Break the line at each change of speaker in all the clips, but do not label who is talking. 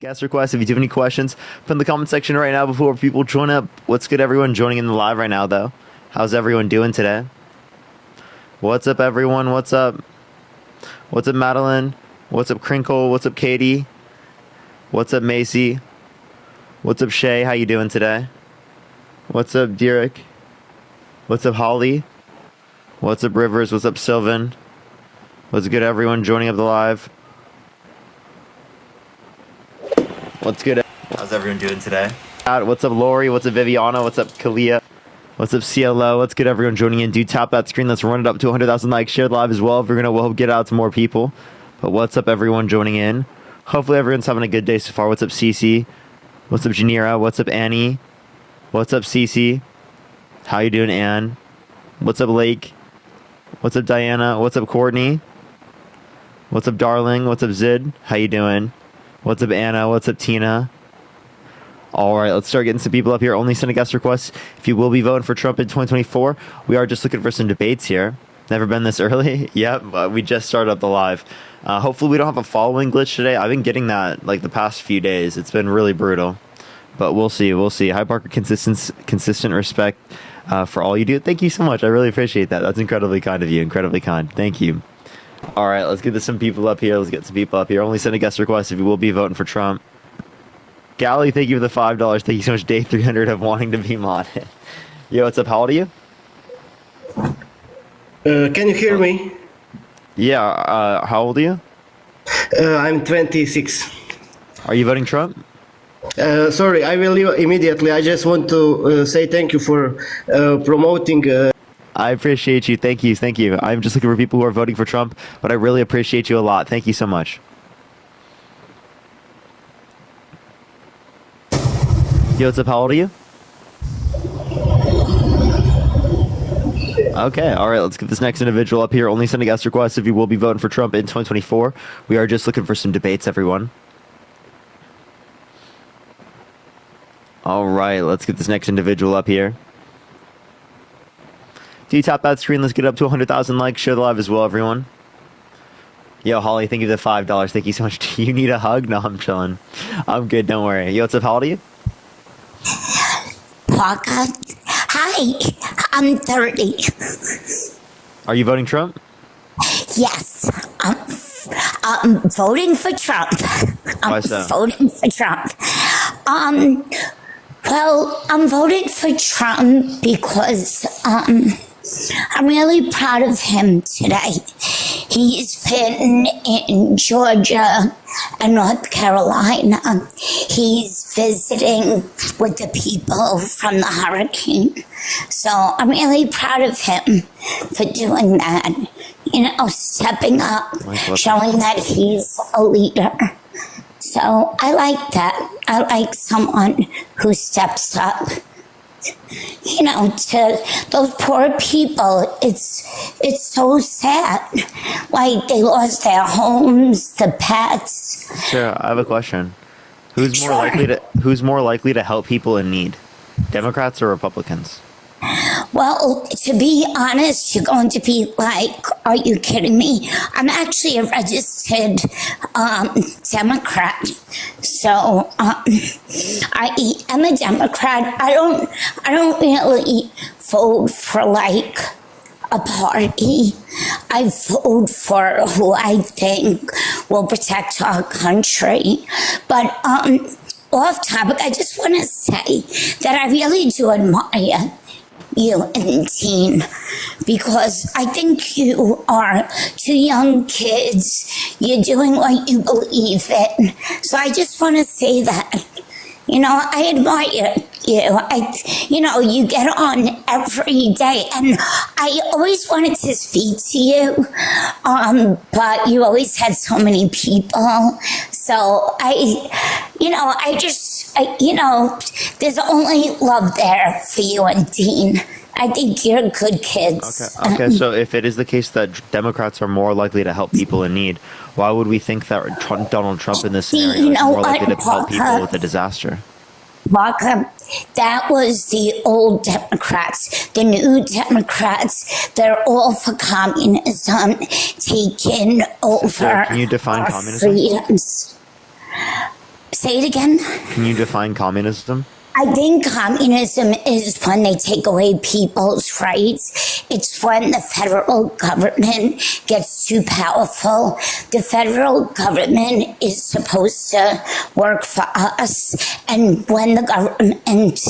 Guest requests. If you do have any questions, put in the comment section right now before people join up. What's good, everyone joining in the live right now, though? How's everyone doing today? What's up, everyone? What's up? What's up, Madeline? What's up, Crinkle? What's up, Katie? What's up, Macy? What's up, Shay? How you doing today? What's up, Derek? What's up, Holly? What's up, Rivers? What's up, Sylvan? What's good, everyone joining up the live? What's good? How's everyone doing today? What's up, Lori? What's up, Viviana? What's up, Kalia? What's up, CLO? What's good, everyone joining in? Do tap that screen. Let's run it up to 100,000 likes. Share live as well if we're we'll get out to more people. But what's up, everyone joining in? Hopefully everyone's having a good day so far. What's up, Cece? What's up, Janira? What's up, Annie? What's up, Cece? How you doing, Ann? What's up, Lake? What's up, Diana? What's up, Courtney? What's up, Darling? What's up, Zid? How you doing? What's up, Anna? What's up, Tina? All right, let's start getting some people up here. Only send a guest request if you will be voting for Trump in 2024. We are just looking for some debates here. Never been this early. Yep, but we just started up the live. Hopefully we don't have a following glitch today. I've been getting that like the past few days. It's been really brutal, but we'll see. We'll see. Hi, Parker. Consistent respect for all you do. Thank you so much. I really appreciate that. That's incredibly kind of you. Incredibly kind. Thank you. All right, let's get some people up here. Let's get some people up here. Only send a guest request if you will be voting for Trump. Gally, thank you for the $5. Thank you so much, day 300 of wanting to be modded. Yo, what's up? How old are you?
Can you hear me?
Yeah, how old are you?
I'm 26.
Are you voting Trump?
Sorry, I will leave immediately. I just want to say thank you for promoting.
I appreciate you. Thank you. Thank you. I'm just looking for people who are voting for Trump, but I really appreciate you a lot. Thank you so much. Yo, what's up? How old are you? Okay, all right, let's get this next individual up here. Only send a guest request if you will be voting for Trump in 2024. We are just looking for some debates, everyone. All right, let's get this next individual up here. Do you tap that screen? Let's get up to 100,000 likes. Share the live as well, everyone. Yo, Holly, thank you for the $5. Thank you so much. Do you need a hug? No, I'm chilling. I'm good, don't worry. Yo, what's up? How old are you?
Parker. Hi, I'm 30.
Are you voting Trump?
Yes, I'm voting for Trump.
Why so?
Voting for Trump. Well, I'm voting for Trump because I'm really proud of him today. He's been in Georgia and North Carolina. He's visiting with the people from the hurricane. So I'm really proud of him for doing that. You know, stepping up, showing that he's a leader. So I like that. I like someone who steps up. You know, to those poor people, it's so sad. Like, they lost their homes, the pets.
Sure, I have a question. Who's more likely to help people in need? Democrats or Republicans?
Well, to be honest, you're going to be like, are you kidding me? I'm actually a registered Democrat. So I am a Democrat. I don't really vote for like a party. I vote for who I think will protect our country. But off topic, I just want to say that I really do admire you and Teen, because I think you are two young kids. You're doing what you believe in. So I just want to say that, you know, I admire you. You get on every day, and I always wanted to speak to you, but you always had so many people. So there's only love there for you and Dean. I think you're good kids.
Okay. So if it is the case that Democrats are more likely to help people in need, why would we think that Donald Trump in this scenario is more likely to help people with a disaster?
Walker, that was the old Democrats. The new Democrats, they're all for communism, taking over
Can you define
our
communism?
freedoms. Say it again.
Can you define communism?
I think communism is when they take away people's rights. It's when the federal government gets too powerful. The federal government is supposed to work for us, and when the government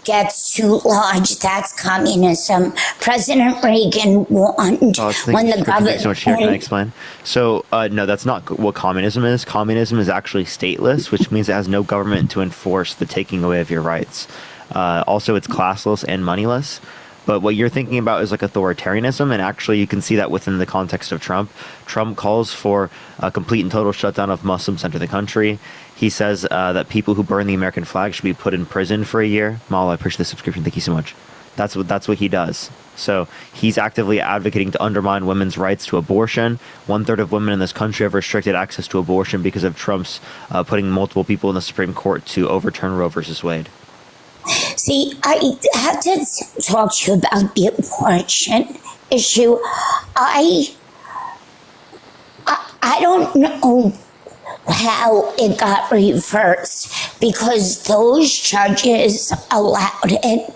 gets too large, that's communism. President Reagan warned when the government...
So much here. Can I explain? So, no, that's not what communism is. Communism is actually stateless, which means it has no government to enforce the taking away of your rights. Also, it's classless and moneyless. But what you're thinking about is like authoritarianism, and actually you can see that within the context of Trump. Trump calls for a complete and total shutdown of Muslims enter the country. He says that people who burn the American flag should be put in prison for a year. Mal, I appreciate the subscription. Thank you so much. That's what he does. So he's actively advocating to undermine women's rights to abortion. 1/3 of women in this country have restricted access to abortion because of Trump's putting multiple people in the Supreme Court to overturn Roe versus Wade.
See, I have to talk to you about the abortion issue. I don't know how it got reversed because those judges allowed it.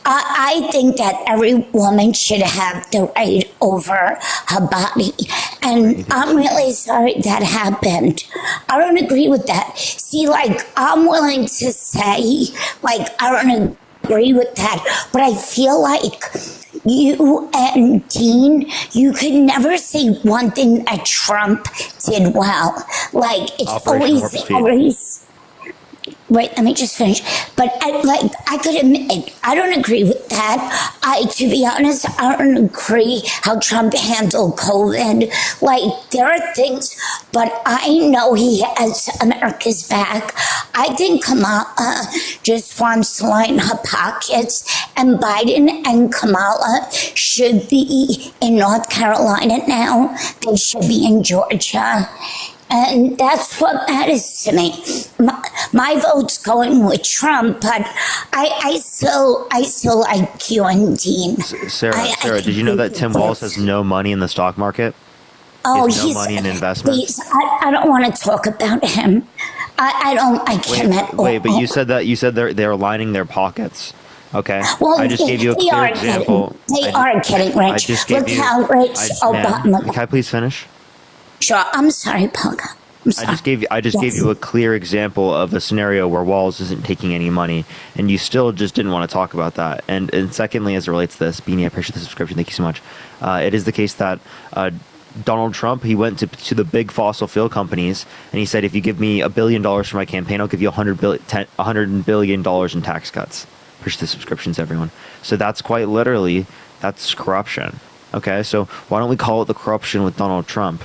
I think that every woman should have the right over her body. And I'm really sorry that happened. I don't agree with that. See, like, I'm willing to say, like, I don't agree with that, but I feel like you and Dean, you could never say one thing that Trump did well. Like, it's always. Wait, let me just finish. But I could admit, I don't agree with that. To be honest, I don't agree how Trump handled COVID. Like, there are things, but I know he has America's back. I think Kamala just wants to line her pockets, and Biden and Kamala should be in North Carolina now. They should be in Georgia. And that's what matters to me. My vote's going with Trump, but I still like you and Dean.
Sarah, did you know that Tim Walz has no money in the stock market?
Oh,
he's no money in investments.
Please, I don't want to talk about him. I can't.
Wait, but you said they're lining their pockets. Okay.
Well,
I just gave you a clear example.
They are getting rich. Look how rich Obama.
Can I please finish?
Sure. I'm sorry, Parker.
I just gave you a clear example of a scenario where Walz isn't taking any money, and you still just didn't want to talk about that. And secondly, as it relates to this, Beanie, I appreciate the subscription. Thank you so much. It is the case that Donald Trump, he went to the big fossil fuel companies, and he said, if you give me $1 billion for my campaign, I'll give you $100 billion in tax cuts. Appreciate the subscriptions, everyone. So that's quite literally, that's corruption. Okay, so why don't we call it the corruption with Donald Trump?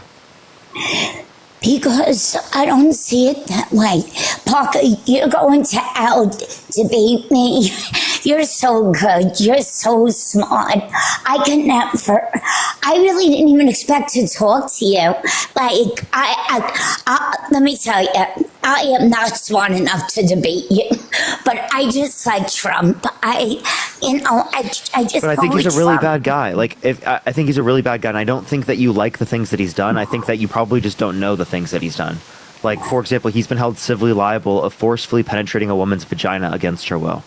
Because I don't see it that way. Parker, you're going to out-debate me. You're so good. You're so smart. I really didn't even expect to talk to you. Like, let me tell you, I am not smart enough to debate you, but I just like Trump. I just.
But I think he's a really bad guy. Like, I think he's a really bad guy, and I don't think that you like the things that he's done. I think that you probably just don't know the things that he's done. Like, for example, he's been held civilly liable of forcefully penetrating a woman's vagina against her will.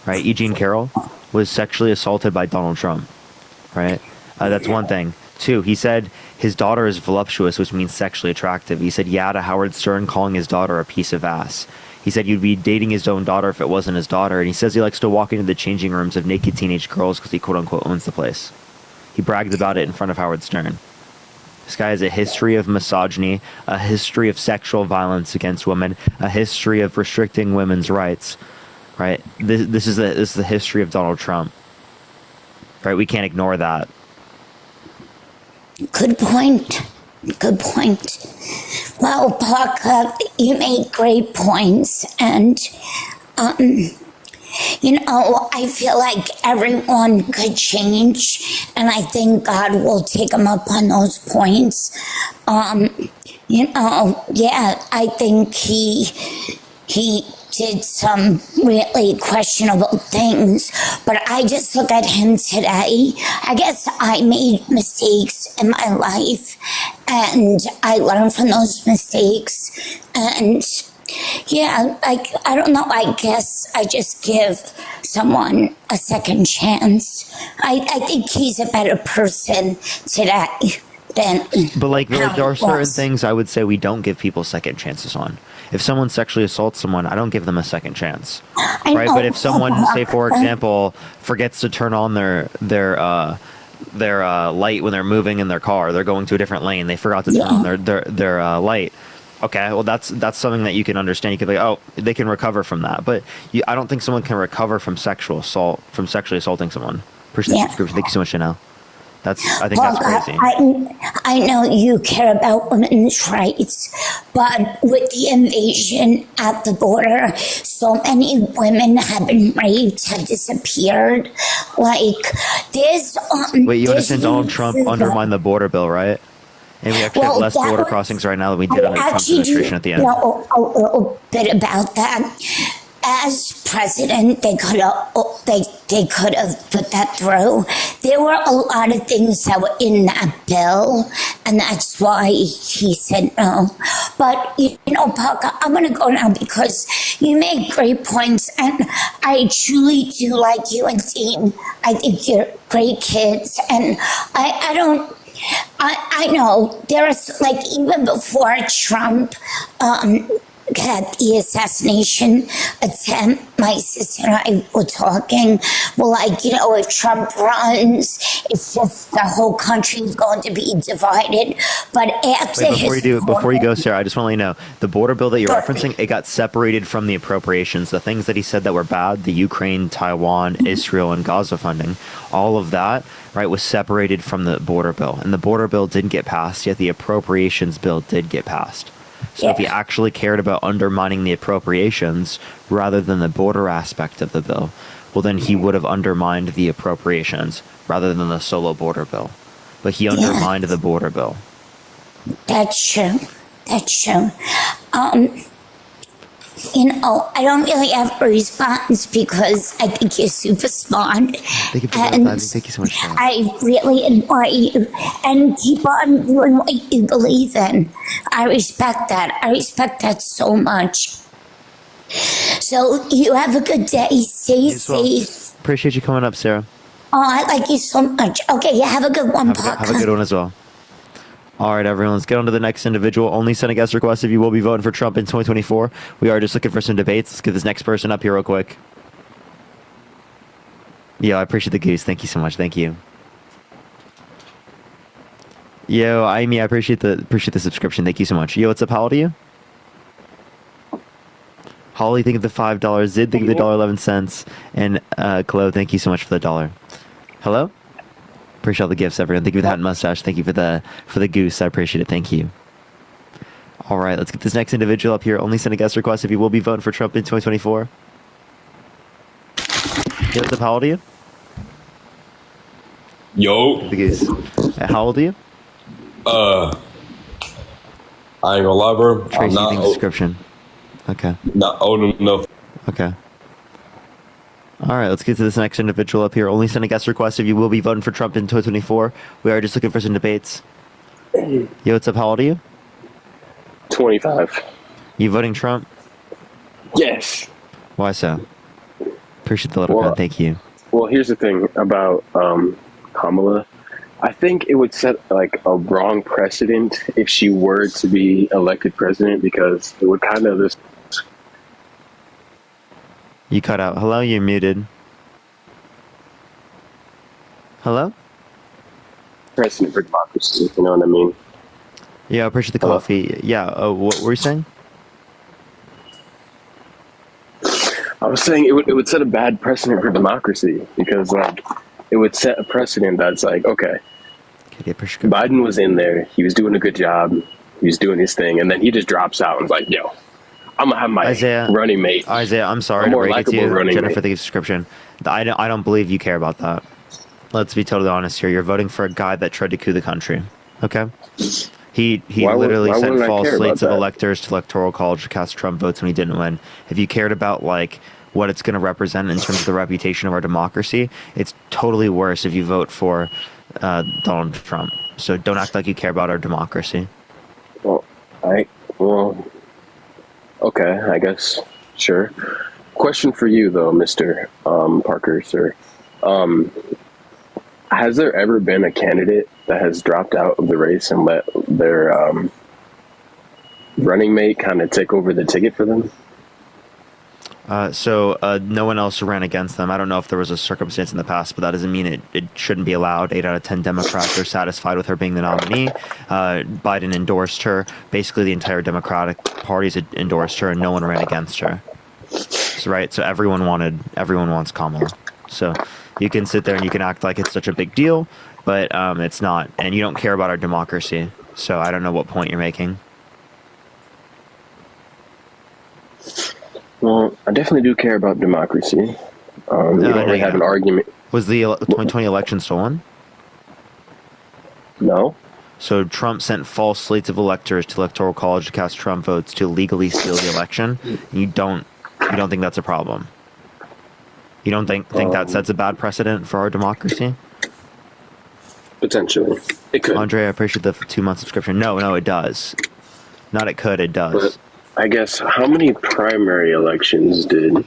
Right? E. Jean Carroll was sexually assaulted by Donald Trump. Right? That's one thing. Two, he said his daughter is voluptuous, which means sexually attractive. He said yeah to Howard Stern, calling his daughter a piece of ass. He said you'd be dating his own daughter if it wasn't his daughter. And he says he likes to walk into the changing rooms of naked teenage girls because he quote-unquote owns the place. He bragged about it in front of Howard Stern. This guy has a history of misogyny, a history of sexual violence against women, a history of restricting women's rights. Right? This is the history of Donald Trump. Right? We can't ignore that.
Good point. Good point. Well, Parker, you made great points, and I feel like everyone could change, and I think God will take them up on those points. I think he did some really questionable things, but I just look at him today. I guess I made mistakes in my life, and I learned from those mistakes, and Yeah, like, I don't know. I guess I just give someone a second chance. I think he's a better person today than
But like
how
there are
he
certain
was.
things I would say we don't give people second chances on. If someone sexually assaults someone, I don't give them a second chance,
I
right?
know,
But if someone, say for
but-
example, forgets to turn on their light when they're moving in their car, they're going to a different lane, they forgot to turn on their light. Okay, well that's something that you can understand. You could be like, oh, they can recover from that, but I don't think someone can recover from sexual assault from sexually assaulting someone. Appreciate
Yeah.
the subscription. Thank you so much, Chanel. I think
Well,
that's crazy.
I know you care about women's rights, but with the invasion at the border, so many women have been raped, have disappeared. Like, there's
Wait, you
there's
understand Donald Trump undermined the border bill, right? And we actually have less
that
border
was-
crossings right now than we did under Trump's
actually
administration at the end.
know a little bit about that. As president, they could have put that through. There were a lot of things that were in that bill, and that's why he said no. But you know, Parker, I'm gonna go now because you make great points, and I truly do like you and Dean. I think you're great kids, and I don't. I know there's like even before Trump had the assassination attempt, my sister and I were talking. Well, like, you know, if Trump runs, it's just the whole country is going to be divided. But after
Wait, before you go, Sarah, I just want to let you know the border bill that you're referencing, it got separated from the appropriations. The things that he said that were bad, the Ukraine, Taiwan, Israel, and Gaza funding, all of that, right, was separated from the border bill. And the border bill didn't get passed, yet the appropriations bill did get passed. So if he actually cared about undermining the appropriations rather than the border aspect of the bill, well, then he would have undermined the appropriations rather than the solo border bill. But he undermined the border bill.
That's true. That's true. You know, I don't really have a response because I think you're super smart.
Thank you for
and
that. Thank you so much. Sarah.
I really admire you and keep on doing what you believe in. I respect that. I respect that so much. So you have a good day. Stay
as well.
safe.
Appreciate you coming up, Sarah.
Oh, I like you so much. Okay, you have a good one,
Have a good one as well. All right, everyone, let's get on to the next individual. Only send a guest request if you will be voting for Trump in 2024. We are just looking for some debates. Let's get this next person up here real quick. Yo, I appreciate the goose. Thank you so much. Thank you. Yo, Amy, I appreciate the subscription. Thank you so much. Yo, what's up? How old are you? Holly, think of the $5. Zid, think of the $1.11. And Chloe, thank you so much for the $1. Hello? Appreciate all the gifts, everyone. Thank you for the hat and mustache. Thank you for the goose. I appreciate it. Thank you. All right, let's get this next individual up here. Only send a guest request if you will be voting for Trump in 2024. Yo, what's up? How old are you?
Yo.
The goose. How old are you?
I ain't gonna lie, bro.
Tracy,
I'm not
think description. Okay.
not old enough.
Okay. All right, let's get to this next individual up here. Only send a guest request if you will be voting for Trump in 2024. We are just looking for some debates. Yo, what's up? How old are you?
25.
You voting Trump?
Yes.
Why so? Appreciate the little
Well-
card. Thank you.
Well, here's the thing about Kamala. I think it would set like a wrong precedent if she were to be elected president because it would kind of just
You cut out. Hello, you're muted. Hello?
precedent for democracy. You know what I mean?
Yeah, I appreciate the
Hello?
coffee. Yeah, what were you saying?
I was saying it would set a bad precedent for democracy because like it would set a precedent that's like okay,
Okay, yeah, prescription.
Biden was in there, he was doing a good job, he was doing his thing, and then he just drops out and is like, yo, I'm gonna have my
Isaiah,
running mate.
Isaiah, I'm sorry
A
to
more
break it to
likable
you.
running
Jennifer,
mate.
the subscription. I don't believe you care about that. Let's be totally honest here. You're voting for a guy that tried to coup the country. Okay? He literally sent
wouldn't I
false
care about
slates of
that?
electors to electoral college to cast Trump votes when he didn't win. If you cared about like what it's going to represent in terms of the reputation of our democracy, it's totally worse if you vote for Donald Trump. So don't act like you care about our democracy.
Well, Okay, I guess. Sure. Question for you, though, Mr. Parker, sir. Has there ever been a candidate that has dropped out of the race and let their running mate kind of take over the ticket for them?
So no one else ran against them. I don't know if there was a circumstance in the past, but that doesn't mean it shouldn't be allowed. 8 out of 10 Democrats are satisfied with her being the nominee. Biden endorsed her. Basically, the entire Democratic Party's endorsed her, and no one ran against her. Right? So everyone wants Kamala. So you can sit there and you can act like it's such a big deal, but it's not. And you don't care about our democracy. So I don't know what point you're making.
Well, I definitely do care about democracy. We don't really have an argument.
Was the 2020 election stolen?
No.
So Trump sent false slates of electors to Electoral College to cast Trump votes to legally steal the election. You don't think that's a problem? You don't think that sets a bad precedent for our democracy?
Potentially. It could.
Andre, I appreciate the 2-month subscription. No, it does. Not it could, it does.
But I guess, how many primary elections did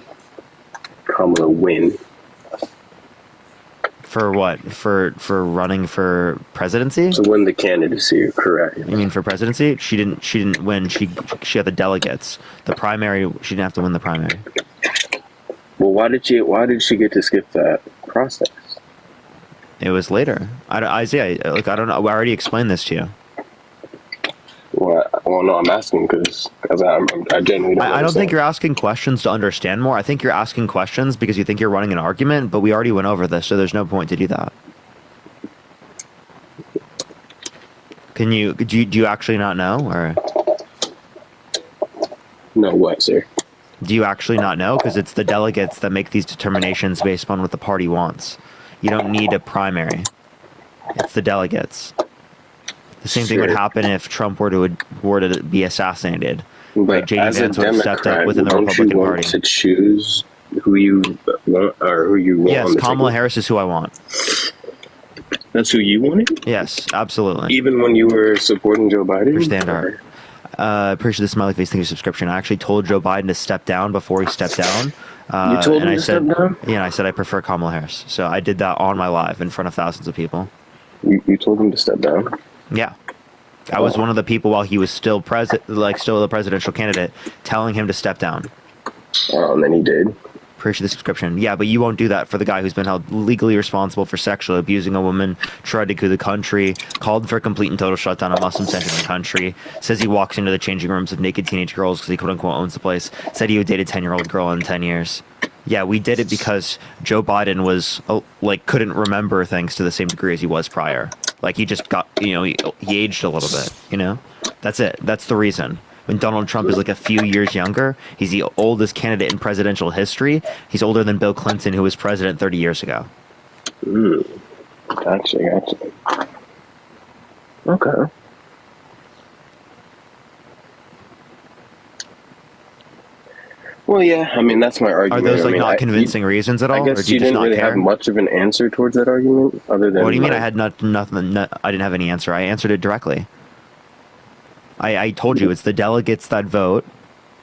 Kamala win?
For what? For running for presidency?
To win the candidacy, correct.
You mean for presidency? She didn't win. She had the delegates. The primary, she didn't have to win the primary.
Well, why did she get to skip that process?
It was later. Isaiah, I don't know. I already explained this to you.
Well, no, I'm asking because I genuinely don't
I don't think you're asking questions to understand more. I think you're asking questions because you think you're running an argument, but we already went over this, so there's no point to do that. Do you actually not know, or?
No, what, sir?
Do you actually not know? Because it's the delegates that make these determinations based on what the party wants. You don't need a primary. It's the delegates. The same thing would happen if Trump were to be assassinated.
But
JD
as
Vance
a
would have stepped up
Democrat,
within the
don't
Republican
you want
Party.
to choose who you want or who you want?
Yes,
on the
Kamala
ticket?
Harris is who I want.
That's who you wanted?
Yes, absolutely.
Even when you were supporting Joe Biden?
Your standard. Appreciate the smiley face. Thank you for subscription. I actually told Joe Biden to step down before he stepped down.
You told him to step down?
Yeah, I said I prefer Kamala Harris. So I did that on my live in front of thousands of people.
You told him to step down?
Yeah. I was one of the people while he was still the presidential candidate, telling him to step down.
And then he did.
Appreciate the subscription. Yeah, but you won't do that for the guy who's been held legally responsible for sexually abusing a woman, tried to coup the country, called for a complete and total shutdown of Muslim-centered country, says he walks into the changing rooms of naked teenage girls because he quote-unquote owns the place, said he would date a 10-year-old girl in 10 years. Yeah, we did it because Joe Biden was, couldn't remember things to the same degree as he was prior. Like, he just got, he aged a little bit, That's it. That's the reason. When Donald Trump is a few years younger, he's the oldest candidate in presidential history. He's older than Bill Clinton, who was president 30 years ago.
Gotcha. Okay. Well, yeah, I mean, that's my argument.
Are those not convincing reasons at all?
I guess
or do
you
just
didn't
not
really
care?
have much of an answer towards that argument, other than.
What do you mean I had nothing? I didn't have any answer. I answered it directly. I told you it's the delegates that vote,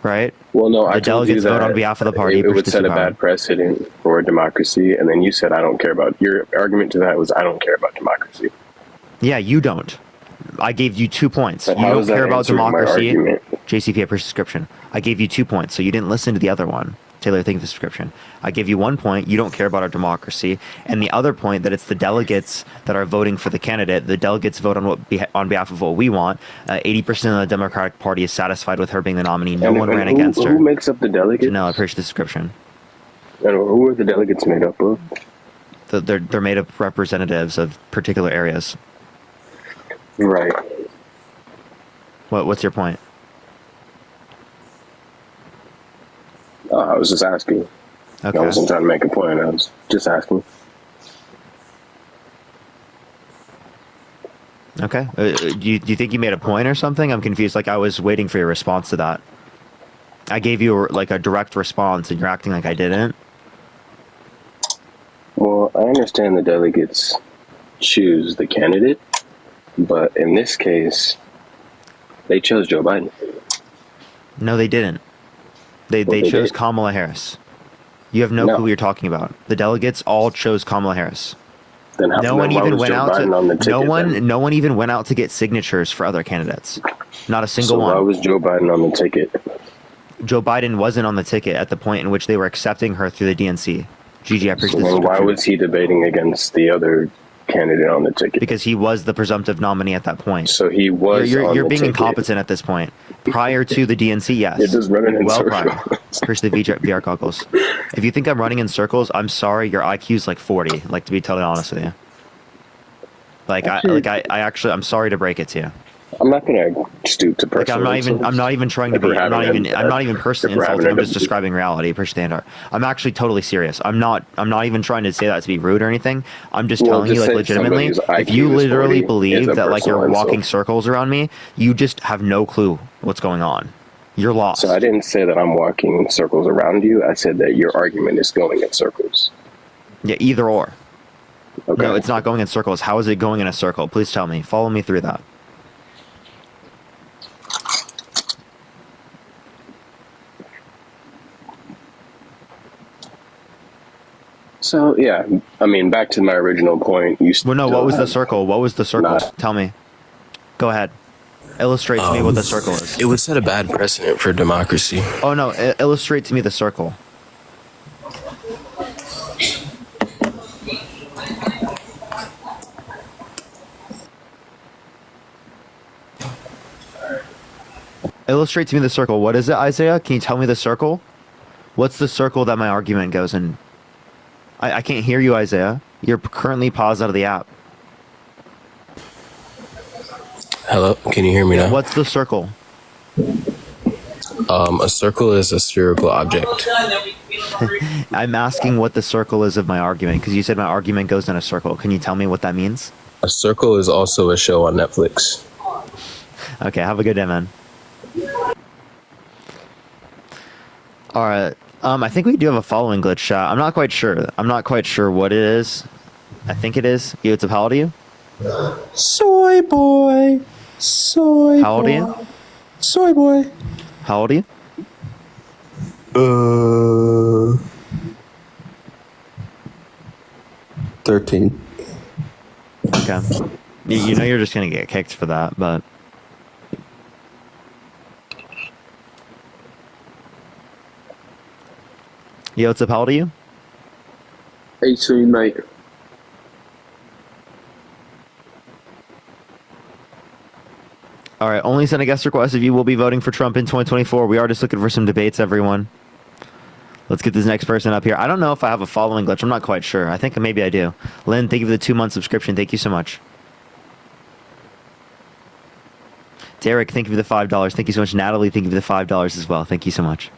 right?
Well, no, I
the
told you
delegates
that
vote on behalf of the party.
It would set a bad precedent for democracy, and then you said I don't care about. Your argument to that was I don't care about democracy.
Yeah, you don't. I gave you 2 points.
But
You
how
don't
is that
care about
answering my
democracy.
argument?
JCP prescription. I gave you 2 points, so you didn't listen to the other one. Taylor, thank you for the subscription. I give you 1 point. You don't care about our democracy, and the other point that it's the delegates that are voting for the candidate. The delegates vote on behalf of what we want. 80% of the Democratic Party is satisfied with her being the nominee. No one ran against her.
Who makes up the delegates?
No, I appreciate the subscription.
And who are the delegates made up of?
They're made up representatives of particular areas.
Right.
What's your point?
I was just asking.
Okay.
I wasn't trying to make a point. I was just asking.
Okay. Do you think you made a point or something? I'm confused. I was waiting for your response to that. I gave you a direct response, and you're acting like I didn't.
Well, I understand the delegates choose the candidate, but in this case, they chose Joe Biden.
No, they didn't. They
They
chose
did.
Kamala Harris. You have no
No.
clue what you're talking about. The delegates all chose Kamala Harris.
Then
No one
why
even
was
went
Joe
out
Biden on the
to
ticket then?
no one even went out to get signatures for other candidates. Not a single
So why
one.
was Joe Biden on the ticket?
Joe Biden wasn't on the ticket at the point in which they were accepting her through the DNC. Gigi, I
So
appreciate the
then why
subscription.
was he debating against the other candidate on the ticket?
Because he was the presumptive nominee at that point.
So he was
You're
on the
being
ticket.
incompetent at this point. Prior to the DNC, yes.
You're just running in
well prior.
circles.
Appreciate the VR goggles. If you think I'm running in circles, I'm sorry. Your IQ's like 40. Like, to be totally honest with you. Like I'm sorry to break it to you.
I'm not gonna stoop to
Like
personal
I'm not even trying to be. I'm not even personally insulting. I'm just describing reality. Appreciate the hand. I'm actually totally serious. I'm not even trying to say that to be rude or anything. I'm just
Well,
telling
just
you, like,
say
legitimately,
somebody's
if you
IQ is
literally
40
believe
is a
that, like, you're
personal
walking
insult.
circles around me, you just have no clue what's going on. You're lost.
So I didn't say that I'm walking in circles around you. I said that your argument is going in circles.
Yeah, either or.
Okay.
No, it's not going in circles. How is it going in a circle? Please tell me. Follow me through that.
So yeah, I mean, back to my original point. You
Well, no,
still
what was the
have-
circle? What was the circle?
Not-
Tell me. Go ahead. Illustrate to me what the circle is.
It would set a bad precedent for democracy.
Oh, no. Illustrate to me the circle. Illustrate to me the circle. What is it, Isaiah? Can you tell me the circle? What's the circle that my argument goes in? I can't hear you, Isaiah. You're currently paused out of the app.
Hello, can you hear me now?
What's the circle?
A circle is a spherical object.
I'm asking what the circle is of my argument, because you said my argument goes in a circle. Can you tell me what that means?
A circle is also a show on Netflix.
Okay, have a good day, man. All right. I think we do have a following glitch chat. I'm not quite sure. I'm not quite sure what it is. I think it is. You, it's a how old are you?
Soy boy. Soy
How old are you?
Soy boy.
How old are you?
13.
Okay. You know you're just gonna get kicked for that, but yo, what's up? How old are you?
18, mate.
All right. Only send a guest request if you will be voting for Trump in 2024. We are just looking for some debates, everyone. Let's get this next person up here. I don't know if I have a following glitch. I'm not quite sure. I think maybe I do. Lynn, thank you for the 2-month subscription. Thank you so much. Derek, thank you for the $5. Thank you so much. Natalie, thank you for the $5 as well. Thank you so much.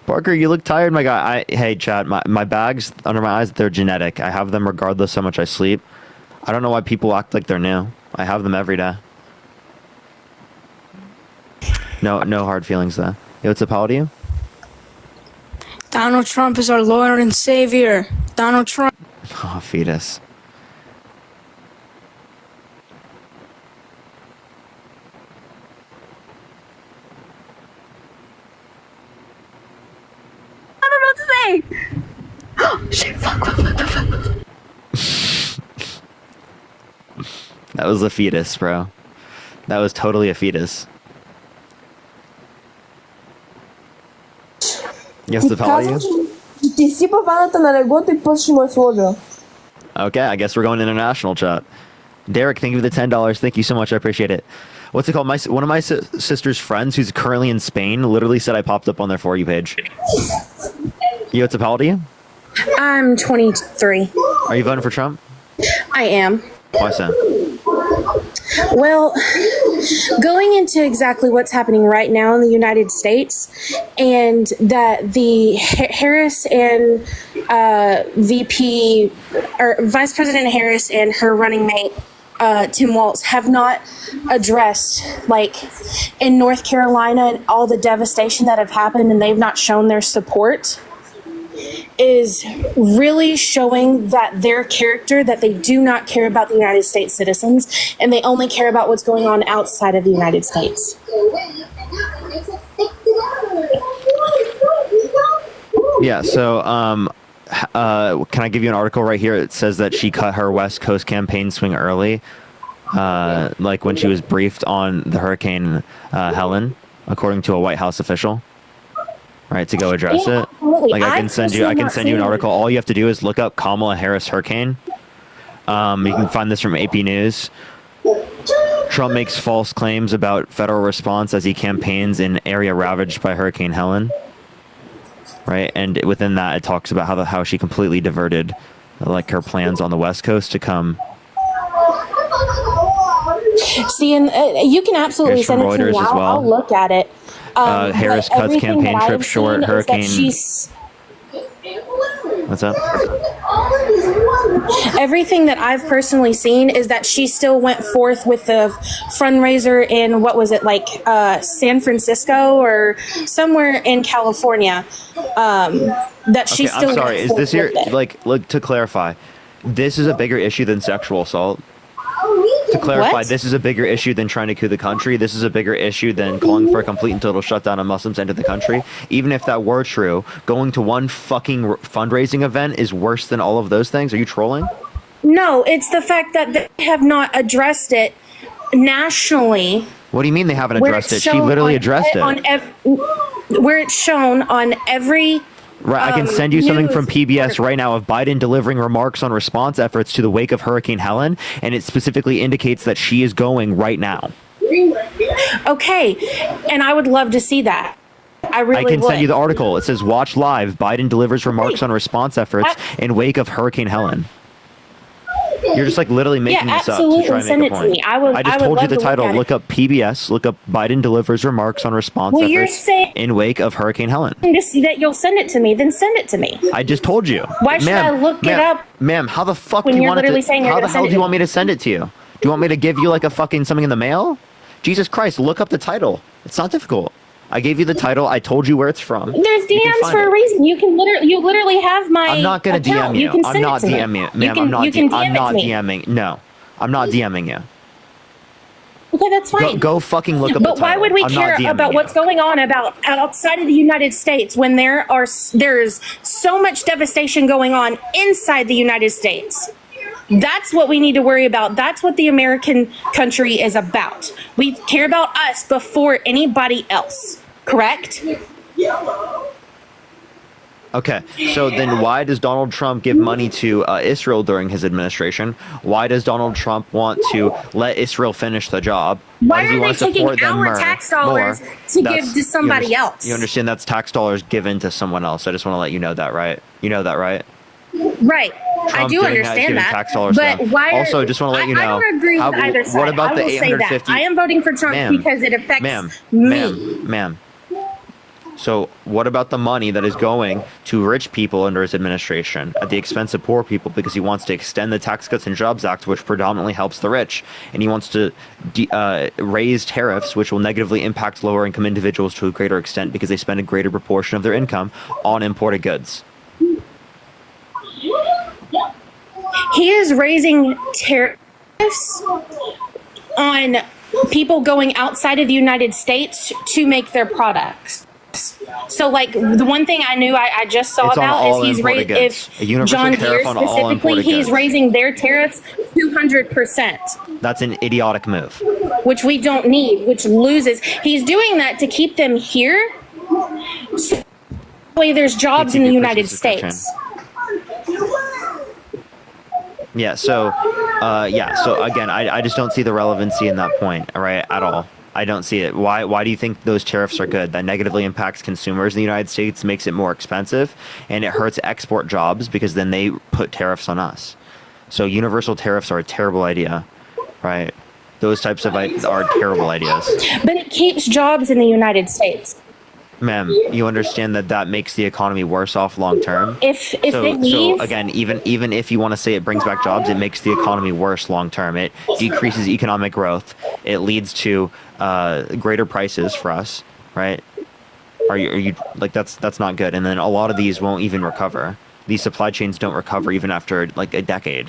Parker, you look tired, my guy. Hey, Chad, my bags under my eyes, they're genetic. I have them regardless how much I sleep. I don't know why people act like they're new. I have them every day. No hard feelings, though. Yo, what's up, how old are you?
Donald Trump is our Lord and Savior. Donald Trump.
Oh, fetus.
I don't know what to say. Oh, shit, fuck.
That was a fetus, bro. That was totally a fetus. Yes, the how old are you?
Ti si повадата на леглото и после ще му е сложа.
Okay, I guess we're going international chat. Derek, thank you for the $10. Thank you so much. I appreciate it. What's it called? One of my sister's friends who's currently in Spain literally said I popped up on their For You page. Yo, what's up? How old are you?
I'm 23.
Are you voting for Trump?
I am.
Why so?
Well, going into exactly what's happening right now in the United States, and that the Harris and VP or Vice President Harris and her running mate Tim Walz have not addressed, like, in North Carolina and all the devastation that have happened, and they've not shown their support, is really showing that their character, that they do not care about the United States citizens, and they only care about what's going on outside of the United States.
Yeah, so can I give you an article right here? It says that she cut her West Coast campaign swing early, like when she was briefed on the Hurricane Helen, according to a White House official. Right, to go address it.
Absolutely.
Like I can send you an article. All you have to do is look up Kamala Harris hurricane. You can find this from AP News. Trump makes false claims about federal response as he campaigns in area ravaged by Hurricane Helen. Right, and within that, it talks about how she completely diverted, like, her plans on the West Coast to come.
See, and you can absolutely
Here's from
send it to me.
Reuters as well.
I'll look at it.
Harris
but
cuts
everything
campaign
that
trip
I've
short.
seen is that
Hurricane. What's up?
Everything that I've personally seen is that she still went forth with the fundraiser in, what was it, like San Francisco or somewhere in California. That she still.
I'm sorry.
went
Is
forth
this your
with it.
like to clarify? This is a bigger issue than sexual assault. To clarify,
What?
this is a bigger issue than trying to coup the country. This is a bigger issue than calling for a complete and total shutdown of Muslims into the country. Even if that were true, going to one fucking fundraising event is worse than all of those things. Are you trolling?
No, it's the fact that they have not addressed it nationally.
What do you mean they haven't
where
addressed
it's
it? She
shown
literally
on-
addressed it.
Where it's shown on every.
Right, I can send you something from
news
PBS
article.
right now of Biden delivering remarks on response efforts to the wake of Hurricane Helen, and it specifically indicates that she is going right now.
Okay, and I would love to see that. I really
I can
would.
send you the article. It says, "Watch live. Biden delivers remarks on response efforts in wake of Hurricane Helen." You're just like literally making this up to
absolutely.
try and
Send
make a
it to
point.
me. I would
just told you
love
the
to look
title.
at it.
Look up PBS. Look up Biden delivers remarks on response
Well, you're
efforts
saying-
in wake of Hurricane Helen.
To see that you'll send it to me, then send it to me.
I just told you.
Why should I look it up
Ma'am, how the fuck
when
do you
you're
want it
literally
to,
saying you're
how the
gonna
hell
send
do you
it
want me to send it to you? Do you want me to give you like a fucking something in the mail? Jesus Christ, look up the title. It's not difficult. I gave you the title. I told you where it's from.
There's
You can
DMs
find
for
it.
a reason. You literally have my.
I'm not gonna
account.
DM you.
can
I'm
send
not
it to me.
DMing you. Ma'am,
can,
I'm not
you can DM
I'm
it
not
to me.
DMing. No. I'm not DMing you.
Okay, that's fine.
Go fucking look up the
But
title.
why would we
I'm
care
not DMing
about
you.
what's going on about outside of the United States when there's so much devastation going on inside the United States? That's what we need to worry about. That's what the American country is about. We care about us before anybody else. Correct?
Okay, so then why does Donald Trump give money to Israel during his administration? Why does Donald Trump want to let Israel finish the job?
Why
does he
are
want
they
to
taking
support them
our tax dollars to give to somebody else?
You understand that's tax dollars given to someone else. I just want to let you know that, right? You know that, right?
Right. I
Trump
do
doing that is
understand
giving
that.
tax dollars to
but
them.
why?
Also, just want to let you know.
I don't agree with either side.
What about
I
the
will say that
850?
I am voting for Trump
Ma'am,
because it affects
ma'am,
me.
ma'am. So what about the money that is going to rich people under his administration at the expense of poor people, because he wants to extend the Tax Cuts and Jobs Act, which predominantly helps the rich, and he wants to raise tariffs, which will negatively impact lower income individuals to a greater extent because they spend a greater proportion of their income on imported goods.
He is raising tariffs on people going outside of the United States to make their products. So, like, the one thing I knew I just saw
It's on
about
all
is he's
imported
raising,
goods. A
if
universal
John Deere
tariff on all
specifically,
imported
he's
goods.
raising their tariffs 200%,
That's an idiotic move.
which we don't need, which loses. He's doing that to keep them here. So that way there's jobs in the United States.
Yeah, so again, I just don't see the relevancy in that point, all right, at all. I don't see it. Why do you think those tariffs are good? That negatively impacts consumers in the United States, makes it more expensive, and it hurts export jobs because then they put tariffs on us. So universal tariffs are a terrible idea, right? Those types of are terrible ideas.
But it keeps jobs in the United States.
Ma'am, you understand that makes the economy worse off long term?
If they leave,
so again, even if you want to say it brings back jobs, it makes the economy worse long term. It decreases economic growth. It leads to greater prices for us, right? Are you like that's not good? And then a lot of these won't even recover. These supply chains don't recover even after like a decade.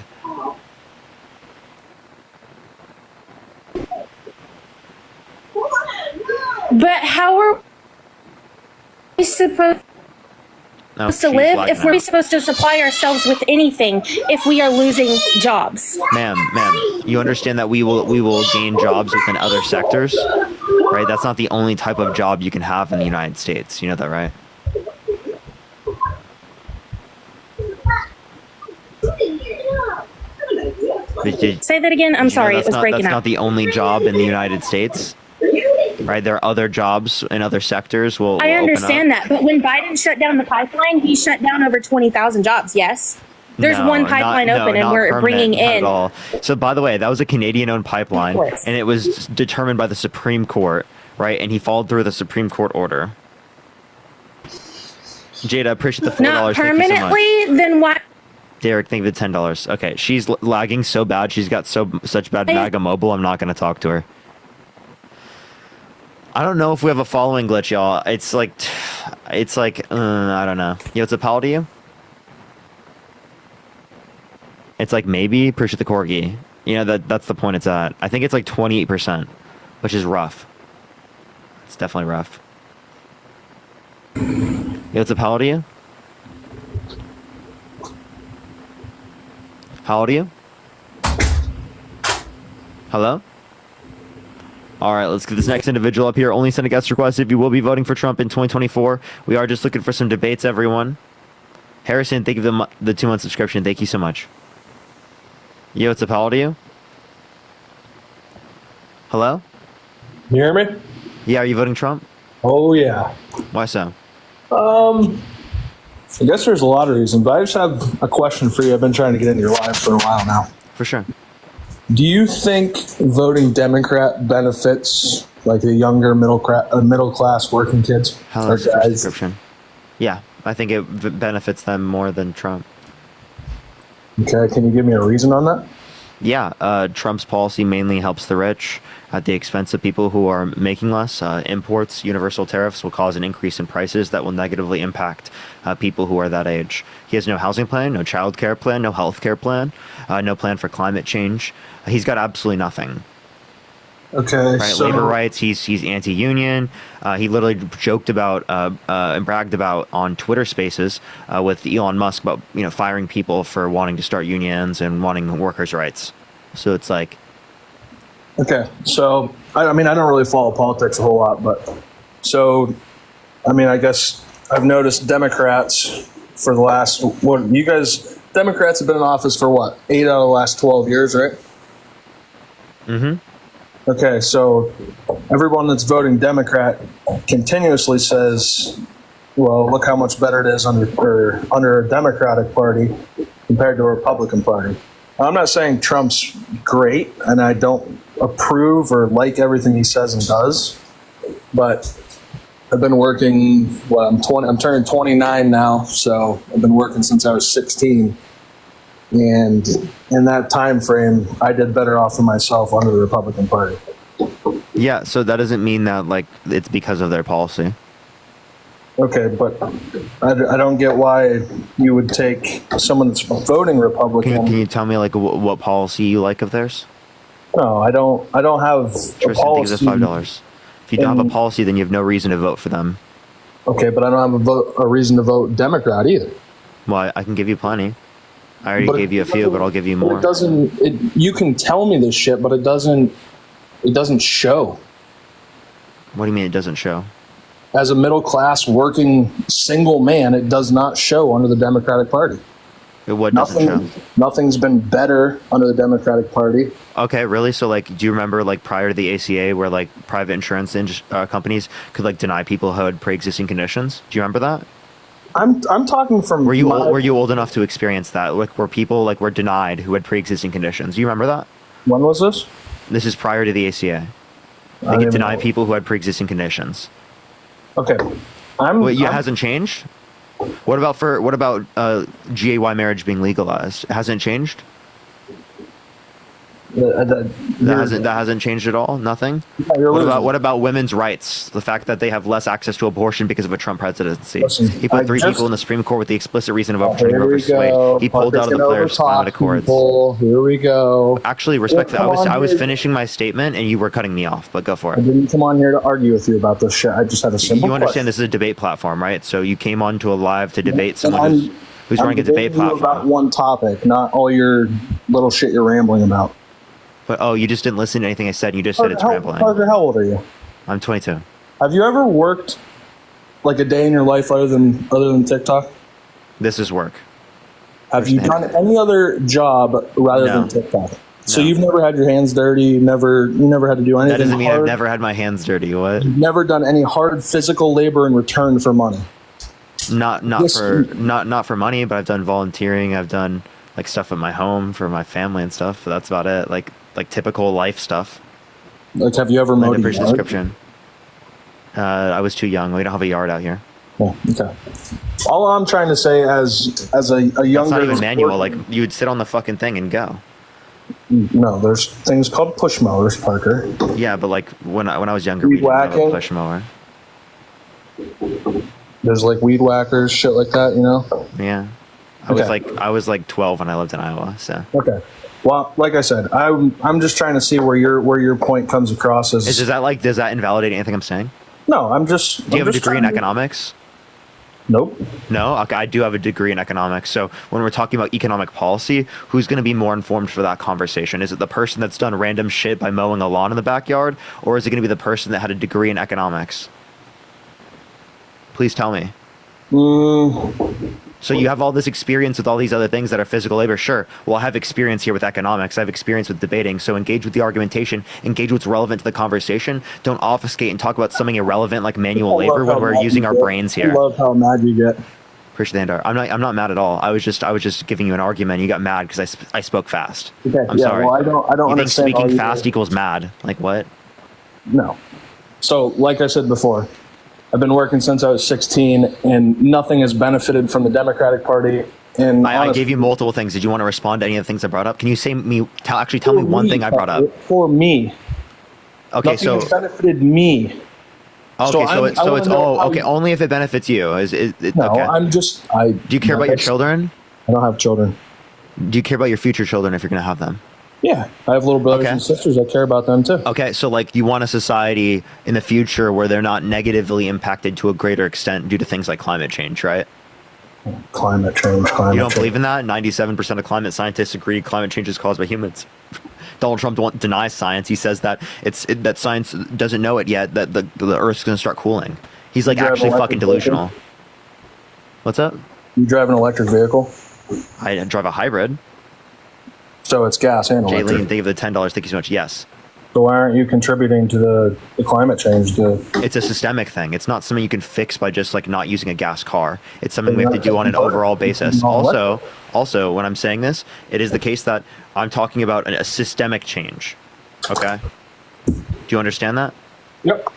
but how are we supposed
No,
supposed to
she's
live
lagging
if we're
out.
supposed to supply ourselves with anything if we are losing jobs?
Ma'am, you understand that we will gain jobs within other sectors, right? That's not the only type of job you can have in the United States. You know that, right?
Say that again. I'm sorry, it was breaking
That's
up.
not the only job in the United States, right? There are other jobs in other sectors.
I understand that, but when Biden shut down the pipeline, he shut down over 20,000 jobs. Yes, there's one pipeline open, and we're bringing in.
At all. So, by the way, that was a Canadian-owned pipeline,
Of course.
and it was determined by the Supreme Court, right? And he followed through the Supreme Court order. Jada, appreciate the $4.
Not
Thank you so much.
permanently. Then why?
Derek, thank you for $10. Okay, she's lagging so bad. She's got such bad MAGA mobile. I'm not going to talk to her. I don't know if we have a following glitch, y'all. It's like, I don't know. Yo, it's a pal to you? It's like maybe. Appreciate the corgi. You know, that's the point it's at. I think it's like 28%, which is rough. It's definitely rough. Yo, it's a pal to you? How old are you? Hello? Alright, let's get this next individual up here. Only send a guest request if you will be voting for Trump in 2024. We are just looking for some debates, everyone. Harrison, thank you for the 2-month subscription. Thank you so much. Yo, it's a pal to you? Hello?
You hear me?
Yeah, are you voting Trump?
Oh, yeah.
Why so?
I guess there's a lot of reasons, but I just have a question for you. I've been trying to get into your live for a while now.
For sure.
Do you think voting Democrat benefits like the younger middle class working kids?
Hell, that's the subscription. Yeah, I think it benefits them more than Trump.
Okay, can you give me a reason on that?
Yeah, Trump's policy mainly helps the rich at the expense of people who are making less. Imports, universal tariffs will cause an increase in prices that will negatively impact people who are that age. He has no housing plan, no child care plan, no health care plan, no plan for climate change. He's got absolutely nothing.
Okay,
right?
so
Labor rights. He's anti-union. He literally joked about and bragged about on Twitter Spaces with Elon Musk about firing people for wanting to start unions and wanting workers' rights. So it's like,
okay, so I mean I don't really follow politics a whole lot, but so I mean I guess I've noticed Democrats for the last Democrats have been in office for what 8 out of the last 12 years, right?
Mm-hmm.
Okay, so everyone that's voting Democrat continuously says, well, look how much better it is under a Democratic Party compared to a Republican Party. I'm not saying Trump's great, and I don't approve or like everything he says and does, but I've been working, I'm turning 29 now, so I've been working since I was 16. And in that time frame, I did better off for myself under the Republican Party.
yeah. So that doesn't mean that like it's because of their policy.
Okay, but I don't get why you would take someone that's voting Republican.
Can you tell me like what policy you like of theirs?
No, I don't have
Tristan,
a policy.
think of $5. If you don't have a policy, then you have no reason to vote for them.
Okay, but I don't have a reason to vote Democrat either.
Well, I can give you plenty. I already gave you a few, but I'll give you more.
It doesn't. You can tell me this shit, but it doesn't show.
What do you mean it doesn't show?
As a middle class working single man, it does not show under the Democratic Party.
What doesn't show?
Nothing's been better under the Democratic Party.
Okay, really? So, like, do you remember, like, prior to the ACA, where, like, private insurance companies could, like, deny people who had pre-existing conditions? Do you remember that?
I'm talking from.
Were you old enough to experience that? Like, where people, like, were denied who had pre-existing conditions? Do you remember that?
When was this?
This is prior to the ACA. They could deny people who had pre-existing conditions.
Okay.
It hasn't changed? What about GAY marriage being legalized? Hasn't changed? That hasn't changed at all. Nothing.
you're
What
losing.
about women's rights? The fact that they have less access to abortion because of a Trump presidency.
Listen,
He put three people in the Supreme Court with the explicit reason of overturning
Here
Roe
we
versus Wade.
go.
He pulled out of the
Parker's
Players
gonna
Climate
overtalk
Accords.
people. Here we go.
Actually, respectfully,
Come on,
I was
dude.
finishing my statement and you were cutting me off. But go for
I
it.
didn't come on here to argue with you about this shit. I just had a simple
You understand
question.
this is a debate platform, right? So you came onto a live to debate
And
someone who's
I'm
running a debate
debating you about
platform.
one topic, not all your little shit you're rambling about.
But you just didn't listen to anything I said. You just said it's rambling.
Parker, how old are you?
I'm 22.
Have you ever worked like a day in your life other than TikTok?
This is work.
Have you done any other job rather
No.
than TikTok? So
No.
you've never had your hands dirty. You never had to do anything.
That doesn't mean I've
hard?
never had my hands dirty. What?
Never done any hard physical labor in return for money.
Not
Yes.
for money, but I've done volunteering. I've done like stuff at my home for my family and stuff. But that's about it. Like typical life stuff.
Like, have you ever
Like
mowed
the
a
bridge
yard?
description. I was too young. We don't have a yard out here.
Oh, okay. All I'm trying to say, as a
It's
younger,
not even manual. Like you would sit on the fucking thing and go.
no, there's things called push mowers, Parker.
Yeah, but like when I was younger, we
Weed
didn't have a
whacking?
push mower.
There's like weed whackers, shit like that. You know.
Yeah.
Okay.
I was like 12 when I lived in Iowa. So
Okay. Well, like I said, I'm just trying to see where your point comes across as.
does that invalidate anything I'm saying?
No, I'm just.
Do you have a degree in economics?
Nope.
No, okay, I do have a degree in economics. So when we're talking about economic policy, who's going to be more informed for that conversation? Is it the person that's done random shit by mowing a lawn in the backyard, or is it going to be the person that had a degree in economics? Please tell me. So you have all this experience with all these other things that are physical labor. Sure. Well, I have experience here with economics. I have experience with debating. So engage with the argumentation. Engage what's relevant to the conversation. Don't obfuscate and talk about something irrelevant like manual labor when we're using our brains here.
I love how mad you get.
Appreciate the hand. I'm not mad at all. I was just giving you an argument. You got mad because I spoke fast.
Okay,
I'm
yeah,
sorry.
well, I don't
You think
understand all
speaking
you
fast
do.
equals mad? Like what?
No. So, like I said before, I've been working since I was 16, and nothing has benefited from the Democratic Party. And
I gave you multiple things. Did you want to respond to any of the things I brought up? Can you tell me one thing I brought up?
For me.
Okay,
Nothing
so
has benefited me.
okay,
I wanna
it's
know how
okay.
you-
Only if it benefits you.
No,
okay?
I'm just.
Do you care about your children?
I don't have children.
Do you care about your future children if you're going to have them?
Yeah, I have little brothers
Okay.
and sisters. I care about them too.
Okay, so like you want a society in the future where they're not negatively impacted to a greater extent due to things like climate change, right?
Climate change.
You don't believe in that? 97% of climate scientists agree climate change is caused by humans. Donald Trump denies science. He says that that science doesn't know it yet, that the Earth's going to start cooling. He's like
You drive
actually
an
fucking
electric vehicle?
delusional. What's up?
You drive an electric vehicle,
I drive a hybrid.
so it's gas and
Jaylene,
electric.
think of the $10. Thank you so much. Yes.
So why aren't you contributing to the climate change?
It's a systemic thing. It's not something you can fix by just like not using a gas car. It's something we have to do on an overall basis. Also, when I'm saying this, it is the case that I'm talking about a systemic change. Okay? Do you understand that?
Yep.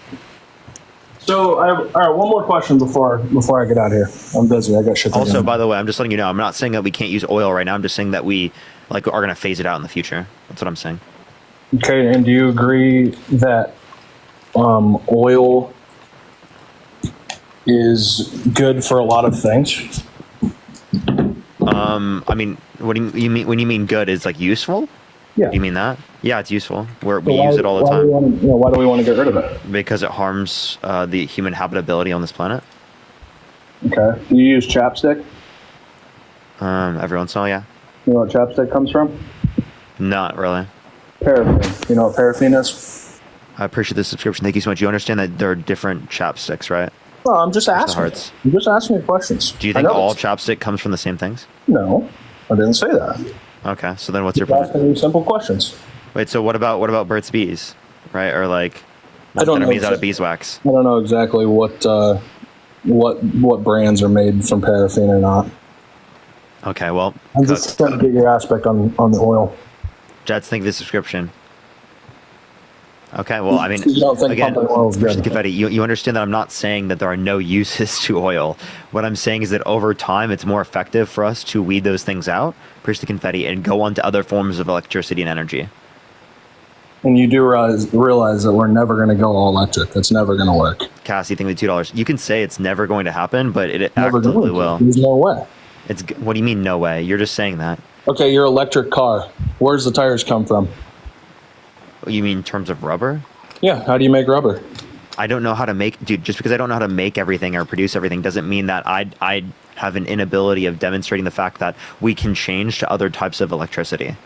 So, all right, one more question before I get out of here. I'm busy. I got shit to do.
Also, by the way, I'm just letting you know, I'm not saying that we can't use oil right now. I'm just saying that we are going to phase it out in the future. That's what I'm saying.
Okay, and do you agree that oil is good for a lot of things?
I mean, what do you mean when you mean good is like useful?
Yeah.
You mean that? Yeah, it's useful. We
So
use it all the time
why do we want to get rid of it?
because it harms the human habitability on this planet.
Okay. Do you use chapstick?
Every once in a while, yeah.
You know what chapstick comes from?
Not really.
Paraffin. You know what paraffin is?
I appreciate the subscription. Thank you so much. You understand that there are different chapsticks, right?
Well, I'm just asking.
hearts.
I'm just asking you questions.
Do you
I
think
know
all
this.
chapstick comes from the same things?
No, I didn't say that.
Okay, so then what's your
Just
point?
asking you simple questions.
Wait, so what about Burt's Bees, right? Or like
I don't
that are
know
made out of
exactly.
beeswax?
I don't know exactly what brands are made from paraffin or not.
Okay, well,
I'm just trying to get your aspect on the oil.
Jets, think of the subscription. Okay, well, I mean,
You don't think
again,
pumping oil is good?
Mr. Confetti, you understand that I'm not saying that there are no uses to oil. What I'm saying is that over time, it's more effective for us to weed those things out, push the confetti, and go on to other forms of electricity and energy.
And you do realize that we're never going to go all electric. That's never going to work.
Cassie, think the $2. You can say it's never going to happen, but it
Never
actively
going to.
will.
There's no way.
What do you mean, no way? You're just saying that.
Okay, your electric car. Where's the tires come from?
You mean in terms of rubber?
Yeah, how do you make rubber?
I don't know how to make, dude, just because I don't know how to make everything or produce everything doesn't mean that I have an inability of demonstrating the fact that we can change to other types of electricity.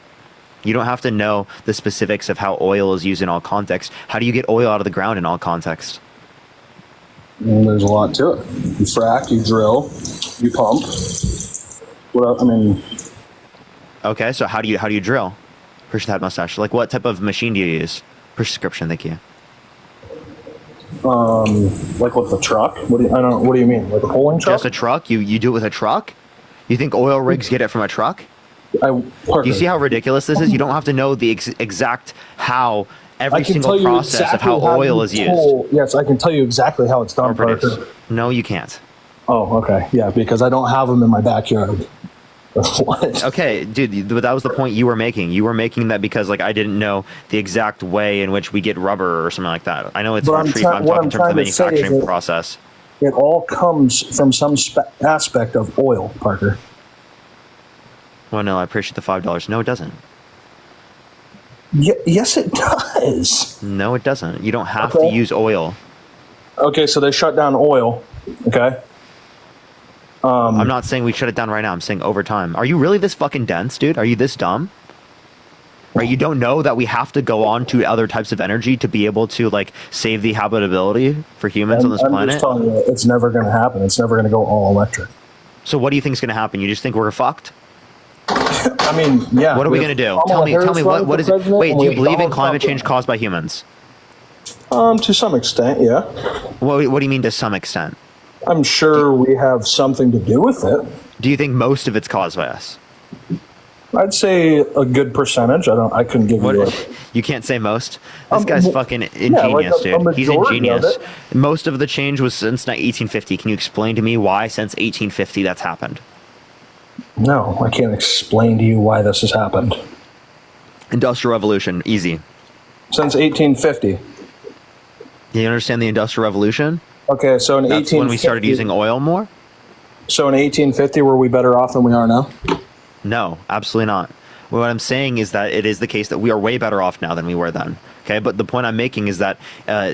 You don't have to know the specifics of how oil is used in all contexts. How do you get oil out of the ground in all contexts?
There's a lot to it. You frack, you drill, you pump. What else? I mean,
Okay, so how do you drill? Push that mustache. Like, what type of machine do you use? Prescription, thank you.
like with the truck. What do you mean? Like a pulling truck?
Just a truck? You do it with a truck? You think oil rigs get it from a truck? Do you see how ridiculous this is? You don't have to know the exact how every single process of how oil is used.
Yes, I can tell you exactly how it's done, Parker.
No, you can't.
Oh, okay. Yeah, because I don't have them in my backyard. What?
Okay, dude, but that was the point you were making. You were making that because, like, I didn't know the exact way in which we get rubber or something like that. I know it's
But
hard to treat, but I'm talking in terms of the manufacturing process.
It all comes from some aspect of oil, Parker.
Well, no, I appreciate the $5. No, it doesn't.
Yes, it does.
No, it doesn't. You don't have to use oil.
Okay, so they shut down oil. Okay.
I'm not saying we shut it down right now. I'm saying over time. Are you really this fucking dense, dude? Are you this dumb? Right? You don't know that we have to go on to other types of energy to be able to, like, save the habitability for humans on this planet?
I'm just telling you, it's never going to happen. It's never going to go all electric.
So what do you think is going to happen? You just think we're fucked?
I mean, yeah.
What are we going to do? Tell me what is it? Wait, do you believe in climate change caused by humans?
To some extent, yeah.
What do you mean to some extent?
I'm sure we have something to do with it.
Do you think most of it's caused by us?
I'd say a good percentage. I couldn't give you a...
You can't say most? This guy's fucking ingenious, dude. He's ingenious. Most of the change was since 1850. Can you explain to me why since 1850 that's happened?
No, I can't explain to you why this has happened.
Industrial Revolution, easy.
Since 1850.
Do you understand the Industrial Revolution?
Okay, so in 1850...
That's when we started using oil more?
So in 1850, were we better off than we are now?
No, absolutely not. What I'm saying is that it is the case that we are way better off now than we were then. Okay, but the point I'm making is that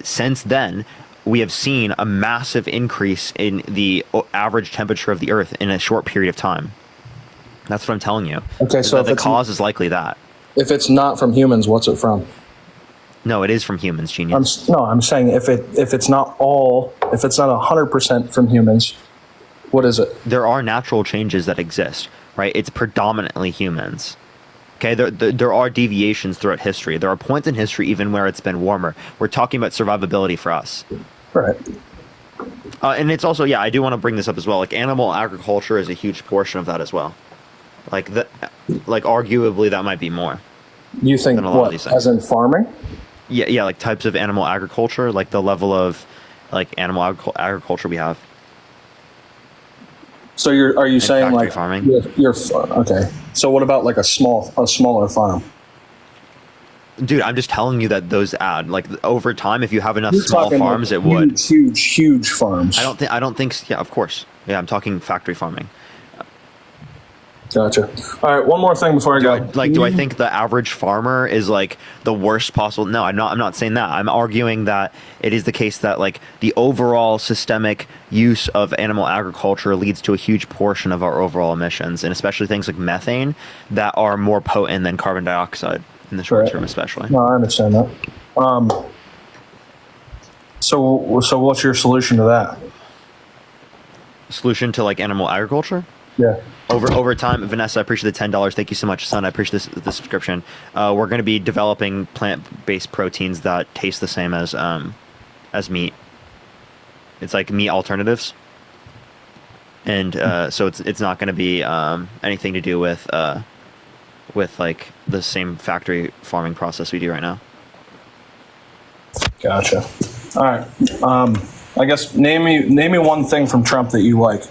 since then, we have seen a massive increase in the average temperature of the Earth in a short period of time. That's what I'm telling you.
Okay, so
the cause is likely that.
If it's not from humans, what's it from?
No, it is from humans, genius.
I'm saying if it's not 100% from humans, what is it?
There are natural changes that exist, right? It's predominantly humans. Okay, there are deviations throughout history. There are points in history even where it's been warmer. We're talking about survivability for us.
Right.
And it's also, yeah, I do want to bring this up as well. Like, animal agriculture is a huge portion of that as well. Like arguably that might be more.
You think what? As in farming?
Yeah, like types of animal agriculture, like the level of like animal agriculture we have.
So are you saying like
farming?
You're okay. So what about like a smaller farm?
Dude, I'm just telling you that those add like over time. If you have enough small farms,
like
it would
huge farms.
I don't think. Yeah, of course. Yeah, I'm talking factory farming.
Gotcha. All right, one more thing before I go.
Do I think the average farmer is like the worst possible? No, I'm not saying that. I'm arguing that it is the case that like the overall systemic use of animal agriculture leads to a huge portion of our overall emissions, and especially things like methane that are more potent than carbon dioxide in the short term, especially.
No, I understand that. So what's your solution to that?
Solution to like animal agriculture?
Yeah.
Over time, Vanessa, I appreciate the $10. Thank you so much, son. I appreciate the subscription. We're going to be developing plant-based proteins that taste the same as meat. It's like meat alternatives, and so it's not going to be anything to do with like the same factory farming process we do right now.
Gotcha. All right. I guess name me one thing from Trump that you like.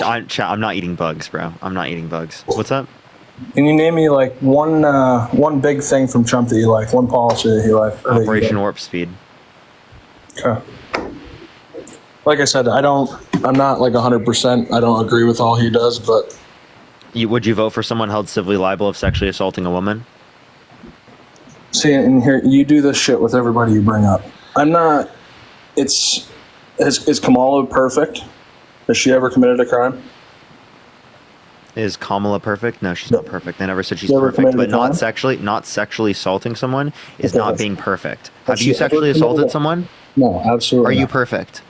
I'm not eating bugs, bro. I'm not eating bugs. What's up?
Can you name me like one big thing from Trump that you like? One policy that you like?
Operation Warp Speed.
Okay. Like I said, I'm not like 100%. I don't agree with all he does, but
Would you vote for someone held civilly liable of sexually assaulting a woman?
see, in here, you do this shit with everybody you bring up. I'm not. Is Kamala perfect? Has she ever committed a crime?
Is Kamala perfect? No, she's not perfect. I never said she's
Never
perfect,
committed
but
a crime?
not sexually assaulting someone is
Okay.
not being perfect. Have
Has
you
she ever
sexually
committed
assaulted
a-
someone?
No, absolutely.
Are you
not.
perfect?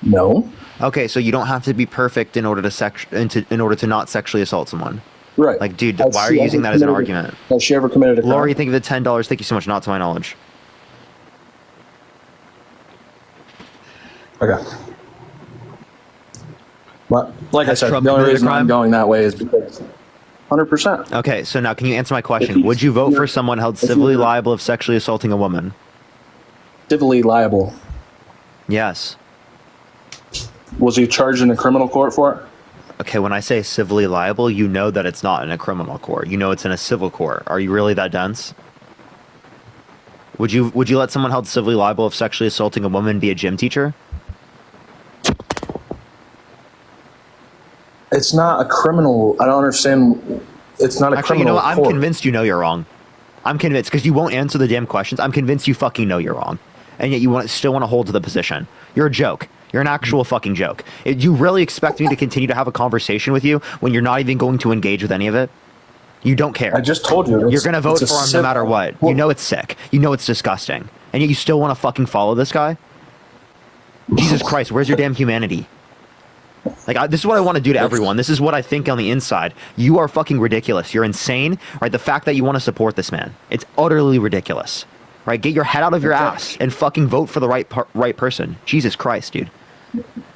No.
Okay, so you don't have to be perfect in order to not sexually assault someone.
Right.
Like, dude,
Has
why are
she
you
ever
using that as an
committed-
argument?
Has she ever committed a crime?
Lori, think of the $10. Thank you so much. Not to my knowledge.
Okay. But like I
Has
said,
Trump
the only
committed a
reason I'm
crime?
going that way is because 100%.
Okay, so now can you answer my question?
he's-
Would you vote for someone held
if
civilly
you're-
liable of sexually assaulting a woman?
Civilly liable.
Yes.
Was he charged in a criminal court for it?
Okay, when I say civilly liable, you know that it's not in a criminal court. You know it's in a civil court. Are you really that dense? Would you let someone held civilly liable of sexually assaulting a woman be a gym teacher?
It's not a criminal. I don't understand. It's not a
Actually, you know
criminal
what? I'm
court.
convinced you know you're wrong. I'm convinced because you won't answer the damn questions. I'm convinced you fucking know you're wrong, and yet you still want to hold to the position. You're a joke. You're an actual fucking joke. You really expect me to continue to have a conversation with you when you're not even going to engage with any of it? You don't care.
I just told you.
You're going to vote for him no matter what. You know it's sick. You know it's disgusting. And yet you still want to fucking follow this guy? Jesus Christ, where's your damn humanity? Like, this is what I want to do to everyone. This is what I think on the inside. You are fucking ridiculous. You're insane. Right? The fact that you want to support this man. It's utterly ridiculous. Right? Get your head out of your ass and fucking vote for the right person. Jesus Christ, dude.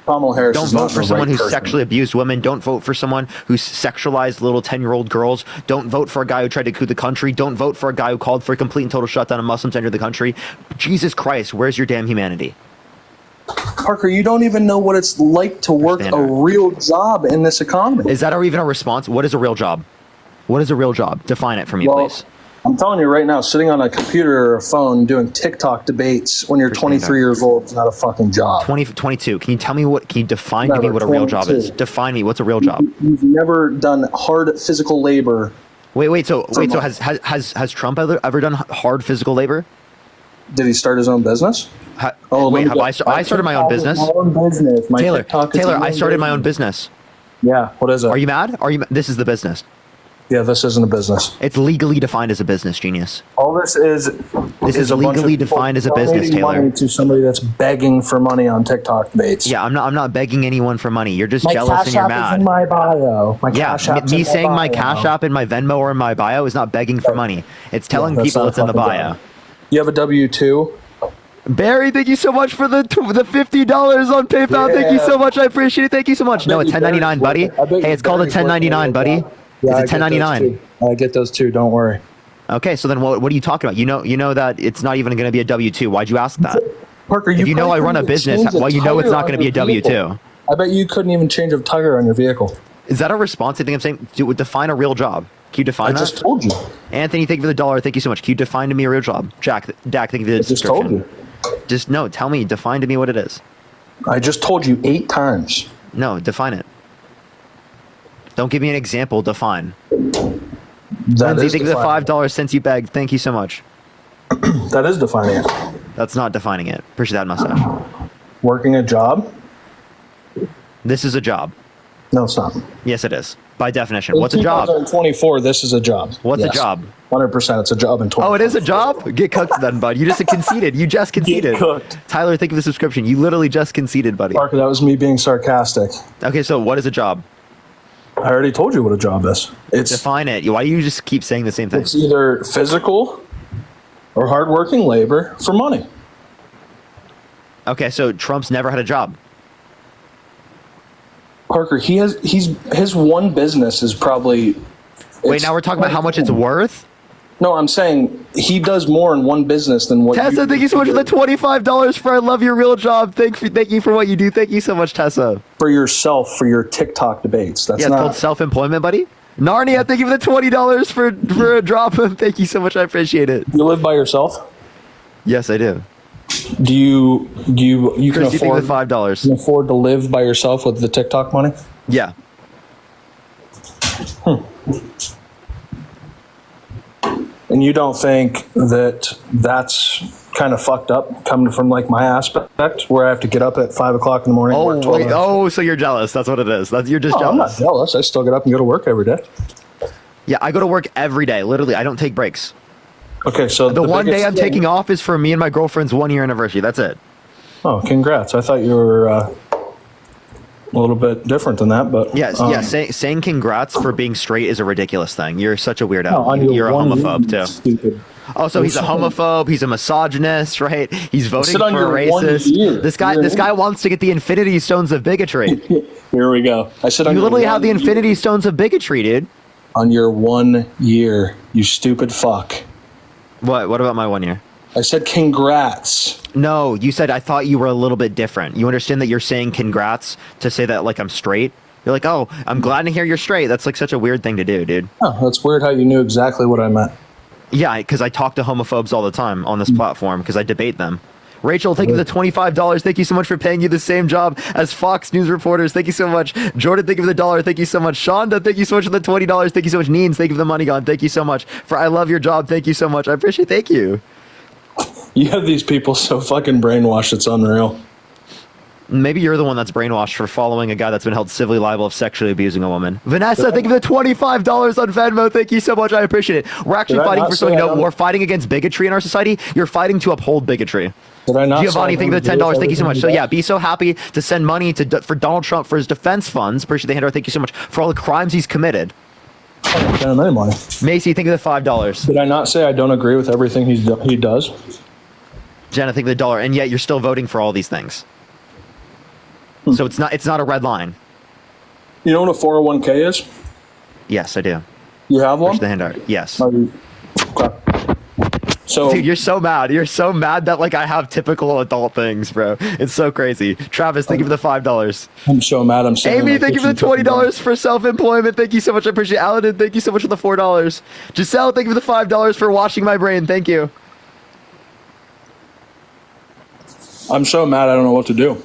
Kamala Harris
Don't
is
vote
not
for
the
someone
right
who's
person.
sexually abused women. Don't vote for someone who's sexualized little 10-year-old girls. Don't vote for a guy who tried to coup the country. Don't vote for a guy who called for a complete and total shutdown of Muslims to enter the country. Jesus Christ, where's your damn humanity?
Parker, you don't even know what it's like to work a real job in this economy.
Is that even a response? What is a real job? What is a real job? Define it for me, please.
I'm telling you right now, sitting on a computer or a phone doing TikTok debates when you're 23 years old is not a fucking job.
22. Can you tell me can you define to me what a real job is?
22.
Define me. What's a real job?
You've never done hard physical labor.
So has Trump ever done hard physical labor?
Did he start his own business?
I started my own business. Taylor, I started my own business.
Yeah, what is it?
Are you mad? This is the business.
Yeah, this isn't a business.
It's legally defined as a business, genius.
All this is
is
a bunch of
legally
people
defined as a business,
donating
Taylor.
money to somebody that's begging for money on TikTok debates.
Yeah, I'm not begging anyone for money. You're just
My
jealous
Cash
and you're
App
mad.
is in my bio. My Cash App's
me
in
saying my
bio.
Cash App and my Venmo or in my bio is not begging for money. It's telling
that's
people
not
it's in the
fucking
bio.
bio. You have a W-2?
Barry, thank you so much for the $50 on PayPal. Thank you so much. I appreciate it. Thank you so much. No, it's 1099, buddy. Hey, it's called a 1099, buddy.
Yeah,
it's a 1099.
I get those too. Don't worry.
Okay, so then what are you talking about? You know that it's not even going to be a W-2. Why'd you ask that?
Parker,
if you know I run a business, well, you know it's not going to be a W-2.
I bet you couldn't even change a tire on your vehicle.
Is that a response? I think I'm saying define a real job. Can you define that?
I just told you.
Anthony, thank you for the $1. Thank you so much. Can you define to me a real job? Dak, thank you for the subscription.
I just told you.
Just no, tell me, define to me what it is.
I just told you 8 times.
No, define it. Don't give me an example, define.
That is
thank you for the $5 since you begged. Thank you so much.
That is defining it.
That's not defining it. Appreciate that mustache.
Working a job?
This is a job.
No, it's not.
Yes, it is. By definition. What's a job?
In 2024, this is a job.
What's a job?
100%. It's a job in 2024.
Oh, it is a job? Get cooked then, bud. You just conceded. You just conceded.
Get cooked.
Tyler, thank you for the subscription. You literally just conceded, buddy.
Parker, that was me being sarcastic.
Okay, so what is a job?
I already told you what a job is. It's
define it. Why do you just keep saying the same thing?
It's either physical or hardworking labor for money.
Okay, so Trump's never had a job.
Parker, his one business is probably.
Wait, now we're talking about how much it's worth?
No, I'm saying he does more in one business than what.
Tessa, thank you so much for the $25 for I love your real job. Thank you for what you do. Thank you so much, Tessa.
For yourself, for your TikTok debates. That's
it's
not
called self-employment, buddy. Narnia, thank you for the $20 for a drop. Thank you so much. I appreciate it.
You live by yourself?
Yes, I do.
Do you can
Chris, you think
afford
the $5?
can afford to live by yourself with the TikTok money?
Yeah.
And you don't think that that's kind of fucked up coming from like my aspect where I have to get up at 5 o'clock in the morning?
Oh,
work 12
wait.
hours?
Oh, so you're jealous. That's what it is. You're just
No, I'm not
jealous.
jealous. I still get up and go to work every day.
Yeah, I go to work every day. Literally, I don't take breaks.
Okay, so
The one day
biggest
I'm
thing-
taking off is for me and my girlfriend's 1-year anniversary. That's it.
Oh, congrats! I thought you were a little bit different than that, but
Yes, saying congrats for being straight is a ridiculous thing. You're such a weirdo.
No, on your
You're a
one
homophobe
year,
too.
Stupid.
Also, he's a homophobe. He's a misogynist, right? He's voting
Sit on
for a
your 1
racist.
year.
This guy wants to get the Infinity Stones of bigotry.
Here we go. I said
You
on your
literally have the
1
Infinity Stones of bigotry, dude.
on your 1 year, you stupid fuck.
What? What about my 1 year?
I said congrats.
No, you said I thought you were a little bit different. You understand that you're saying congrats to say that like I'm straight? You're like, oh, I'm glad to hear you're straight. That's like such a weird thing to do, dude.
Oh, that's weird how you knew exactly what I meant.
Yeah, because I talk to homophobes all the time on this platform because I debate them. Rachel, thank you for the $25. Thank you so much for paying you the same job as Fox News reporters. Thank you so much. Jordan, thank you for the $1. Thank you so much. Shonda, thank you so much for the $20. Thank you so much. Neens, thank you for the money gone. Thank you so much. For I love your job. Thank you so much. I appreciate it. Thank you.
You have these people so fucking brainwashed, it's unreal.
Maybe you're the one that's brainwashed for following a guy that's been held civilly liable of sexually abusing a woman. Vanessa, thank you for the $25 on Venmo. Thank you so much. I appreciate it. We're actually
Did I
fighting
not
for
say
something.
I
No,
don't-
we're fighting against bigotry in our society. You're fighting to uphold bigotry.
Did I not
Giovanni,
say
thank you for the
I
$10.
would
Thank you so
do
much. So
everything
yeah, be so happy to send money for Donald Trump for his defense funds. Appreciate the handout. Thank you so much for all the crimes he's committed.
Send him any money.
Macy, thank you for the $5.
Did I not say I don't agree with everything he does?
Jenna, thank you for the $1. And yet you're still voting for all these things. So it's not a red line.
You know what a 401k is?
Yes, I do.
You have one?
Appreciate the handout. Yes.
Okay. So,
Dude, you're so mad. You're so mad that like I have typical adult things, bro. It's so crazy. Travis, thank you for the $5.
I'm so mad. I'm saying
Amy,
my
thank you for the
kitchen
$20 for self-employment. Thank you so much. I appreciate it. Aladdin, thank you so much for the $4. Giselle, thank you for the $5 for washing my brain. Thank you.
I'm so mad. I don't know what to do.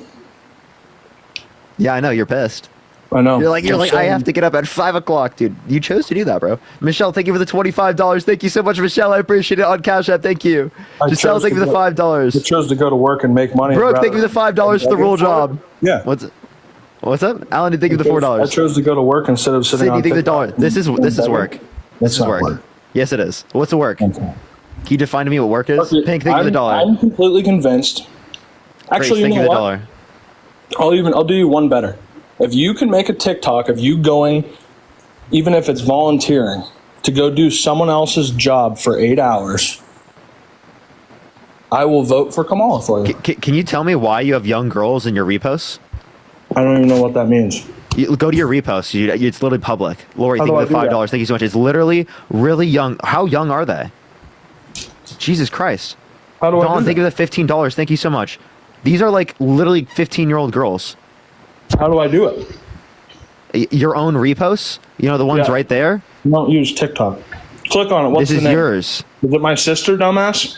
Yeah, I know. You're pissed.
I know.
You're like,
I'm
I
saying-
have to get up at 5 o'clock, dude. You chose to do that, bro. Michelle, thank you for the $25. Thank you so much, Michelle. I appreciate it on Cash App. Thank you.
I
Giselle,
chose
thank you
to
for the
go-
$5.
I chose to go to work and make money.
Brooke,
rather
thank you for the $5 for the
than
rule
begging for
job.
it. Yeah.
What's up? Alan, thank you for the
I
$4.
chose to go to work instead of sitting
Sydney,
on
thank you for the
TikTok.
$1. This is work. This
That's
is
not
work.
work.
Yes, it is. What's a work?
Okay.
Can you define to me what work is?
Okay,
Pink, thank you for the $1.
I'm completely convinced. Actually,
Grace,
you
thank
know
you for
what?
the $1.
I'll do you one better. If you can make a TikTok of you going, even if it's volunteering, to go do someone else's job for 8 hours, I will vote for Kamala for you.
Can you tell me why you have young girls in your reposts?
I don't even know what that means.
You go to your reposts. It's literally public. Lori,
How
thank
do
you
I
for the
do that?
$5. Thank you so much. It's literally really young. How young are they? Jesus Christ.
How do I
Dawn,
do
thank you for the $15. Thank you so much. These are like literally 15-year-old girls.
that? How do I do it?
Your own reposts? You know, the ones
Yeah.
right there?
Don't use TikTok. Click on it. What's
This is
the name?
yours.
Is it my sister, dumbass?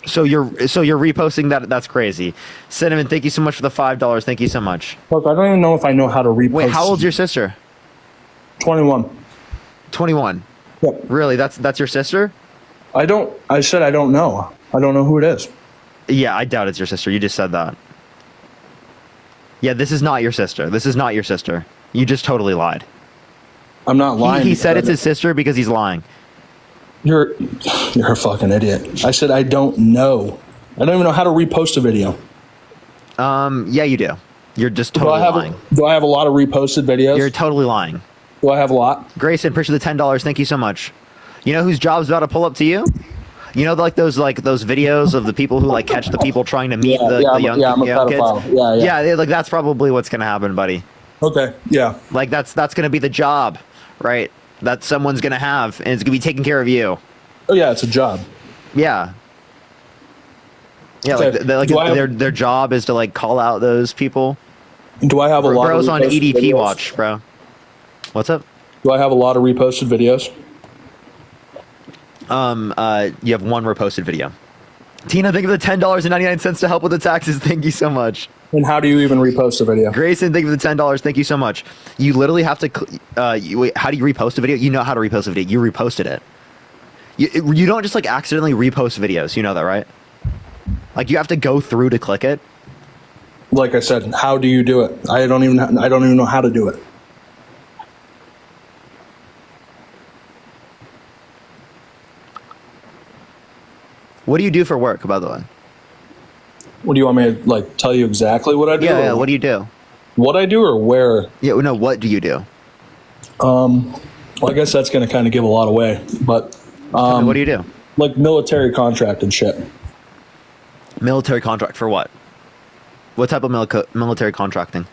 So you're reposting that. That's crazy. Cinnamon, thank you so much for the $5. Thank you so much.
Look, I don't even know if I know how to repost.
Wait, how old's your sister?
21.
21.
Yep.
Really? That's your sister?
I said I don't know. I don't know who it is.
Yeah, I doubt it's your sister. You just said that. Yeah, this is not your sister. This is not your sister. You just totally lied.
I'm not lying.
He said
because
it's his sister because he's lying.
You're a fucking idiot. I said I don't know. I don't even know how to repost a video.
Yeah, you do. You're just
Do
totally
I
lying.
have a lot of reposted videos?
You're totally lying.
Do I have a lot?
Grayson, appreciate the $10. Thank you so much. You know whose job's about to pull up to you? You know, like those videos of the people who like catch the people trying to meet the young
I'm a
kids.
pedophile. Yeah.
Like that's probably what's gonna happen, buddy.
Okay. Yeah.
Like that's gonna be the job, right? That someone's gonna have, and it's gonna be taking care of you.
Oh yeah, it's a job.
Yeah. Yeah,
Okay. Do I have-
their job is to like call out those people.
Do I have a lot
Bro's
of
on
reposted
EDP
videos?
watch, bro. What's up?
Do I have a lot of reposted videos?
You have one reposted video. Tina, thank you for the $10.99 to help with the taxes. Thank you so much.
And how do you even repost a video?
Grayson, thank you for the $10. Thank you so much. You literally have to. How do you repost a video? You know how to repost a video. You reposted it. You don't just like accidentally repost videos. You know that, right? Like you have to go through to click it.
Like I said, how do you do it? I don't even know how to do it.
What do you do for work, by the way?
What do you want me to like tell you exactly what I do?
Yeah. What do you do?
What I do or where?
Yeah. No. What do you do?
Well, I guess that's going to kind of give a lot away. But
what do you do?
Like military contract and shit.
Military contract for what? What type of military contracting?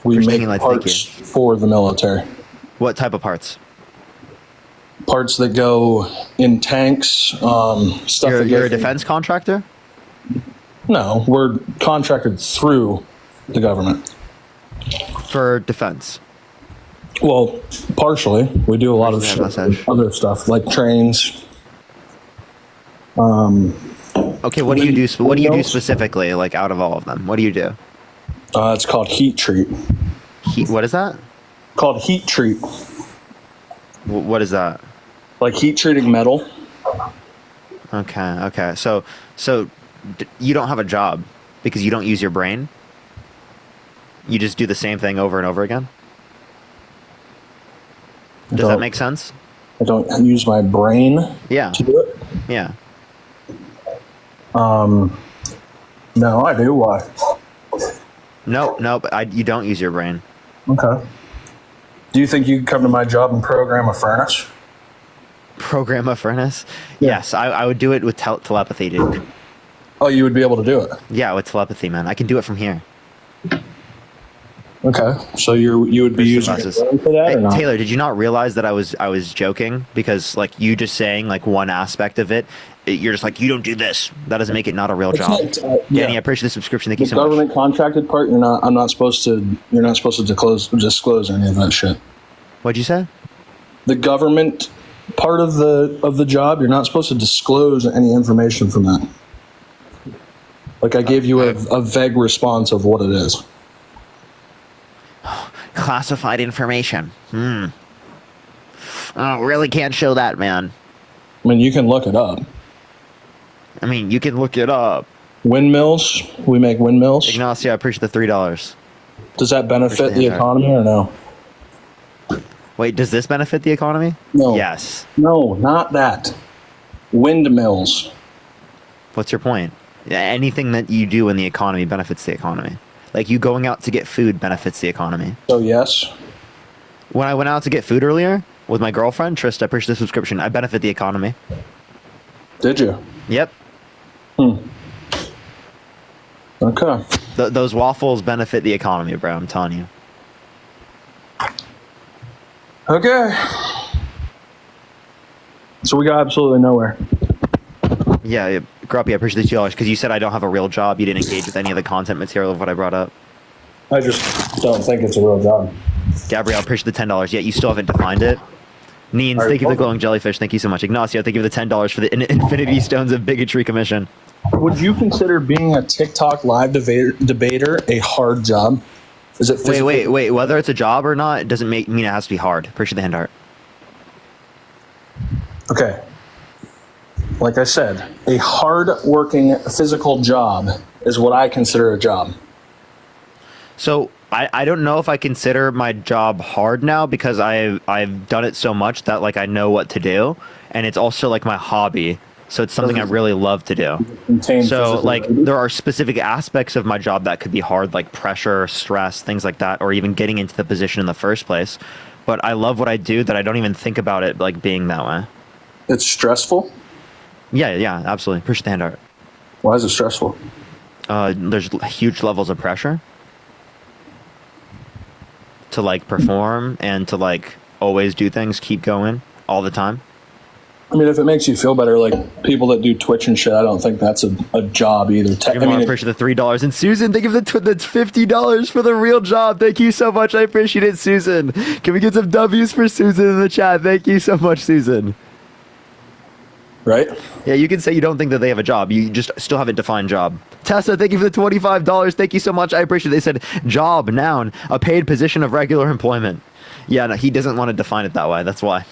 We
For
make
singing lights, thank
parts for the military.
What type of parts?
Parts that go in tanks, stuff.
You're a defense contractor?
No, we're contracted through the government.
For defense?
Well, partially. We do a lot of other stuff, like trains.
Okay, what do you do? What do you do specifically, like out of all of them? What do you do?
It's called heat treat.
What is that?
Called heat treat.
What is that?
Like heat treating metal.
Okay. So you don't have a job because you don't use your brain? You just do the same thing over and over again? Does that make sense?
I don't use my brain to do it?
Yeah.
No, I do. Why?
No, but you don't use your brain.
Okay. Do you think you could come to my job and program a furnace?
Program a furnace?
Yeah.
Yes, I would do it with telepathy, dude.
Oh, you would be able to do it?
Yeah, with telepathy, man. I can do it from here.
Okay, so you would be using your brain for that, or not?
Taylor, did you not realize that I was joking? Because like you just saying like one aspect of it, you're just like, you don't do this. That doesn't make it not a real job. Danny, I appreciate the subscription. Thank you so much.
The government contracted part, you're not supposed to disclose any of that shit.
What'd you say?
The government part of the job, you're not supposed to disclose any information from that. Like I gave you a vague response of what it is.
Classified information. Oh, really can't show that, man.
I mean, you can look it up.
I mean, you can look it up.
Windmills. We make windmills.
Ignacio, I appreciate the $3.
Does that benefit the economy or no?
Wait, does this benefit the economy?
No.
Yes.
No, not that. Windmills.
What's your point? Anything that you do in the economy benefits the economy. Like you going out to get food benefits the economy.
So yes.
When I went out to get food earlier with my girlfriend, Trista, I purchased the subscription. I benefit the economy.
Did you?
Yep.
Okay.
Those waffles benefit the economy, bro. I'm telling you.
Okay. So we got absolutely nowhere.
Yeah, Grumpy, I appreciate the $2 because you said I don't have a real job. You didn't engage with any of the content material of what I brought up.
I just don't think it's a real job.
Gabrielle, I appreciate the $10. Yet you still haven't defined it. Neens, thank you for the glowing jellyfish. Thank you so much. Ignacio, thank you for the $10 for the Infinity Stones of Bigotry commission.
Would you consider being a TikTok live debater a hard job? Is it physical?
Wait. Whether it's a job or not, it doesn't mean it has to be hard. Appreciate the hand art.
Okay. Like I said, a hard-working physical job is what I consider a job.
So I don't know if I consider my job hard now because I've done it so much that like I know what to do, and it's also like my hobby. So it's something I really love to do. So like there are specific aspects of my job that could be hard, like pressure, stress, things like that, or even getting into the position in the first place. But I love what I do that I don't even think about it like being that way.
It's stressful?
Yeah, absolutely. Appreciate the hand art.
Why is it stressful?
There's huge levels of pressure to like perform and to like always do things, keep going all the time.
I mean, if it makes you feel better, like people that do Twitch and shit, I don't think that's a job either. I mean,
appreciate the $3. And Susan, thank you for that's $50 for the real job. Thank you so much. I appreciate it, Susan. Can we get some W's for Susan in the chat? Thank you so much, Susan.
Right?
Yeah, you can say you don't think that they have a job. You just still haven't defined job. Tessa, thank you for the $25. Thank you so much. I appreciate it. They said job, noun, a paid position of regular employment. Yeah, no, he doesn't want to define it that way. That's why.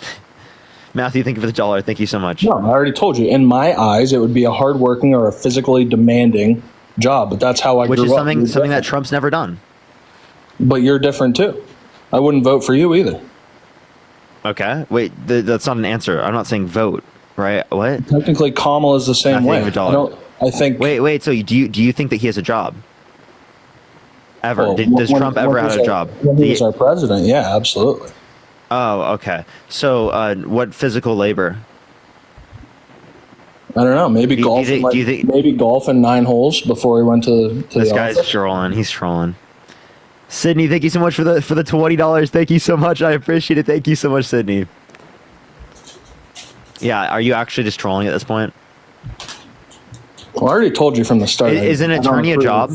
Matthew, thank you for the $1. Thank you so much.
No, I already told you. In my eyes, it would be a hardworking or a physically demanding job, but that's how I
Which
grew
is
up.
something that Trump's never done.
But you're different too. I wouldn't vote for you either.
Okay. Wait, that's not an answer. I'm not saying vote, right? What?
Technically, Kamala is the same way. I think.
Wait. So do you think that he has a job? Ever?
Well,
Does Trump ever have a job?
When he was our president, yeah, absolutely.
Oh, okay. So, what physical labor?
I don't know. Maybe golf. Maybe golf in 9 holes before he went to
This
the
guy's
office.
trolling. He's trolling. Sydney, thank you so much for the $20. Thank you so much. I appreciate it. Thank you so much, Sydney. Yeah, are you actually just trolling at this point?
Well, I already told you from the start.
Is an
I don't
attorney a
approve.
job?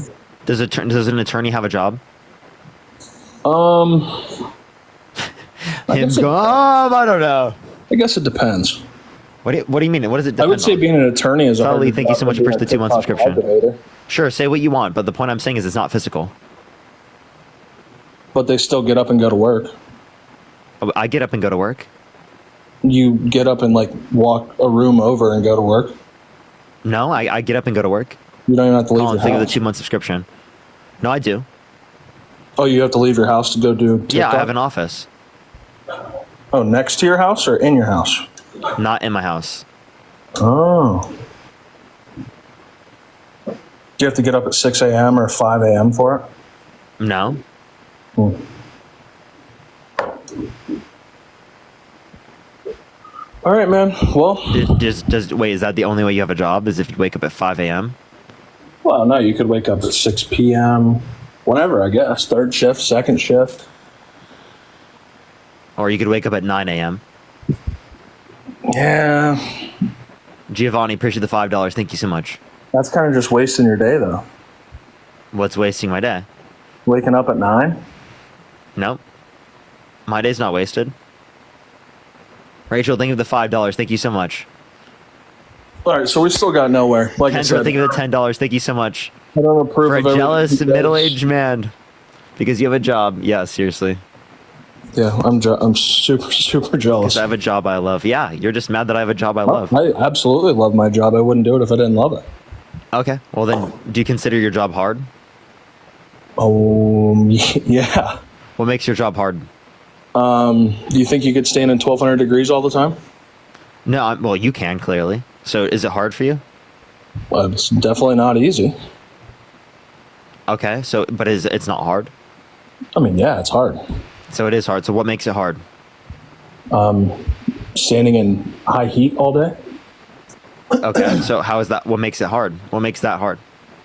Does an attorney have a job?
I
Him
guess it-
going, I don't know.
I guess it depends.
What do you mean? What does it
I
depend
would say
on?
being an attorney is a
Sully,
harder
thank you
job
so much
than
for
being
the
a
2-month
TikTok
subscription.
motivator.
Sure, say what you want, but the point I'm saying is it's not physical.
But they still get up and go to work.
I get up and go to work.
You get up and like walk a room over and go to work.
No, I get up and go to work.
You don't even have to leave
Colin,
your
think of the
house.
2-month subscription. No, I do.
Oh, you have to leave your house to go do TikTok?
Yeah, I have an office.
Oh, next to your house or in your house?
Not in my house.
Oh. Do you have to get up at 6 a.m. or 5 a.m. for it?
No.
All right, man. Well,
Wait, is that the only way you have a job? Is if you wake up at 5 a.m.?
well, no, you could wake up at 6 p.m. Whenever, I guess. Third shift, second shift.
Or you could wake up at 9 a.m.
Yeah.
Giovanni, appreciate the $5. Thank you so much.
That's kind of just wasting your day, though.
What's wasting my day?
Waking up at 9?
Nope. My day's not wasted. Rachel, thank you for the $5. Thank you so much.
All right, so we still got nowhere. Like I
Kendra,
said,
thank you for the $10. Thank you so much.
I don't approve
For a
of everything
jealous
he does.
middle-aged man. Because you have a job. Yeah, seriously.
Yeah, I'm super super jealous.
Because I have a job I love. Yeah, you're just mad that I have a job I love.
I absolutely love my job. I wouldn't do it if I didn't love it.
Okay. Well, then, do you consider your job hard?
Yeah.
What makes your job hard?
Do you think you could stand in 1,200 degrees all the time?
No, well, you can, clearly. So is it hard for you?
Well, it's definitely not easy.
Okay, so, but it's not hard?
I mean, yeah, it's hard.
So it is hard. So what makes it hard?
Standing in high heat all day.
Okay, so how is that? What makes it hard? What makes that hard?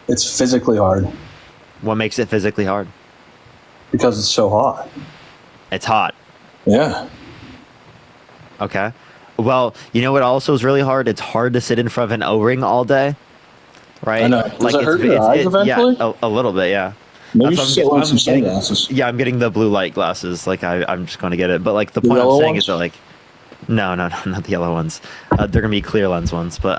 It's physically hard
What makes it physically hard?
because it's so hot.
It's hot.
Yeah.
Okay. Well, you know what also is really hard? It's hard to sit in front of an O-ring all day. Right?
I know. Does it hurt your eyes eventually?
Yeah, a little bit, yeah.
Maybe you
That's
should
what
get some
getting-
sunglasses.
Yeah, I'm getting the blue light glasses. Like, I'm just going to get it. But, like, the
The
point I'm
yellow
saying
ones?
is that, like, no, not the yellow ones. They're going to be clear lens ones. But,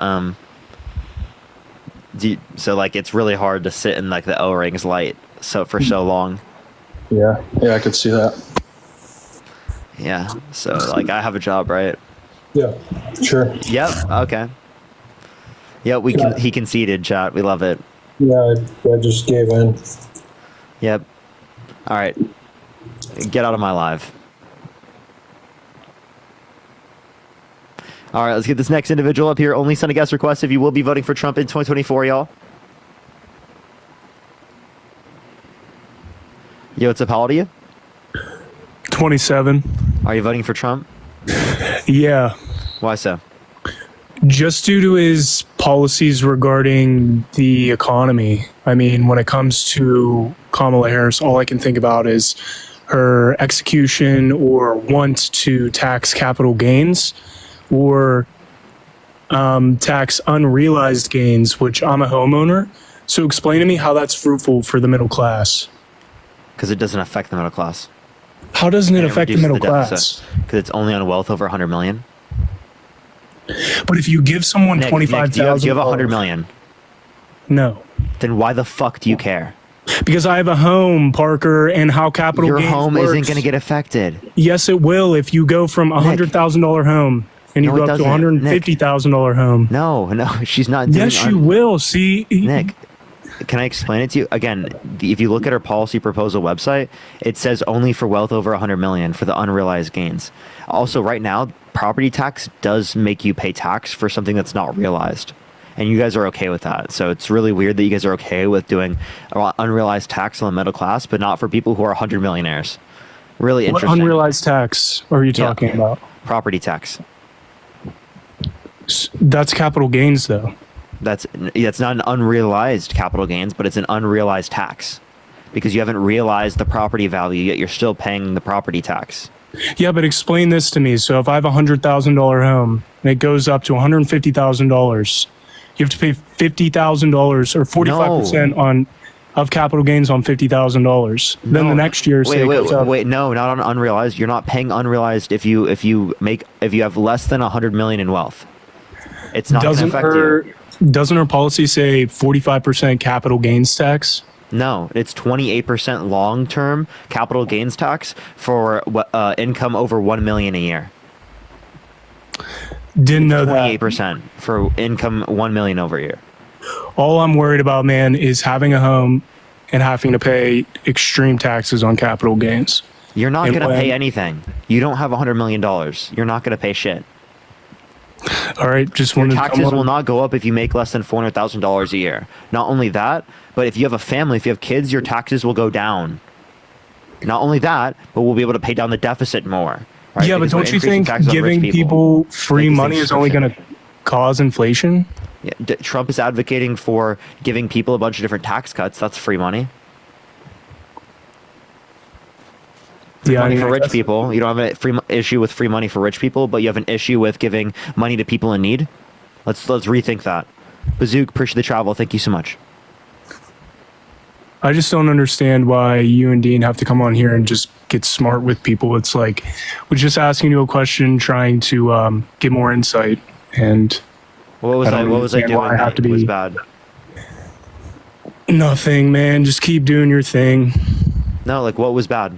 so, like, it's really hard to sit in, like, the O-rings light for so long.
Yeah. Yeah, I could see that.
Yeah. So, like, I have a job, right?
Yeah. Sure.
Yep. Okay. Yeah, he conceded, chat. We love it.
Yeah, I just gave in.
Yep. All right. Get out of my live. All right, let's get this next individual up here. Only send a guest request if you will be voting for Trump in 2024, y'all. Yo, what's up? How old are you?
27.
Are you voting for Trump?
Yeah.
Why so?
Just due to his policies regarding the economy. I mean, when it comes to Kamala Harris, all I can think about is her execution or want to tax capital gains or tax unrealized gains, which I'm a homeowner. So explain to me how that's fruitful for the middle class.
Because it doesn't affect the middle class.
How doesn't it affect the middle class?
Because it's only on wealth over 100 million.
But if you give someone
Nick,
25,000,
do you have 100 million?
No.
Then why the fuck do you care?
Because I have a home, Parker, and how capital
Your
gains
home
works.
isn't going to get affected.
Yes, it will if you go from a $100,000 home and you
No,
go
it
up to a
doesn't.
$150,000 home.
No, she's not doing.
Yes, she will. See,
Nick, can I explain it to you again? If you look at her policy proposal website, it says only for wealth over 100 million for the unrealized gains. Also, right now, property tax does make you pay tax for something that's not realized, and you guys are okay with that. So it's really weird that you guys are okay with doing unrealized tax on the middle class, but not for people who are 100 millionaires. Really
what
interesting.
unrealized tax are you talking about?
Property tax.
That's capital gains, though.
That's not an unrealized capital gains, but it's an unrealized tax because you haven't realized the property value yet. You're still paying the property tax.
Yeah, but explain this to me. So if I have a $100,000 home and it goes up to $150,000, you have to pay $50,000 or 45% of capital gains on $50,000. Then the next year,
wait, no, not on unrealized. You're not paying unrealized if you have less than 100 million in wealth. It's not going to affect you.
Doesn't our policy say 45% capital gains tax?
No, it's 28% long-term capital gains tax for income over 1 million a year.
Didn't know that.
28% for income 1 million over a year.
All I'm worried about, man, is having a home and having to pay extreme taxes on capital gains.
You're not going to pay anything. You don't have $100 million. You're not going to pay shit.
All right, just
your
wanted
taxes
to
will not go up if you make less than $400,000 a year. Not only that, but if you have a family, if you have kids, your taxes will go down. Not only that, but we'll be able to pay down the deficit more. Right?
Yeah,
because
but don't you think giving people free money is only going to cause inflation?
Yeah, Trump is advocating for giving people a bunch of different tax cuts. That's free money. Money for rich people. You don't have a issue with free money for rich people, but you have an issue with giving money to people in need. Let's rethink that. Bazook, appreciate the travel. Thank you so much.
I just don't understand why you and Dean have to come on here and just get smart with people. It's like we're just asking you a question, trying to get more insight. And
what was I doing?
I have to be
was bad.
Nothing, man. Just keep doing your thing.
No, like what was bad?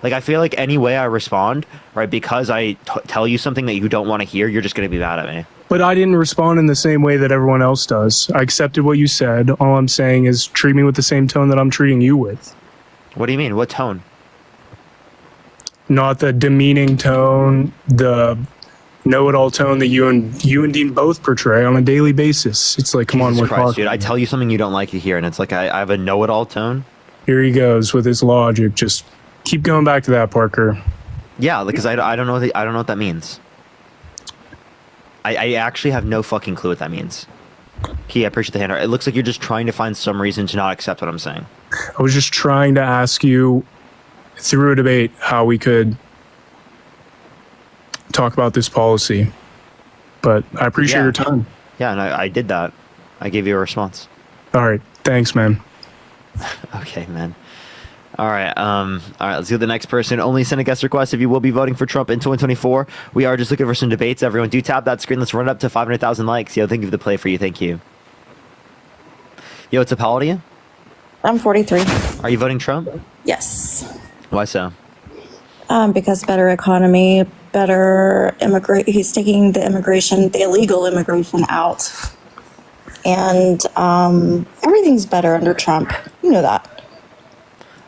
Like, I feel like any way I respond, right, because I tell you something that you don't want to hear, you're just going to be mad at me.
But I didn't respond in the same way that everyone else does. I accepted what you said. All I'm saying is treat me with the same tone that I'm treating you with.
What do you mean? What tone?
Not the demeaning tone, the know-it-all tone that you and Dean both portray on a daily basis. It's like, come on, we're talking.
Dude, I tell you something you don't like to hear, and it's like I have a know-it-all tone.
Here he goes with his logic. Just keep going back to that, Parker.
Yeah, because I don't know what that means. I actually have no fucking clue what that means. Key, I appreciate the hand. It looks like you're just trying to find some reason to not accept what I'm saying.
I was just trying to ask you, through a debate, how we could talk about this policy. But I appreciate your time.
Yeah, and I did that. I gave you a response.
All right. Thanks, man.
Okay, man. All right, let's go to the next person. Only send a guest request if you will be voting for Trump in 2024. We are just looking for some debates. Everyone, do tap that screen. Let's run it up to 500,000 likes. Yo, thank you for the play for you. Thank you. Yo, what's up? How old are you?
I'm 43.
Are you voting Trump?
Yes.
Why so?
Because better economy, better he's taking the illegal immigration out. And everything's better under Trump. You know that.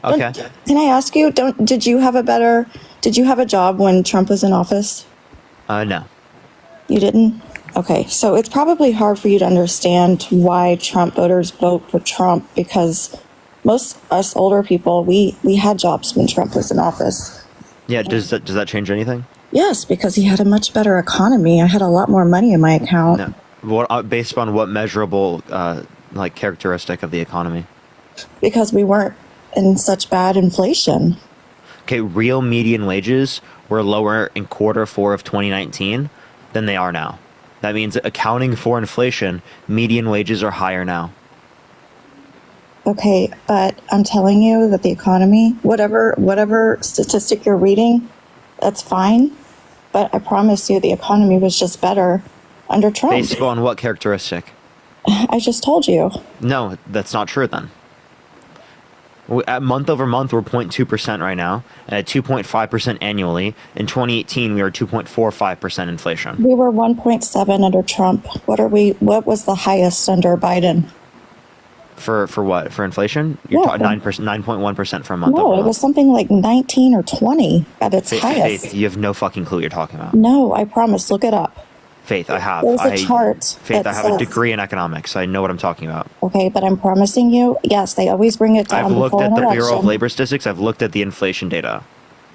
Okay.
Can I ask you, did you have a job when Trump was in office?
No.
You didn't? Okay, so it's probably hard for you to understand why Trump voters vote for Trump, because most us older people, we had jobs when Trump was in office.
Yeah, does that change anything?
Yes, because he had a much better economy. I had a lot more money in my account.
No. What, based upon what measurable characteristic of the economy?
Because we weren't in such bad inflation.
Okay, real median wages were lower in quarter 4 of 2019 than they are now. That means accounting for inflation, median wages are higher now.
Okay, but I'm telling you that the economy, whatever statistic you're reading, that's fine. But I promise you the economy was just better under Trump.
Based on what characteristic?
I just told you.
No, that's not true then. At month over month, we're 0.2% right now, and at 2.5% annually. In 2018, we were 2.45% inflation.
We were 1.7 under Trump. What was the highest under Biden?
For what? For inflation? You're
Yeah.
9.1% for a month.
No,
over
it
month.
was something like 19 or 20 at its
Faith,
highest.
Faith, you have no fucking clue what you're talking about.
No, I promise. Look it up.
Faith, I have.
There's a chart
Faith,
that
I have a
says-
degree in economics. I know what I'm talking about.
Okay, but I'm promising you, yes, they always bring it down
I've looked
before
at
an
the Bureau of
election.
Labor Statistics. I've looked at the inflation data.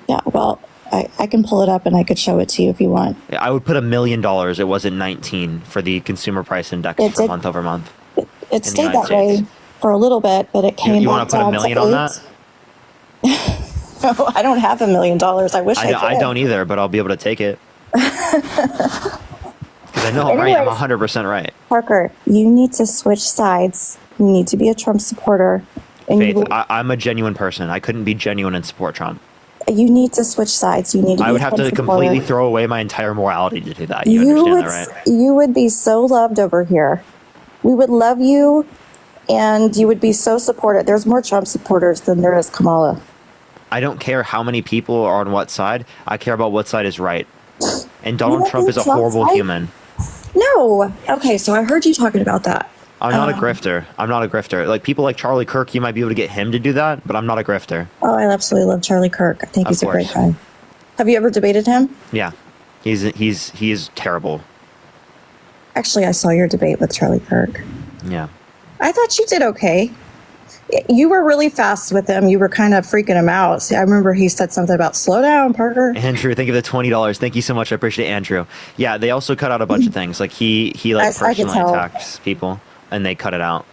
Yeah, well, I can pull it up and I could show it to you if you want.
I would put $1 million. It wasn't 19 for the consumer price index
It
for
did-
month over month.
It stayed that way for a little bit, but it came
You
back
want to put
down
$1 million
to
on
8.
that?
No, I don't have $1 million. I wish I could.
I don't either, but I'll be able to take it. Because I know I'm right. I'm
Anyways.
100% right.
Parker, you need to switch sides. You need to be a Trump supporter. And
Faith,
you,
I'm a genuine person. I couldn't be genuine and support Trump.
you need to switch sides. You need to be
I would
a
have
Trump
to
supporter.
completely throw away my entire morality to do that. You understand that, right?
You would be so loved over here. We would love you, and you would be so supported. There's more Trump supporters than there is Kamala.
I don't care how many people are on what side. I care about what side is right. And
You
Donald
don't
Trump
think
is a
Trump's
horrible
right?
human.
No. Okay, so I heard you talking about that.
I'm not a grifter. I'm not a grifter. Like people like Charlie Kirk, you might be able to get him to do that, but I'm not a grifter.
Oh, I absolutely love Charlie Kirk. I think
Of
he's a great
course.
guy. Have you ever debated him?
Yeah, he is terrible.
Actually, I saw your debate with Charlie Kirk.
Yeah.
I thought you did okay. You were really fast with him. You were kind of freaking him out. See, I remember he said something about slow down, Parker.
Andrew, thank you for the $20. Thank you so much. I appreciate it, Andrew. Yeah, they also cut out a bunch of things. Like he like
I could
personally
tell.
attacks people, and they cut it out.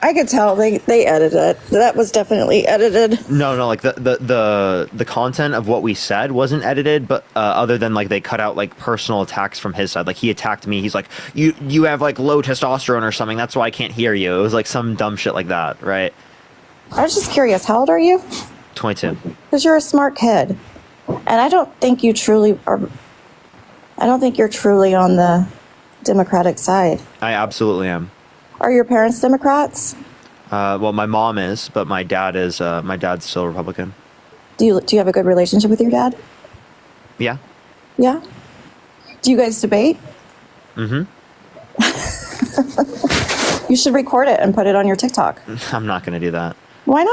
I could tell they edited it. That was definitely edited.
No, like the content of what we said wasn't edited, but other than like they cut out like personal attacks from his side. Like he attacked me. He's like, you have like low testosterone or something. That's why I can't hear you. It was like some dumb shit like that, right?
I was just curious. How old are you?
22.
Because you're a smart kid, and I don't think you truly are. I don't think you're truly on the Democratic side.
I absolutely am.
Are your parents Democrats?
Well, my mom is, but my dad is. My dad's still Republican.
Do you have a good relationship with your dad?
Yeah.
Yeah. Do you guys debate?
Mm-hmm.
You should record it and put it on your TikTok.
I'm not going to do that.
Why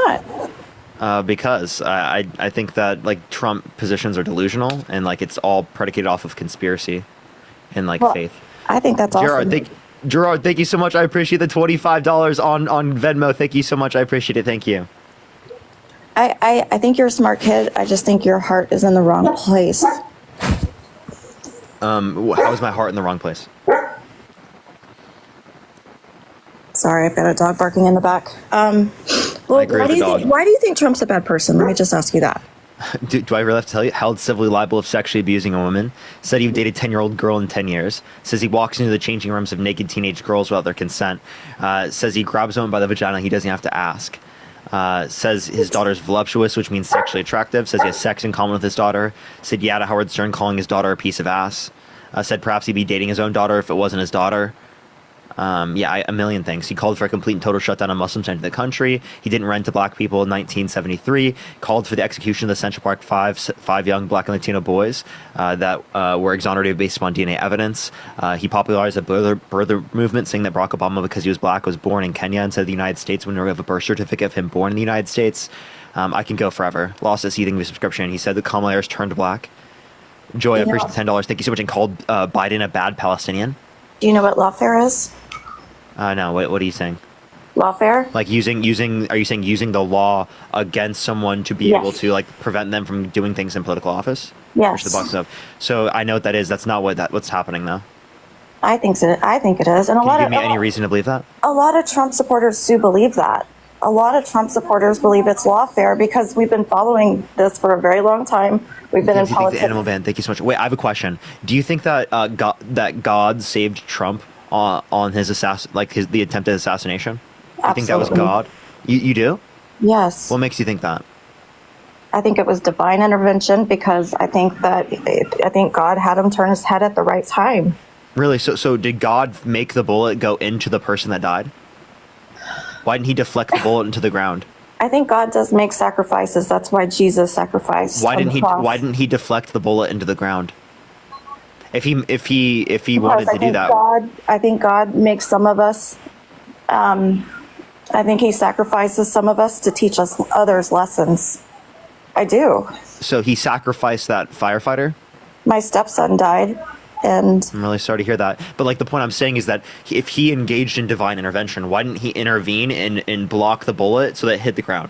not?
Because I think that like Trump positions are delusional and like it's all predicated off of conspiracy and like
Well,
faith.
I think that's awesome.
Gerard, thank you so much. I appreciate the $25 on Venmo. Thank you so much. I appreciate it. Thank you.
I think you're a smart kid. I just think your heart is in the wrong place.
How is my heart in the wrong place?
Sorry, I've got a dog barking in the back. Well,
I agree with the dog.
why do you think Trump's a bad person? Let me just ask you that.
Do I really have to tell you? Held civilly liable of sexually abusing a woman. Said he dated 10-year-old girl in 10 years. Says he walks into the changing rooms of naked teenage girls without their consent. Says he grabs women by the vagina. He doesn't have to ask. Says his daughter's voluptuous, which means sexually attractive. Says he has sex in common with his daughter. Said yeah to Howard Stern calling his daughter a piece of ass. Said perhaps he'd be dating his own daughter if it wasn't his daughter. A million things. He called for a complete and total shutdown of Muslims entering the country. He didn't rent to black people in 1973. Called for the execution of the Central Park five young black and Latino boys that were exonerated based upon DNA evidence. He popularized the birther movement, saying that Barack Obama, because he was black, was born in Kenya instead of the United States when we have a birth certificate of him born in the United States. I can go forever. Lost his seething subscription. He said that Kamala Harris turned black. Joy, I appreciate the $10. Thank you so much. And called Biden a bad Palestinian.
Do you know what lawfare is?
No, what are you saying?
Lawfare?
Like are you saying using the law against someone to be
Yes.
able to like prevent them from doing things in political office?
Yes.
Push the box up. So I know what that is. That's not what's happening though.
I think so. I think it is, and
Can you give me any reason to believe that?
a lot of Trump supporters do believe that. a lot of Trump supporters believe it's lawfare because we've been following this for a very long time. We've been in
The
politics.
animal ban. Thank you so much. Wait, I have a question. Do you think that God saved Trump on his the attempted assassination? I think that was God. You do?
Yes.
What makes you think that?
I think it was divine intervention because I think God had him turn his head at the right time.
Really? So did God make the bullet go into the person that died? Why didn't he deflect the bullet into the ground?
I think God does make sacrifices. That's why Jesus sacrificed.
Why didn't he deflect the bullet into the ground? If he wanted to do that.
I think God makes some of us. I think he sacrifices some of us to teach us others lessons. I do.
So he sacrificed that firefighter?
My stepson died, and
I'm really sorry to hear that. But like the point I'm saying is that if he engaged in divine intervention, why didn't he intervene and block the bullet so that it hit the ground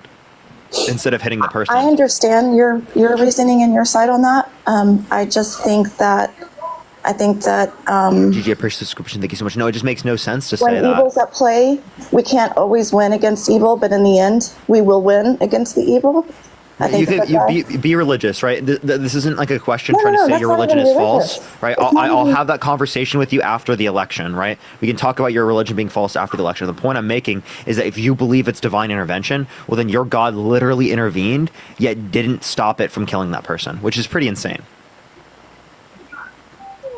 instead of hitting the person?
I understand your reasoning and your side on that. I just think that
GG, appreciate the subscription. Thank you so much. No, it just makes no sense to say that.
when evil's at play, we can't always win against evil, but in the end, we will win against the evil.
You be religious, right? This isn't like a question trying to say your religion is false, right? I'll have that conversation with you after the election, right? We can talk about your religion being false after the election. The point I'm making is that if you believe it's divine intervention, well, then your God literally intervened, yet didn't stop it from killing that person, which is pretty insane.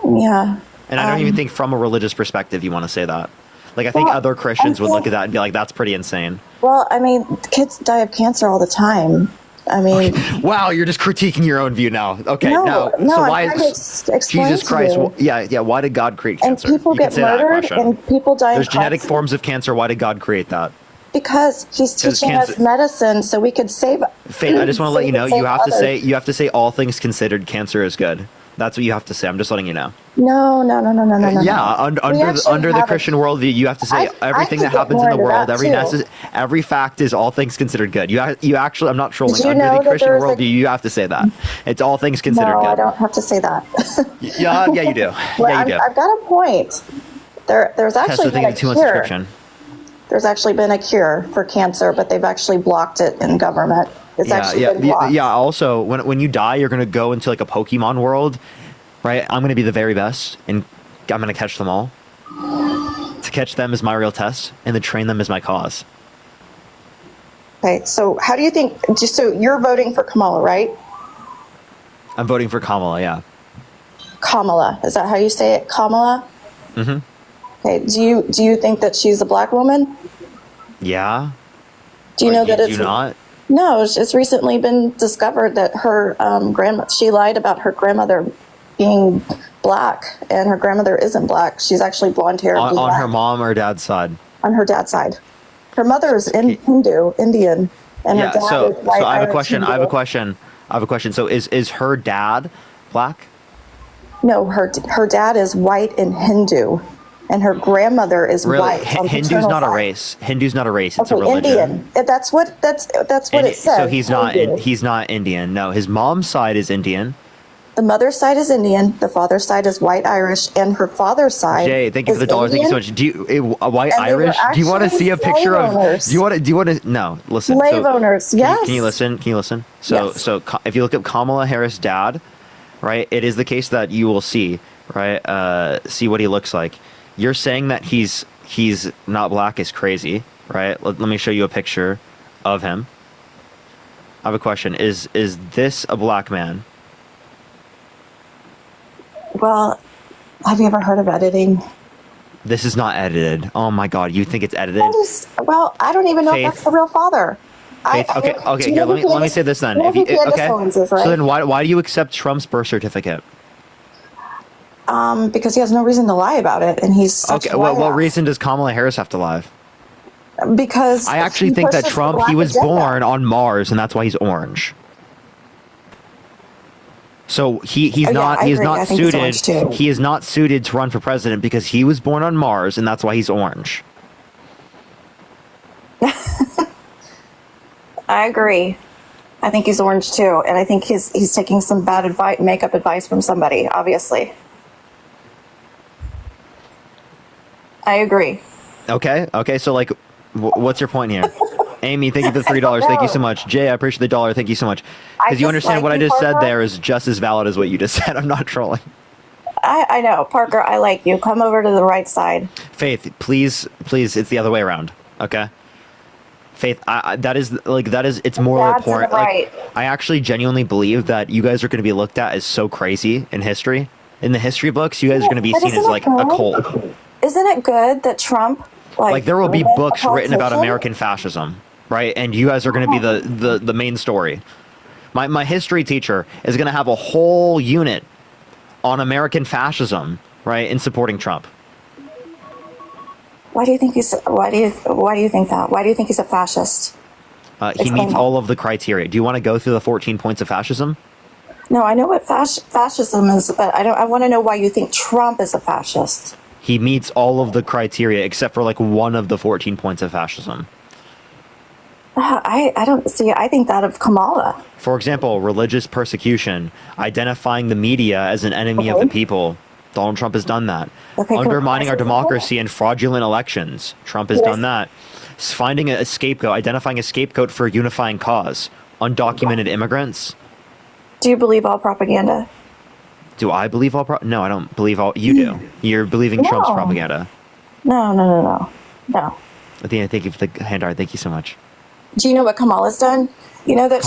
Yeah.
And I don't even think from a religious perspective you want to say that. Like, I think other Christians would look at that and be like, that's pretty insane.
Well, I mean, kids die of cancer all the time. I mean,
wow, you're just critiquing your own view now. Okay,
no,
so why?
I'm trying to explain
Jesus
to
Christ,
you.
yeah. Why did God create cancer?
And people get murdered, and people die.
There's genetic forms of cancer. Why did God create that?
Because He's teaching us medicine, so we could save.
Faith, I just want to let you know you have to say all things considered, cancer is good. That's what you have to say. I'm just letting you know.
No.
Yeah, under the Christian worldview, you have to say everything that happens in the world, every fact is all things considered good. You actually, I'm not trolling. Under the Christian worldview, you have to say that. It's all things considered good.
No, I don't have to say that.
yeah, you do. Yeah, you do.
I've got a point. There's actually been a cure. There's actually been a cure for cancer, but they've actually blocked it in government. It's been blocked.
Yeah. Also, when you die, you're gonna go into like a Pokemon world, right? I'm gonna be the very best, and I'm gonna catch them all. To catch them is my real test, and to train them is my cause.
Okay, so how do you think? So you're voting for Kamala, right?
I'm voting for Kamala. Yeah.
Kamala, is that how you say it? Kamala.
Mm-hmm.
Okay. Do you think that she's a black woman?
Yeah.
Do you know that it's
not?
No, it's recently been discovered that her she lied about her grandmother being black, and her grandmother isn't black. She's actually blonde hair.
On her mom or dad's side?
On her dad's side. Her mother is Indian, and her dad is white.
So I have a
Irish
question.
Hindu.
I have a question. So is her dad black?
No, her dad is white and Hindu. And her grandmother is white.
Hindu's not a race. Hindu's not a race. It's a religion.
Indian. That's what it says.
So he's not Indian. No, his mom's side is Indian.
The mother's side is Indian. The father's side is white Irish, and her father's side.
Jay, thank you for the $1. Thank you so much. Do you white Irish? Do you want to see a picture of? Do you want to? No, listen.
Slave owners. Yes.
Can you listen? So
yes.
So if you look up Kamala Harris' dad, right, it is the case that you will see, right, see what he looks like. You're saying that he's not black is crazy, right? Let me show you a picture of him. I have a question. Is this a black man?
Well, have you ever heard of editing?
This is not edited. Oh my God, you think it's edited?
Well, I don't even know if that's the real father.
Okay. Here, let me say this then. So then, why do you accept Trump's birth certificate?
Because he has no reason to lie about it, and he's such a liar.
What reason does Kamala Harris have to lie?
Because
I actually think that Trump, he was born on Mars, and that's why he's orange. So he is not suited to run for president because he was born on Mars, and that's why he's orange.
I agree. I think he's orange too, and I think he's taking some bad advice, makeup advice from somebody. Obviously, I agree.
Okay. So like, what's your point here? Amy, thank you for the $3. Thank you so much. Jay, I appreciate the $1. Thank you so much. Because you understand what I just said there is just as valid as what you just said. I'm not trolling.
I know, Parker, I like you. Come over to the right side.
Faith, please, it's the other way around. Okay. Faith, it's more
That's
important.
right.
I actually genuinely believe that you guys are going to be looked at as so crazy in history. In the history books, you guys are going to be
But
seen
isn't
as
it
like a
good?
cult.
Isn't it good that Trump,
Like there will be
was a
books written about
politician?
American fascism, right? And you guys are going to be the main story. My history teacher is going to have a whole unit on American fascism, right, in supporting Trump.
Why do you think he's? Why do you think that? Why do you think he's a fascist?
He
Explain
meets
that.
all of the criteria. Do you want to go through the 14 points of fascism?
No, I know what fascism is, but I want to know why you think Trump is a fascist.
He meets all of the criteria except for like one of the 14 points of fascism.
I don't see. I think that of Kamala.
For example, religious persecution, identifying the media as an enemy of the people. Donald Trump has done that.
Okay,
Undermining our
can-
democracy and fraudulent elections. Trump has
Yes.
done that. Finding a scapegoat, identifying a scapegoat for a unifying cause. Undocumented immigrants.
Do you believe all propaganda?
Do I believe all? No, I don't believe all. You do. You're believing Trump's
No.
propaganda.
No.
Athena, thank you for the hand art. Thank you so much.
Do you know what Kamala's done? You know that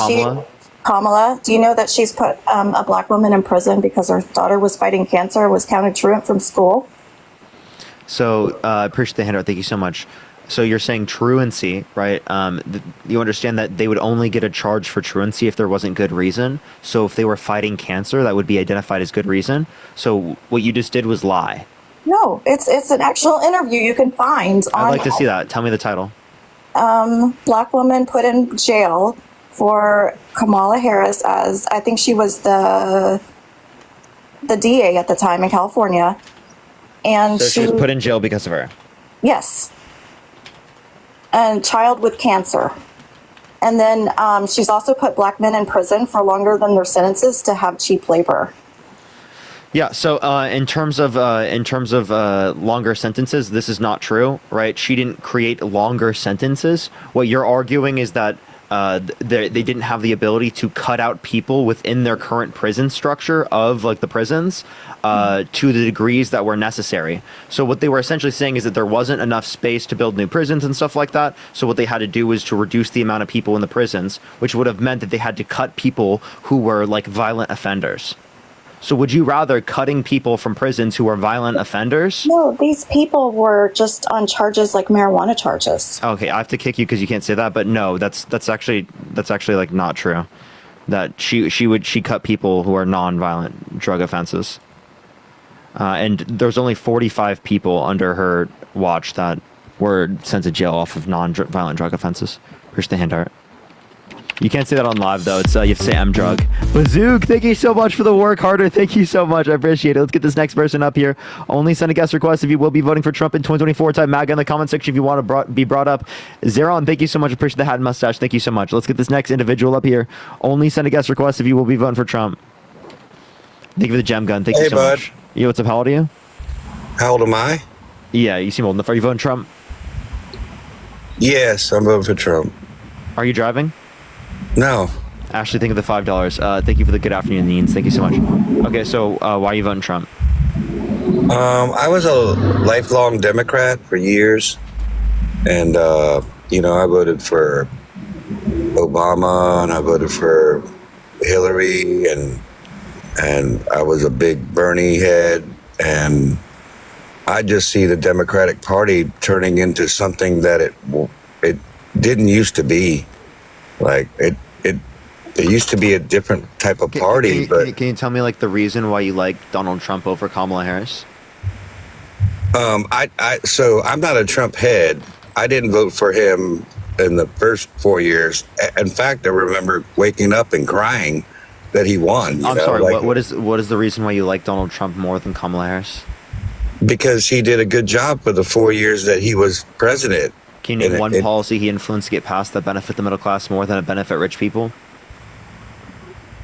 Kamala, do you know that she's put a black woman in prison because her daughter was fighting cancer, was counted truant from school?
So I appreciate the hand art. Thank you so much. So you're saying truancy, right? You understand that they would only get a charge for truancy if there wasn't good reason. So if they were fighting cancer, that would be identified as good reason. So what you just did was lie.
No, it's an actual interview you can find on.
I'd like to see that. Tell me the title.
Black woman put in jail for Kamala Harris as I think she was the DA at the time in California, and
So she was put in jail because of her.
Yes. And child with cancer. And then she's also put black men in prison for longer than their sentences to have cheap labor.
Yeah. So in terms of longer sentences, this is not true, right? She didn't create longer sentences. What you're arguing is that they didn't have the ability to cut out people within their current prison structure of like the prisons to the degrees that were necessary. So what they were essentially saying is that there wasn't enough space to build new prisons and stuff like that. So what they had to do was to reduce the amount of people in the prisons, which would have meant that they had to cut people who were like violent offenders. So would you rather cutting people from prisons who are violent offenders?
No, these people were just on charges like marijuana charges.
Okay, I have to kick you because you can't say that. But no, that's actually like not true. That she cut people who are non-violent drug offenses. And there's only 45 people under her watch that were sent to jail off of non-violent drug offenses. Here's the hand art. You can't say that on live though. It's you have to say M drug. Bazook, thank you so much for the work harder. Thank you so much. I appreciate it. Let's get this next person up here. Only send a guest request if you will be voting for Trump in 2024. Type MAGA in the comment section if you want to be brought up. Zeron, thank you so much. Appreciate the hat and mustache. Thank you so much. Let's get this next individual up here. Only send a guest request if you will be voting for Trump. Thank you for the gem gun. Thank you so much. Yo, what's up? How old are you?
How old am I?
Yeah, you seem old enough. Are you voting Trump?
Yes, I'm voting for Trump.
Are you driving?
No.
Ashley, thank you for the $5. Thank you for the good afternoon, Neens. Thank you so much. Okay, so why are you voting Trump?
I was a lifelong Democrat for years, and I voted for Obama, and I voted for Hillary, and I was a big Bernie head, and I just see the Democratic Party turning into something that it didn't used to be. Like it used to be a different type of party.
Can you tell me like the reason why you like Donald Trump over Kamala Harris?
So I'm not a Trump head. I didn't vote for him in the first 4 years. In fact, I remember waking up and crying that he won.
I'm sorry. What is the reason why you like Donald Trump more than Kamala Harris?
Because he did a good job for the 4 years that he was president.
Can you name one policy he influenced to get passed that benefit the middle class more than it benefit rich people?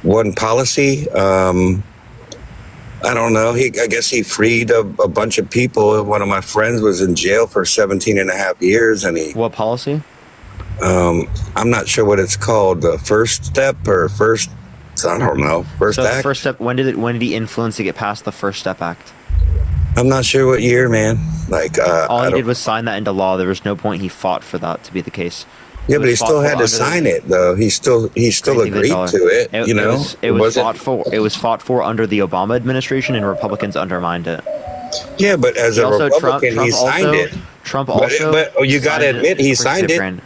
One policy? I don't know. I guess he freed a bunch of people. One of my friends was in jail for 17 and a half years. And
What policy?
I'm not sure what it's called, the first step or first, I don't know, first
So the
act.
first step. When did he influence to get past the First Step Act?
I'm not sure what year, man. Like,
All
I
he
don't-
did was sign that into law. There was no point he fought for that to be the case.
Yeah,
It
but he
was fought
still
for
had to
under
sign
the-
it, though. He still agreed to it. You know,
it was
wasn't-
fought for. It was fought for under the Obama administration, and Republicans undermined it.
Yeah, but as a Republican, he signed it.
Trump
But-
also.
but you got to
signed
admit he
Where's the
signed
paper
it.
grain?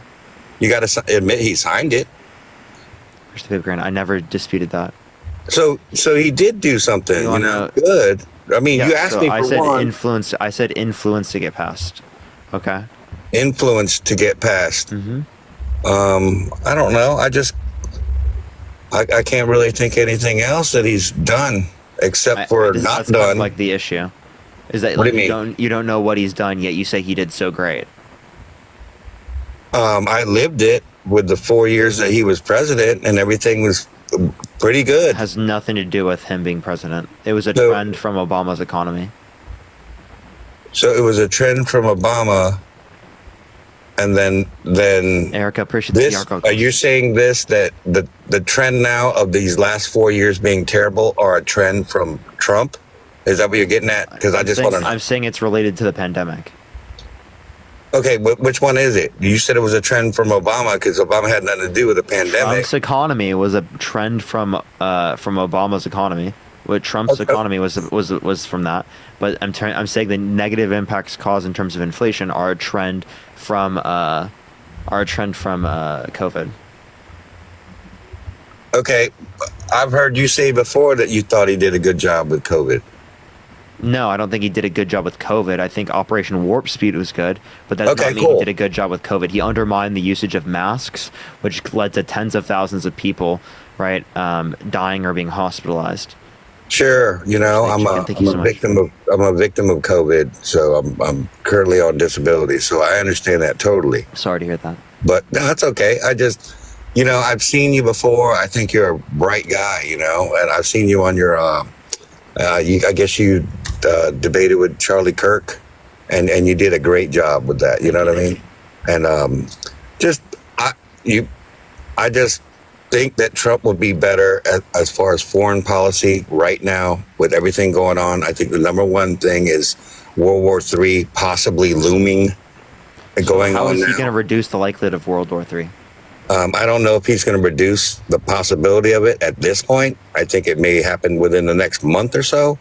You got to admit he signed it.
Where's the paper grain? I never disputed that.
So he did do something. You know, good. I mean, you asked
so
me
I
for
said
one.
influence. I said influence to get past. Okay.
Influence to get past.
Mm-hmm.
I don't know. I can't really think anything else that he's done except for not
That's kind of
done.
like the issue. Is that
What
like
do you
you don't know what he's done yet you say he did so great.
I lived it with the 4 years that he was president, and everything was pretty good.
Has nothing to do with him being president. It was a trend from Obama's economy.
So it was a trend from Obama, and then
Erica, appreciate
this.
the article.
Are you saying this that the trend now of these last 4 years being terrible are a trend from Trump? Is that what you're getting at? Because I just want to know.
I'm saying it's related to the pandemic.
Okay, but which one is it? You said it was a trend from Obama because Obama had nothing to do with the pandemic.
Trump's economy was a trend from Obama's economy. What Trump's economy was from that. But I'm saying the negative impacts caused in terms of inflation are a trend from COVID.
Okay, I've heard you say before that you thought he did a good job with COVID.
No, I don't think he did a good job with COVID. I think Operation Warp Speed was good, but that does not mean he did a good job with COVID. He undermined the usage of masks, which led to tens of thousands of people, right, dying or being hospitalized.
Sure, you know, I'm a victim of COVID, so I'm currently on disability, so I understand that totally.
Sorry to hear that.
But no, that's okay. I just, you know, I've seen you before. I think you're a bright guy, you know, and I've seen you on your, I guess you debated with Charlie Kirk, and you did a great job with that. You know what I mean? And I just think that Trump would be better as far as foreign policy right now with everything going on. I think the number one thing is World War III possibly looming and going on.
How is he
now.
going to reduce the likelihood of World War III?
I don't know if he's going to reduce the possibility of it at this point. I think it may happen within the next month or so.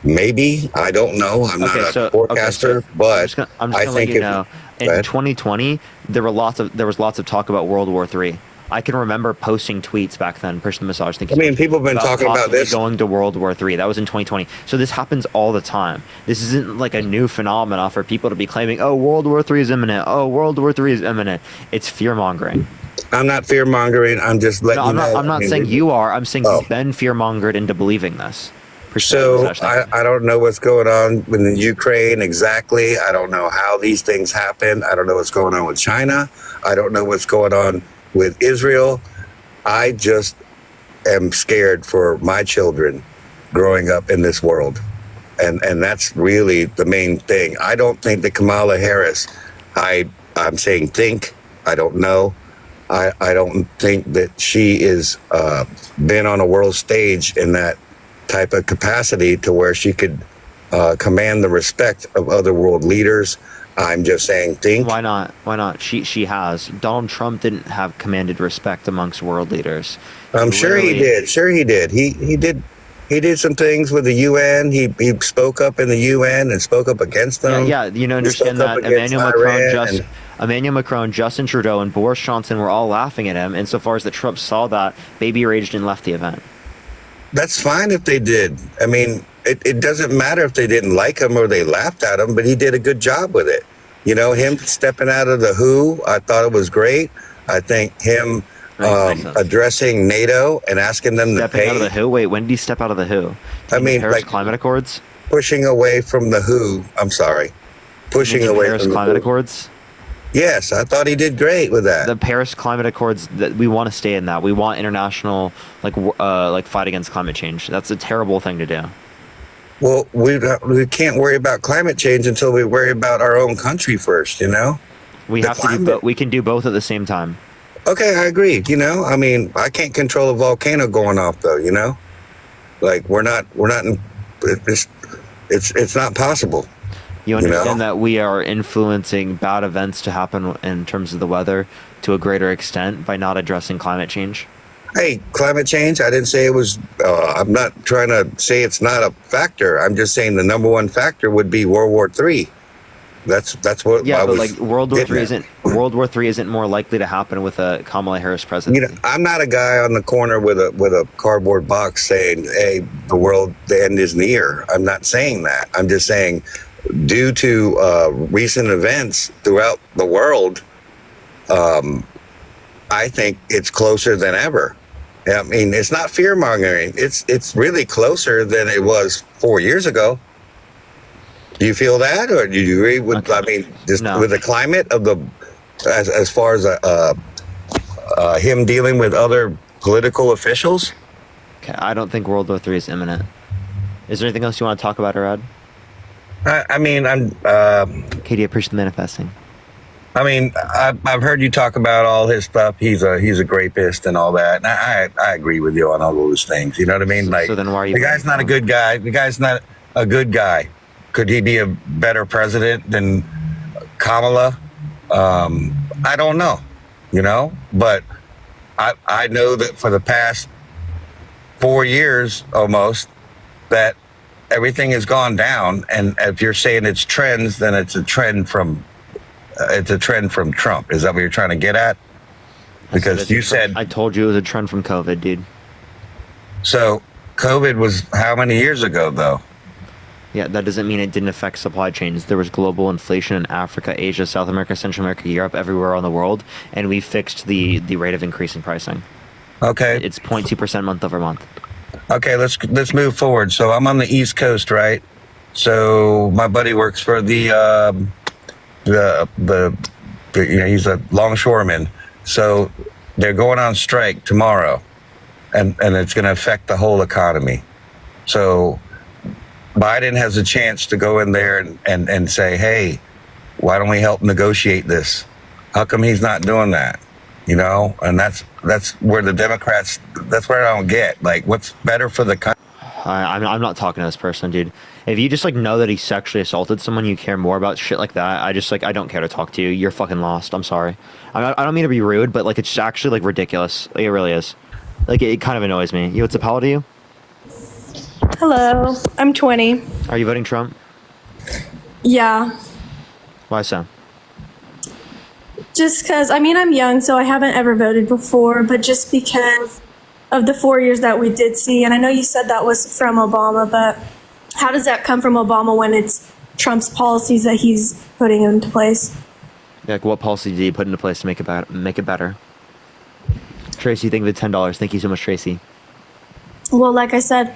Maybe. I don't know. I'm not a forecaster, but
I'm just
I
gonna
think
let you know. In 2020, there was lots of talk about World War III. I can remember posting tweets back then, pushing the massage.
I mean, people have been talking about
possibly
this.
going to World War III. That was in 2020. So this happens all the time. This isn't like a new phenomenon for people to be claiming, "Oh, World War III is imminent. Oh, World War III is imminent." It's fear mongering.
I'm not fear mongering. I'm just letting you know.
I'm not saying you are. I'm saying you've been fear mongered into believing this.
So I don't know what's going on in Ukraine exactly. I don't know how these things happen. I don't know what's going on with China. I don't know what's going on with Israel. I just am scared for my children growing up in this world. And that's really the main thing. I don't think that Kamala Harris, I'm saying think, I don't know. I don't think that she is been on a world stage in that type of capacity to where she could command the respect of other world leaders. I'm just saying think.
Why not? Why not? She has. Donald Trump didn't have commanded respect amongst world leaders.
I'm sure he did. Sure he did. He did some things with the UN. He spoke up in the UN and spoke up against them.
Yeah, you know, understand that Emmanuel Macron, Justin Trudeau, and Boris Johnson were all laughing at him. Insofar as that Trump saw that, baby raged and left the event.
That's fine if they did. I mean, it doesn't matter if they didn't like him or they laughed at him, but he did a good job with it. You know, him stepping out of the WHO, I thought it was great. I think him addressing NATO and asking them to pay.
Stepping out of the WHO? Wait, when did he step out of the WHO?
I mean,
Paris
like
Climate Accords?
Pushing away from the WHO. I'm sorry. Pushing away
Paris
from
Climate
the WHO.
Accords?
Yes, I thought he did great with that.
The Paris Climate Accords, that we want to stay in that. We want international like fight against climate change. That's a terrible thing to do.
Well, we can't worry about climate change until we worry about our own country first, you know?
We have to do both. We can do both at the same time.
Okay, I agree. You know, I mean, I can't control a volcano going off, though. You know, like we're not. It's not possible.
You understand that we are influencing bad events to happen in terms of the weather to a greater extent by not addressing climate change?
Hey, climate change, I didn't say it was, I'm not trying to say it's not a factor. I'm just saying the number one factor would be World War III. That's what I was
like World War III isn't more likely to happen with a Kamala Harris president.
You know, I'm not a guy on the corner with a cardboard box saying, hey, the end is near. I'm not saying that. I'm just saying due to recent events throughout the world, I think it's closer than ever. I mean, it's not fear mongering. It's really closer than it was 4 years ago. Do you feel that, or do you agree with? Okay. I mean, just with the climate of as far as him dealing with other political officials.
Okay, I don't think World War III is imminent. Is there anything else you want to talk about, Arad?
I mean, I'm.
Katie, appreciate the manifesting.
I mean, I've heard you talk about all his stuff. He's a rapist and all that. And I agree with you on all those things. You know what I mean?
So then why are you?
The guy's not a good guy. The guy's not a good guy. Could he be a better president than Kamala? I don't know. You know, but I know that for the past 4 years almost that everything has gone down. And if you're saying it's trends, then it's a trend from Trump. Is that what you're trying to get at? Because you said...
I told you it was a trend from COVID, dude.
So COVID was how many years ago, though?
Yeah, that doesn't mean it didn't affect supply chains. There was global inflation in Africa, Asia, South America, Central America, Europe, everywhere around the world, and we fixed the rate of increase in pricing.
Okay.
It's 0.2% month over month.
Okay, let's move forward. So I'm on the East Coast, right? So my buddy works for the he's a longshoreman. So they're going on strike tomorrow, and it's going to affect the whole economy. So Biden has a chance to go in there and say, hey, why don't we help negotiate this? How come he's not doing that? You know, and that's where the Democrats, that's where I don't get, like, what's better for the country.
I'm not talking to this person, dude. If you just, like, know that he sexually assaulted someone, you care more about shit like that, I don't care to talk to you. You're fucking lost. I'm sorry. I don't mean to be rude, but, like, it's actually, like, ridiculous. Like, it really is. Like, it kind of annoys me. What's up, how old are you?
Hello, I'm 20.
Are you voting Trump?
Yeah.
Why so?
Just because, I mean, I'm young, so I haven't ever voted before, but just because of the 4 years that we did see, and I know you said that was from Obama, but how does that come from Obama when it's Trump's policies that he's putting into place?
Like, what policy did he put into place to make it better? Tracy, thank you for the $10. Thank you so much, Tracy.
Well, like I said,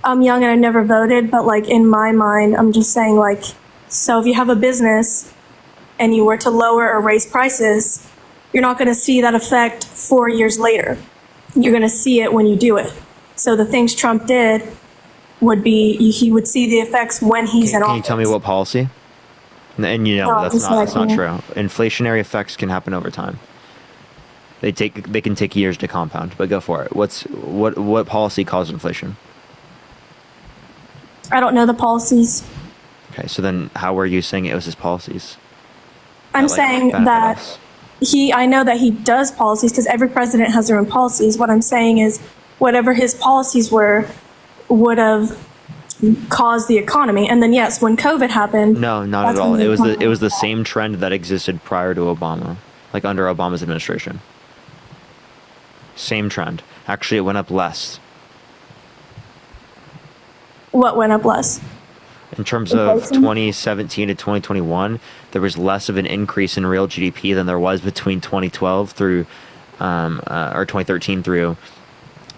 I'm young and I never voted, but like in my mind, I'm just saying, like, so if you have a business and you were to lower or raise prices, you're not going to see that effect 4 years later. You're going to see it when you do it. So the things Trump did would be, he would see the effects when he's in office.
Can you tell me what policy? And you know, that's not true. Inflationary effects can happen over time. They can take years to compound, but go for it. What policy caused inflation?
I don't know the policies.
Okay, so then how are you saying it was his policies?
I'm saying that I know that he does policies because every president has their own policies. What I'm saying is whatever his policies would have caused the economy. And then yes, when COVID happened.
No, not at all. It was the same trend that existed prior to Obama, like under Obama's administration. Same trend. Actually, it went up less.
What went up less?
In terms of 2017 to 2021, there was less of an increase in real GDP than there was between 2012 through, or 2013 through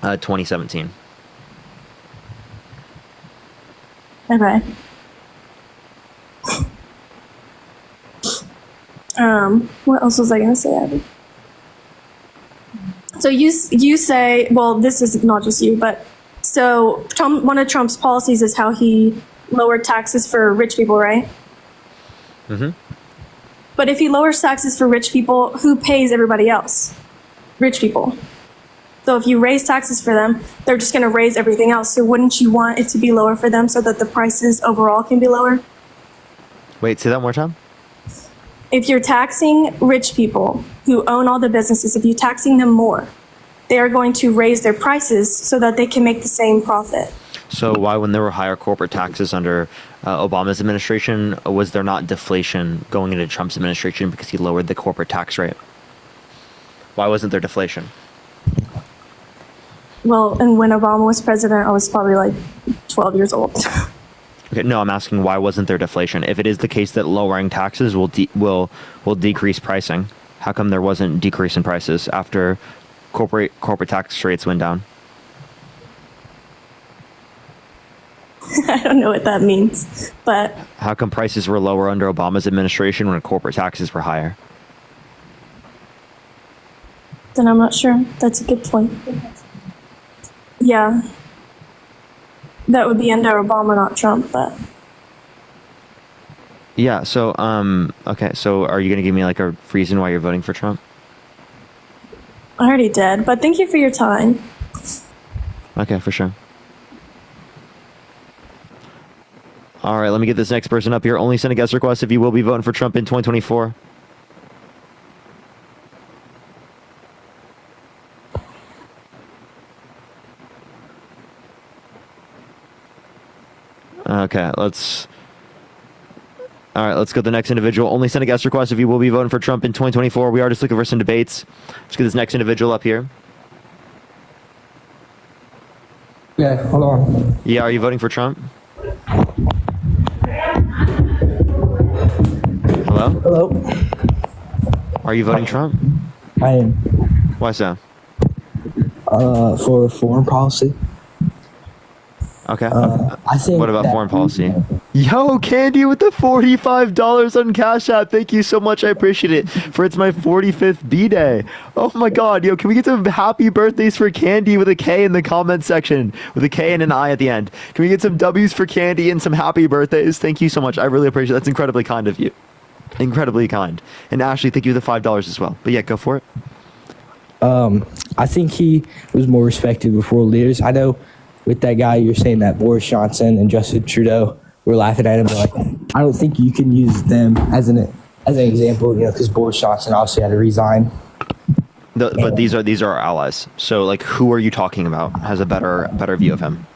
2017.
Okay. What else was I going to say, Abby? So you say, well, this is not just you, but so one of Trump's policies is how he lowered taxes for rich people, right?
Mm-hmm.
But if he lowers taxes for rich people, who pays everybody else? Rich people. So if you raise taxes for them, they're just going to raise everything else. So wouldn't you want it to be lower for them so that the prices overall can be lower?
Wait, say that one more time.
If you're taxing rich people who own all the businesses, if you're taxing them more, they are going to raise their prices so that they can make the same profit.
So why, when there were higher corporate taxes under Obama's administration, was there not deflation going into Trump's administration because he lowered the corporate tax rate? Why wasn't there deflation?
Well, and when Obama was president, I was probably like 12 years old.
Okay, no, I'm asking why wasn't there deflation? If it is the case that lowering taxes will decrease pricing, how come there wasn't decrease in prices after corporate tax rates went down?
I don't know what that means, but
How come prices were lower under Obama's administration when corporate taxes were higher?
then I'm not sure. That's a good point. Yeah. That would be under Obama, not Trump, but
Yeah, so okay, so are you going to give me like a reason why you're voting for Trump?
I already did. But thank you for your time.
Okay, for sure. All right, let me get this next person up here. Only send a guest request if you will be voting for Trump in 2024. Okay, let's go to the next individual. Only send a guest request if you will be voting for Trump in 2024. We are just looking for some debates. Let's get this next individual up here.
Yeah, hold on.
Yeah, are you voting for Trump? Hello?
Hello.
Are you voting Trump?
I am.
Why so?
For foreign policy.
Okay.
I think.
What about foreign policy? Yo, Candy with the $45 on Cash App. Thank you so much. I appreciate it. It's my 45th B-Day. Oh my God. Yo, can we get some happy birthdays for Candy with a K in the comment section? With a K and an I at the end. Can we get some W's for Candy and some happy birthdays? Thank you so much. I really appreciate it. That's incredibly kind of you. Incredibly kind. And Ashley, thank you for the $5 as well. But yeah, go for it.
I think he was more respected with world leaders. I know with that guy, you're saying that Boris Johnson and Justin Trudeau were laughing at him. Like, I don't think you can use them as an example, because Boris Johnson obviously had to resign.
But these are our allies. So like, who are you talking about? Has a better view of him?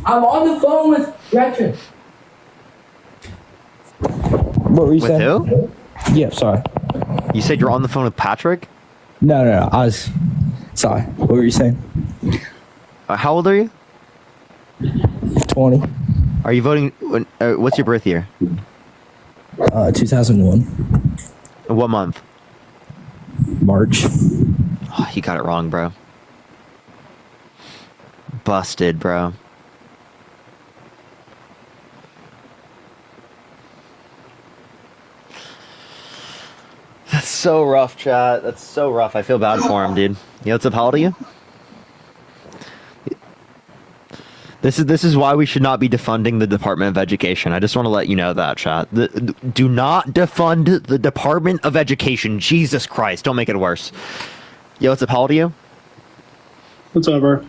I'm on the phone with Gretchen. What were you saying?
With who?
Yeah, sorry.
You said you're on the phone with Patrick?
No. I was sorry. What were you saying?
How old are you?
20.
Are you voting? What's your birth year?
2001.
What month?
March.
Oh, you got it wrong, bro. Busted, bro. That's so rough, chat. That's so rough. I feel bad for him, dude. Yo, what's up? How old are you? This is why we should not be defunding the Department of Education. I just want to let you know that, chat. Do not defund the Department of Education. Jesus Christ, don't make it worse. Yo, what's up? How old are you?
What's up, bro?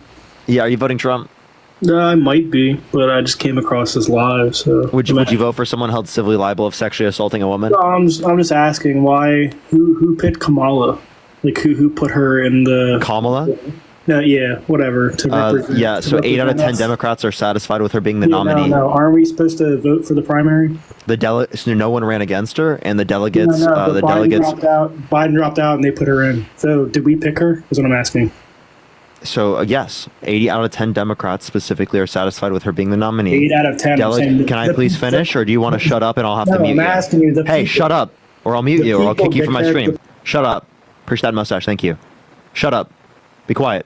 Yeah, are you voting Trump?
I might be, but I just came across this live. So
would you vote for someone held civilly liable of sexually assaulting a woman?
No, I'm just asking why. Who picked Kamala? Like who put her in the
Kamala?
Yeah, whatever. To represent,
yeah, so 8 out of 10 Democrats are satisfied with her being the nominee.
No, aren't we supposed to vote for the primary?
So no one ran against her, and the delegates.
Biden dropped out, and they put her in. So did we pick her? Is what I'm asking.
So yes, 80 out of 10 Democrats specifically are satisfied with her being the nominee.
8 out of 10.
Can I please finish, or do you want to shut up and I'll have to mute
I'm
you?
asking you.
Hey, shut up, or I'll mute you, or I'll kick you from my stream. Shut up. Push that mustache. Thank you. Shut up. Be quiet.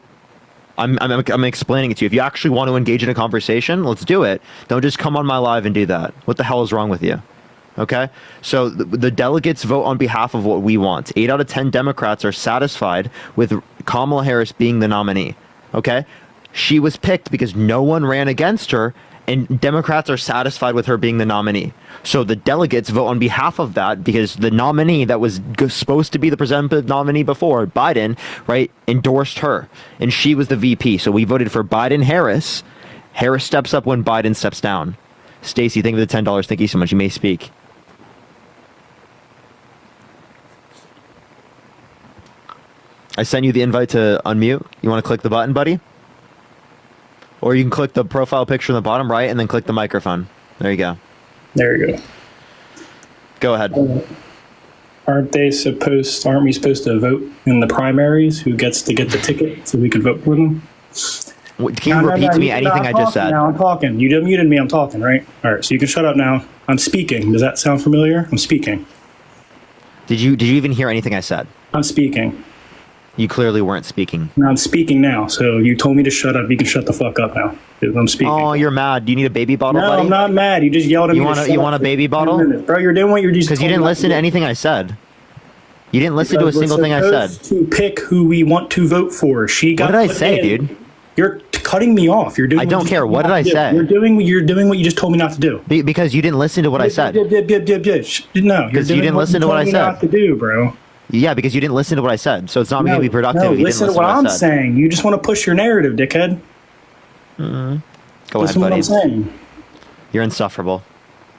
I'm explaining it to you. If you actually want to engage in a conversation, let's do it. Don't just come on my live and do that. What the hell is wrong with you? Okay? So the delegates vote on behalf of what we want. 8 out of 10 Democrats are satisfied with Kamala Harris being the nominee. Okay? She was picked because no one ran against her, and Democrats are satisfied with her being the nominee. So the delegates vote on behalf of that because the nominee that was supposed to be the presumptive nominee before, Biden, right, endorsed her. And she was the VP. So we voted for Biden-Harris. Harris steps up when Biden steps down. Stacy, thank you for the $10. Thank you so much. You may speak. I sent you the invite to unmute. You want to click the button, buddy? Or you can click the profile picture in the bottom right and then click the microphone. There you go.
There you go.
Go ahead.
Aren't we supposed to vote in the primaries? Who gets to get the ticket so we can vote for them?
Can you repeat to me anything I just said?
Now I'm talking. You muted me. I'm talking, right? All right. So you can shut up now. I'm speaking. Does that sound familiar? I'm speaking.
Did you even hear anything I said?
I'm speaking.
You clearly weren't speaking.
No, I'm speaking now. So you told me to shut up. You can shut the fuck up now. I'm speaking.
Oh, you're mad. Do you need a baby bottle,
No,
buddy?
I'm not mad. You just yelled at me.
You want a baby bottle?
Bro, you're doing what you're just.
Because you didn't listen to anything I said. You didn't listen to a single thing I said.
To pick who we want to vote for. She got.
What did I say, dude?
You're cutting me off. You're doing.
I don't care. What did I say?
You're doing what you just told me not to do.
Because you didn't listen to what I said.
No,
because you didn't listen to what I said.
Not to do, bro.
Yeah, because you didn't listen to what I said. So it's not going to be productive.
No,
if you
listen
didn't
to what I'm
said.
saying. You just want to push your narrative, dickhead.
Go
listen
ahead, buddy.
What I'm saying.
You're insufferable.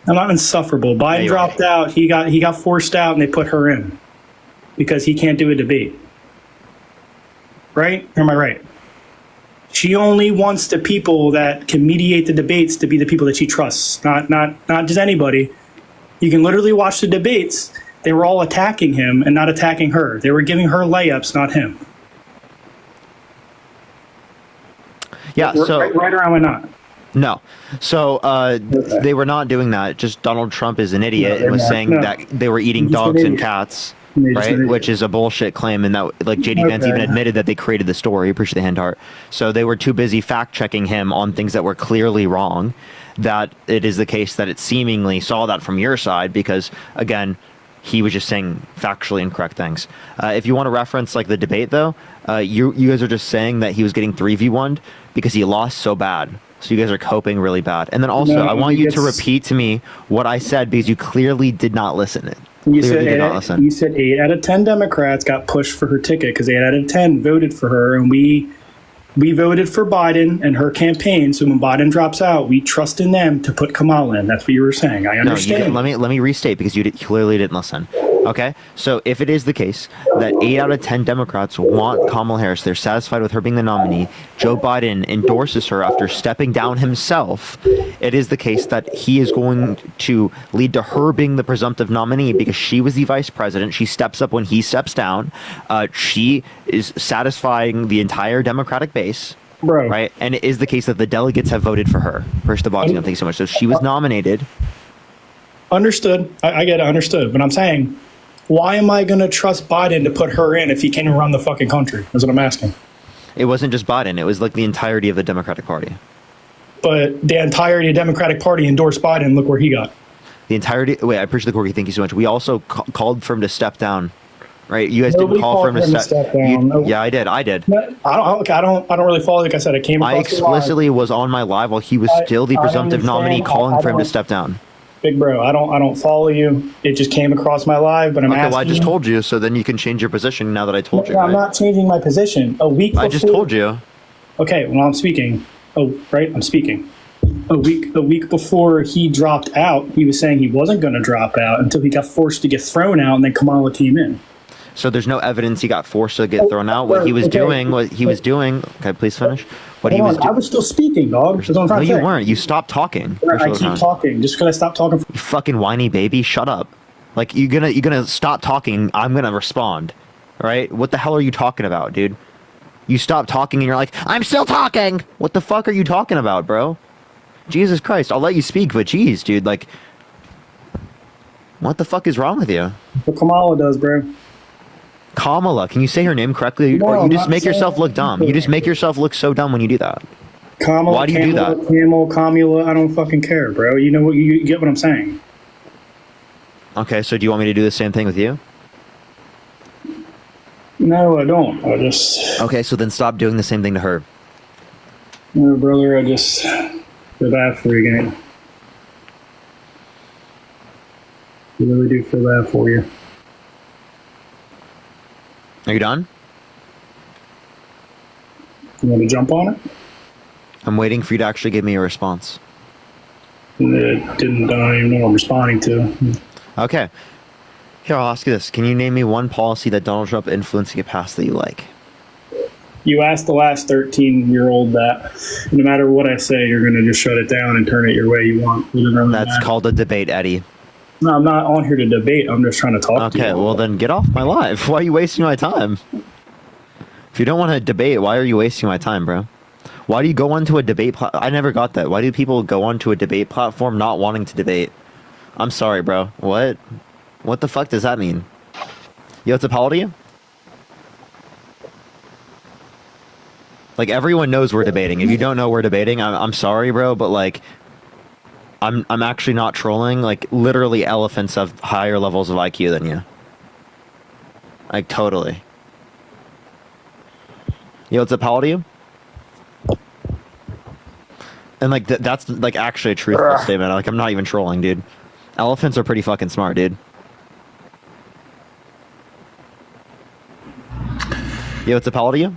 I'm not insufferable. Biden dropped out. He got forced out, and they put her in because he can't do a debate. Right? Or am I right? She only wants the people that can mediate the debates to be the people that she trusts, not just anybody. You can literally watch the debates. They were all attacking him and not attacking her. They were giving her layups, not him.
Yeah, so
right or am I not?
No. So they were not doing that. Just Donald Trump is an idiot and was saying that they were eating dogs and cats, right? Which is a bullshit claim. And that, like, JD Vance even admitted that they created the story. Appreciate the hand heart. So they were too busy fact checking him on things that were clearly wrong. That it is the case that it seemingly saw that from your side because, again, he was just saying factually incorrect things. If you want to reference like the debate, though, you guys are just saying that he was getting 3v1'd because he lost so bad. So you guys are coping really bad. And then also, I want you to repeat to me what I said because you clearly did not listen.
You said 8 out of 10 Democrats got pushed for her ticket because 8 out of 10 voted for her, and we voted for Biden and her campaign. So when Biden drops out, we trust in them to put Kamala in. That's what you were saying. I understand.
No, let me restate because you clearly didn't listen. Okay, so if it is the case that 8 out of 10 Democrats want Kamala Harris, they're satisfied with her being the nominee, Joe Biden endorses her after stepping down himself, it is the case that he is going to lead to her being the presumptive nominee because she was the vice president. She steps up when he steps down. She is satisfying the entire Democratic base.
Bro.
Right? And it is the case that the delegates have voted for her. First the boxing, thank you so much. So she was nominated.
Understood. I get it, understood. But I'm saying, why am I going to trust Biden to put her in if he can't even run the fucking country? That's what I'm asking.
It wasn't just Biden. It was like the entirety of the Democratic Party.
But the entirety of the Democratic Party endorsed Biden. Look where he got.
The entirety. Wait, I appreciate the Corky. Thank you so much. We also called for him to step down. Right? You guys didn't call for him to step down. Yeah, I did. I
don't really follow. Like I said, it came across
I explicitly was on my live while he was still the presumptive nominee, calling for him to step down.
Big bro, I don't follow you. It just came across my live, but I'm asking.
Well, I just told you, so then you can change your position now that I told you.
I'm not changing my position. A week before,
I just told you.
Okay, well, I'm speaking. Oh, right, I'm speaking. A week before he dropped out, he was saying he wasn't going to drop out until he got forced to get thrown out, and then Kamala came in.
So there's no evidence he got forced to get thrown out. What he was doing, okay, please finish.
I was still speaking, dog.
No, you weren't. You stopped talking.
I keep talking. Just because I stopped talking.
You fucking whiny baby, shut up. Like, you're gonna stop talking, I'm gonna respond. Alright? What the hell are you talking about, dude? You stop talking and you're like, I'm still talking! What the fuck are you talking about, bro? Jesus Christ, I'll let you speak, but geez, dude, like, what the fuck is wrong with you?
What Kamala does, bro.
Kamala, can you say her name correctly?
No,
or you just make yourself look dumb. You just make yourself look so dumb when you do that.
Kamala,
why do you do that?
Kamala, I don't fucking care, bro. You know what? You get what I'm saying.
Okay, so do you want me to do the same thing with you?
No, I don't. I just...
Okay, so then stop doing the same thing to her.
Oh, brother, I just feel bad for you again. I really do feel bad for you.
Are you done?
You want to jump on it?
I'm waiting for you to actually give me a response.
I don't even know what I'm responding to.
Okay. Here, I'll ask you this. Can you name me one policy that Donald Trump influenced to get passed that you like?
You asked the last 13-year-old that no matter what I say, you're going to just shut it down and turn it your way you want.
That's called a debate, Eddie.
No, I'm not on here to debate. I'm just trying to talk to you.
Okay, well then get off my live. Why are you wasting my time? If you don't want to debate, why are you wasting my time, bro? Why do you go onto a debate I never got that. Why do people go onto a debate platform not wanting to debate? I'm sorry, bro. What? What the fuck does that mean? Yo, it's a polity? Like, everyone knows we're debating. If you don't know we're debating, I'm sorry, bro, but like, I'm actually not trolling. Like, literally elephants have higher levels of IQ than you. Like, totally. Yo, it's a polity? And like, that's like actually a truthful statement. Like, I'm not even trolling, dude. Elephants are pretty fucking smart, dude. Yo, it's a polity?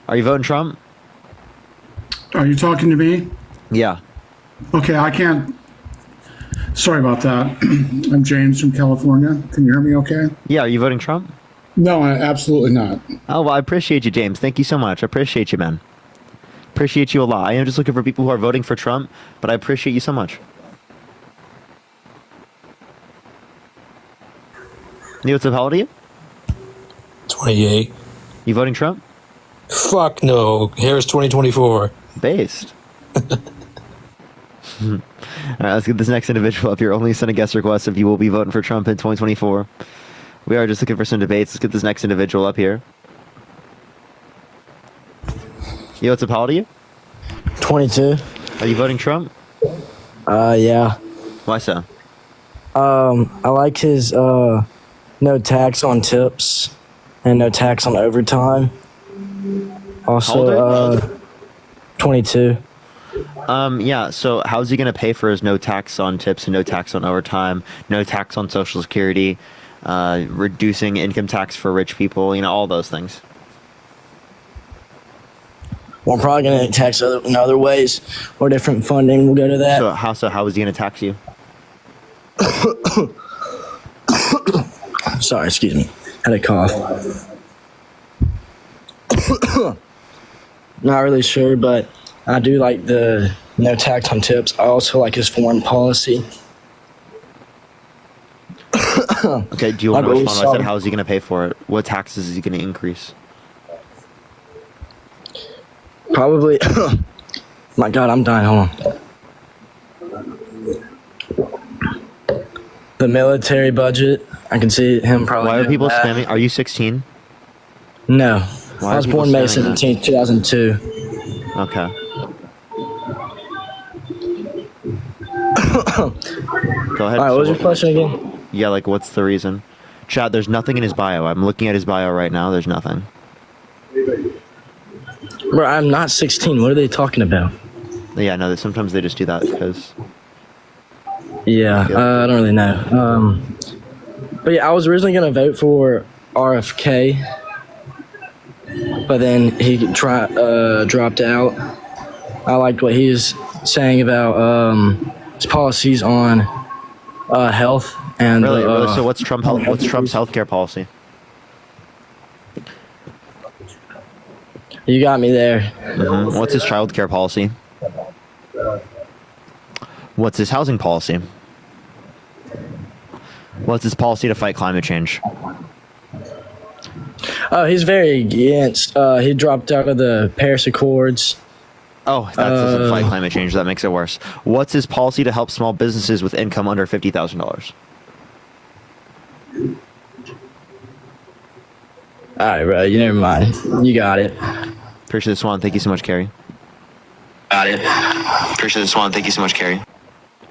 Are you voting Trump?
Are you talking to me?
Yeah.
Okay, I can't. Sorry about that. I'm James from California. Can you hear me okay?
Yeah, are you voting Trump?
No, absolutely not.
Oh, well, I appreciate you, James. Thank you so much. I appreciate you, man. Appreciate you a lot. I am just looking for people who are voting for Trump, but I appreciate you so much. You know what's up, how old are you?
28.
You voting Trump?
Fuck no. Harris 2024.
Based. All right, let's get this next individual up here. Only send a guest request if you will be voting for Trump in 2024. We are just looking for some debates. Let's get this next individual up here. Yo, what's up, how old are you?
22.
Are you voting Trump?
Yeah.
Why so?
I like his, no tax on tips and no tax on overtime. Also, 22.
Yeah, so how's he going to pay for his no tax on tips and no tax on overtime, no tax on Social Security, reducing income tax for rich people, you know, all those things?
Well, I'm probably going to tax in other ways or different funding will go to that.
So how is he going to tax you?
Sorry, excuse me. Had a cough. Not really sure, but I do like the no tax on tips. I also like his foreign policy.
Okay, do you want to respond? I said, how is he going to pay for it? What taxes is he going to increase?
Probably. My God, I'm dying. Hold on. The military budget. I can see him probably.
Why are people spamming? Are you 16?
No.
Why
I was born May 17th, 2002.
Okay. Go ahead.
All right, what was your question again?
Yeah, like, what's the reason? Chad, there's nothing in his bio. I'm looking at his bio right now. There's nothing.
Bro, I'm not 16. What are they talking about?
Yeah, no, sometimes they just do that because...
Yeah, I don't really know. But yeah, I was originally going to vote for RFK, but then he dropped out. I liked what he was saying about his policies on health and...
Really? So what's Trump's healthcare policy?
You got me there.
Mm-hmm. What's his childcare policy? What's his housing policy? What's his policy to fight climate change?
Oh, he's very against. He dropped out of the Paris Accords.
Oh, that doesn't fight climate change. That makes it worse. What's his policy to help small businesses with income under $50,000?
All right, bro. You never mind. You got it.
Appreciate this one. Thank you so much, Carrie.
Got it.
Appreciate this one. Thank you so much, Carrie.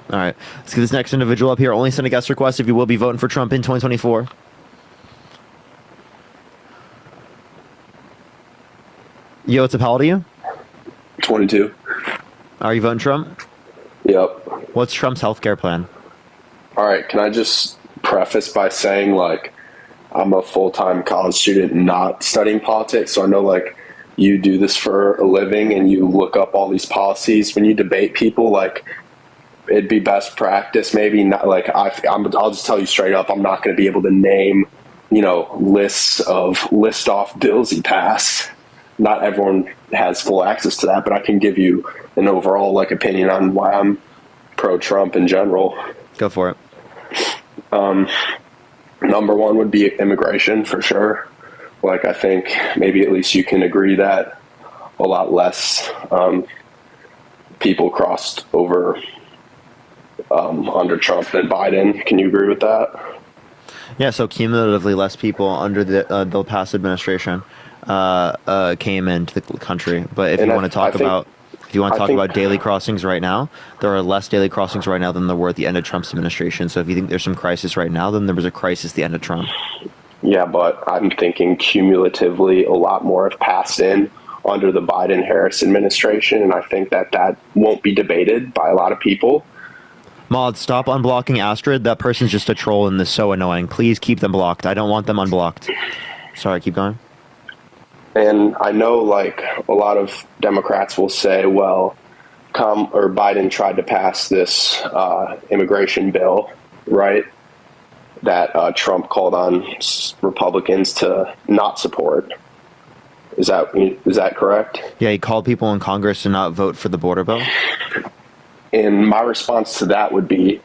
All right. Let's get this next individual up here. Only send a guest request if you will be voting for Trump in 2024. Yo, what's up? How old are you?
22.
Are you voting Trump?
Yep.
What's Trump's healthcare plan?
All right. Can I just preface by saying, like, I'm a full-time college student not studying politics, so I know, like, you do this for a living and you look up all these policies. When you debate people, like, it'd be best practice maybe not, like, I'll just tell you straight up, I'm not going to be able to name, list off bills he passed. Not everyone has full access to that, but I can give you an overall, like, opinion on why I'm pro-Trump in general.
Go for it.
Number one would be immigration, for sure. Like, I think maybe at least you can agree that a lot less people crossed over under Trump than Biden. Can you agree with that?
Yeah, so cumulatively less people under the past administration came into the country. But if you want to talk about daily crossings right now, there are less daily crossings right now than there were at the end of Trump's administration. So if you think there's some crisis right now, then there was a crisis at the end of Trump.
Yeah, but I'm thinking cumulatively a lot more have passed in under the Biden-Harris administration, and I think that won't be debated by a lot of people.
Mod, stop unblocking Astrid. That person's just a troll and is so annoying. Please keep them blocked. I don't want them unblocked. Sorry, keep going.
And I know, like, a lot of Democrats will say, well, Biden tried to pass this immigration bill, right, that Trump called on Republicans to not support. Is that correct?
Yeah, he called people in Congress to not vote for the border bill.
And my response to that would be,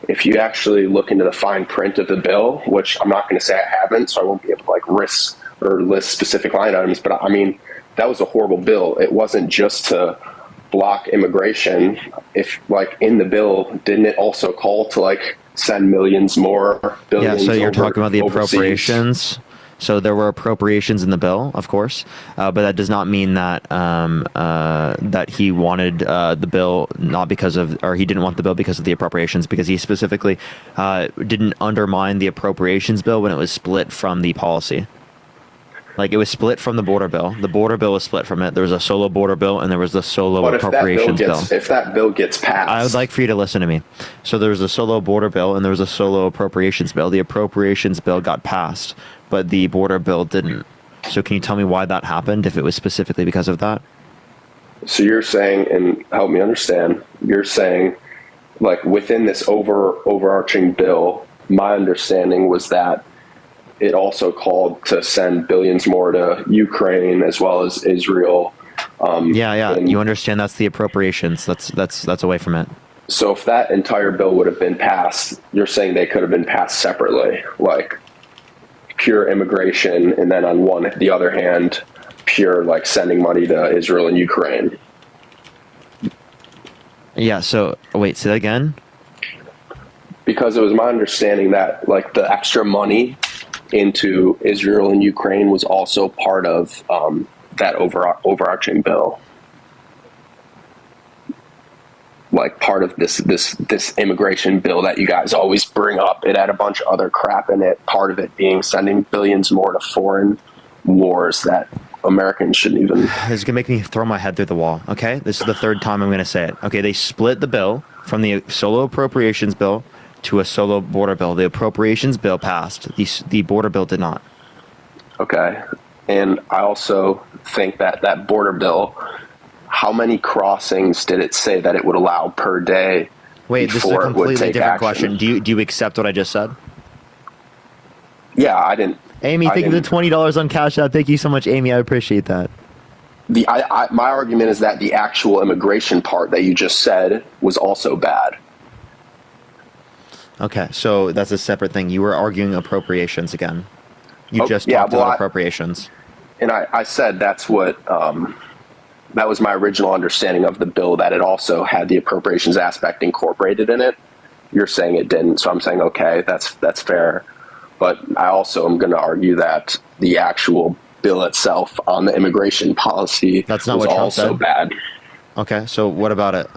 if you actually look into the fine print of the bill, which I'm not going to say I haven't, so I won't be able to, like, list specific line items, but I mean, that was a horrible bill. It wasn't just to block immigration. If, like, in the bill, didn't it also call to, like, send billions
Yeah, so you're talking about the appropriations. So there were appropriations in the bill, of course, but that does not mean that that he wanted the bill not because of, or he didn't want the bill because of the appropriations, because he specifically didn't undermine the appropriations bill when it was split from the policy. Like, it was split from the border bill. The border bill was split from it. There was a solo border bill and there was the solo appropriations bill.
If that bill gets passed,
I would like for you to listen to me. So there was a solo border bill and there was a solo appropriations bill. The appropriations bill got passed, but the border bill didn't. So can you tell me why that happened, if it was specifically because of that?
So you're saying, and help me understand, you're saying, like, within this overarching bill, my understanding was that it also called to send billions more to Ukraine as well as Israel.
Yeah. You understand that's the appropriations. That's away from it.
So if that entire bill would have been passed, you're saying they could have been passed separately, like pure immigration, and then on the other hand, pure, like, sending money to Israel and Ukraine.
Yeah. So wait, say that again.
Because it was my understanding that, like, the extra money into Israel and Ukraine was also part of that overarching bill. Like, part of this immigration bill that you guys always bring up, it had a bunch of other crap in it. Part of it being sending billions more to foreign wars that Americans shouldn't even.
This is gonna make me throw my head through the wall. Okay, this is the third time I'm gonna say it. Okay, they split the bill from the solo appropriations bill to a solo border bill. The appropriations bill passed. The border bill did not.
Okay. And I also think that border bill, how many crossings did it say that it would allow per day?
Wait, this is a completely different question. Do you accept what I just said?
Yeah, I didn't.
Amy, thank you for the $20 on Cash App. Thank you so much, Amy. I appreciate that.
My argument is that the actual immigration part that you just said was also bad.
Okay, so that's a separate thing. You were arguing appropriations again. You just talked about appropriations.
And I said that's what that was my original understanding of the bill, that it also had the appropriations aspect incorporated in it. You're saying it didn't, so I'm saying, okay, that's fair. But I also am going to argue that the actual bill itself on the immigration policy was also bad.
Okay, so what about it?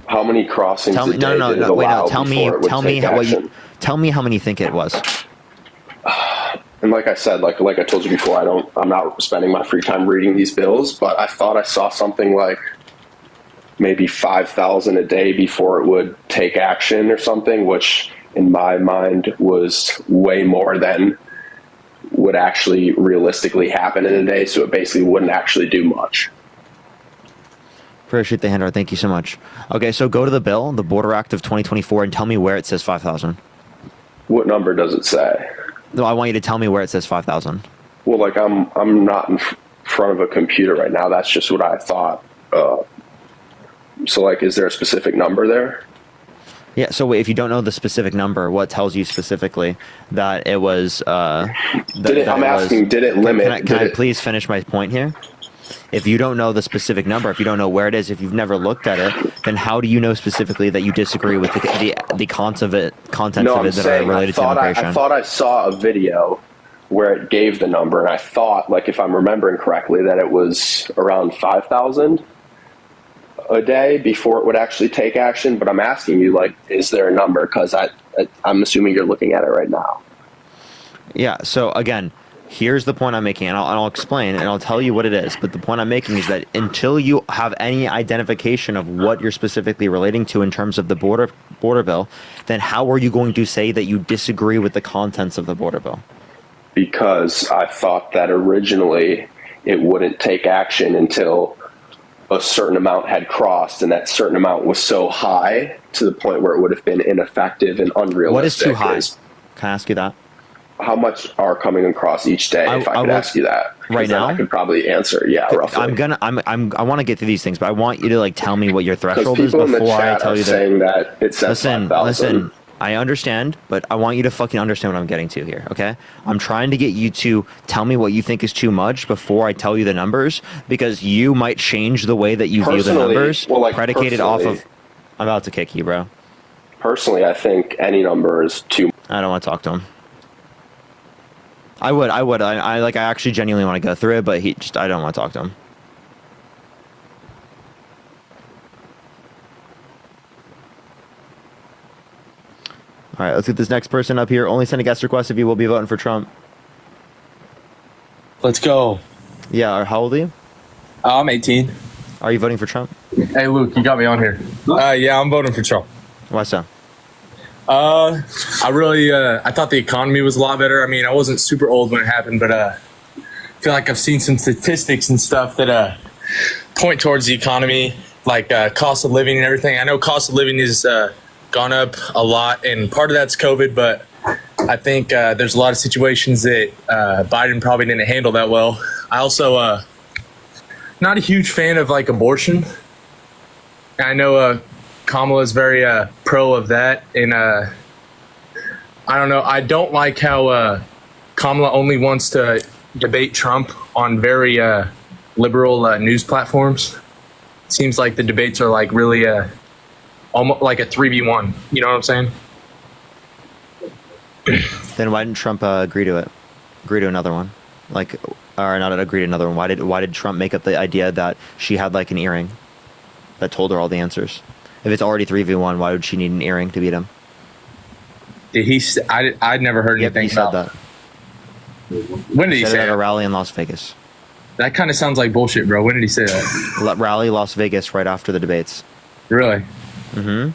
How many crossings a day did it allow before it would take action?
Tell me how many you think it was.
And like I said, like I told you before, I'm not spending my free time reading these bills, but I thought I saw something like maybe 5,000 a day before it would take action or something, which in my mind was way more than would actually realistically happen in a day. So it basically wouldn't actually do much.
Appreciate the handout. Thank you so much. Okay, so go to the bill, the Border Act of 2024, and tell me where it says 5,000.
What number does it say?
No, I want you to tell me where it says 5,000.
Well, like I'm not in front of a computer right now. That's just what I thought. So like, is there a specific number there?
Yeah, so if you don't know the specific number, what tells you specifically that it was...
I'm asking, did it limit...
Can I please finish my point here? If you don't know the specific number, if you don't know where it is, if you've never looked at it, then how do you know specifically that you disagree with the contents of it that are related to immigration?
I thought I saw a video where it gave the number, and I thought, like, if I'm remembering correctly, that it was around 5,000 a day before it would actually take action. But I'm asking you, like, is there a number? Because I'm assuming you're looking at it right now.
Yeah, so again, here's the point I'm making, and I'll explain, and I'll tell you what it is. But the point I'm making is that until you have any identification of what you're specifically relating to in terms of the border bill, then how are you going to say that you disagree with the contents of the border bill?
Because I thought that originally it wouldn't take action until a certain amount had crossed, and that certain amount was so high to the point where it would have been ineffective and unrealistic.
What is too high? Can I ask you that?
How much are coming across each day? If I could ask you that
right now,
I could probably answer. Yeah, roughly.
I want to get through these things, but I want you to like tell me what your threshold is
before
I tell you
saying that it says 5,000.
Listen. I understand, but I want you to fucking understand what I'm getting to here, okay? I'm trying to get you to tell me what you think is too much before I tell you the numbers, because you might change the way that you view the numbers predicated off of... I'm about to kick you, bro.
Personally, I think any number is too...
I don't want to talk to him. I would. I actually genuinely want to go through it, but I don't want to talk to him. All right, let's get this next person up here. Only send a guest request if you will be voting for Trump.
Let's go.
Yeah, how old are you?
I'm 18.
Are you voting for Trump?
Hey, Luke, you got me on here. Yeah, I'm voting for Trump.
Why so?
I thought the economy was a lot better. I mean, I wasn't super old when it happened, but I feel like I've seen some statistics and stuff that point towards the economy, like cost of living and everything. I know cost of living is gone up a lot, and part of that's COVID, but I think there's a lot of situations that Biden probably didn't handle that well. I also not a huge fan of like abortion. I know Kamala is very pro of that, and I don't know. I don't like how Kamala only wants to debate Trump on very liberal news platforms. Seems like the debates are like really almost like a 3v1. You know what I'm saying?
Then why didn't Trump agree to it? Agree to another one? Or not agree to another one. Why did Trump make up the idea that she had like an earring that told her all the answers? If it's already 3v1, why would she need an earring to beat him?
Did he? I'd never heard anything
about that.
When did he say
it at
that?
a rally in Las Vegas.
That kind of sounds like bullshit, bro. When did he say that?
Rally Las Vegas right after the debates.
Really?
Mm-hmm.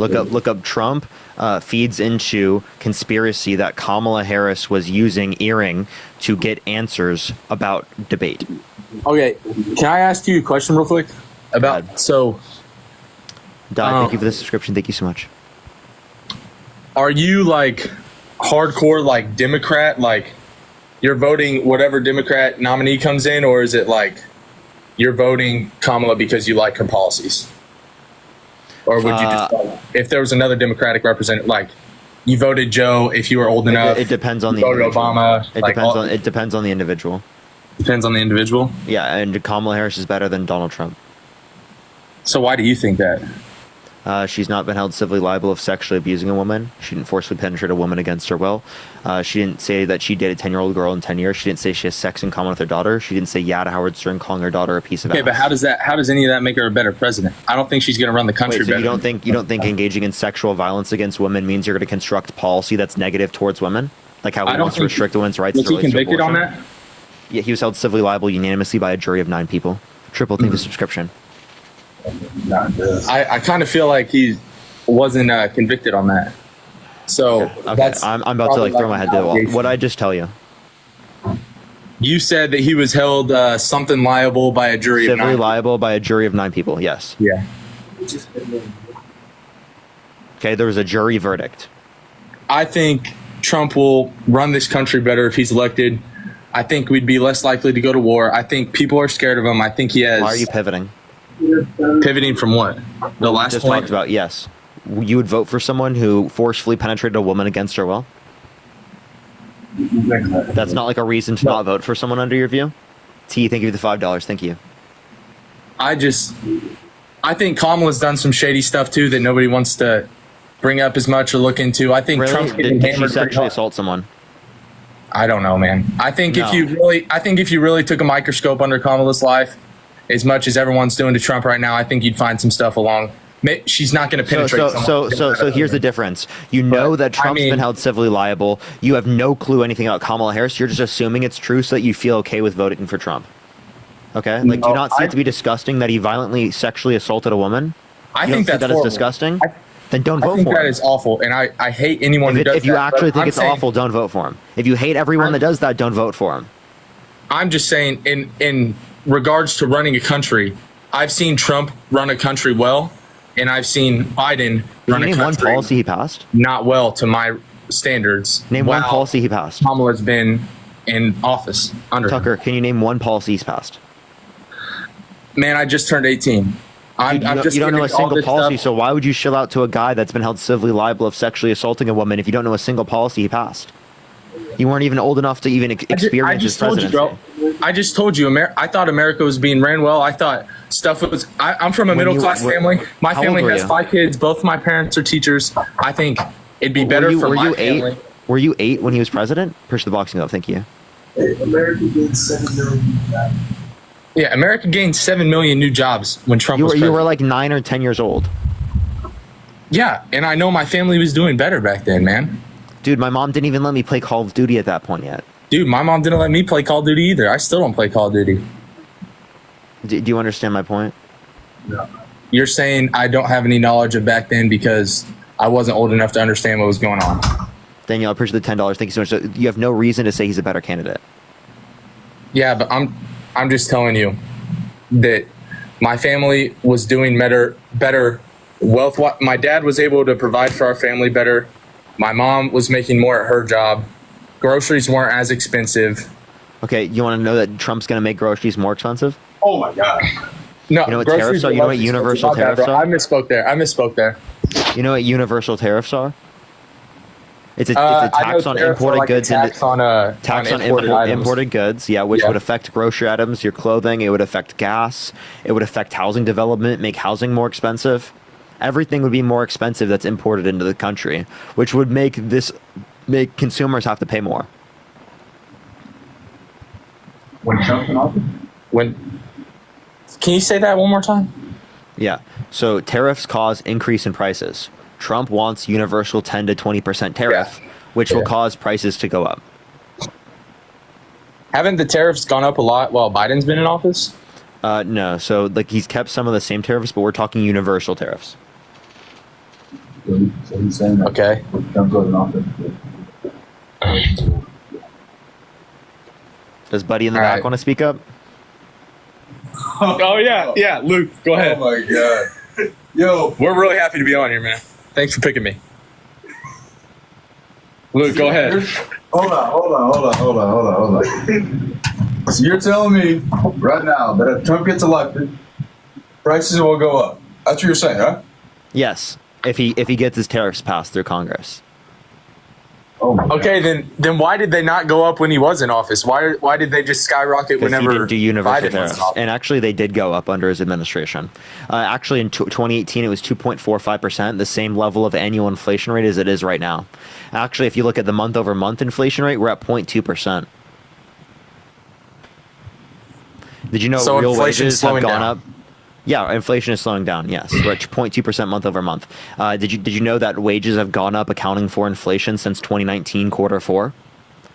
Look up Trump feeds into conspiracy that Kamala Harris was using earring to get answers about debate.
Okay, can I ask you a question real quick?
Thank you for the subscription. Thank you so much.
Are you like hardcore like Democrat, like you're voting whatever Democrat nominee comes in, or is it like you're voting Kamala because you like her policies? Or would you just, if there was another Democratic representative, like you voted Joe if you were old enough?
It depends on the
voted
individual.
Obama.
It depends on the individual.
Depends on the individual?
Yeah, and Kamala Harris is better than Donald Trump.
So why do you think that?
She's not been held civilly liable of sexually abusing a woman. She didn't forcibly penetrate a woman against her will. She didn't say that she dated a 10-year-old girl in 10 years. She didn't say she has sex in common with her daughter. She didn't say yeah to Howard Stern calling her daughter a piece of ass.
Okay, but how does any of that make her a better president? I don't think she's going to run the country better.
You don't think engaging in sexual violence against women means you're going to construct policy that's negative towards women? Like how
I
he
don't
wants to
think-
restrict women's rights.
Was
to
he
relates to
convicted on
abortion.
that?
Yeah, he was held civilly liable unanimously by a jury of 9 people. Triple thing to subscription.
I kind of feel like he wasn't convicted on that. So
Okay, I'm about to like throw my head to the wall. What did I just tell you?
You said that he was held something liable by a jury of
Civilly
9.
liable by a jury of 9 people. Yes.
Yeah.
Okay, there was a jury verdict.
I think Trump will run this country better if he's elected. I think we'd be less likely to go to war. I think people are scared of him. I think he has.
Why are you pivoting?
Pivoting from what? The last
just
point?
talked about. Yes, you would vote for someone who forcefully penetrated a woman against her will. That's not like a reason to not vote for someone under your view. T, thank you for the $5. Thank you.
I think Kamala's done some shady stuff too that nobody wants to bring up as much or look into. I think
Really?
Trump's getting
Did she
hammered pretty
sexually
hard.
assault someone?
I don't know, man. I think
No.
if you really took a microscope under Kamala's life, as much as everyone's doing to Trump right now, I think you'd find some stuff along. She's not going to penetrate.
So here's the difference. You know that Trump's been held civilly liable. You have no clue anything about Kamala Harris. You're just assuming it's true so that you feel okay with voting for Trump. Okay? Like, do you not see it to be disgusting that he violently sexually assaulted a woman?
I
You don't
think
see
that's
that is
horrible.
disgusting. Then don't
I
vote
think
for
that
him.
is awful, and I hate anyone who does
If you
that.
actually
But
think
I'm
it's
saying-
awful, don't vote for him. If you hate everyone that does that, don't vote for him.
I'm just saying, in regards to running a country, I've seen Trump run a country well, and I've seen Biden run a
Name one
country
policy he passed.
not well to my standards.
Name one
while
policy he passed.
Kamala's been in office under him.
Tucker, can you name one policy he's passed?
Man, I just turned 18. I'm just
you don't know a
getting all
single
this
policy,
stuff.
so why would you shill out to a guy that's been held civilly liable of sexually assaulting a woman if you don't know a single policy he passed? You weren't even old enough to even experience his presidency.
Told you, bro. I just told you. I thought America was being ran well. I thought stuff was. I'm from a middle class family. My
how old
family
were
has
you?
5 kids. Both my parents are teachers. I think it'd be better for my family.
Were you 8 when he was president? Push the boxing up. Thank you.
America gained 7 million.
Yeah, America gained 7 million new jobs when Trump was
You
president.
were like 9 or 10 years old.
Yeah, and I know my family was doing better back then, man.
Dude, my mom didn't even let me play Call of Duty at that point yet.
Dude, my mom didn't let me play Call of Duty either. I still don't play Call of Duty.
Do you understand my point?
No. You're saying I don't have any knowledge of back then because I wasn't old enough to understand what was going on.
Daniel, I appreciate the $10. Thank you so much. So you have no reason to say he's a better candidate.
Yeah, but I'm just telling you that my family was doing better wealth. My dad was able to provide for our family better. My mom was making more at her job. Groceries weren't as expensive.
Okay, you want to know that Trump's going to make groceries more expensive?
Oh my god. No,
You know what
groceries
tariffs are?
were
You know
less
what universal
expensive. My bad,
tariffs
bro.
are?
I misspoke there.
You know what universal tariffs are? It's a
I know
tax on
tariffs are
imported
like a
goods.
tax on imported items.
Imported goods, yeah, which
Yeah.
would affect grocery items, your clothing. It would affect gas. It would affect housing development, make housing more expensive. Everything would be more expensive that's imported into the country, which would make consumers have to pay more.
When Trump's in office? Can you say that one more time?
Yeah. So tariffs cause increase in prices. Trump wants universal 10 to 20% tariff, which will cause prices to go up.
Haven't the tariffs gone up a lot while Biden's been in office?
No. So like he's kept some of the same tariffs, but we're talking universal tariffs.
So he's saying that
okay.
Trump goes in office.
Does Buddy in the back want to speak up?
Oh yeah, Luke, go ahead.
Oh my god. Yo,
we're really happy to be on here, man. Thanks for picking me. Luke, go ahead.
Hold on. So you're telling me right now that if Trump gets elected, prices will go up. That's what you're saying, huh?
Yes, if he gets his tariffs passed through Congress.
Okay, then why did they not go up when he was in office? Why did they just skyrocket
Because
whenever
he didn't do universal
Biden was
tariffs.
in office?
And actually, they did go up under his administration. Actually, in 2018, it was 2.45%, the same level of annual inflation rate as it is right now. Actually, if you look at the month-over-month inflation rate, we're at 0.2%. Did you know
So
real
inflation's
wages have
slowing
gone
down.
up? Yeah, inflation is slowing down. Yes, we're at 0.2% month over month. Did you know that wages have gone up, accounting for inflation since 2019 quarter 4?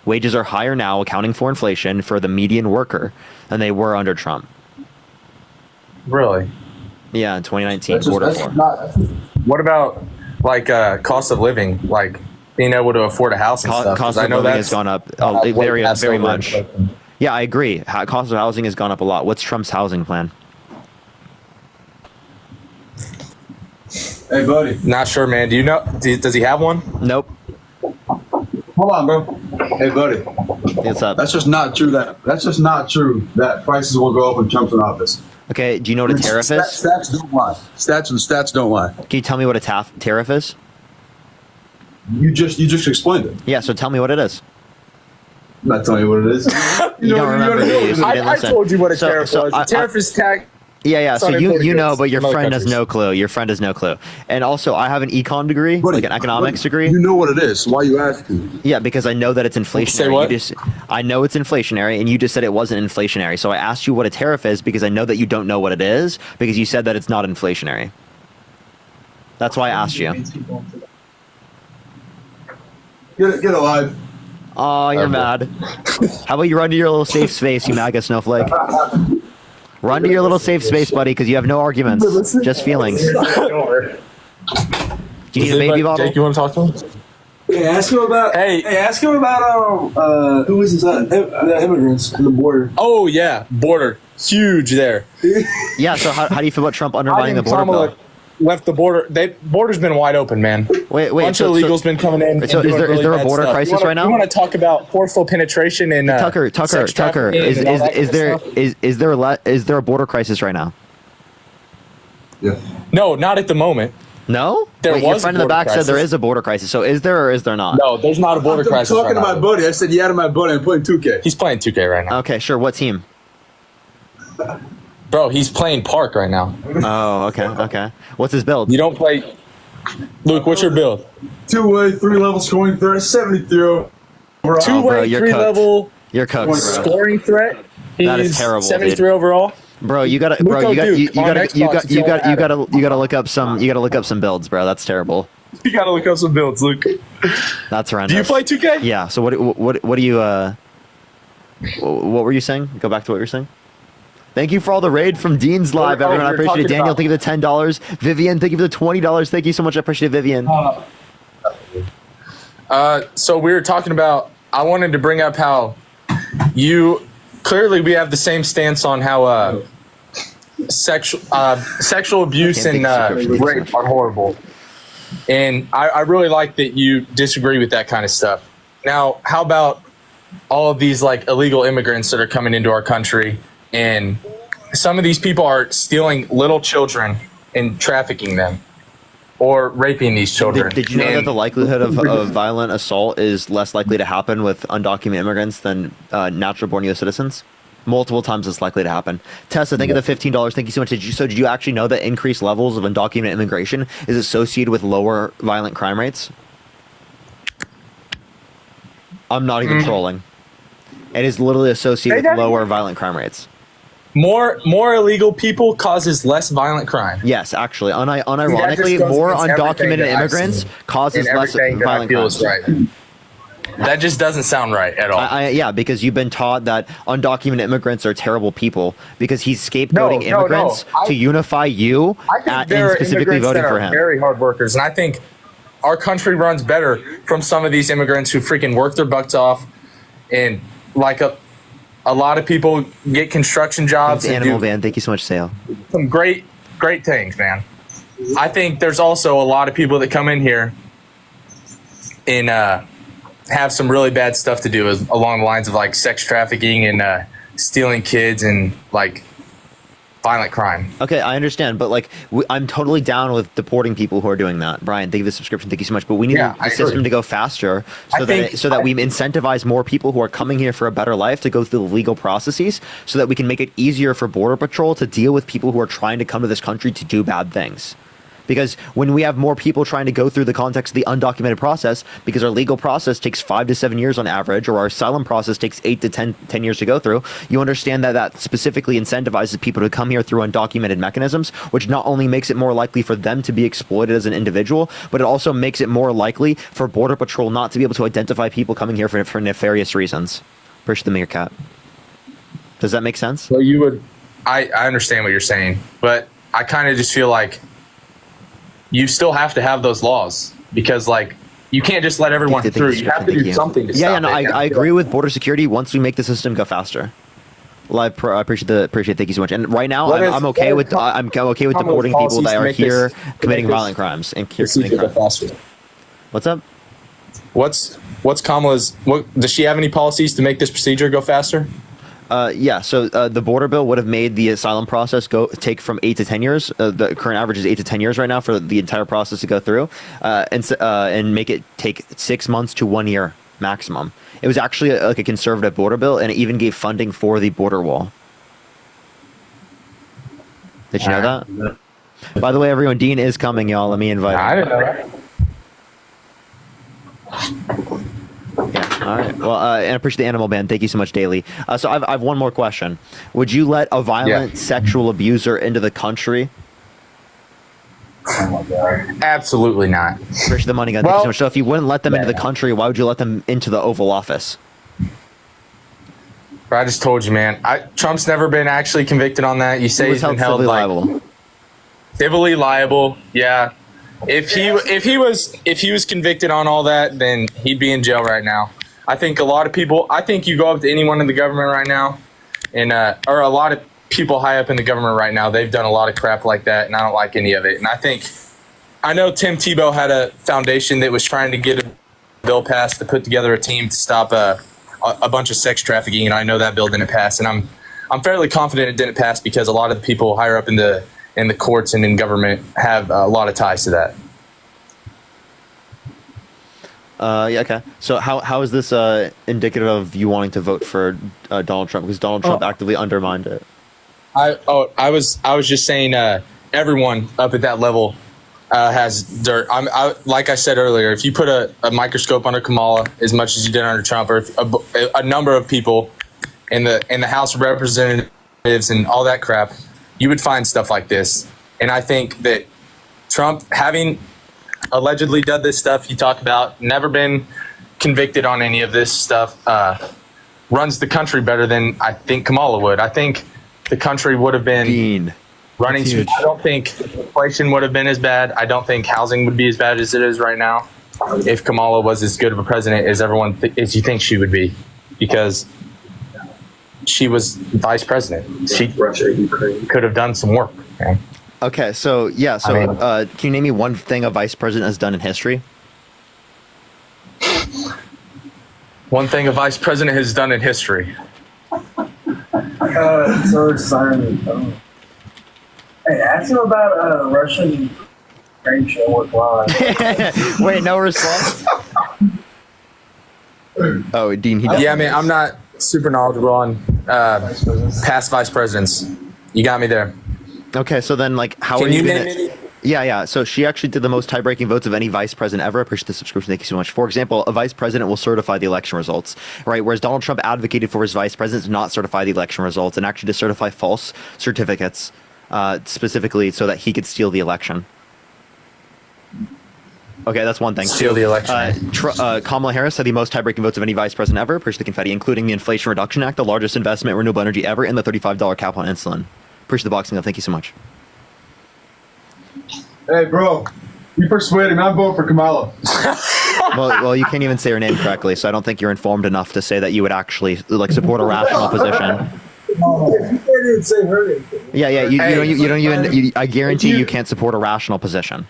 Wages are higher now, accounting for inflation, for the median worker than they were under Trump.
Really?
Yeah, in 2019,
That's just-
quarter
that's
four.
not- What about like cost of living, like being able to afford a house and stuff? 'Cause
Cost
I
of
know
living
that's
has gone up
way
very,
past
very
over
much.
inflation.
Yeah, I agree. Cost of housing has gone up a lot. What's Trump's housing plan?
Hey, buddy. Not sure, man. Do you know? Does he have one?
Nope.
Hold on, bro. Hey, buddy.
What's up?
That's just not true. That's just not true. That prices will go up when Trump's in office.
Okay. Do you know what a tariff is?
Stats don't lie. Stats don't lie.
Can you tell me what a tariff is?
You just explained it.
Yeah. So tell me what it is.
I'm not telling you what it is.
You don't remember, do you? So you didn't
I
listen.
told you what a
So-
tariff
so
was.
I-
A tariff is tax.
Yeah. So
on
you
imported
know,
goods
but your
from other
friend has
countries.
no clue. Your friend has no clue. And also, I have an econ degree, like an economics degree.
You know what it is. Why are you asking?
Yeah, because I know that it's inflationary.
Say what?
I know it's inflationary, and you just said it wasn't inflationary. So I asked you what a tariff is because I know that you don't know what it is because you said that it's not inflationary. That's why I asked you.
Get alive.
Oh, you're mad. How about you run to your little safe space, you MAGA snowflake? Run to your little safe space, buddy, because you have no arguments, just feelings. Do you need a baby bottle?
Jake, you want to talk to him?
Hey, ask him about. Hey, ask him about who is the immigrants in the border.
Oh yeah, border huge there.
Yeah. So how do you feel about Trump undermining the border bill?
Left the border. Border's been wide open, man.
Wait.
Bunch of illegals been coming in.
So
and
is
doing
there
really
a
bad
border
stuff.
crisis right now?
You want to talk about forceful penetration and
Tucker,
sex trafficking
is
and all that kind of
there
stuff?
is there a border crisis right now?
Yeah.
No, not at the moment.
No?
There
Wait, your
was
friend
a
in the
border
back said there
crisis.
is a border crisis. So is there or is there not?
No, there's not a border crisis.
I'm talking
right
to
now.
my buddy. I said, yeah, to my buddy. I'm playing 2K.
He's playing 2K right now.
Okay, sure. What team?
Bro, he's playing Park right now.
Oh, okay. What's his build?
You don't play. Luke, what's your build?
2-way, 3-level scoring threat, 73 overall.
Two-way,
you're
3-level
You're cooked, bro.
scoring threat.
That is
He's
terrible,
73
dude.
overall.
Bro, you gotta look up some builds, bro. That's terrible.
You gotta look up some builds, Luke.
That's horrendous.
Do you play 2K?
Yeah. So what do you what were you saying? Go back to what you were saying. Thank you for all the raid from Dean's Live,
Oh,
everyone. I
you're
appreciate it.
talking
Daniel,
about-
thank you for the $10. Vivian, thank you for the $20. Thank you so much. I appreciate it, Vivian.
So we were talking about. I wanted to bring up how we have the same stance on how sexual abuse and rape are horrible, and I really like that you disagree with that kind of stuff. Now, how about all of these like illegal immigrants that are coming into our country, and some of these people are stealing little children and trafficking them or raping these children.
Did you know that the likelihood of violent assault is less likely to happen with undocumented immigrants than natural born U.S. citizens? Multiple times it's likely to happen. Tessa, thank you for the $15. Thank you so much. Did you actually know that increased levels of undocumented immigration is associated with lower violent crime rates? I'm not even trolling. It is literally associated with lower violent crime rates.
More illegal people causes less violent crime.
Yes, actually,
That
unironically,
just goes
more
against everything
undocumented
that I've
immigrants
seen
causes
and
less
everything that I
violent
feel
crimes.
is right. That just doesn't sound right at all.
Yeah, because you've been taught that undocumented immigrants are terrible people because he's scapegoating immigrants to unify you and specifically voting for him.
Very hard workers, and I think our country runs better from some of these immigrants who freaking work their butts off, and like a lot of people get construction jobs.
Thanks, Animal Van. Thank you so much, Sale.
Some great things, man. I think there's also a lot of people that come in here and have some really bad stuff to do along the lines of like sex trafficking and stealing kids and like violent crime.
Okay, I understand, but like I'm totally down with deporting people who are doing that. Brian, thank you for the subscription. Thank you so much. But we need the system to go faster so that we incentivize more people who are coming here for a better life to go through the legal processes so that we can make it easier for Border Patrol to deal with people who are trying to come to this country to do bad things. Because when we have more people trying to go through the context of the undocumented process, because our legal process takes 5 to 7 years on average, or our asylum process takes 8 to 10 years to go through, you understand that that specifically incentivizes people to come here through undocumented mechanisms, which not only makes it more likely for them to be exploited as an individual, but it also makes it more likely for Border Patrol not to be able to identify people coming here for nefarious reasons. Appreciate the meerkat. Does that make sense?
Well, I understand what you're saying, but I kind of just feel like you still have to have those laws because, like, you can't just let everyone through. You have to do something to stop it.
I agree with border security once we make the system go faster. Well, I appreciate thank you so much. And right now, I'm okay with deporting people that are here committing violent crimes and committing crimes. What's up?
What's Kamala's? Does she have any policies to make this procedure go faster?
Yeah, so the border bill would have made the asylum process take from 8 to 10 years. The current average is 8 to 10 years right now for the entire process to go through, and make it take 6 months to 1 year maximum. It was actually like a conservative border bill, and it even gave funding for the border wall. Did you know that? By the way, everyone, Dean is coming, y'all. Let me invite him.
I didn't know that.
Yeah. All right. Well, and I appreciate the animal ban. Thank you so much, Daily. So I've one more question. Would you let a violent sexual abuser into the country?
Oh my God. Absolutely not.
Appreciate the money, guys. Thank you so much. So if you wouldn't let them into the country, why would you let them into the Oval Office?
I just told you, man. Trump's never been actually convicted on that. You say he's been held liable. Civilly liable, yeah. If he was convicted on all that, then he'd be in jail right now. I think a lot of people. I think you go up to anyone in the government right now, and or a lot of people high up in the government right now. They've done a lot of crap like that, and I don't like any of it. And I know Tim Tebow had a foundation that was trying to get a bill passed to put together a team to stop a bunch of sex trafficking, and I know that bill didn't pass. And I'm fairly confident it didn't pass because a lot of the people higher up in the courts and in government have a lot of ties to that.
Yeah, okay. So how is this indicative of you wanting to vote for Donald Trump? Because Donald Trump actively undermined it.
I was just saying everyone up at that level has dirt. Like I said earlier, if you put a microscope under Kamala as much as you did under Trump, or if a number of people in the House of Representatives and all that crap, you would find stuff like this. And I think that Trump, having allegedly done this stuff you talk about, never been convicted on any of this stuff, runs the country better than I think Kamala would. I think the country would have been running. I don't think inflation would have been as bad. I don't think housing would be as bad as it is right now if Kamala was as good of a president as everyone as you think she would be, because she was vice president. She could have done some work. Okay?
Okay, so yeah, so can you name me one thing a vice president has done in history?
One thing a vice president has done in history.
So silent. Hey, ask him about Russian Ukraine show with live.
Wait, no response. Oh, Dean.
Yeah, I mean, I'm not super knowledgeable on past vice presidents. You got me there.
Okay, so then, like, how
Can
are you
name
gonna?
any?
Yeah. So she actually did the most tie-breaking votes of any vice president ever. I appreciate the subscription. Thank you so much. For example, a vice president will certify the election results, right? Whereas Donald Trump advocated for his vice president to not certify the election results and actually to certify false certificates, specifically so that he could steal the election. Okay, that's one thing.
Steal the election.
Kamala Harris had the most tie-breaking votes of any vice president ever. Appreciate the confetti, including the Inflation Reduction Act, the largest investment in renewable energy ever, and the $35 cap on insulin. Appreciate the boxing up. Thank you so much.
Hey, bro, you persuaded me. I'm voting for Kamala.
well, you can't even say her name correctly, so I don't think you're informed enough to say that you would actually support a rational position.
You can't even say her name.
Yeah. You don't even. I guarantee you can't support a rational position.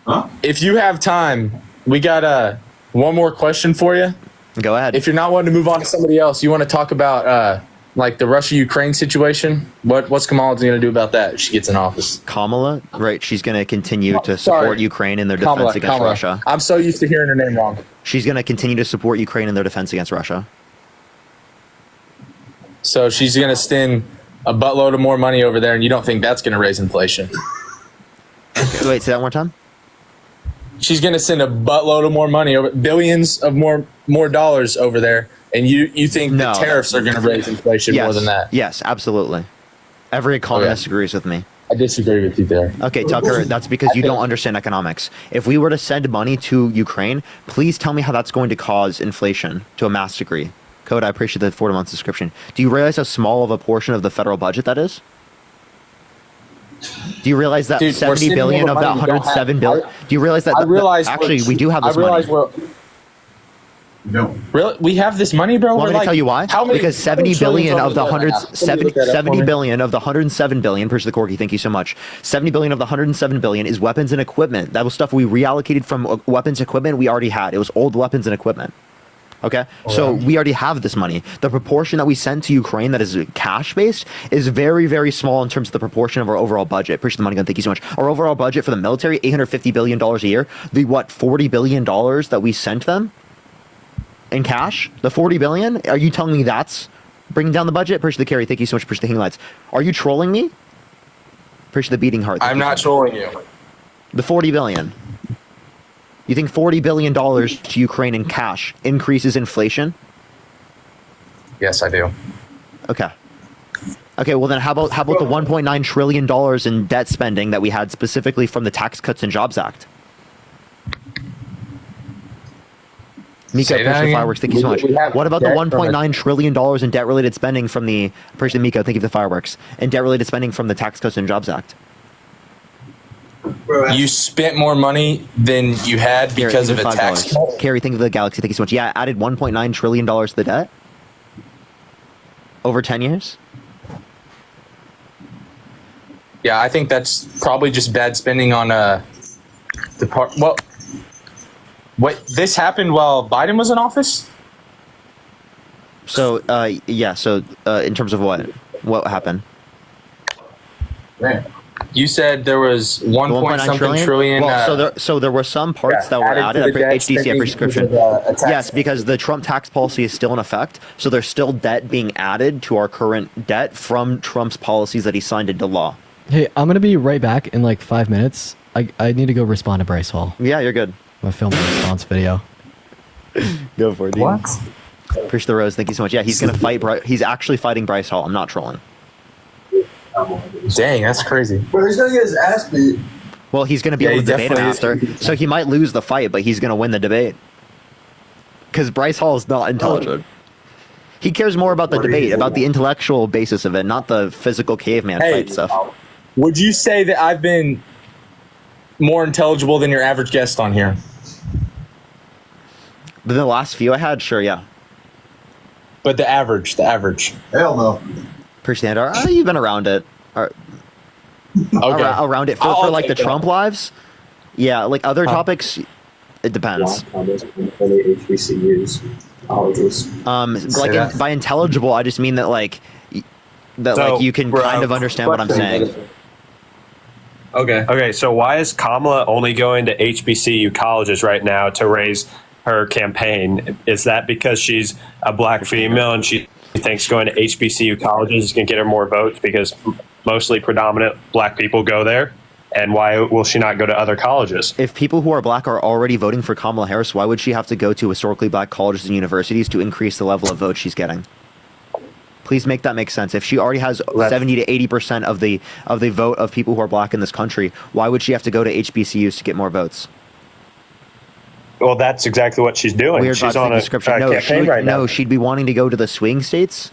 Huh?
If you have time, we got one more question for you.
Go ahead.
If you're not wanting to move on to somebody else, you want to talk about like the Russia-Ukraine situation. What's Kamala going to do about that if she gets in office?
Kamala, right? She's going to continue to support Ukraine in their defense against Russia.
I'm so used to hearing her name wrong.
She's going to continue to support Ukraine in their defense against Russia.
So she's going to spend a buttload of more money over there, and you don't think that's going to raise inflation?
Wait, say that one more time.
She's going to send a buttload of more money, over billions of more dollars over there, and you think the tariffs are going to raise inflation more than that?
Yes, absolutely. Every economist agrees with me.
I disagree with you there.
Okay, Tucker, that's because you don't understand economics. If we were to send money to Ukraine, please tell me how that's going to cause inflation to a mass degree. Code, I appreciate the 4 month subscription. Do you realize how small of a portion of the federal budget that is? Do you realize that 70 billion of that 107 billion? Do you realize that? Actually, we do have this money.
No. Really? We have this money, bro?
Want me to tell you why? Because 70 billion of the 70 billion of the 107 billion, per the Corky, thank you so much. 70 billion of the 107 billion is weapons and equipment. That was stuff we reallocated from weapons equipment we already had. It was old weapons and equipment. Okay, so we already have this money. The proportion that we send to Ukraine that is cash-based is very, very small in terms of the proportion of our overall budget. Appreciate the money, gun. Thank you so much. Our overall budget for the military, $850 billion a year. The, $40 billion that we sent them in cash? The $40 billion? Are you telling me that's bringing down the budget? Appreciate the carry. Thank you so much. Appreciate the hang lights. Are you trolling me? Appreciate the beating heart.
I'm not trolling you.
The $40 billion. You think $40 billion to Ukraine in cash increases inflation?
Yes, I do.
Okay. Okay, well then how about the $1.9 trillion in debt spending that we had specifically from the Tax Cuts and Jobs Act? Mika, appreciate the fireworks. Thank you so much. What about the $1.9 trillion in debt-related spending from the... Appreciate Mika. Thank you for the fireworks. And debt-related spending from the Tax Cuts and Jobs Act?
You spent more money than you had because of a tax cut?
Carrie, think of the galaxy. Thank you so much. Yeah, added $1.9 trillion to the debt over 10 years.
Yeah, I think that's probably just bad spending on the part. Well, what this happened while Biden was in office?
So, yeah. So, in terms of what happened?
Man. You said there was 1.9 trillion.
Well, so there were some parts that were added. HDC prescription. Yes, because the Trump tax policy is still in effect. So there's still debt being added to our current debt from Trump's policies that he signed into law.
Hey, I'm gonna be right back in like 5 minutes. I need to go respond to Bryce Hall.
Yeah, you're good.
I'm gonna film a response video.
Go for it. What? Appreciate the rose. Thank you so much. Yeah, he's gonna fight. He's actually fighting Bryce Hall. I'm not trolling.
Dang, that's crazy.
Bro, he's gonna get his ass beat.
Well, he's gonna be able to debate him after, so he might lose the fight, but he's gonna win the debate. Because Bryce Hall is not intelligent. He cares more about the debate, about the intellectual basis of it, not the physical caveman fight stuff.
Would you say that I've been more intelligible than your average guest on here?
The last few I had, sure, yeah.
But the average.
Hell no.
Appreciate it. You've been around it. Okay. Around it for like the Trump lives. Yeah, like other topics, it depends. Like by intelligible, I just mean that like you can kind of understand what I'm saying.
Okay, so why is Kamala only going to HBCU colleges right now to raise her campaign? Is that because she's a black female and she thinks going to HBCU colleges is going to get her more votes because mostly predominant black people go there? And why will she not go to other colleges?
If people who are black are already voting for Kamala Harris, why would she have to go to historically black colleges and universities to increase the level of votes she's getting? Please make that make sense. If she already has 70 to 80% of the vote of people who are black in this country, why would she have to go to HBCUs to get more votes?
Well, that's exactly what she's doing.
Weird
she's on a campaign right now.
No, she'd be wanting to go to the swing states,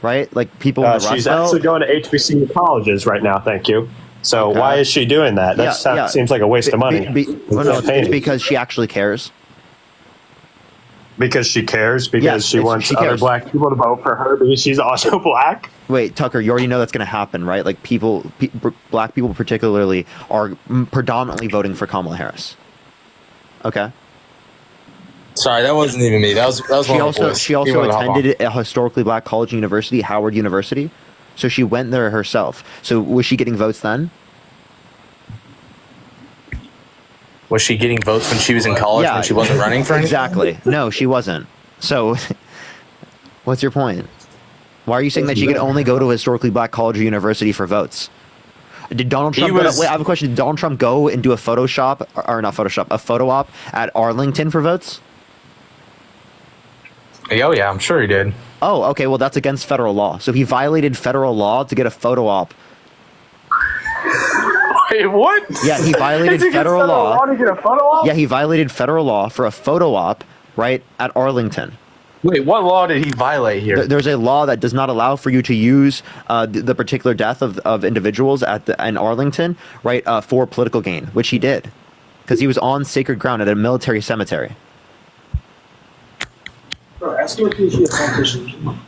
right? Like people in the Rust
She's
Belt.
actually going to HBCU colleges right now, thank you. So why is she doing that? That seems like a waste of money.
It's because she actually cares.
Because she cares? Because she wants other black people to vote for her because she's also black?
Wait, Tucker, you already know that's going to happen, right? Like black people particularly are predominantly voting for Kamala Harris. Okay.
Sorry, that wasn't even me. That was
she also attended a historically black college and university, Howard University. So she went there herself. So was she getting votes then?
Was she getting votes when she was in college when she wasn't running for anything?
Exactly. No, she wasn't. So what's your point? Why are you saying that she could only go to a historically black college or university for votes? Did Donald Trump? Wait, I have a question. Did Donald Trump go and do a Photoshop, or not Photoshop, a photo op at Arlington for votes?
Oh yeah, I'm sure he did.
Oh, okay. Well, that's against federal law. So he violated federal law to get a photo op.
Wait, what?
Yeah, he violated
It's against
federal law.
to get a photo op?
Yeah, he violated federal law for a photo op, right, at Arlington.
Wait, what law did he violate here?
There's a law that does not allow for you to use the particular death of individuals in Arlington, right, for political gain, which he did, because he was on sacred ground at a military cemetery.
Bro, ask him if he's a politician.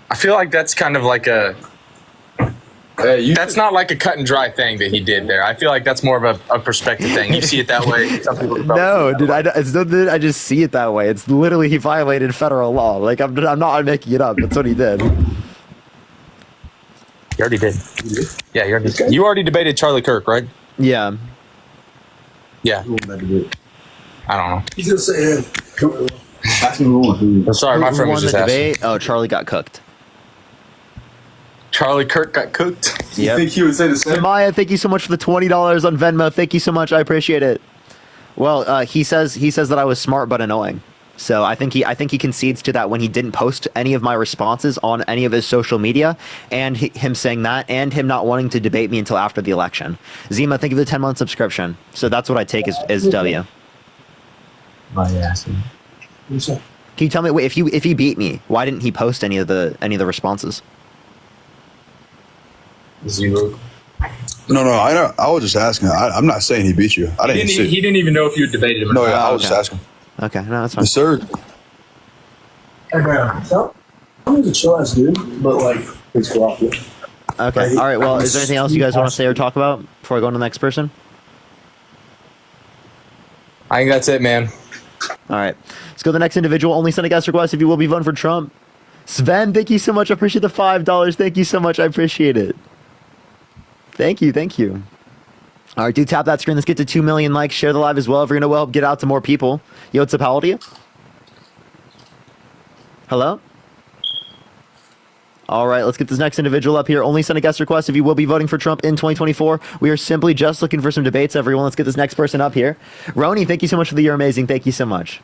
I feel like that's kind of like a. That's not like a cut and dry thing that he did there. I feel like that's more of a perspective thing. You see it that way. Some people
No, dude, it's not that I just see it that way. It's literally he violated federal law. Like I'm not making it up. That's what he did.
You already did. Yeah, you already did. You already debated Charlie Kirk, right?
Yeah.
Yeah. I don't know.
He's gonna say,
I'm sorry, my
Who
friend
won
was just
the
asking.
debate? Oh, Charlie got cooked.
Charlie Kirk got cooked.
Yeah.
You think he would say the same?
Maya, thank you so much for the $20 on Venmo. Thank you so much. I appreciate it. Well, he says that I was smart but annoying. So I think he concedes to that when he didn't post any of my responses on any of his social media, and him saying that, and him not wanting to debate me until after the election. Zima, thank you for the 10-month subscription. So that's what I take as W.
Oh yeah.
Can you tell me, wait, if he beat me, why didn't he post any of the responses?
Zero.
No, I know. I was just asking. I'm not saying he beat you. I didn't see.
He didn't even know if you debated him or
No,
not.
yeah, I was just asking.
Okay, no, that's fine.
Yes, sir.
Hey, man, he's a chill ass dude, but like, it's rough.
Okay, all right. Well, is there anything else you guys want to say or talk about before I go on to the next person?
I think that's it, man.
All right, let's go to the next individual. Only send a guest request if you will be voting for Trump. Sven, thank you so much. I appreciate the $5. Thank you so much. I appreciate it. Thank you. All right, do tap that screen. Let's get to 2 million likes. Share the live as well. If you're going to help get out to more people. Yo, what's up? How old are you? Hello? All right, let's get this next individual up here. Only send a guest request if you will be voting for Trump in 2024. We are simply just looking for some debates, everyone. Let's get this next person up here. Roni, thank you so much for the You're Amazing. Thank you so much.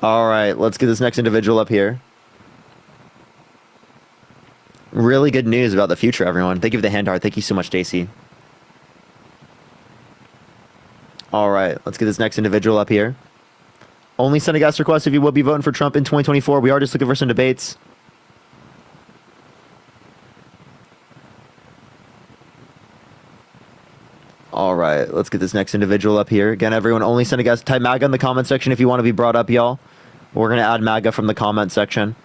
All right, let's get this next individual up here. Really good news about the future, everyone. Thank you for the hand heart. Thank you so much, Stacy. All right, let's get this next individual up here. Only send a guest request if you will be voting for Trump in 2024. We are just looking for some debates. All right, let's get this next individual up here. Again, everyone, only send a guest. Type MAGA in the comment section if you want to be brought up, y'all. We're going to add MAGA from the comment section.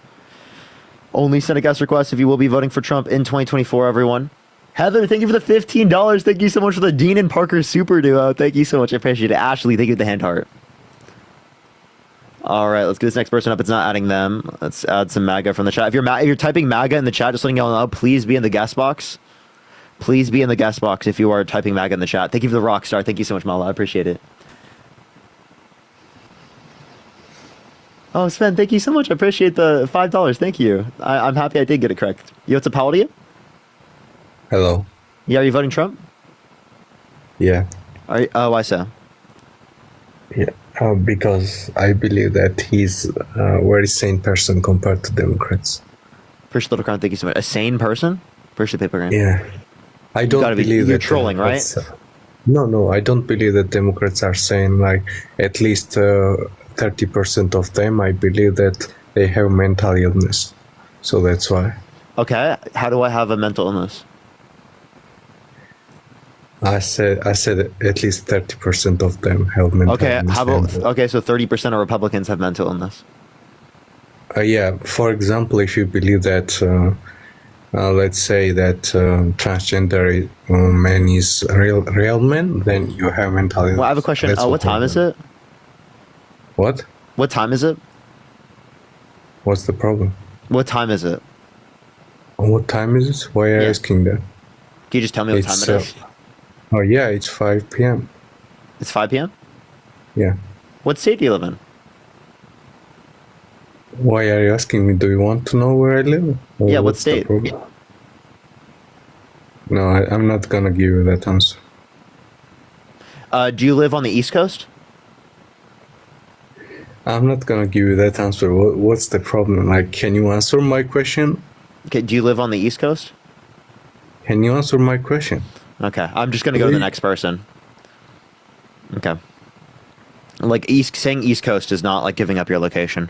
Only send a guest request if you will be voting for Trump in 2024, everyone. Heather, thank you for the $15. Thank you so much for the Dean and Parker super duo. Thank you so much. I appreciate it. Ashley, thank you for the hand heart. All right, let's get this next person up. It's not adding them. Let's add some MAGA from the chat. If you're typing MAGA in the chat, just letting y'all know, please be in the guest box. Please be in the guest box if you are typing MAGA in the chat. Thank you for the rock star. Thank you so much, Mala. I appreciate it. Oh, Sven, thank you so much. I appreciate the $5. Thank you. I'm happy I did get it correct. Yo, what's up? How old are you?
Hello.
Yeah, are you voting Trump?
Yeah.
Why so?
Yeah. Because I believe that he's a very sane person compared to Democrats.
Appreciate Little Crown. Thank you so much. A sane person? Appreciate the paper grant.
Yeah. I don't believe
you're
that
trolling, right?
No, I don't believe that Democrats are sane. Like, at least 30% of them, I believe that they have mental illness. So that's why.
Okay. How do I have a mental illness?
I said at least 30% of them have mental illness.
How about, so 30% of Republicans have mental illness.
Yeah, for example, if you believe that, let's say that transgender man is real man, then you have mental illness.
Well, I have a question. What time is it?
What?
What time is it?
What's the problem?
What time is it?
What time is it? Why are you asking that?
Can you just tell me what time it is?
Oh, yeah, it's 5 p.m.
It's 5 p.m.?
Yeah.
What state do you live in?
Why are you asking me? Do you want to know where I live? Or
Yeah, what
what's the
state?
problem? No, I'm not gonna give you that answer.
Do you live on the East Coast?
I'm not gonna give you that answer. What's the problem? Like, can you answer my question?
Okay, do you live on the East Coast?
Can you answer my question?
Okay, I'm just gonna go to the next person. Okay. Like saying East Coast is not like giving up your location.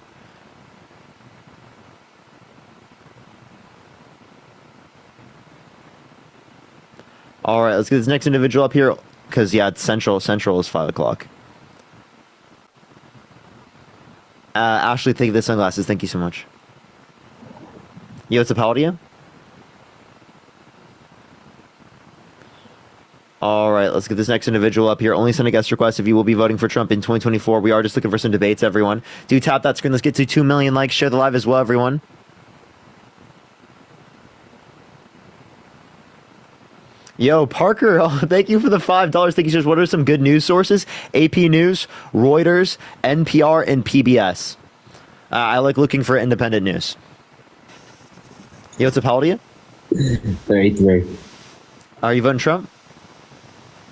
All right, let's get this next individual up here because yeah, it's Central. Central is 5 o'clock. Ashley, thank you for the sunglasses. Thank you so much. Yo, what's up? How old are you? All right, let's get this next individual up here. Only send a guest request if you will be voting for Trump in 2024. We are just looking for some debates, everyone. Do tap that screen. Let's get to 2 million likes. Share the live as well, everyone. Yo, Parker, oh, thank you for the $5. Thank you, sir. What are some good news sources? AP News, Reuters, NPR, and PBS. I like looking for independent news. Yo, what's up? How old are you?
33.
Are you voting Trump?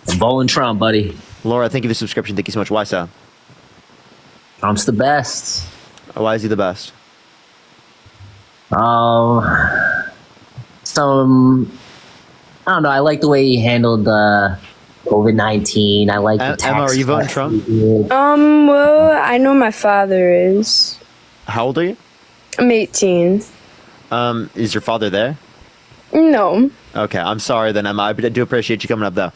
I'm voting Trump, buddy.
Laura, thank you for the subscription. Thank you so much. Why so?
Trump's the best.
Why is he the best?
I don't know. I like the way he handled COVID-19. I like the tax.
Emma, are you voting Trump?
Well, I know my father is.
How old are you?
I'm 18.
Is your father there?
No.
Okay, I'm sorry then, Emma. I do appreciate you coming up though.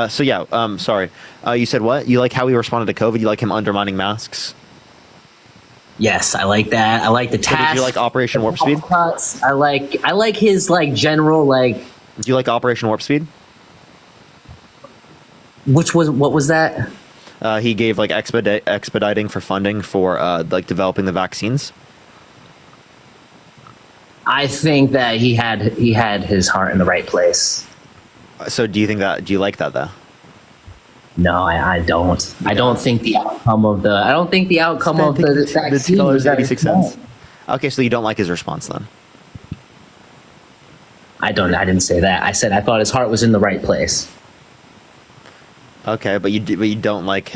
So yeah, sorry. You said what? You like how he responded to COVID? You like him undermining masks?
Yes, I like that. I like the tax.
So did you like Operation Warp Speed?
I like his like general like.
Do you like Operation Warp Speed?
What was that?
He gave like expediting for funding for like developing the vaccines.
I think that he had his heart in the right place.
So do you like that though?
No, I don't. I don't think the outcome of the vaccine was
$2.86. Okay, so you don't like his response then?
I didn't say that. I said I thought his heart was in the right place.
Okay, but you don't like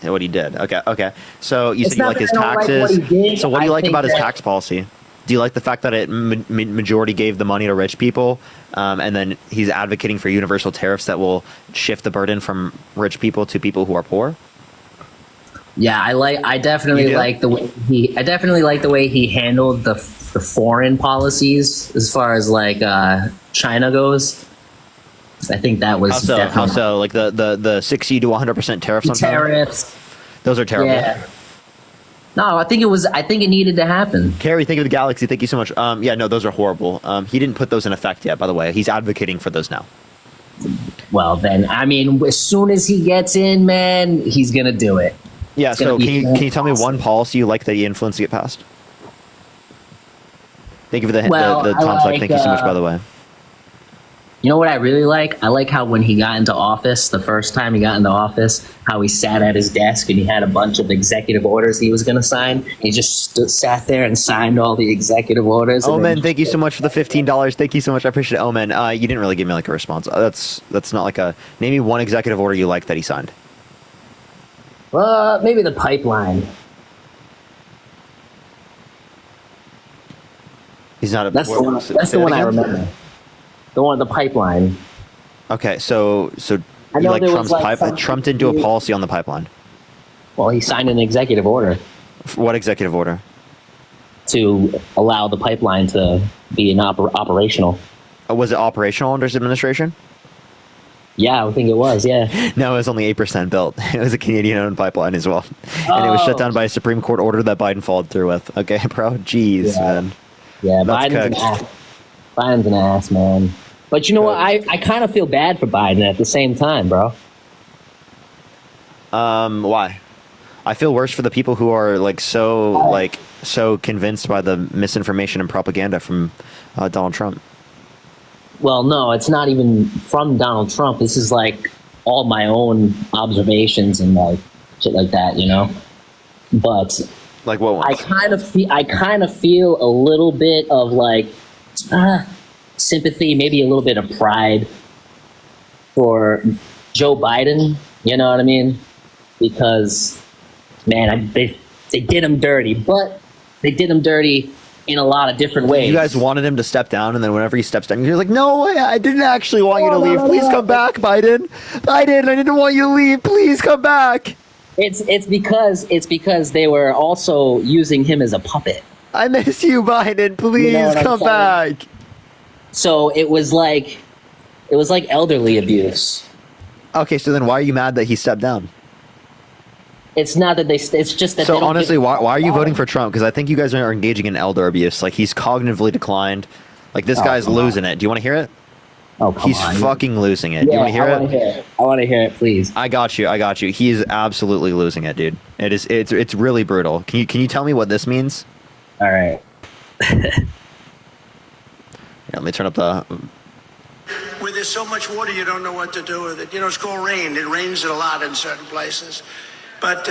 what he did. Okay. So you said you like his taxes. So what do you like about his tax policy? Do you like the fact that it majority gave the money to rich people, and then he's advocating for universal tariffs that will shift the burden from rich people to people who are poor?
Yeah, I definitely like the way he handled the foreign policies as far as like China goes. I think that was
how so? Like the 60 to 100% tariffs on
tariffs.
Those are terrible.
Yeah. No, I think it needed to happen.
Carrie, think of the galaxy. Thank you so much. Yeah, no, those are horrible. He didn't put those in effect yet, by the way. He's advocating for those now.
Well, then, I mean, as soon as he gets in, man, he's going to do it.
Yeah, so can you tell me one policy you like that he influenced to get passed? Thank you for the thumbs up. Thank you so much, by the way.
You know what I really like? I like how when he got into office, the first time he got into office, how he sat at his desk and he had a bunch of executive orders he was going to sign. He just sat there and signed all the executive orders.
Omen, thank you so much for the $15. Thank you so much. I appreciate it. Omen, you didn't really give me like a response. That's not like a... Name me one executive order you like that he signed.
Maybe the pipeline.
He's not a...
That's the one I remember. The pipeline.
Okay, so you like Trump's pipeline? Trump didn't do a policy on the pipeline.
Well, he signed an executive order.
What executive order?
To allow the pipeline to be operational.
Was it operational under his administration?
Yeah, I think it was, yeah.
No, it was only 8% built. It was a Canadian-owned pipeline as well. And it was shut down by a Supreme Court order that Biden followed through with. Okay, bro? Jeez, man.
Yeah, Biden's an ass, man. But you know what? I kind of feel bad for Biden at the same time, bro.
Why? I feel worse for the people who are so convinced by the misinformation and propaganda from Donald Trump.
Well, no, it's not even from Donald Trump. This is like all my own observations and like shit like that, you know. But
Like what ones?
I kind of feel a little bit of like sympathy, maybe a little bit of pride for Joe Biden. You know what I mean? Because man, they did him dirty, but they did him dirty in a lot of different ways.
You guys wanted him to step down, and then whenever he steps down, you're like, "No, I didn't actually want you to leave. Please come back, Biden. Biden, I didn't want you to leave. Please come back."
It's because they were also using him as a puppet.
I miss you, Biden. Please come back.
So it was like elderly abuse.
Okay, so then why are you mad that he stepped down?
It's not that it's just that.
So
they don't
honestly,
give-
why are you voting for Trump? Because I think you guys are engaging in elder abuse. Like he's cognitively declined. Like this guy's losing it. Do you want to hear it?
Oh, come
he's
on.
fucking losing it. Do you want to hear it?
I want to hear it, please.
I got you. He is absolutely losing it, dude. It's really brutal. Can you tell me what this means?
All right.
Here, let me turn up the.
Where there's so much water, you don't know what to do with it. You know, it's called rain. It rains a lot in certain places. But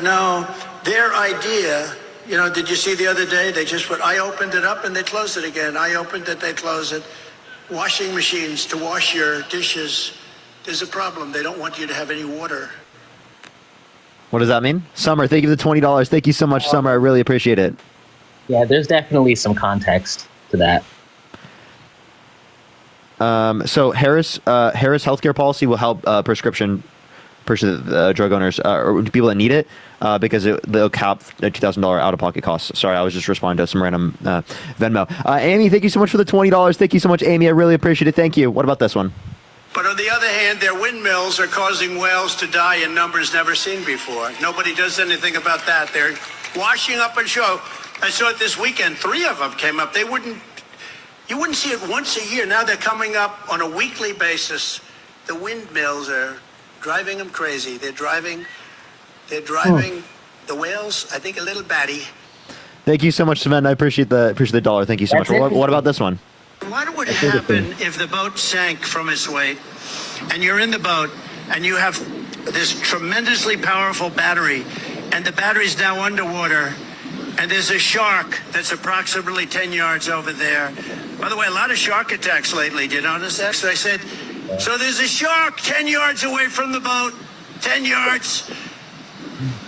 no, their idea, you know, did you see the other day? I opened it up and they closed it again. I opened it, they closed it. Washing machines to wash your dishes. There's a problem. They don't want you to have any water.
What does that mean? Summer, thank you for the $20. Thank you so much, Summer. I really appreciate it.
Yeah, there's definitely some context to that.
So Harris healthcare policy will help prescription drug owners or people that need it because they'll cap a $2,000 out-of-pocket costs. Sorry, I was just responding to some random Venmo. Amy, thank you so much for the $20. Thank you so much, Amy. I really appreciate it. Thank you. What about this one?
But on the other hand, their windmills are causing whales to die in numbers never seen before. Nobody does anything about that. They're washing up on shore. I saw it this weekend. 3 of them came up. You wouldn't see it once a year. Now they're coming up on a weekly basis. The windmills are driving them crazy. They're driving the whales, I think, a little batty.
Thank you so much, Sven. I appreciate the dollar. Thank you so much. What about this one?
What would happen if the boat sank from its weight and you're in the boat and you have this tremendously powerful battery and the battery's now underwater and there's a shark that's approximately 10 yards over there? By the way, a lot of shark attacks lately. Did you notice that? So I said, so there's a shark 10 yards away from the boat, 10 yards.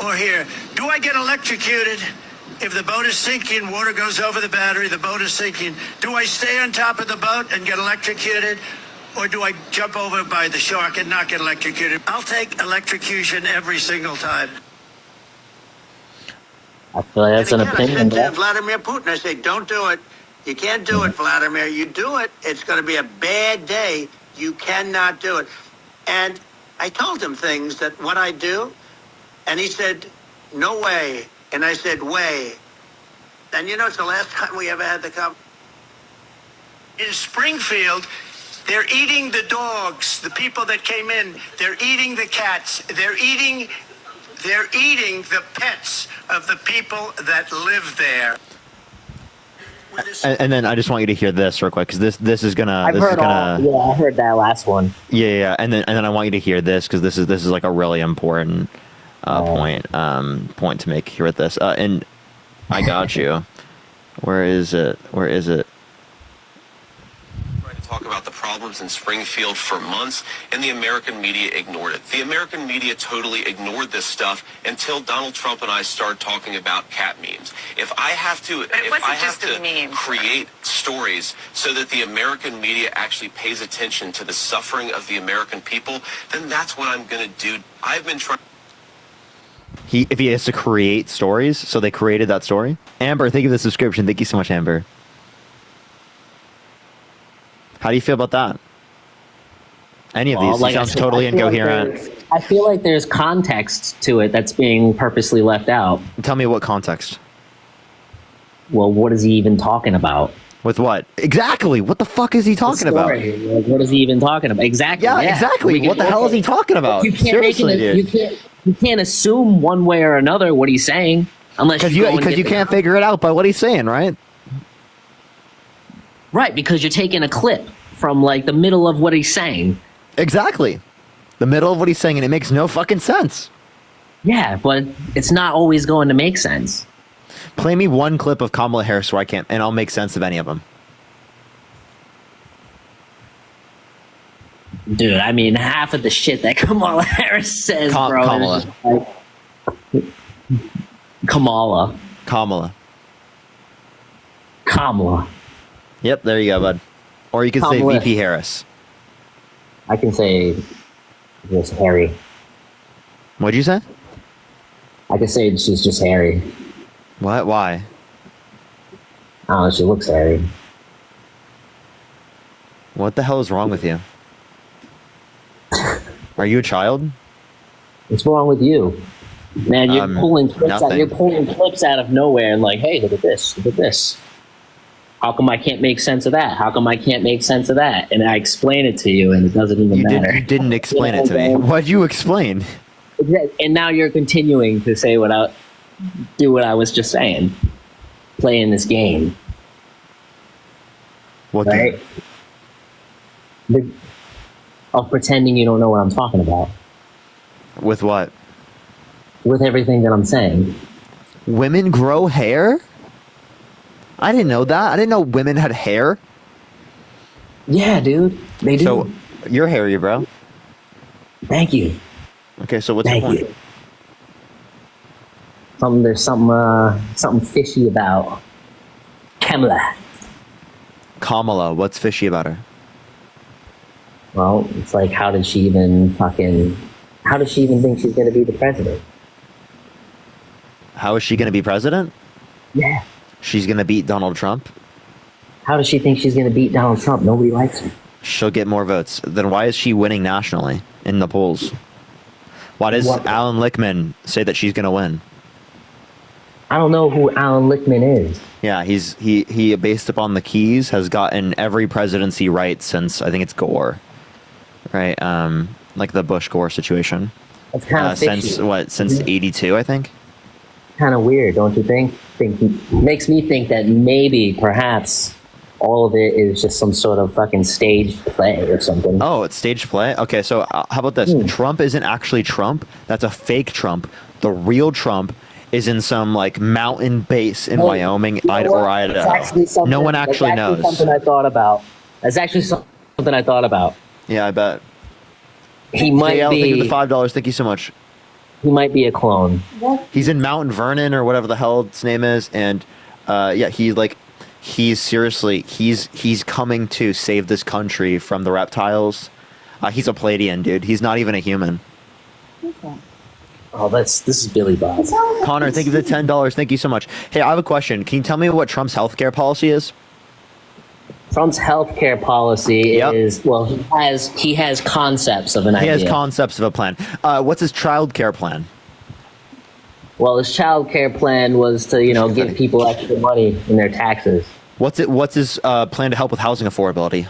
Or here, do I get electrocuted? If the boat is sinking, water goes over the battery, the boat is sinking. Do I stay on top of the boat and get electrocuted? Or do I jump over by the shark and not get electrocuted? I'll take electrocution every single time.
I feel like that's an opinion.
I said to Vladimir Putin, I say, don't do it. You can't do it, Vladimir. You do it, it's going to be a bad day. You cannot do it. And I told him things that what I do, and he said, no way. And I said, way. And you know, it's the last time we ever had the cup. In Springfield, they're eating the dogs, the people that came in. They're eating the cats. They're eating the pets of the people that live there.
And then I just want you to hear this real quick because this is gonna.
I heard that last one.
Yeah. And then I want you to hear this because this is like a really important point to make here with this. And I got you. Where is it?
Talk about the problems in Springfield for months, and the American media ignored it. The American media totally ignored this stuff until Donald Trump and I started talking about cat memes. If I have to create stories so that the American media actually pays attention to the suffering of the American people, then that's what I'm going to do. I've been trying.
If he has to create stories, so they created that story. Amber, thank you for the subscription. Thank you so much, Amber. How do you feel about that? Any of these? It sounds totally incoherent.
I feel like there's context to it that's being purposely left out.
Tell me what context.
Well, what is he even talking about?
With what? Exactly. What the fuck is he talking about?
Like, what is he even talking about? Exactly.
Yeah, exactly. What the hell is he talking about?
You can't you can't assume one way or another what he's saying unless
because you can't figure it out by what he's saying, right?
Right, because you're taking a clip from like the middle of what he's saying.
Exactly. The middle of what he's saying, and it makes no fucking sense.
Yeah, but it's not always going to make sense.
Play me one clip of Kamala Harris where I can't, and I'll make sense of any of them.
Dude, I mean, half of the shit that Kamala Harris says, bro.
Kamala.
is just like- Kamala. Kamala.
Yep, there you go, bud. Or you could say
Kamala.
VP Harris.
I can say just Harry.
What'd you say?
I can say she's just hairy.
What? Why?
I don't know, she looks hairy.
What the hell is wrong with you? Are you a child?
What's wrong with you? Man, you're pulling clips out,
nothing.
you're pulling clips out of nowhere and like, hey, look at this, look at this. How come I can't make sense of that? How come I can't make sense of that? And I explain it to you and it doesn't even matter.
You didn't explain it to me. What'd you explain?
And now you're continuing to say do what I was just saying. Playing this game.
What
right? Of pretending you don't know what I'm talking about.
With what?
With everything that I'm saying.
Women grow hair? I didn't know that. I didn't know women had hair.
Yeah, dude. They do.
So, you're hairy, bro.
Thank you.
Okay, so what's your point?
There's something fishy about Kamala.
Kamala, what's fishy about her?
Well, it's like, how did she even think she's going to be the president?
How is she going to be president?
Yeah.
She's going to beat Donald Trump?
How does she think she's going to beat Donald Trump? Nobody likes her.
She'll get more votes. Then why is she winning nationally in the polls? Why does Alan Lichtman say that she's going to win?
I don't know who Alan Lichtman is.
Yeah, he based upon the keys has gotten every presidency right since I think it's Gore, right? Like the Bush Gore situation.
That's kind of
since '82, I think.
Kind of weird, don't you think? Makes me think that maybe, perhaps, all of it is just some sort of fucking staged play or something.
Oh, it's staged play? Okay, so how about this? Trump isn't actually Trump. That's a fake Trump. The real Trump is in some like mountain base in Wyoming or Idaho. No one actually knows.
Something I thought about. That's actually something I thought about.
Yeah, I bet.
He might
JL,
be.
Thank you for the $5. Thank you so much.
He might be a clone.
He's in Mount Vernon or whatever the hell its name is, and yeah, he's coming to save this country from the reptiles. He's a Palladian, dude. He's not even a human.
Oh, this is Billy Bob.
Connor, thank you for the $10. Thank you so much. Hey, I have a question. Can you tell me what Trump's healthcare policy is?
Trump's healthcare policy is, well, he has concepts of an idea.
He has concepts of a plan. What's his child care plan?
Well, his child care plan was to, give people extra money in their taxes.
What's his plan to help with housing affordability?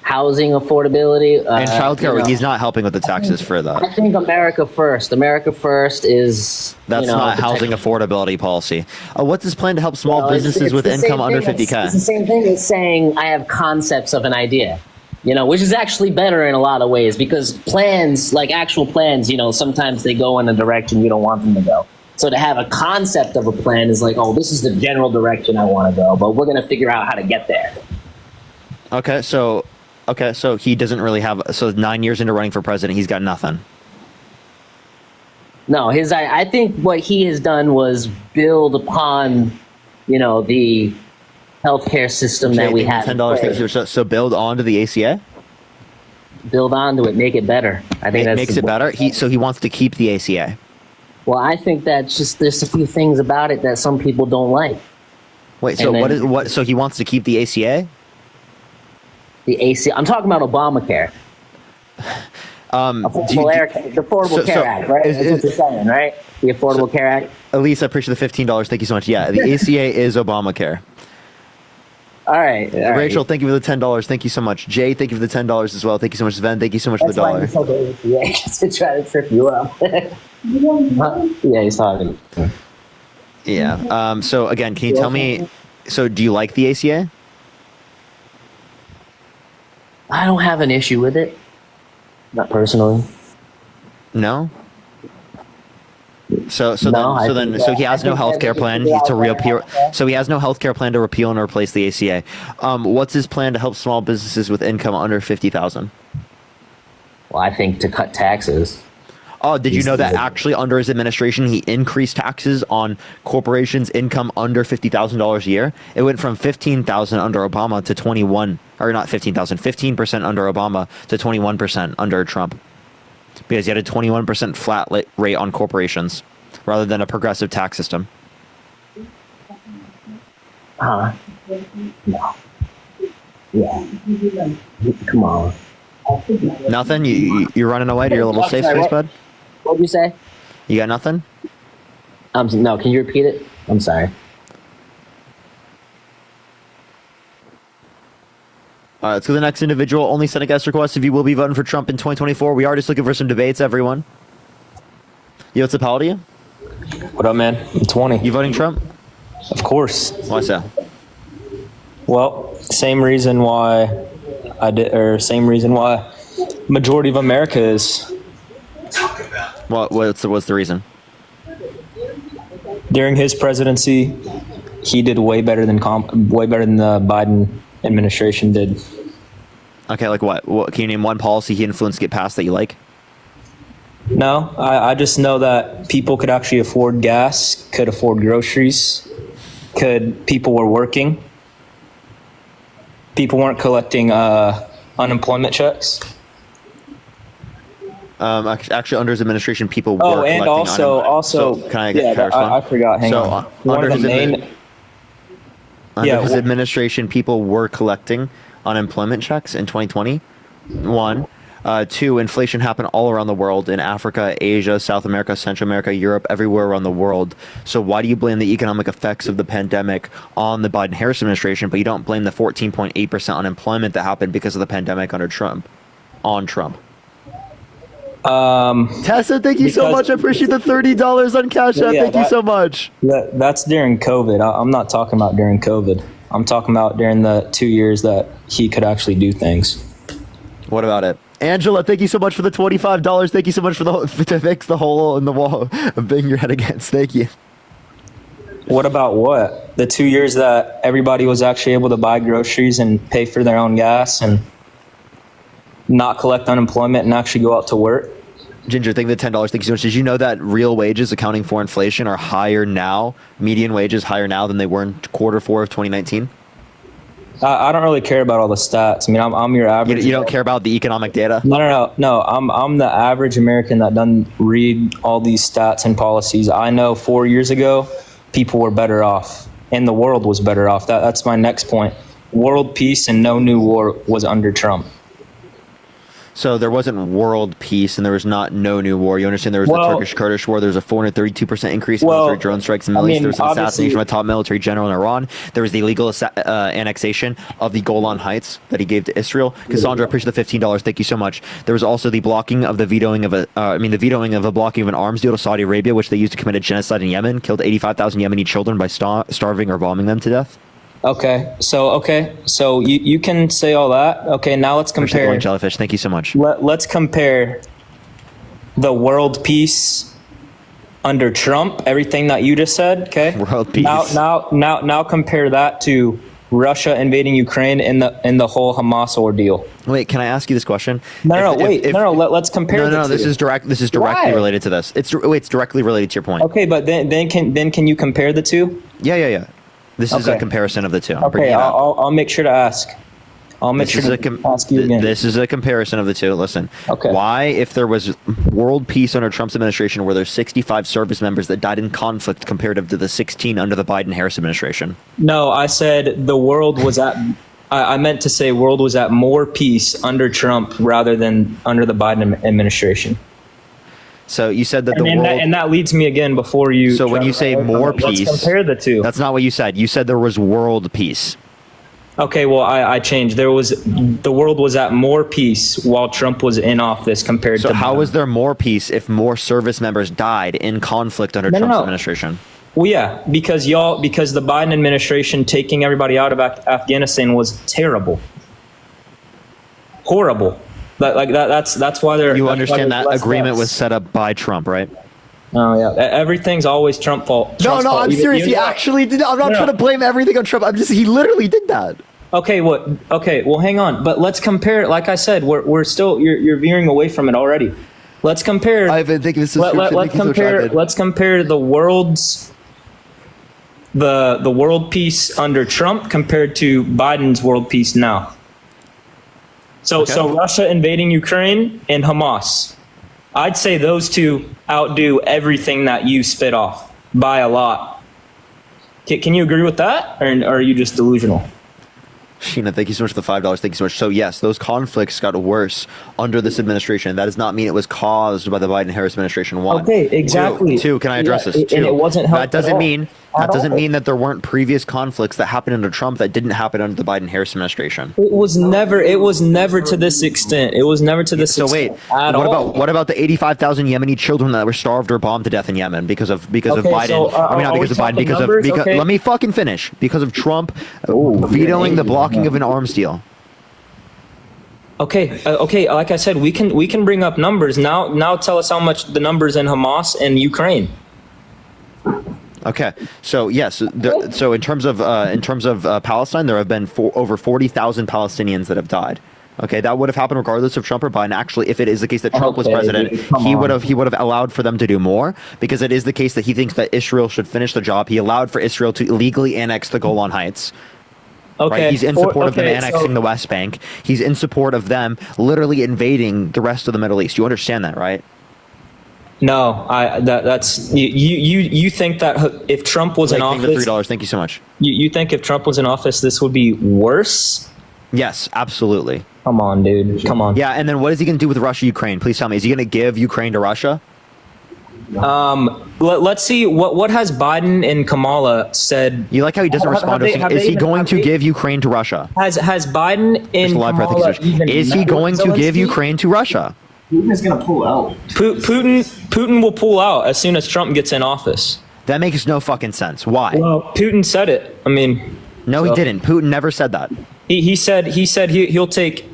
Housing affordability
and childcare. He's not helping with the taxes for that.
I think America First. America First is
that's not housing affordability policy. What's his plan to help small businesses with income under 50K?
It's the same thing as saying I have concepts of an idea, which is actually better in a lot of ways because plans, like actual plans, sometimes they go in a direction you don't want them to go. So to have a concept of a plan is like, oh, this is the general direction I want to go, but we're going to figure out how to get there.
Okay, so he doesn't really have. So 9 years into running for president, he's got nothing.
No, I think what he has done was build upon, the healthcare system that we have.
$10. So build onto the ACA.
Build onto it, make it better. I think that
makes it better. He wants to keep the ACA.
Well, I think that there's a few things about it that some people don't like.
Wait, so so he wants to keep the ACA?
The ACA. I'm talking about Obamacare. The Affordable Care Act, right? That's what you're saying, right? The Affordable Care Act.
Elise, I appreciate the $15. Thank you so much. Yeah, the ACA is Obamacare.
All right.
Rachel, thank you for the $10. Thank you so much. Jay, thank you for the $10 as well. Thank you so much, Sven. Thank you so much for the dollar.
Yeah, just to try to trip you up. Yeah, he's talking.
Yeah. So again, can you tell me? So do you like the ACA?
I don't have an issue with it. Not personally.
No? So
No, I
then
think
so
that-
he has
I
no
think
health care
that
plan
if you
to
figure out
repeal.
that-
So he has no health care plan to repeal and replace the ACA. What's his plan to help small businesses with income under 50,000?
Well, I think to cut taxes.
Oh, did you
He's
know that
the-
actually under his administration he increased taxes on corporations' income under $50,000 a year? It went from 15,000 under Obama to 21, or not 15,000, 15% under Obama to 21% under Trump, because he had a 21% flat rate on corporations rather than a progressive tax system.
Huh? No. Yeah. Come on.
Nothing. You're running away to your little safe space, bud.
What did you say?
You got nothing?
No. Can you repeat it? I'm sorry.
All right, let's go to the next individual. Only send a guest request if you will be voting for Trump in 2024. We are just looking for some debates, everyone. Yo, what's up, how old are you?
What up, man? I'm 20.
You voting Trump?
Of course.
Why so?
Well, same reason why I did, or same reason why majority of America is.
What's the reason?
During his presidency, he did way better than the Biden administration did.
Okay, like what? Can you name one policy he influenced to get passed that you like?
No, I just know that people could actually afford gas, could afford groceries, people were working. People weren't collecting unemployment checks.
Actually, under his administration, people were
Oh, and
collecting
also,
so can I
yeah, I forgot. Hang on.
Under his
Yeah,
administration, people were collecting unemployment checks in 2020. One. Two, inflation happened all around the world, in Africa, Asia, South America, Central America, Europe, everywhere around the world. So why do you blame the economic effects of the pandemic on the Biden-Harris administration, but you don't blame the 14.8% unemployment that happened because of the pandemic under Trump, on Trump? Tessa, thank you so much. I appreciate the $30 on Cash App. Thank you so much.
That's during COVID. I'm not talking about during COVID. I'm talking about during the 2 years that he could actually do things.
What about it? Angela, thank you so much for the $25. Thank you so much to fix the hole in the wall of banging your head against. Thank you.
What about what? The 2 years that everybody was actually able to buy groceries and pay for their own gas and not collect unemployment and actually go out to work?
Ginger, thank you for the $10. Thank you so much. Did you know that real wages accounting for inflation are higher now, median wages higher now than they were in Q4 of 2019?
I don't really care about all the stats. I mean, I'm your average.
You don't care about the economic data?
No. I'm the average American that doesn't read all these stats and policies. I know 4 years ago, people were better off, and the world was better off. That's my next point. World peace and no new war was under Trump.
So there wasn't world peace, and there was no new war. You understand there was the Turkish-Kurdish war. There was a 432% increase in military drone strikes in the Middle East. There was an assassination of a top military general in Iran. There was the illegal annexation of the Golan Heights that he gave to Israel. Cassandra, I appreciate the $15. Thank you so much. There was also the blocking of the vetoing of a blocking of an arms deal to Saudi Arabia, which they used to commit a genocide in Yemen, killed 85,000 Yemeni children by starving or bombing them to death.
Okay, so you can say all that. Okay, now let's compare.
Jellyfish, thank you so much.
Let's compare the world peace under Trump, everything that you just said. Okay,
world peace.
Now compare that to Russia invading Ukraine and the whole Hamas ordeal.
Wait, can I ask you this question?
Let's compare.
No. This is directly related to this. It's directly related to your point.
Okay, but then can you compare the two?
Yeah. This is a comparison of the two.
Okay, I'll make sure to ask. I'll make sure to ask you again.
This is a comparison of the two. Listen.
Okay.
Why, if there was world peace under Trump's administration, were there 65 service members that died in conflict comparative to the 16 under the Biden-Harris administration?
No, I said the world was at. I meant to say world was at more peace under Trump rather than under the Biden administration.
So you said that
and that leads me again before you.
So when you say more peace,
let's compare the two.
That's not what you said. You said there was world peace.
Okay, well I changed. The world was at more peace while Trump was in office compared to.
So how was there more peace if more service members died in conflict under Trump's administration?
Well, yeah, because the Biden administration taking everybody out of Afghanistan was terrible, horrible. That's why they're.
You understand that agreement was set up by Trump, right?
Oh yeah, everything's always Trump fault. Trump's fault.
I'm serious. He actually did. I'm not trying to blame everything on Trump. He literally did that.
Okay, what? Okay, well, hang on. But let's compare. Like I said, we're still you're veering away from it already. Let's compare. Let's compare the world's the world peace under Trump compared to Biden's world peace now. So Russia invading Ukraine and Hamas. I'd say those two outdo everything that you spit off by a lot. Can you agree with that, or are you just delusional?
Sheena, thank you so much for the $5. Thank you so much. So yes, those conflicts got worse under this administration. That does not mean it was caused by the Biden-Harris administration. One.
Okay, exactly.
Two, can I address this? Two.
And it wasn't helped
that doesn't mean that there weren't previous conflicts that happened under Trump that didn't happen under the Biden-Harris administration.
It was never to this extent. It was never to this extent.
So wait, what about the 85,000 Yemeni children that were starved or bombed to death in Yemen because of Biden? Let me fucking finish. Because of Trump vetoing the blocking of an arms deal.
Okay. Like I said, we can bring up numbers now. Now tell us how much the numbers in Hamas and Ukraine.
Okay, so yes, so in terms of Palestine, there have been over 40,000 Palestinians that have died. Okay, that would have happened regardless of Trump or Biden. Actually, if it is the case that Trump was president, he would have allowed for them to do more, because it is the case that he thinks that Israel should finish the job. He allowed for Israel to illegally annex the Golan Heights.
Okay,
right? He's in support of them annexing the West Bank. He's in support of them literally invading the rest of the Middle East. You understand that, right?
No, that's you think that if Trump was in office,
$3. Thank you so much.
You think if Trump was in office, this would be worse?
Yes, absolutely.
Come on, dude. Come on.
Yeah, and then what is he going to do with Russia, Ukraine? Please tell me. Is he going to give Ukraine to Russia?
Let's see. What has Biden and Kamala said?
You like how he doesn't respond to us. Is he going to give Ukraine to Russia?
Has Biden and Kamala
is he going to give Ukraine to Russia?
Putin is going to pull out.
Putin will pull out as soon as Trump gets in office.
That makes no fucking sense. Why?
Well, Putin said it. I mean,
no, he didn't. Putin never said that.
He said he'll take.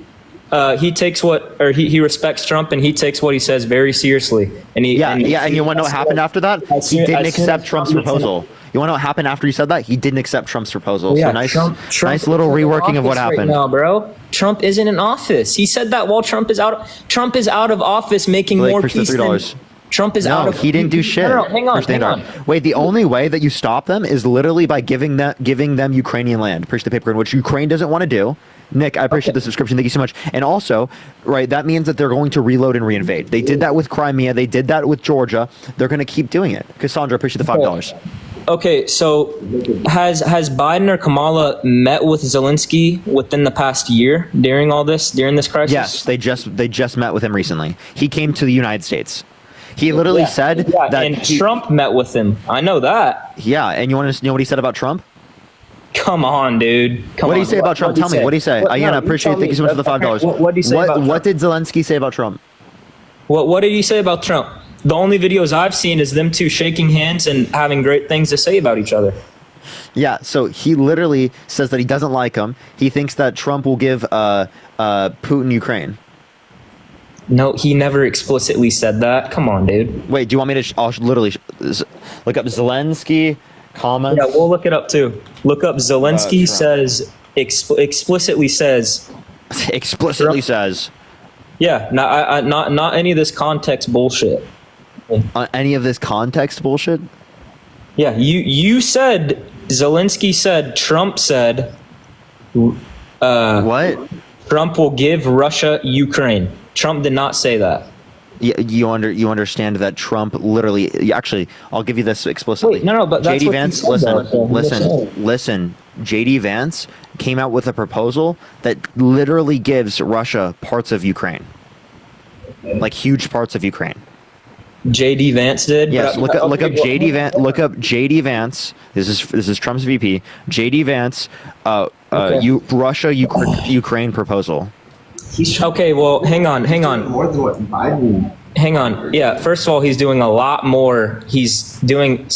He takes he respects Trump, and he takes what he says very seriously. And you want to know what happened after that? He didn't accept Trump's proposal. You want to know what happened after he said that? He didn't accept Trump's proposal. Well, yeah,
so nice little reworking of what happened.
Right now, bro. Trump isn't in office. He said that while Trump is out of office, making more peace than Trump is out of.
He didn't do shit.
No, hang on.
Wait, the only way that you stop them is literally by giving them Ukrainian land. Appreciate the paper, which Ukraine doesn't want to do. Nick, I appreciate the subscription. Thank you so much. And also, right, that means that they're going to reload and reinvade. They did that with Crimea. They did that with Georgia. They're going to keep doing it. Cassandra, appreciate the $5.
Okay, so has Biden or Kamala met with Zelensky within the past year during this crisis?
Yes, they just met with him recently. He came to the United States. He literally said that.
And Trump met with him. I know that.
Yeah, and you want to know what he said about Trump?
Come on, dude.
What did he say about Trump? Tell me. What did he say? Again, I appreciate it. Thank you so much for the $5.
What did he say about Trump?
What did Zelensky say about Trump?
What did he say about Trump? The only videos I've seen is them two shaking hands and having great things to say about each other.
Yeah, so he literally says that he doesn't like him. He thinks that Trump will give Putin Ukraine.
No, he never explicitly said that. Come on, dude.
Wait, do you want me to? I'll literally look up Zelensky comments.
Yeah, we'll look it up too. Look up Zelensky says explicitly says.
Explicitly says.
Yeah, not any of this context bullshit.
Any of this context bullshit?
Yeah, you said Zelensky said Trump said.
What?
Trump will give Russia Ukraine. Trump did not say that.
Yeah, you understand that Trump literally. Actually, I'll give you this explicitly.
Wait, no, but that's
JD
what
Vance.
he said,
Listen. JD Vance came out with a proposal that literally gives Russia parts of Ukraine, like huge parts of Ukraine.
JD Vance did.
Yes, look up JD Vance. Look up JD Vance. This is Trump's VP. JD Vance. Russia Ukraine proposal.
Okay, well, hang on.
More than what Biden.
Hang on. Yeah, first of all, he's doing a lot more. He's doing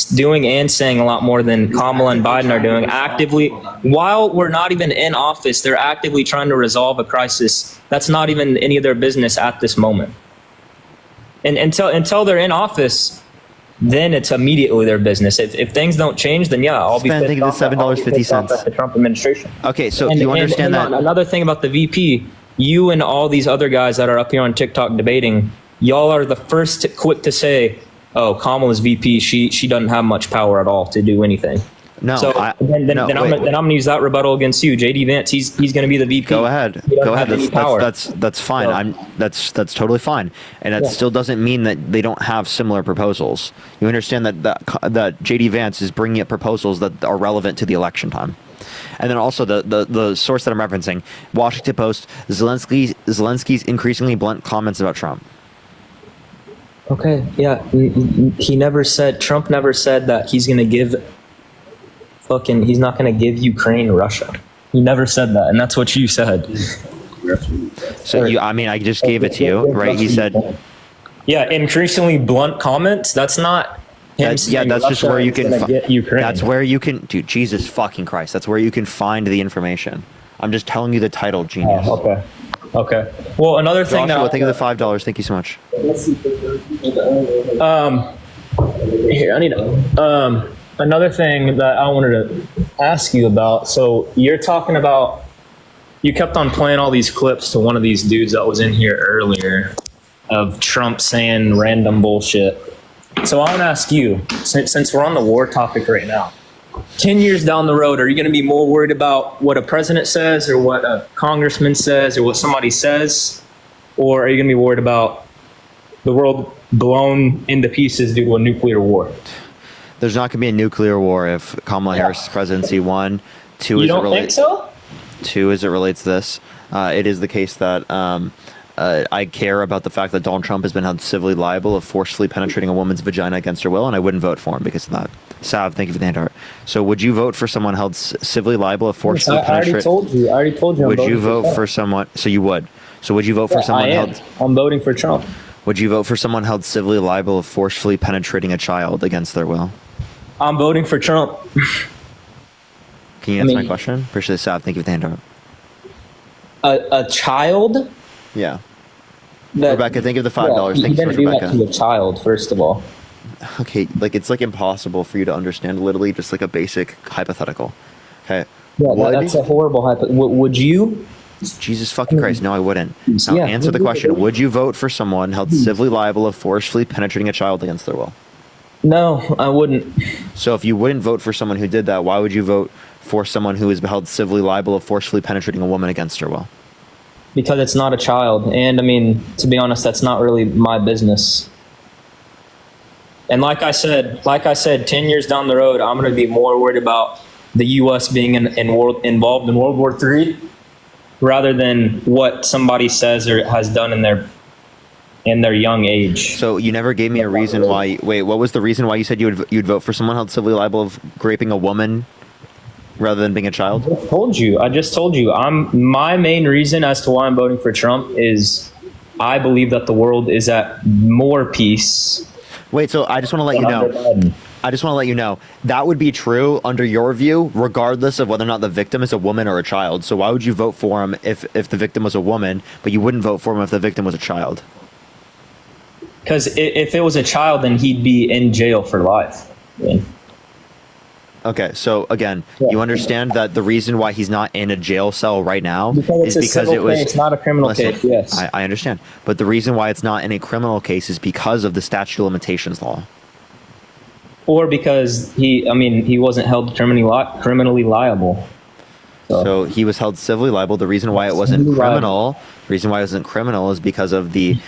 and saying a lot more than Kamala and Biden are doing actively. While we're not even in office, they're actively trying to resolve a crisis that's not even any of their business at this moment. And until they're in office, then it's immediately their business. If things don't change, then yeah, I'll be
Spending
pissed
the
off I'll be pissed off
$7.50.
at the Trump administration.
Okay, so
And-
you
and
understand
hang
that.
on, another thing about the VP, you and all these other guys that are up here on TikTok debating, y'all are the first quick to say, "Oh, Kamala's VP. She doesn't have much power at all to do anything."
No,
So then I'm gonna use that rebuttal against you, JD Vance. He's going to be the VP.
Go ahead.
He doesn't
Go ahead.
have any
That's,
power.
that's fine.
So-
That's totally fine, and that
Yeah.
still doesn't mean that they don't have similar proposals. You understand that JD Vance is bringing up proposals that are relevant to the election time. And then also the source that I'm referencing, Washington Post, Zelensky's increasingly blunt comments about Trump.
Okay, yeah, he never said, Trump never said that he's not going to give Ukraine Russia. He never said that, and that's what you said.
So I just gave it to you, right? He said,
yeah, increasingly blunt comments. That's not him saying
that's just
Russia
where you
is
can.
gonna get Ukraine.
That's where you can, dude. Jesus fucking Christ! That's where you can find the information. I'm just telling you the title, genius.
Oh, okay. Well, another thing
Joshua,
that
thank you for the $5. Thank you so much.
Here, I need another thing that I wanted to ask you about. So you're talking about, you kept on playing all these clips to one of these dudes that was in here earlier of Trump saying random bullshit. So I want to ask you, since we're on the war topic right now, 10 years down the road, are you going to be more worried about what a president says or what a congressman says or what somebody says? Or are you going to be worried about the world blown into pieces due to a nuclear war?
There's not going to be a nuclear war if Kamala Harris' presidency. One, two.
You
as
don't
it relates,
think so?
Two, as it relates to this, it is the case that I care about the fact that Donald Trump has been held civilly liable of forcefully penetrating a woman's vagina against her will, and I wouldn't vote for him because of that. Sav, thank you for the hand art. So, would you vote for someone held civilly liable of forcefully penetrating?
I already told you.
Would you vote for someone? So you would. So would you vote for someone held?
I'm voting for Trump.
Would you vote for someone held civilly liable of forcefully penetrating a child against their will?
I'm voting for Trump.
Can you answer my question? Appreciate it, Sav. Thank you for the hand art.
A child?
Yeah. Rebecca, thank you for the $5.
He
Thank you so
didn't
much,
do
Rebecca.
that to a child, first of all.
Okay, it's like impossible for you to understand literally just like a basic hypothetical. Okay.
Yeah, that's a horrible would you?
Jesus fucking Christ, no, I wouldn't. Now, answer the question. Would you vote for someone held civilly liable of forcefully penetrating a child against their will?
No, I wouldn't.
So if you wouldn't vote for someone who did that, why would you vote for someone who is held civilly liable of forcefully penetrating a woman against her will?
Because it's not a child. And I mean, to be honest, that's not really my business. And like I said, 10 years down the road, I'm going to be more worried about the U.S. being involved in World War III rather than what somebody says or has done in their young age.
So you never gave me a reason why. Wait, what was the reason why you said you'd vote for someone held civilly liable of raping a woman rather than being a child?
I just told you. My main reason as to why I'm voting for Trump is I believe that the world is at more peace.
Wait, so I just want to let you know. That would be true under your view, regardless of whether or not the victim is a woman or a child. So why would you vote for him if the victim was a woman, but you wouldn't vote for him if the victim was a child?
Because if it was a child, then he'd be in jail for life. Yeah.
Okay, so again, you understand that the reason why he's not in a jail cell right now
is because it was. It's not a criminal case. Yes,
I understand, but the reason why it's not in a criminal case is because of the statute of limitations law.
Or because he wasn't held criminally liable.
So he was held civilly liable. The reason why it wasn't criminal, is because of the.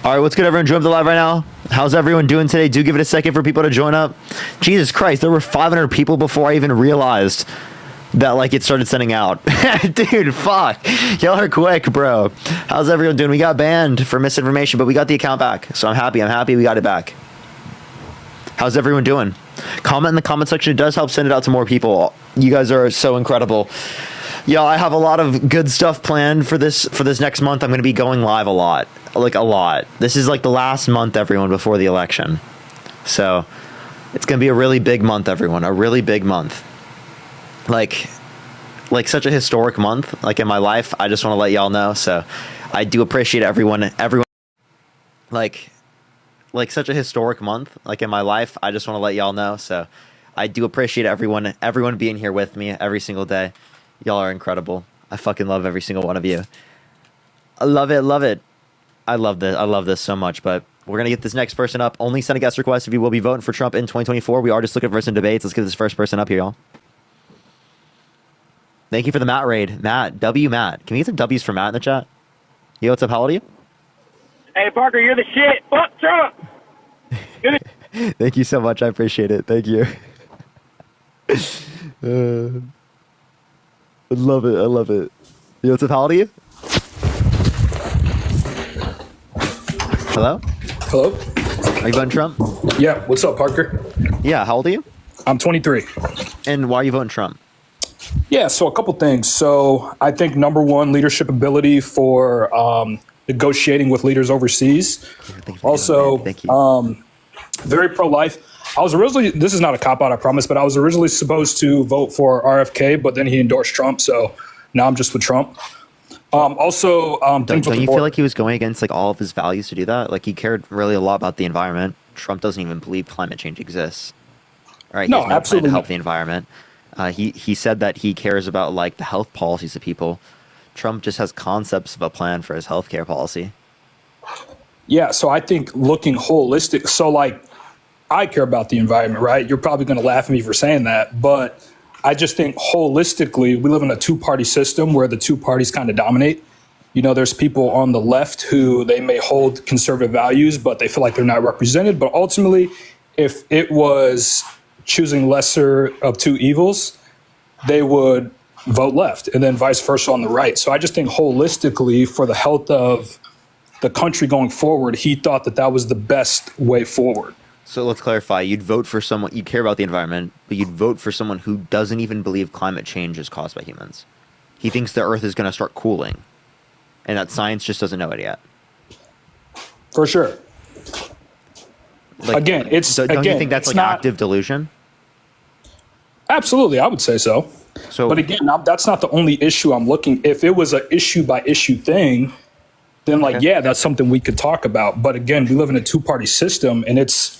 All right, what's good, everyone? Join up the live right now. How's everyone doing today? Do give it a second for people to join up. Jesus Christ, there were 500 people before I even realized that it started sending out. Dude, fuck. Y'all are quick, bro. How's everyone doing? We got banned for misinformation, but we got the account back. So I'm happy we got it back. How's everyone doing? Comment in the comment section. It does help send it out to more people. You guys are so incredible. Yeah, I have a lot of good stuff planned for this next month. I'm going to be going live a lot. This is like the last month, everyone, before the election. So it's going to be a really big month, everyone. A really big month. Like such a historic month, like in my life. I just want to let y'all know. So I do appreciate everyone, like such a historic month, like in my life. I just want to let y'all know. So I do appreciate everyone being here with me every single day. Y'all are incredible. I fucking love every single one of you. I love it. I love this so much. But we're going to get this next person up. Only send a guest request if you will be voting for Trump in 2024. We are just looking for some debates. Let's get this first person up here, y'all. Thank you for the Matt raid. Matt. Can we get some W's for Matt in the chat? Yo, what's up? How old are you?
Hey, Parker, you're the shit. Fuck Trump.
Thank you so much. I appreciate it. Thank you. I love it. Yo, what's up? How old are you? Hello? Are you voting Trump?
Yeah. What's up, Parker?
Yeah. How old are you?
I'm 23.
And why are you voting Trump?
Yeah. So a couple things. So I think number one, leadership ability for negotiating with leaders overseas. Also, very pro-life. I was originally, this is not a cop-out, I promise, but I was originally supposed to vote for RFK, but then he endorsed Trump, so now I'm just with Trump.
Don't you feel like he was going against like all of his values to do that? Like he cared really a lot about the environment. Trump doesn't even believe climate change exists. Right?
No,
he has
absolutely
plan to help the environment. He said that he cares about like the health policies of people. Trump just has concepts of a plan for his healthcare policy.
Yeah, so I think looking holistic, so like I care about the environment, right? You're probably going to laugh at me for saying that, but I just think holistically, we live in a two-party system where the two parties kind of dominate. You know, there's people on the left who they may hold conservative values, but they feel like they're not represented. But ultimately, if it was choosing lesser of two evils, they would vote left, and then vice versa on the right. So I just think holistically, for the health of the country going forward, he thought that that was the best way forward.
So let's clarify. You'd vote for someone, you care about the environment, but you'd vote for someone who doesn't even believe climate change is caused by humans. He thinks the Earth is going to start cooling, and that science just doesn't know it yet.
For sure.
Like,
again, it's
don't you think that's like
not
active delusion?
Absolutely, I would say so. But again, that's not the only issue I'm looking. If it was an issue by issue thing, then yeah, that's something we could talk about. But again, we live in a two-party system, and it's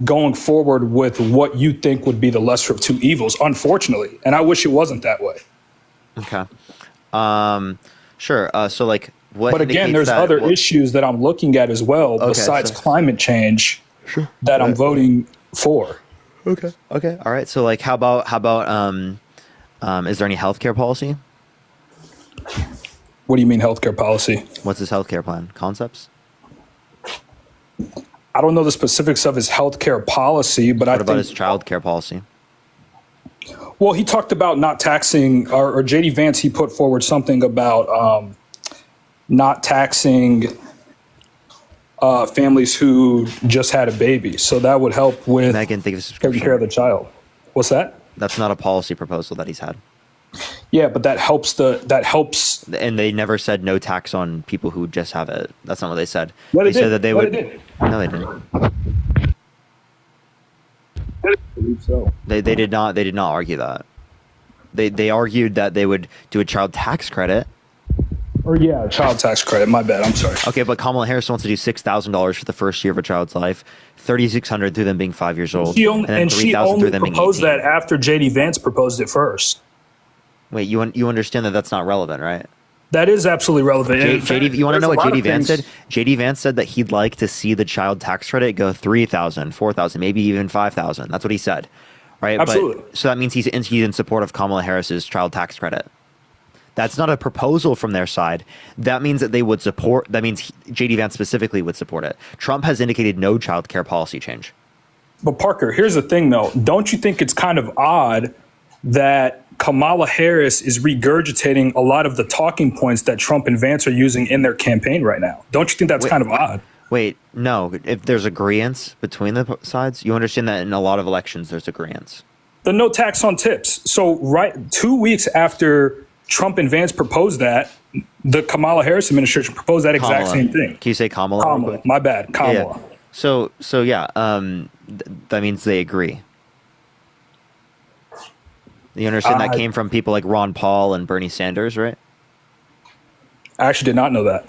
going forward with what you think would be the lesser of two evils, unfortunately. And I wish it wasn't that way.
Okay. Sure. So like what?
But again, there's other issues that I'm looking at as well, besides climate change, that I'm voting for.
Okay. All right. So like, how about is there any healthcare policy?
What do you mean healthcare policy?
What's his healthcare plan? Concepts?
I don't know the specifics of his healthcare policy, but
what about his childcare policy?
Well, he talked about not taxing, or JD Vance, he put forward something about not taxing families who just had a baby. So that would help with taking care of the child. What's that?
That's not a policy proposal that he's had.
Yeah, but that helps.
And they never said no tax on people who just have it. That's not what they said.
Well,
they said that they would. No, they didn't.
So.
They did not. They did not argue that. They argued that they would do a child tax credit.
Or yeah, child tax credit. My bad. I'm sorry.
Okay, but Kamala Harris wants to do $6,000 for the first year of a child's life, $3,600 through them being 5 years old,
She
and then $3,000 through them being 18.
proposed that after JD Vance proposed it first.
Wait, you understand that that's not relevant, right?
That is absolutely relevant.
JD, you want to know what JD Vance said? JD Vance said that he'd like to see the child tax credit go $3,000, $4,000, maybe even $5,000. That's what he said, right?
Absolutely.
But, so that means he's in support of Kamala Harris's child tax credit. That's not a proposal from their side. That means that they would support. That means JD Vance specifically would support it. Trump has indicated no child care policy change.
But Parker, here's the thing, though. Don't you think it's kind of odd that Kamala Harris is regurgitating a lot of the talking points that Trump and Vance are using in their campaign right now? Don't you think that's kind of odd?
Wait, no. If there's agreeance between the sides, you understand that in a lot of elections there's agreeance.
The no tax on tips. So 2 weeks after Trump and Vance proposed that. The Kamala Harris administration proposed that exact
Kamala.
same thing.
Can you say Kamala? real
Kamala,
quick?
my bad, Kamala.
Yeah. So yeah, that means they agree. You understand that came from people like Ron Paul and Bernie Sanders, right?
I actually did not know that.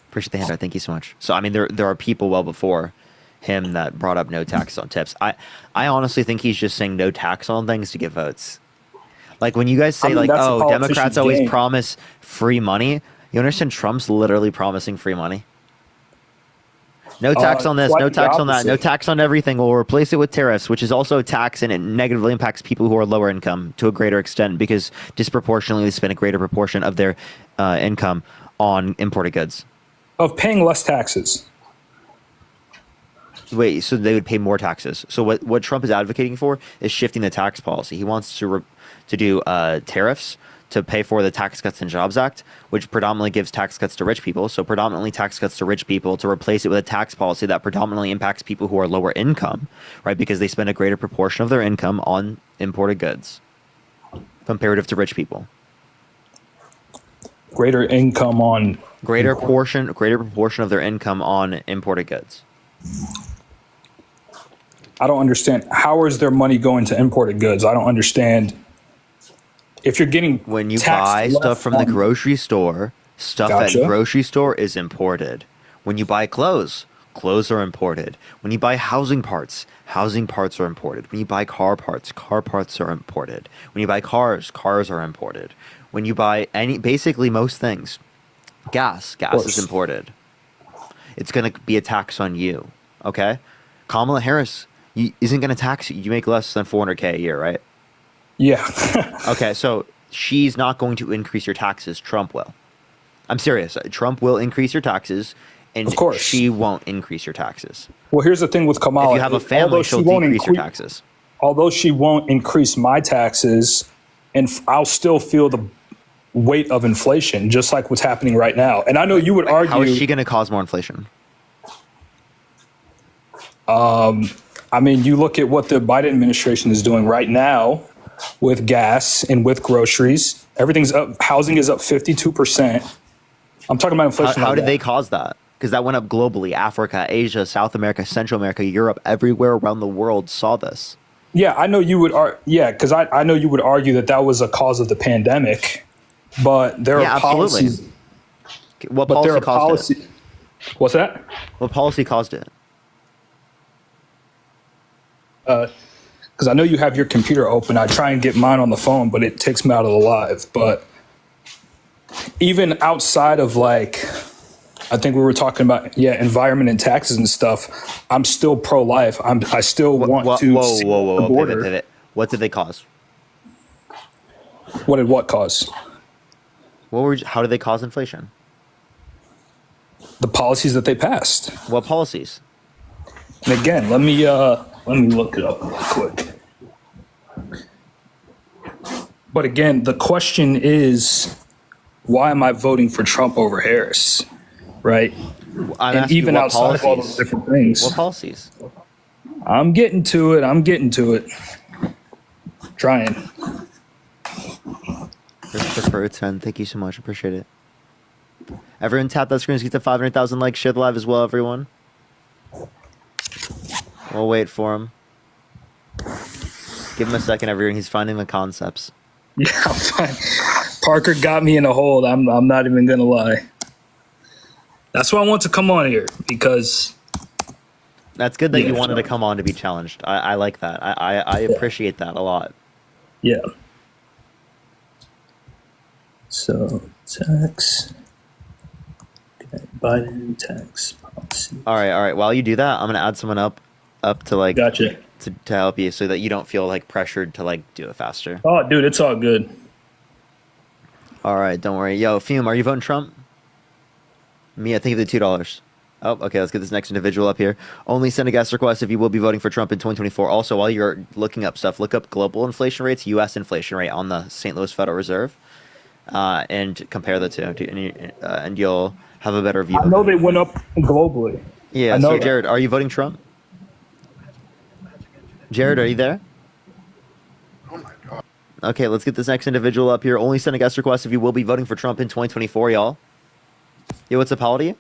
Appreciate the handout. Thank you so much. So I mean, there are people well before him that brought up no tax on tips. I honestly think he's just saying no tax on things to get votes. Like when you guys say like, oh, Democrats always promise free money. You understand Trump's literally promising free money. No tax on this, no tax on that, no tax on everything. We'll replace it with tariffs, which is also a tax, and it negatively impacts people who are lower income to a greater extent because disproportionately they spend a greater proportion of their income on imported goods.
Of paying less taxes.
Wait, so they would pay more taxes. So what Trump is advocating for is shifting the tax policy. He wants to do tariffs to pay for the Tax Cuts and Jobs Act, which predominantly gives tax cuts to rich people. So predominantly tax cuts to rich people to replace it with a tax policy that predominantly impacts people who are lower income, right? Because they spend a greater proportion of their income on imported goods comparative to rich people.
Greater income on
greater proportion of their income on imported goods.
I don't understand. How is their money going to imported goods? I don't understand. If you're getting
when you buy stuff from the grocery store, stuff at the grocery store is imported. When you buy clothes are imported. When you buy housing parts are imported. When you buy car parts are imported. When you buy cars are imported. When you buy basically most things, gas is imported. It's going to be a tax on you, okay? Kamala Harris isn't going to tax you. You make less than $400K a year, right?
Yeah.
Okay, so she's not going to increase your taxes. Trump will. I'm serious. Trump will increase your taxes, and
of course
she won't increase your taxes.
Well, here's the thing with Kamala.
If you have a family, she'll decrease your taxes.
Although she won't increase my taxes, and I'll still feel the weight of inflation, just like what's happening right now. And I know you would argue.
How is she going to cause more inflation?
I mean, you look at what the Biden administration is doing right now with gas and with groceries. Everything's up. Housing is up 52%. I'm talking about inflation.
How did they cause that? Because that went up globally. Africa, Asia, South America, Central America, Europe, everywhere around the world saw this.
Yeah, I know you would. Because I know you would argue that was a cause of the pandemic, but there are policies.
Absolutely. What policy caused it?
What's that?
What policy caused it?
Because I know you have your computer open. I try and get mine on the phone, but it takes me out of the live. But even outside of like, I think we were talking about, environment and taxes and stuff, I'm still pro-life. I still want to see the border.
Pivot. What did they cause?
What did what cause?
How did they cause inflation?
The policies that they passed.
What policies?
And again, let me look it up real quick. But again, the question is, why am I voting for Trump over Harris? Right? And even outside of all those different things.
What policies?
I'm getting to it. Trying.
Christopher, it's fun. Thank you so much. Appreciate it. Everyone tap that screen to get to 500,000 likes. Share the live as well, everyone. We'll wait for him. Give him a second, everyone. He's finding the concepts.
Yeah, I'm fine. Parker got me in a hold. I'm not even going to lie. That's why I want to come on here, because...
That's good that you wanted to come on to be challenged. I like that. I appreciate that a lot.
Yeah. So, tax... Biden tax policy.
All right. While you do that, I'm gonna add someone up to like
gotcha
to help you so that you don't feel like pressured to like do it faster.
Oh, dude, it's all good.
All right, don't worry. Yo, Fume, are you voting Trump? Me, I think of the $2. Oh, okay. Let's get this next individual up here. Only send a guest request if you will be voting for Trump in 2024. Also, while you're looking up stuff, look up global inflation rates, U.S. inflation rate on the St. Louis Federal Reserve, and compare the two, and you'll have a better view.
I know they went up globally.
Yeah. So, Jared, are you voting Trump? Jared, are you there?
Oh my God.
Okay, let's get this next individual up here. Only send a guest request if you will be voting for Trump in 2024, y'all. Yo, what's up, how old are you?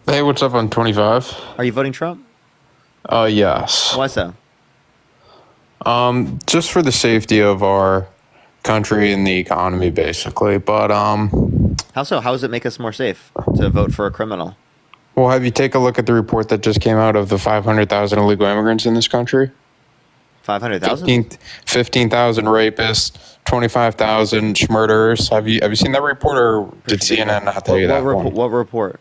Hey, what's up on 25?
Are you voting Trump?
Yes.
Why so?
Just for the safety of our country and the economy, basically. But
How so? How does it make us more safe to vote for a criminal?
well, have you take a look at the report that just came out of the 500,000 illegal immigrants in this country?
500,000?
15,000 rapists, 25,000 murderers. Have you seen that report, or did CNN not tell you that one?
What report?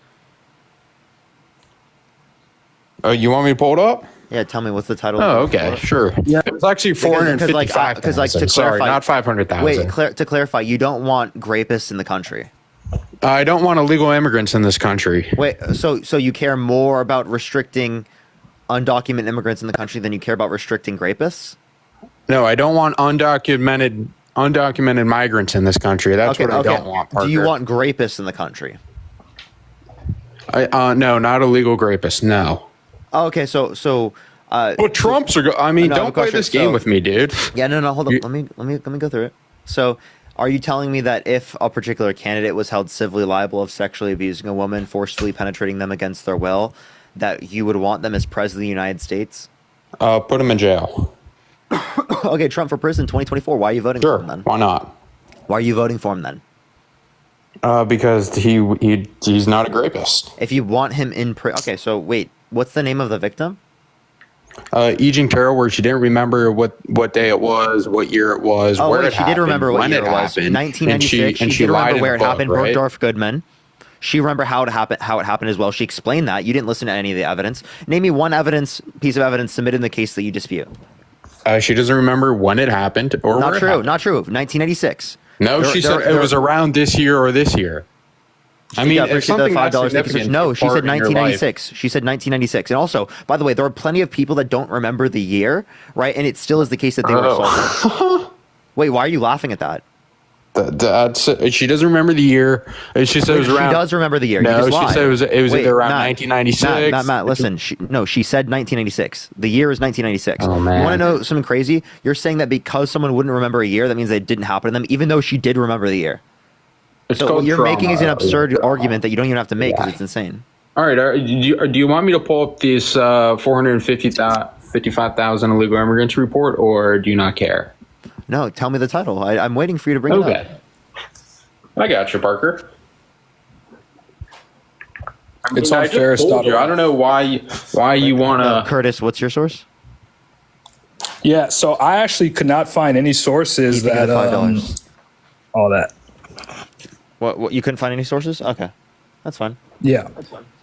Oh, you want me to pull it up?
Yeah, tell me what's the title.
Oh,
of the
okay,
report?
sure. Yeah, it's actually 455,000.
Because like to
Sorry,
clarify,
not 500,000.
Wait, to clarify, you don't want rapists in the country.
I don't want illegal immigrants in this country.
Wait, so you care more about restricting undocumented immigrants in the country than you care about restricting rapists?
No, I don't want undocumented migrants in this country. That's what I don't want, Parker.
Do you want rapists in the country?
No, not illegal rapists. No.
Oh, okay, so.
But Trump's are. Don't play this game with me, dude.
Yeah, no, hold on. Let me go through it. So, are you telling me that if a particular candidate was held civilly liable of sexually abusing a woman, forcefully penetrating them against their will, that you would want them as president of the United States?
Put them in jail.
Okay, Trump for president 2024. Why are you voting for him then?
Why not?
Why are you voting for him then?
Because he's not a rapist.
If you want him in okay, so wait, what's the name of the victim?
Eugene Carroll, where she didn't remember what day it was, what year it was,
where
it
it happened. She did remember what year it was. 1996.
And
she did remember where it happened.
Right?
Bergdorf Goodman. She remembered how it happened as well. She explained that. You didn't listen to any of the evidence. Name me one piece of evidence submitted in the case that you dispute.
She doesn't remember when it happened or
not
where
true.
it happened.
Not true. 1996.
No, she said it was around this year or this year. I mean, if something that's significant.
No, she said 1996. She said 1996. And also, by the way, there are plenty of people that don't remember the year, right? And it still is the case that they were assaulted. Wait, why are you laughing at that?
She doesn't remember the year. She said it was around.
She does remember the year.
No,
she
said it was either around 1996.
Matt, listen. She said 1996. The year is 1996.
Oh, man.
You want to know something crazy? You're saying that because someone wouldn't remember a year, that means it didn't happen to them, even though she did remember the year. So what you're making is an absurd argument that you don't even have to make because it's insane.
All right. Do you want me to pull up this 455,000 illegal immigrants report, or do you not care?
No, tell me the title. I'm waiting for you to bring it up.
I got you, Parker.
It's on Ferris.
I don't know why you want to.
Curtis, what's your source?
Yeah, so I actually could not find any sources that
$5.
All that.
What? You couldn't find any sources? Okay, that's fine.
Yeah.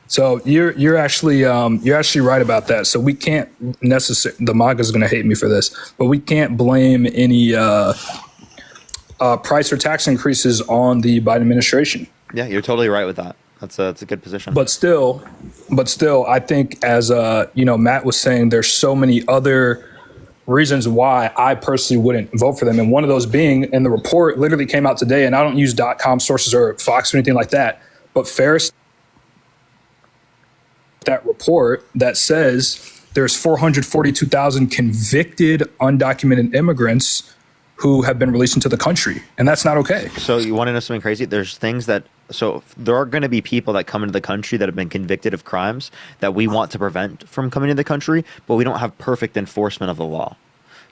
So you're actually right about that. So we can't necessarily, the MAGA's going to hate me for this, but we can't blame any price or tax increases on the Biden administration.
Yeah, you're totally right with that. That's a good position.
But still, I think as Matt was saying, there's so many other reasons why I personally wouldn't vote for them. And one of those being, and the report literally came out today, and I don't use .com sources or Fox or anything like that, but Ferris, that report that says there's 442,000 convicted undocumented immigrants who have been released into the country, and that's not okay.
So you want to know something crazy? There are going to be people that come into the country that have been convicted of crimes that we want to prevent from coming into the country, but we don't have perfect enforcement of the law.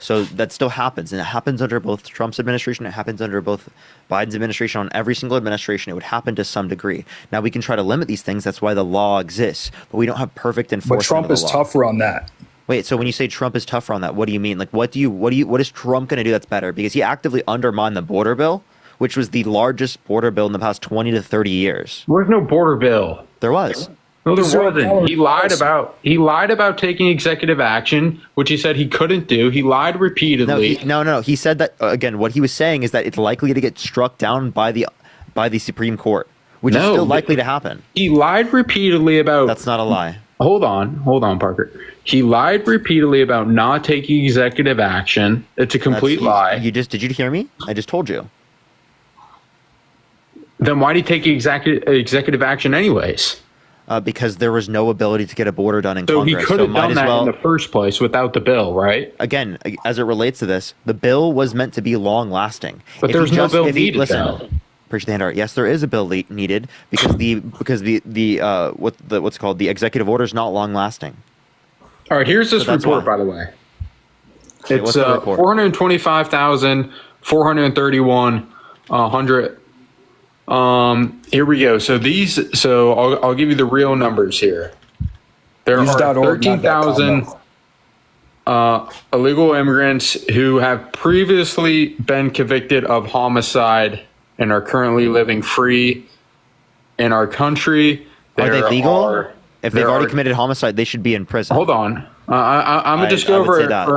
So that still happens, and it happens under both Trump's administration. It happens under both Biden's administration. On every single administration, it would happen to some degree. Now we can try to limit these things. That's why the law exists, but we don't have perfect enforcement.
But Trump is tougher on that.
Wait, so when you say Trump is tougher on that, what do you mean? Like, what is Trump going to do that's better? Because he actively undermined the border bill, which was the largest border bill in the past 20 to 30 years.
There's no border bill.
There was.
No, there wasn't. He lied about taking executive action, which he said he couldn't do. He lied repeatedly.
No. He said that again. What he was saying is that it's likely to get struck down by the Supreme Court, which is still likely to happen.
He lied repeatedly about.
That's not a lie.
Hold on, Parker. He lied repeatedly about not taking executive action. It's a complete lie.
Did you hear me? I just told you.
Then why did he take executive action anyways?
because there was no ability to get a border done in
So he
Congress.
could have
might
done
as
that
well,
in the first place without the bill, right?
again, as it relates to this, the bill was meant to be long lasting.
But there's no bill needed, though.
Appreciate the handout. Yes, there is a bill needed because what's it called, the executive order is not long lasting.
All right, here's this
that's
report,
why.
by the way.
Okay,
It's
what's the report?
425,431 here we go. So I'll give you the real numbers here. There
Use
are
.org, not
13,000 illegal immigrants who have previously been convicted of homicide and are currently living free in our country.
Are they
There
legal? If they've
there
already
are-
committed homicide, they should be in prison.
Hold on. I'm gonna just
I
go
would say
over.
that.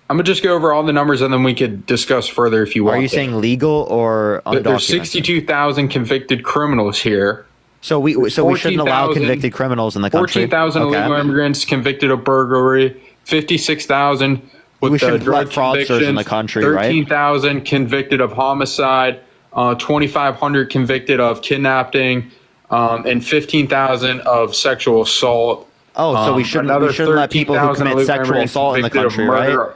I'm gonna just go over all the numbers and then we could discuss further if you want.
Are you
to.
saying legal or undocumented?
There's 62,000 convicted criminals here.
So we shouldn't allow convicted criminals in the country.
14,000 illegal immigrants convicted of burglary. 56,000
We
with
shouldn't
drug
let fraudsters in the country, right?
13,000 convicted of homicide. 2,500 convicted of kidnapping, and 15,000 of sexual assault.
Oh, so we shouldn't let people who
13,000
commit
illegal
sexual
immigrants
assault in the
convicted of
country, right?
murder.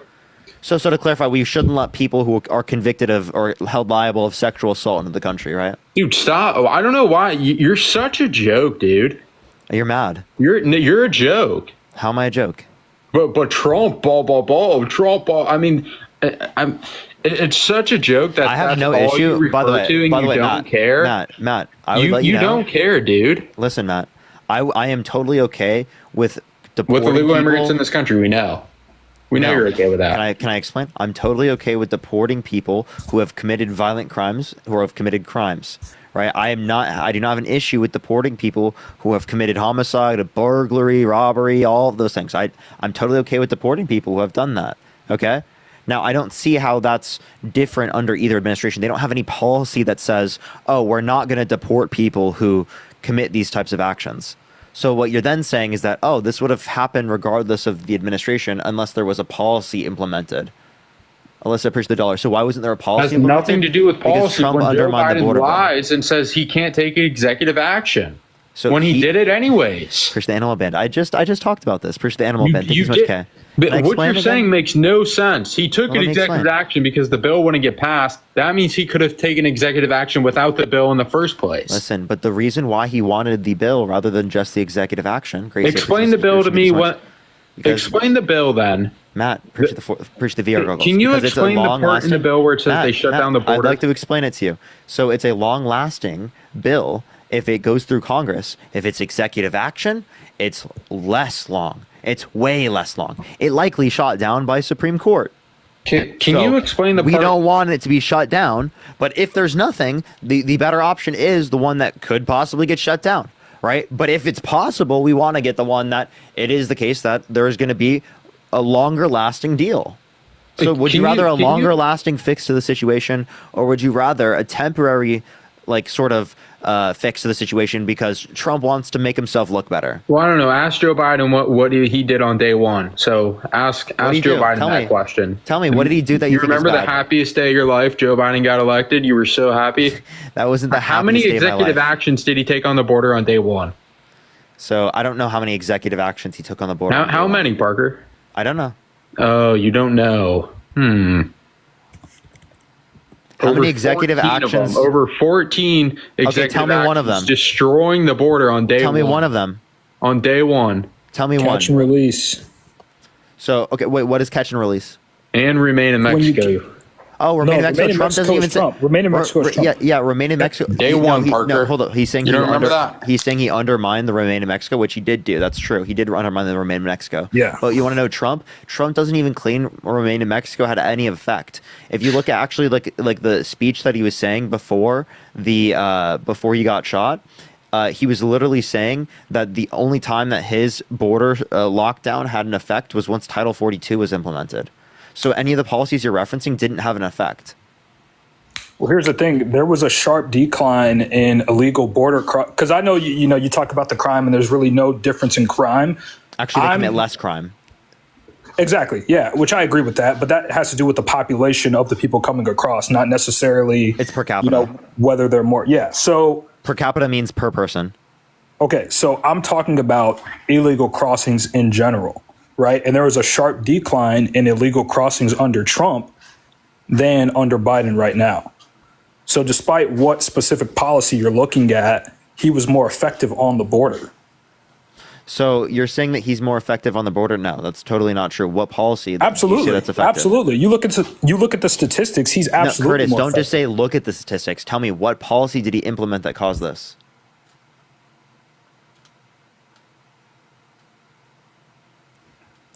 So to clarify, we shouldn't let people who are convicted of or held liable of sexual assault into the country, right?
Dude, stop! I don't know why you're such a joke, dude.
You're mad.
You're a joke.
How am I a joke?
But Trump, Trump. I mean, it's such a joke that
I have
that's
no
all
issue.
You
By the way,
to and you don't
Matt,
care.
Matt, I would let you know.
don't care, dude.
Listen, Matt, I am totally okay with deporting
With illegal
people.
immigrants in this country, we know. We know you're okay with that.
Can I explain? I'm totally okay with deporting people who have committed violent crimes, who have committed crimes. Right? I do not have an issue with deporting people who have committed homicide, a burglary, robbery, all of those things. I'm totally okay with deporting people who have done that. Okay? Now, I don't see how that's different under either administration. They don't have any policy that says, oh, we're not going to deport people who commit these types of actions. So what you're then saying is that, oh, this would have happened regardless of the administration unless there was a policy implemented. Alyssa, appreciate the dollar. So why wasn't there a policy
Has
implemented?
nothing to do with
Because
policy.
Trump
When Joe
undermined the
Biden
border ban.
lies and says he can't take executive action.
So
when he did it anyways.
Appreciate the animal band. I just talked about this. Appreciate the animal band. Thank you so much,
did-
Kay.
But
Can I
what
explain
you're
it
saying
again?
makes no sense. He took
Let
an
me
executive
explain.
action because the bill wouldn't get passed. That means he could have taken executive action without the bill in the first place.
Listen, but the reason why he wanted the bill rather than just the executive action. Gracie,
Explain the bill to me.
Because-
Explain the bill then.
Matt, appreciate the VR goggles.
Can you
Because it's a
explain the part in the
long-lasting-
bill where it says
Matt,
they shut
Matt,
down the border?
I'd like to explain it to you. So it's a long-lasting bill. If it goes through Congress, if it's executive action, it's less long. It's way less long. It likely shot down by Supreme Court.
Can you explain the
We
part?
don't want it to be shut down, but if there's nothing, the better option is the one that could possibly get shut down, right? But if it's possible, we want to get the one that it is the case that there is going to be a longer lasting deal. So would you rather a longer lasting fix to the situation, or would you rather a temporary fix to the situation because Trump wants to make himself look better?
Well, I don't know. Ask Joe Biden what he did on day one. So ask
did he
Joe
do?
Biden
Tell
that
me.
question.
Tell me, what did he do that you think is
remember the
bad?
happiest day of your life? Joe Biden got elected. You were so happy.
That wasn't the
How many
happiest day of my
executive
life.
actions did he take on the border on day one?
So I don't know how many executive actions he took on the border.
How many, Parker?
I don't know.
Oh, you don't know.
How many executive
14 of
actions?
them. Over 14 executive
tell me one of
actions
them.
destroying the border on day one.
Tell me one of them.
On day one.
Tell me one.
Catch and release.
So, okay, wait, what is catch and release?
And remain in
When you
Mexico.
Oh, remain in
No,
Mexico.
remain in
Trump doesn't
Mexico
even
is Trump. Remain in Mexico is Trump.
Yeah, remain in Mexico.
Day one, Parker.
No, hold up. He's saying
You don't remember that?
He's saying he undermined the remain in Mexico, which he did do. That's true. He did undermine the remain in Mexico.
Yeah.
But you want to know Trump? Trump doesn't even claim remain in Mexico had any effect. If you look at actually like the speech that he was saying before he got shot, he was literally saying that the only time that his border lockdown had an effect was once Title 42 was implemented. So any of the policies you're referencing didn't have an effect.
Well, here's the thing. There was a sharp decline in illegal border because I know you talk about the crime and there's really no difference in crime.
Actually, they commit less crime.
Exactly. Yeah, which I agree with that, but that has to do with the population of the people coming across, not necessarily
It's per capita.
whether they're more. Yeah. So
per capita means per person.
Okay, so I'm talking about illegal crossings in general, right? And there was a sharp decline in illegal crossings under Trump than under Biden right now. So despite what specific policy you're looking at, he was more effective on the border.
So you're saying that he's more effective on the border? No, that's totally not true. What policy?
Absolutely,
that's effective?
absolutely. You look at the statistics. He's absolutely
No, Curtis,
more
don't
effective.
just say look at the statistics. Tell me what policy did he implement that caused this?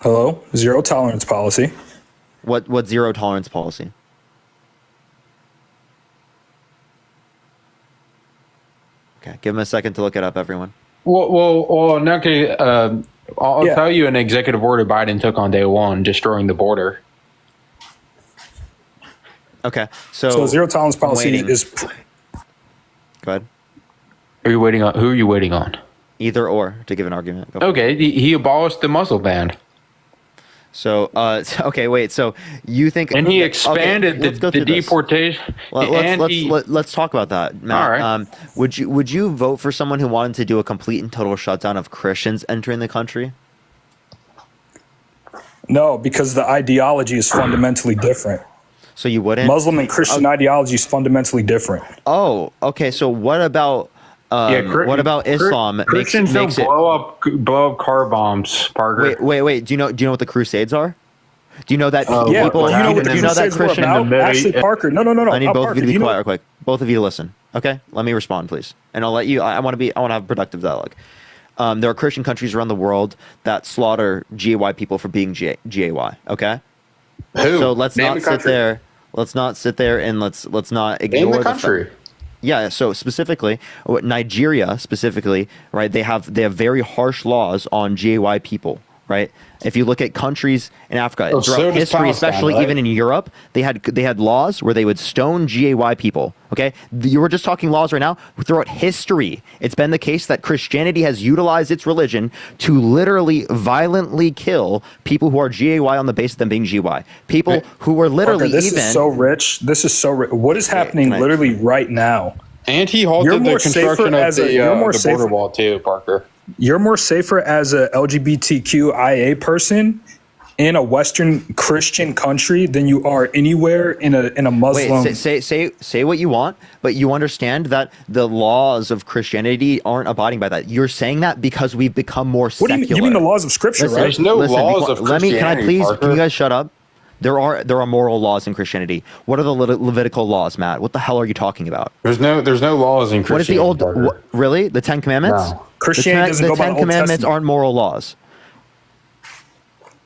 Hello, zero tolerance policy.
What zero tolerance policy? Okay, give him a second to look it up, everyone.
Well, okay. I'll tell you an executive order Biden took on day one, destroying the border.
Okay, so
zero tolerance policy is.
Go ahead.
Are you waiting on? Who are you waiting on?
Either or to give an argument. Go
Okay, he abolished the muzzle ban.
So, okay, wait. So you think?
And he expanded the deportation.
Let's talk about that, Matt.
All right.
Would you vote for someone who wanted to do a complete and total shutdown of Christians entering the country?
No, because the ideology is fundamentally different.
So you wouldn't?
Muslim and Christian ideology is fundamentally different.
Oh, okay. So what about? What about Islam?
Christians don't blow up car bombs, Parker.
Wait. Do you know what the Crusades are? Do you know that people?
Do you know
that Christian?
Actually, Parker, no.
I need both
Parker,
of you to be
you know-
quiet, real quick. Both of you to listen. Okay, let me respond, please, and I'll let you. I want to have a productive dialogue. There are Christian countries around the world that slaughter GAY people for being GAY. Okay.
Who?
So let's
Name
not
the
sit
country.
there. Let's not sit there and let's not ignore
Name the
the
country.
fact. Yeah, so specifically, Nigeria specifically, right? They have very harsh laws on GAY people, right? If you look at countries in Africa,
Oh,
throughout
so does
history,
Palestine,
especially
right?
even in Europe, they had laws where they would stone GAY people. Okay, you were just talking laws right now. Throughout history, it's been the case that Christianity has utilized its religion to literally violently kill people who are GAY on the basis of them being GY. People who were literally
Parker, this is so rich. This is so rich. What is happening literally right now?
And he halted
You're
the
more
construction
safer
of
as a-
the
you're more
border
safer-
wall too, Parker.
You're more safer as a LGBTQIA person in a Western Christian country than you are anywhere in a Muslim.
Wait, say what you want, but you understand that the laws of Christianity aren't abiding by that. You're saying that because we've become more
What do you
secular.
mean? You mean the laws of Scripture,
Listen,
right?
There's no laws of
Let me. Can I
Christianity,
please?
Parker.
Can you guys shut up? There are moral laws in Christianity. What are the Levitical laws, Matt? What the hell are you talking about?
There's no laws in Christianity.
What is the old?
Parker.
Really? The Ten Commandments?
No.
Christianity doesn't
the
go by
Ten
the Old
Commandments
Testament.
aren't moral laws.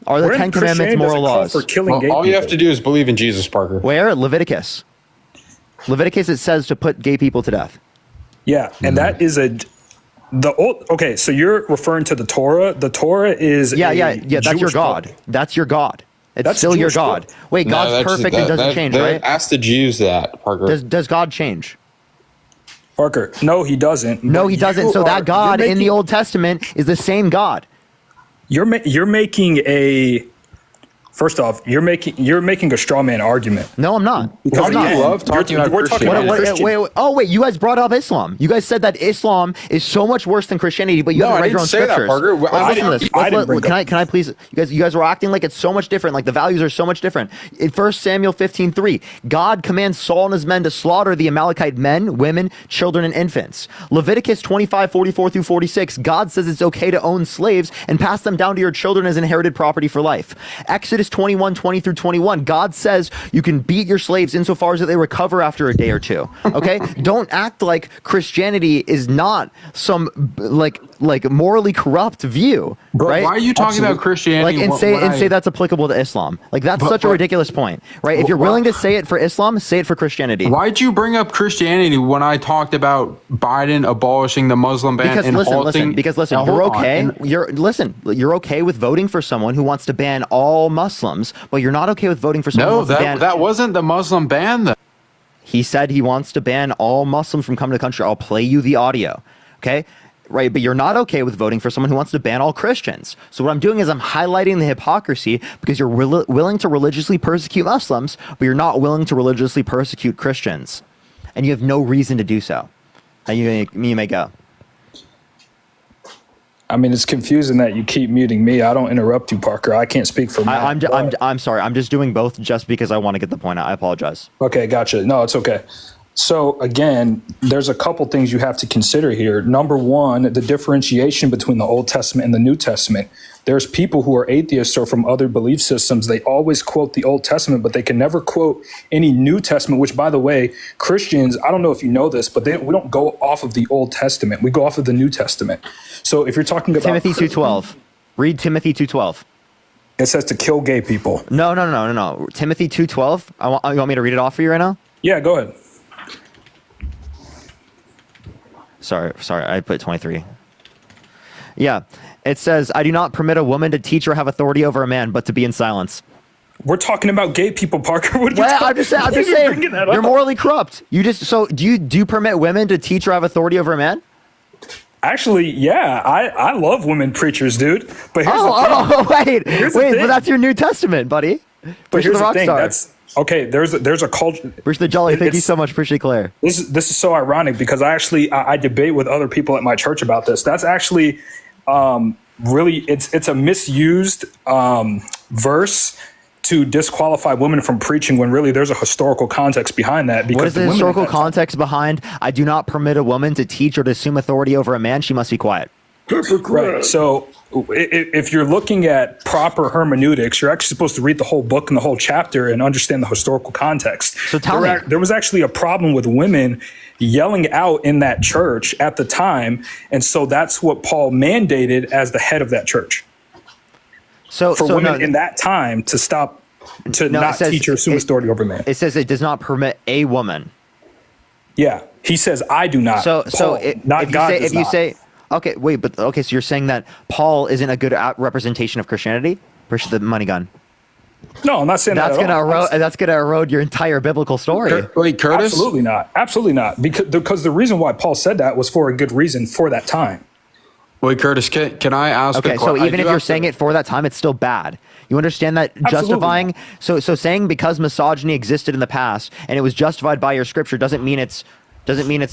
Are the
Where in
Ten Commandments
Christianity does it
moral
call
laws?
for killing gay
All you have
people?
to do is believe in Jesus, Parker.
Where? Leviticus. Leviticus, it says to put gay people to death.
Yeah, and that is the old. Okay, so you're referring to the Torah. The Torah is
Yeah. That's your
Jewish
God.
book.
That's your God. It's
That's
still your
Jewish
God.
book.
Wait,
No,
God's
that's-
perfect and doesn't change, right?
Ask the Jews that, Parker.
Does God change?
Parker, no, he doesn't.
No,
But
he doesn't.
you
So
are-
that God
you're
in the
making-
Old Testament is the same God.
You're making a. First off, you're making a straw man argument.
No, I'm not.
Because
I'm not.
again,
love talking
you're-
about
we're talking about
Christianity.
Christian.
Wait. Oh, wait. You guys brought up Islam. You guys said that Islam is so much worse than Christianity, but you
No,
haven't
I
read your
didn't
own
say that,
scriptures.
Parker.
Let's
I
listen to this.
didn't bring
Can I please? You guys were acting like it's so much different. Like the values are so much different. In 1 Samuel 15:3, God commands Saul and his men to slaughter the Amalekite men, women, children, and infants. Leviticus 25:44 through 46, God says it's okay to own slaves and pass them down to your children as inherited property for life. Exodus 21:20 through 21, God says you can beat your slaves insofar as that they recover after a day or two. Okay? Don't act like Christianity is not some like morally corrupt view.
But
right?
why are you talking about Christianity?
Like, and say that's applicable to Islam. Like that's such a ridiculous point, right? If you're willing to say it for Islam, say it for Christianity.
Why'd you bring up Christianity when I talked about Biden abolishing the Muslim ban
Because
and halting?
listen,
Now,
you're
hold on.
okay.
And-
You're okay with voting for someone who wants to ban all Muslims, but you're not okay with voting for someone who
No,
wants to ban.
that wasn't the Muslim ban, though.
He said he wants to ban all Muslims from coming to the country. I'll play you the audio. Okay? Right, but you're not okay with voting for someone who wants to ban all Christians. So what I'm doing is I'm highlighting the hypocrisy because you're willing to religiously persecute Muslims, but you're not willing to religiously persecute Christians. And you have no reason to do so. And you may go.
I mean, it's confusing that you keep muting me. I don't interrupt you, Parker. I can't speak for Matt.
I'm sorry. I'm just doing both just because I want to get the point out. I apologize.
Okay, gotcha. No, it's okay. So again, there's a couple things you have to consider here. Number one, the differentiation between the Old Testament and the New Testament. There's people who are atheists or from other belief systems. They always quote the Old Testament, but they can never quote any New Testament, which, by the way, Christians, I don't know if you know this, but we don't go off of the Old Testament. We go off of the New Testament. So if you're talking about
Timothy 2:12, read Timothy 2:12.
It says to kill gay people.
No. Timothy 2:12. You want me to read it off for you right now?
Yeah, go ahead.
Sorry, I put 23. Yeah, it says, I do not permit a woman to teach or have authority over a man, but to be in silence.
We're talking about gay people, Parker.
I'm just saying, you're morally corrupt. Do you permit women to teach or have authority over a man?
Actually, yeah, I love women preachers, dude. But here's
wait, but that's your New Testament, buddy.
But here's the thing. Okay, there's a culture.
Bruce the Jolly, thank you so much. Appreciate Claire.
This is so ironic because I debate with other people at my church about this. That's actually really it's a misused verse to disqualify women from preaching when really there's a historical context behind that. Because
what is the historical context behind I do not permit a woman to teach or to assume authority over a man? She must be quiet.
Right. So if you're looking at proper hermeneutics, you're actually supposed to read the whole book and the whole chapter and understand the historical context.
So tell me.
There was actually a problem with women yelling out in that church at the time. And so that's what Paul mandated as the head of that church. For women in that time to stop, not teach or assume authority over men.
It says it does not permit a woman.
Yeah. He says, I do not.
Okay, wait, so you're saying that Paul isn't a good representation of Christianity? Push the money gun.
No, I'm not saying
that's gonna erode your entire biblical story.
Wait, Curtis?
Absolutely not. Because the reason why Paul said that was for a good reason for that time.
Wait, Curtis, can I ask?
Okay, so even if you're saying it for that time, it's still bad. You understand that justifying? So saying because misogyny existed in the past and it was justified by your scripture doesn't mean it's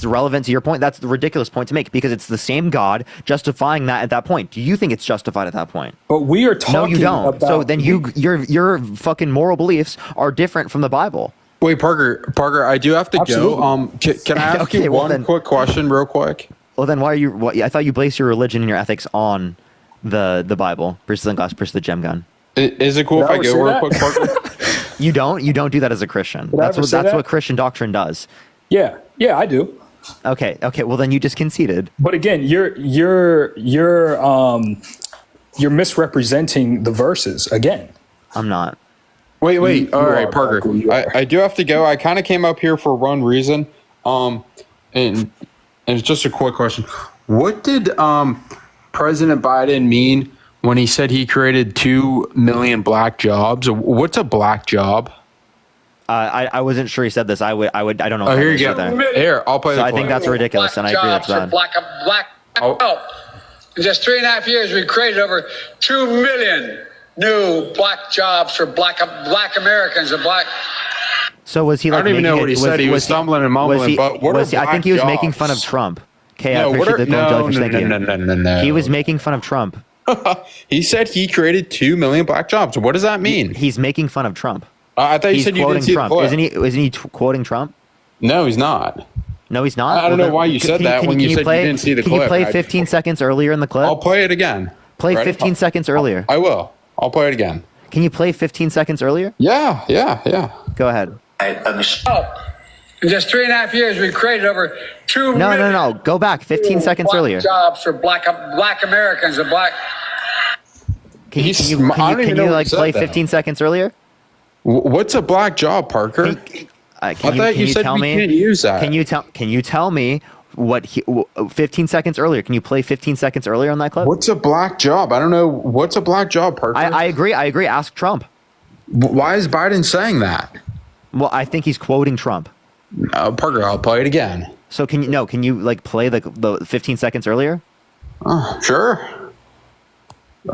relevant to your point. That's the ridiculous point to make because it's the same God justifying that at that point. Do you think it's justified at that point?
But we are talking.
No, you don't. So then your fucking moral beliefs are different from the Bible.
Wait, Parker, I do have to go. Can I ask you one quick question, real quick?
Well, then why are you? I thought you base your religion and your ethics on the Bible. Versus the glass, versus the gem gun.
Is it cool if I go real quick, Parker?
You don't do that as a Christian. That's what Christian doctrine does.
Yeah, I do.
Okay. Well, then you just conceded.
But again, you're misrepresenting the verses again.
I'm not.
Wait. All right, Parker. I do have to go. I kind of came up here for one reason. And it's just a quick question. What did President Biden mean when he said he created 2 million black jobs? What's a black job?
I wasn't sure he said this. I don't know.
Oh, here you go. Here, I'll play.
So I think that's ridiculous, and I agree that's bad.
In just 3.5 years, we created over 2 million new black jobs for black Americans and black.
So was he like?
I don't even know what he said. He was stumbling and mumbling. But what are
I think he was making fun of Trump. Okay, I appreciate the jellyfish. Thank you.
No.
He was making fun of Trump.
He said he created 2 million black jobs. What does that mean?
He's making fun of Trump.
I thought you said you didn't see
Trump.
the clip.
Isn't he quoting Trump?
No, he's not.
No, he's not.
I don't know why you said that when you said you didn't see the clip.
Can you play 15 seconds earlier in the clip?
I'll play it again.
Play 15 seconds earlier.
I will. I'll play it again.
Can you play 15 seconds earlier?
Yeah.
Go ahead.
In just 3.5 years, we created over 2 million.
No. Go back 15 seconds earlier.
Jobs for black Americans and black.
Can you like play 15 seconds earlier?
What's a black job, Parker? I thought you said we can't use that.
Can you tell me what 15 seconds earlier? Can you play 15 seconds earlier on that clip?
What's a black job? I don't know. What's a black job, Parker?
I agree. Ask Trump.
Why is Biden saying that?
Well, I think he's quoting Trump.
No, Parker, I'll play it again.
So can you like play the 15 seconds earlier?
Sure.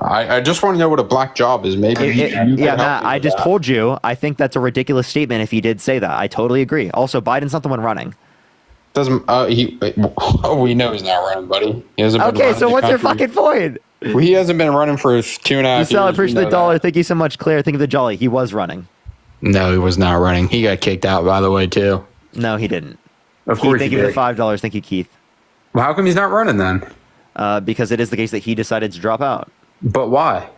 I just want to know what a black job is. Maybe.
Matt, I just told you. I think that's a ridiculous statement if he did say that. I totally agree. Also, Biden's not the one running.
Doesn't we know he's not running, buddy. He hasn't been
Okay,
running
so
the
what's your
country.
fucking point?
Well, he hasn't been running for 2.5 years.
Giselle, appreciate
we
the
know
dollar.
that.
Thank you so much, Claire. Think of the jolly. He was running.
No, he was not running. He got kicked out, by the way, too.
No, he didn't.
Of course
Thank
he
you for
did.
the $5. Thank you, Keith.
Well, how come he's not running then?
Because it is the case that he decided to drop out.
But why?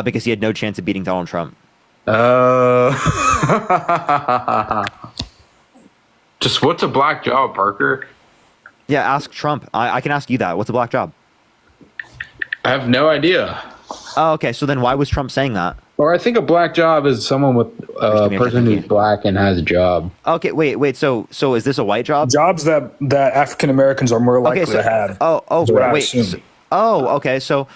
Because he had no chance of beating Donald Trump.
Just what's a black job, Parker?
Yeah, ask Trump. I can ask you that. What's a black job?
I have no idea.
Oh, okay. So then why was Trump saying that?
Or I think a black job is someone with a person who's black and has a job.
Okay, wait. So is this a white job?
Jobs that African Americans are more likely to have. That's what I assume.
Okay. So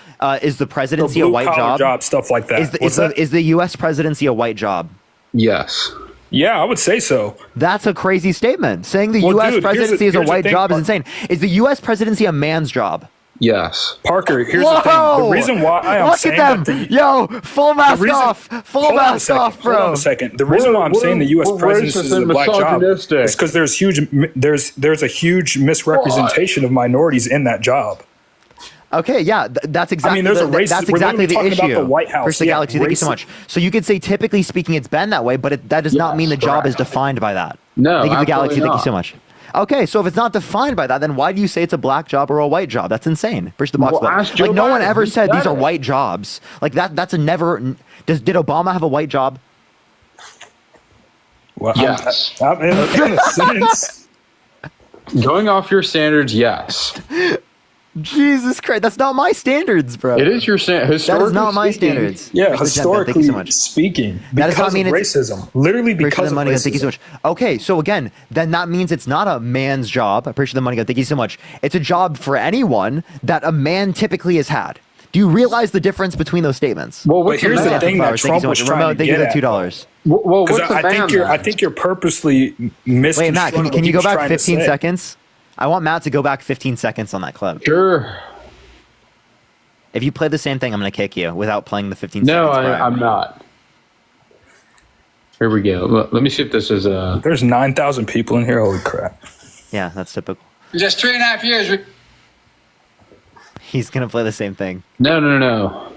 is the presidency a white
blue-collar
job?
Stuff like that.
Is the U.S. presidency a white job?
Yes.
Yeah, I would say so.
That's a crazy statement. Saying the
Well,
U.S.
dude,
presidency is a
here's the
white
thing,
job is
Parker.
insane. Is the U.S. presidency a man's job?
Yes.
Parker, here's the thing. The reason why I'm
Look
saying
at them. Yo, full mask off. Full mask off, bro.
Hold on a second. The reason why I'm saying the U.S. presidency is a black job is because there's a huge misrepresentation of minorities in that job.
Okay, yeah, that's exactly.
there's a racist.
That's
We're
exactly the
literally talking
issue.
about the White House.
First, the
Yeah,
Galaxy. Thank you so
racist.
much. So you could say, typically speaking, it's been that way, but that does not mean the job is defined by that.
No,
thank you, the Galaxy.
absolutely
Thank you so much. Okay, so if it's not defined by that, then why do you say it's a black job or a white job? That's insane. Push the box.
Well, ask Joe
Like no one
Biden.
ever
He
said these
said
are
it.
white jobs. Like that. That's a never. Did Obama have a white job?
Well,
yes.
in a sense.
Going off your standards, yes.
Jesus Christ, that's not my standards, bro.
It is your standards.
That is not my standards.
Yeah,
Thank
historically
you so much.
speaking,
That does not
because
mean
of
it's
racism. Literally
Appreciate
because
the
of
money.
racism.
Thank you so much. Okay, so again, then that means it's not a man's job. I appreciate the money. Thank you so much. It's a job for anyone that a man typically has had. Do you realize the difference between those statements?
Well,
But here's the thing that Trump was trying to
Thank you
get
for
at.
$2.
Well, what's a man
I think you're purposely misconstruing.
Wait, Matt, can
what
you
he
go
was
back
trying to
15
say.
seconds? I want Matt to go back 15 seconds on that clip.
Sure.
If you play the same thing, I'm going to kick you without playing the 15
No,
seconds. prior.
I'm not. Here we go. Let me see if this is a.
There's 9,000 people in here. Holy crap!
Yeah, that's typical.
Just 3.5 years.
He's going to play the same thing.
No.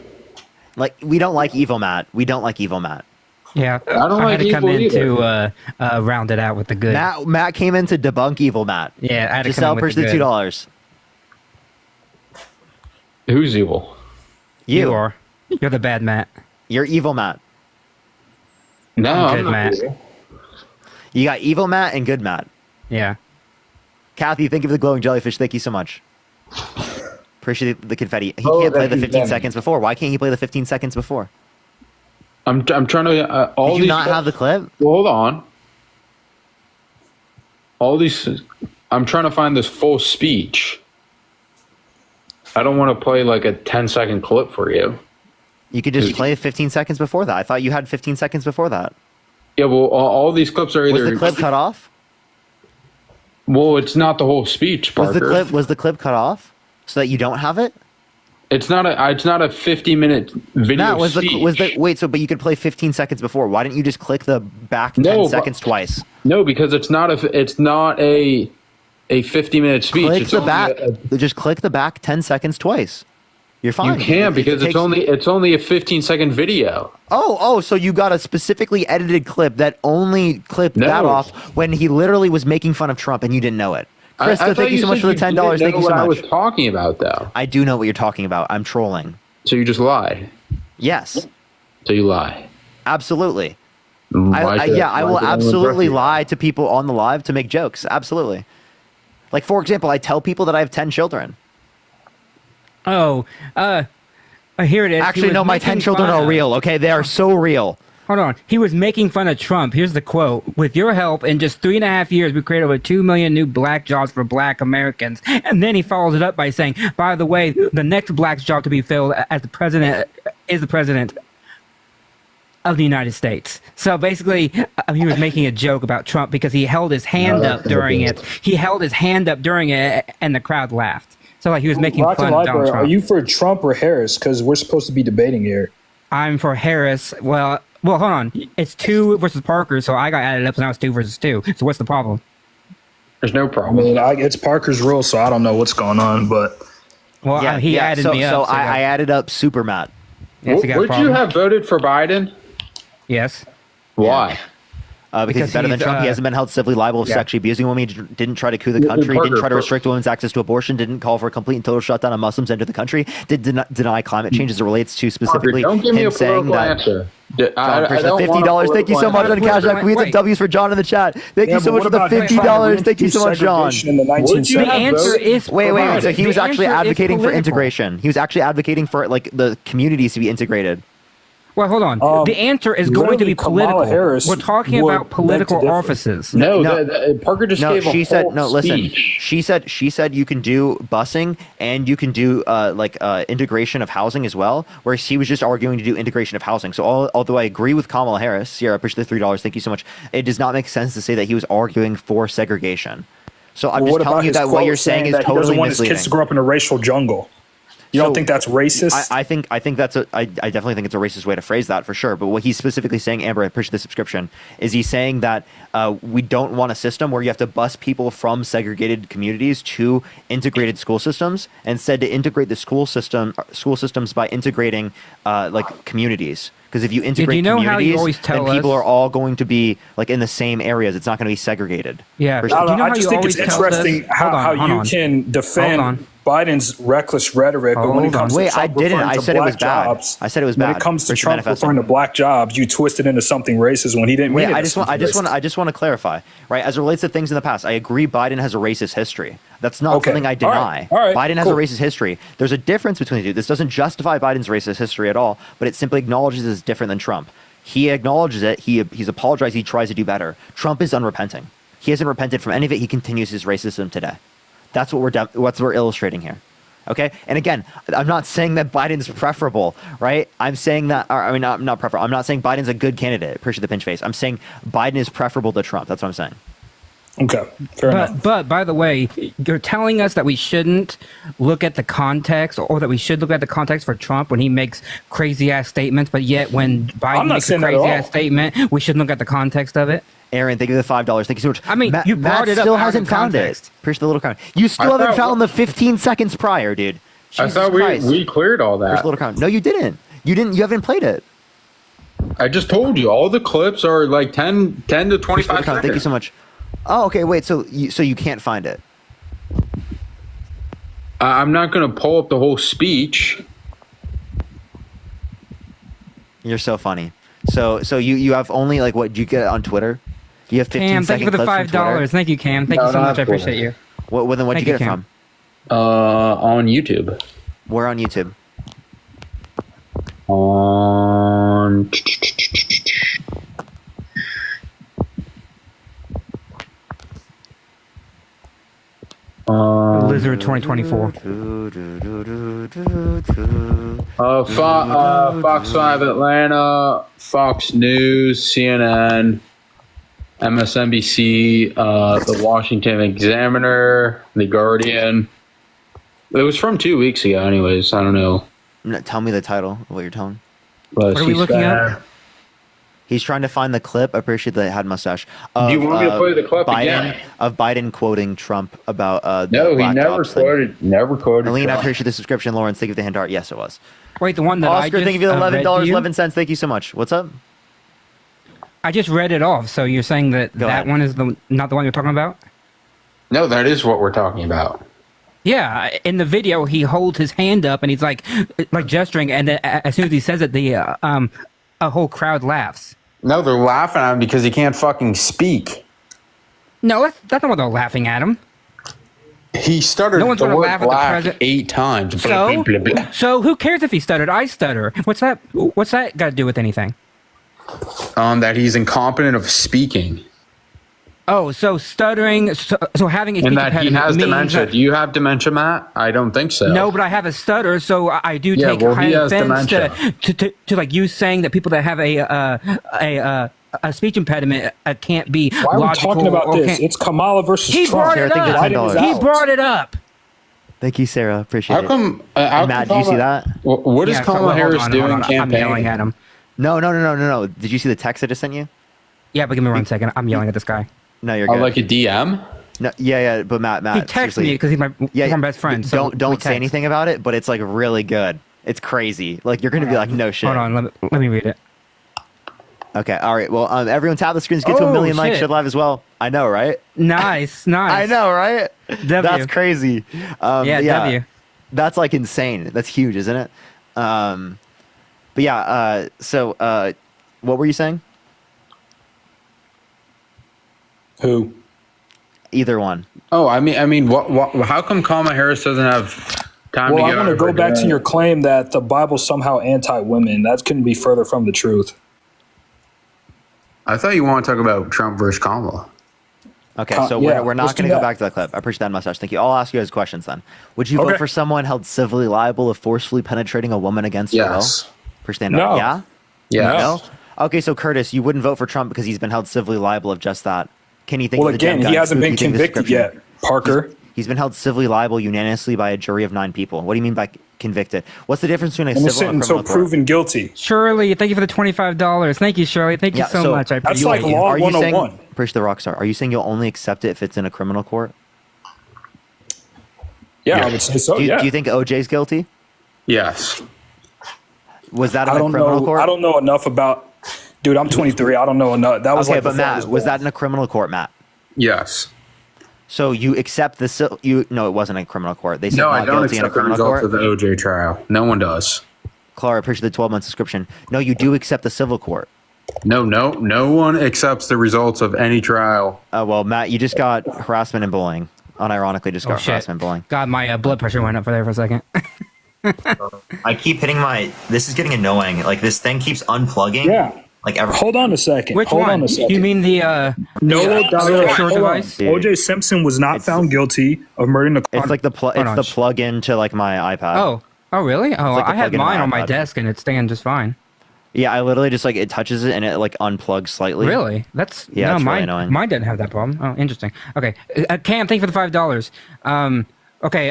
Like, we don't like evil Matt. We don't like evil Matt.
Yeah,
I don't
I
like
had to come
evil
in
either.
to round it out with the good.
Matt came in to debunk evil Matt.
Yeah, I had to
Giselle,
come in with
push
the
the
good.
$2.
Who's evil?
You are. You're the bad Matt.
You're evil Matt.
No,
I'm
I'm
good,
not
Matt.
evil.
You got evil Matt and good Matt.
Yeah.
Kathy, thank you for the glowing jellyfish. Thank you so much. Appreciate the confetti. He
Oh,
can't play the
that's
15
done.
seconds before. Why can't he play the 15 seconds before?
I'm trying to. All
Did you
these
not have the clip?
Well, hold on. All these. I'm trying to find this full speech. I don't want to play like a 10-second clip for you.
You could just play 15 seconds before that. I thought you had 15 seconds before that.
Yeah, well, all these clips are either.
Was the clip cut off?
Well, it's not the whole speech,
Was
Parker.
the clip cut off so that you don't have it?
It's not a 50-minute video
Matt,
speech.
but you could play 15 seconds before. Why didn't you just click the back 10
No,
seconds twice?
No, because it's not a 50-minute speech.
Click
It's
the
only
back. Just click the back 10 seconds twice. You're fine.
You can because
takes-
it's only a 15-second video.
Oh, so you got a specifically edited clip that only clipped that
No.
off when he literally was making fun of Trump and you didn't know it. Krista,
thought
thank you so much for the
said
$10.
didn't
Thank
know
you so
what I
much.
was talking about, though.
I do know what you're talking about. I'm trolling.
So you just lied.
Yes,
So you lie.
absolutely.
Why
I
should-
I
why
will
should anyone
absolutely
trust you?
lie to people on the live to make jokes. Absolutely. Like, for example, I tell people that I have 10 children.
Oh, here it is. He
Actually,
was
no, my
making
10 children
fun
are
of-
real, okay? They are so real.
Hold on. He was making fun of Trump. Here's the quote. With your help, in just 3.5 years, we created over 2 million new black jobs for black Americans. And then he follows it up by saying, by the way, the next black job to be filled as the president is the president of the United States. So basically, he was making a joke about Trump because he held his hand up during it. He held his hand up during it, and the crowd laughed. So like he was making
Rocket
fun of Donald
Library,
Trump.
are you for Trump or Harris? Because we're supposed to be debating here.
I'm for Harris. Well, hold on. It's 2 versus Parker, so I got added up, so now it's 2 versus 2. So what's the problem?
There's no
I
problem.
mean, it's Parker's rule, so I don't know what's going on, but
Well, he added
so,
me up.
So I added up Super Matt.
Yes, you got a
Would you
problem?
have voted for Biden?
Yes.
Why?
Because he's better than Trump. He hasn't been held civilly liable for sexually abusing women. He didn't try to coup the country.
Parker,
Didn't try to restrict women's access to abortion. Didn't call for a complete and total shutdown of Muslims enter the country. Did deny climate change as it relates to specifically
Parker, don't give me
him
a
saying
political
that.
answer.
John,
I don't want a
$50. Thank you so
political
much on
answer.
Cash App. We had some W's for John in the chat. Thank you so much for the $50. Thank you so much, John.
The answer is
Wait. So he was
The
actually
answer is
advocating for
political.
integration. He was actually advocating for like the communities to be integrated.
Well, hold on. The answer is going to be political. We're talking about political offices.
Parker just gave a
she said
whole
no. Listen,
speech.
she said you can do busing and you can do integration of housing as well. Whereas he was just arguing to do integration of housing. So although I agree with Kamala Harris, Sierra, I appreciate the $3. Thank you so much. It does not make sense to say that he was arguing for segregation. So I'm just telling you that what you're saying is
that he doesn't
totally
want his
misleading.
kids to grow up in a racial jungle. You don't think that's racist?
I think that's I definitely think it's a racist way to phrase that for sure. But what he's specifically saying, Amber, I appreciate the subscription, is he's saying that we don't want a system where you have to bus people from segregated communities to integrated school systems. Instead, to integrate the school systems by integrating communities. Because if you integrate communities, then people are all going to be like in the same areas. It's not going to be segregated.
Yeah.
I just think it's interesting how you can defend Biden's reckless rhetoric, but when it comes to Trump referring to black jobs,
I said it was bad.
When it comes to Trump referring to black jobs, you twist it into something racist when he didn't mean it.
I just want to clarify, right? As it relates to things in the past, I agree Biden has a racist history. That's not something I deny.
All right.
Biden has a racist history. There's a difference between the two. This doesn't justify Biden's racist history at all, but it simply acknowledges it's different than Trump. He acknowledges it. He's apologized. He tries to do better. Trump is unrepenting. He hasn't repented from any of it. He continues his racism today. That's what we're illustrating here. Okay, and again, I'm not saying that Biden's preferable, right? I'm saying that, not preferable. I'm not saying Biden's a good candidate. Appreciate the pinch face. I'm saying Biden is preferable to Trump. That's what I'm saying.
Okay, fair enough.
But by the way, you're telling us that we shouldn't look at the context, or that we should look at the context for Trump when he makes crazy ass statements. But yet, when Biden makes a crazy ass statement, we shouldn't look at the context of it.
Aaron, thank you for the $5. Thank you so much.
I mean, you brought
Matt
it up.
still hasn't found it. Appreciate the little comment. You still haven't found the 15 seconds prior, dude.
I thought we cleared all that.
Here's a little comment. No, you didn't. You haven't played it.
I just told you all the clips are like 10 to 25 seconds.
Thank you so much. Oh, okay. Wait. So you can't find it.
I'm not going to pull up the whole speech.
You're so funny. So you have only like what you get on Twitter? You have 15
Cam, thank you for the $5. Thank you, Cam. Thank you so much. I appreciate you.
Then what'd you get it from?
On YouTube.
Where on YouTube?
On
Lizard 2024.
Fox 5 Atlanta, Fox News, CNN, MSNBC, the Washington Examiner, the Guardian. It was from 2 weeks ago anyways. I don't know.
Tell me the title of what you're telling.
What are we looking at?
He's trying to find the clip. I appreciate that it had mustache.
Do you want me to play the clip again?
Of Biden quoting Trump about
no, he never quoted. Never quoted.
Alina, I
Trump.
appreciate the subscription. Lawrence, thank you for the hand art. Yes, it was.
Wait, the one that
Oscar,
I just
thank you for the $11.11.
$11.
Thank you so much. What's up?
I just read it off. So you're saying that one is not the one you're talking about?
No, that is what we're talking about.
Yeah, in the video, he holds his hand up and he's like gesturing, and then as soon as he says it, a whole crowd laughs.
No, they're laughing at him because he can't fucking speak.
No, that's not what they're laughing at him.
He stuttered
no one's
the
gonna
word
laugh at the
black
president
8 times.
So who cares if he stuttered? I stutter. What's that got to do with anything?
That he's incompetent of speaking.
Oh, so stuttering, so having a speech
and that he
impediment
has
means
dementia. Do you have dementia, Matt? I don't think so.
No, but I have a stutter, so I do take high offense to like you saying that people that have a speech impediment can't be
Why are we
logical.
talking about this? It's Kamala versus
he
Trump.
Brought it up. He brought it up.
Thank you, Sarah. Appreciate
how come,
it. Matt, do you see that?
What is Kamala Harris doing campaigning?
I'm yelling at him.
No. Did you see the text I just sent you?
Yeah, but give me 1 second. I'm yelling at this guy.
No, you're good.
Like a DM?
No, yeah, but Matt,
He texted
seriously.
me because he's my best friend. So
Don't say anything about it, but it's like really good. It's crazy. Like you're gonna be like, no shit.
Hold on, let me read it.
Okay, all right. Well, everyone tap the screens, get to 1 million likes, share live as well. I know, right?
Nice.
I know, right? That's crazy.
W.
That's like insane. That's huge, isn't it? But yeah. So, what were you saying?
Who?
Either one.
Oh, I mean, what? How come Kamala Harris doesn't have time to
Well,
get
I want to
over
go back
that?
to your claim that the Bible's somehow anti-women. That couldn't be further from the truth.
I thought you want to talk about Trump versus Kamala.
Okay, so
yeah,
we're not
let's do
going to go
that.
back to that clip. I appreciate that mustache. Thank you. I'll ask you guys questions then. Would you vote
Okay.
for someone held civilly liable of forcefully penetrating a woman against her will?
Yes.
Appreciate that.
No.
Yeah?
Yes.
No? Okay, so Curtis, you wouldn't vote for Trump because he's been held civilly liable of just that. Can you think
Well,
of the damn
again, he
guy?
hasn't been
Who can you think of
convicted yet,
description?
Parker.
He's been held civilly liable unanimously by a jury of 9 people. What do you mean by convicted? What's the difference between a civil
Innocent
and a
until
criminal court?
proven guilty.
Shirley, thank you for the $25. Thank you, Shirley. Thank you
Yeah,
so
so
much. I
That's
appreciate
like
you.
law
Are you saying,
101.
Preach the Rockstar, are you saying you'll only accept it if it's in a criminal court?
Yeah, I would say so.
Do you,
Yeah.
do you think OJ's guilty?
Yes.
Was that in
I
a
don't
criminal
know.
court?
I don't know enough about. Dude, I'm 23. I don't know enough. That was
Okay,
like
but
before I
Matt, was
born.
that in a criminal court, Matt?
Yes.
So you accept the no, it wasn't a criminal court. They said
No,
not
I don't
guilty in a
accept the
criminal
results
court.
of the OJ trial. No one does.
Clara, appreciate the 12-month subscription. No, you do accept the civil court.
No one accepts the results of any trial.
Well, Matt, you just got harassment and bullying. Unironically, just got
shit.
harassment and bullying.
God, my blood pressure went up for there for a second.
I keep hitting my. This is getting annoying. Like this thing keeps unplugging.
Yeah.
Like every.
Hold on a second.
Which
Hold
one?
on a second.
You mean the
No,
short
hold on.
device?
O.J. Simpson was not found guilty of murdering the.
It's like the plug in to like my iPad.
Oh, really? Oh,
like the
I had
plug-in
mine on my
iPad.
desk and it's staying just fine.
Yeah, I literally just like it touches it and it like unplugs slightly.
Really? That's
Yeah,
no,
it's really
mine.
annoying.
Mine didn't have that problem. Oh, interesting. Okay, Cam, thank you for the $5. Okay,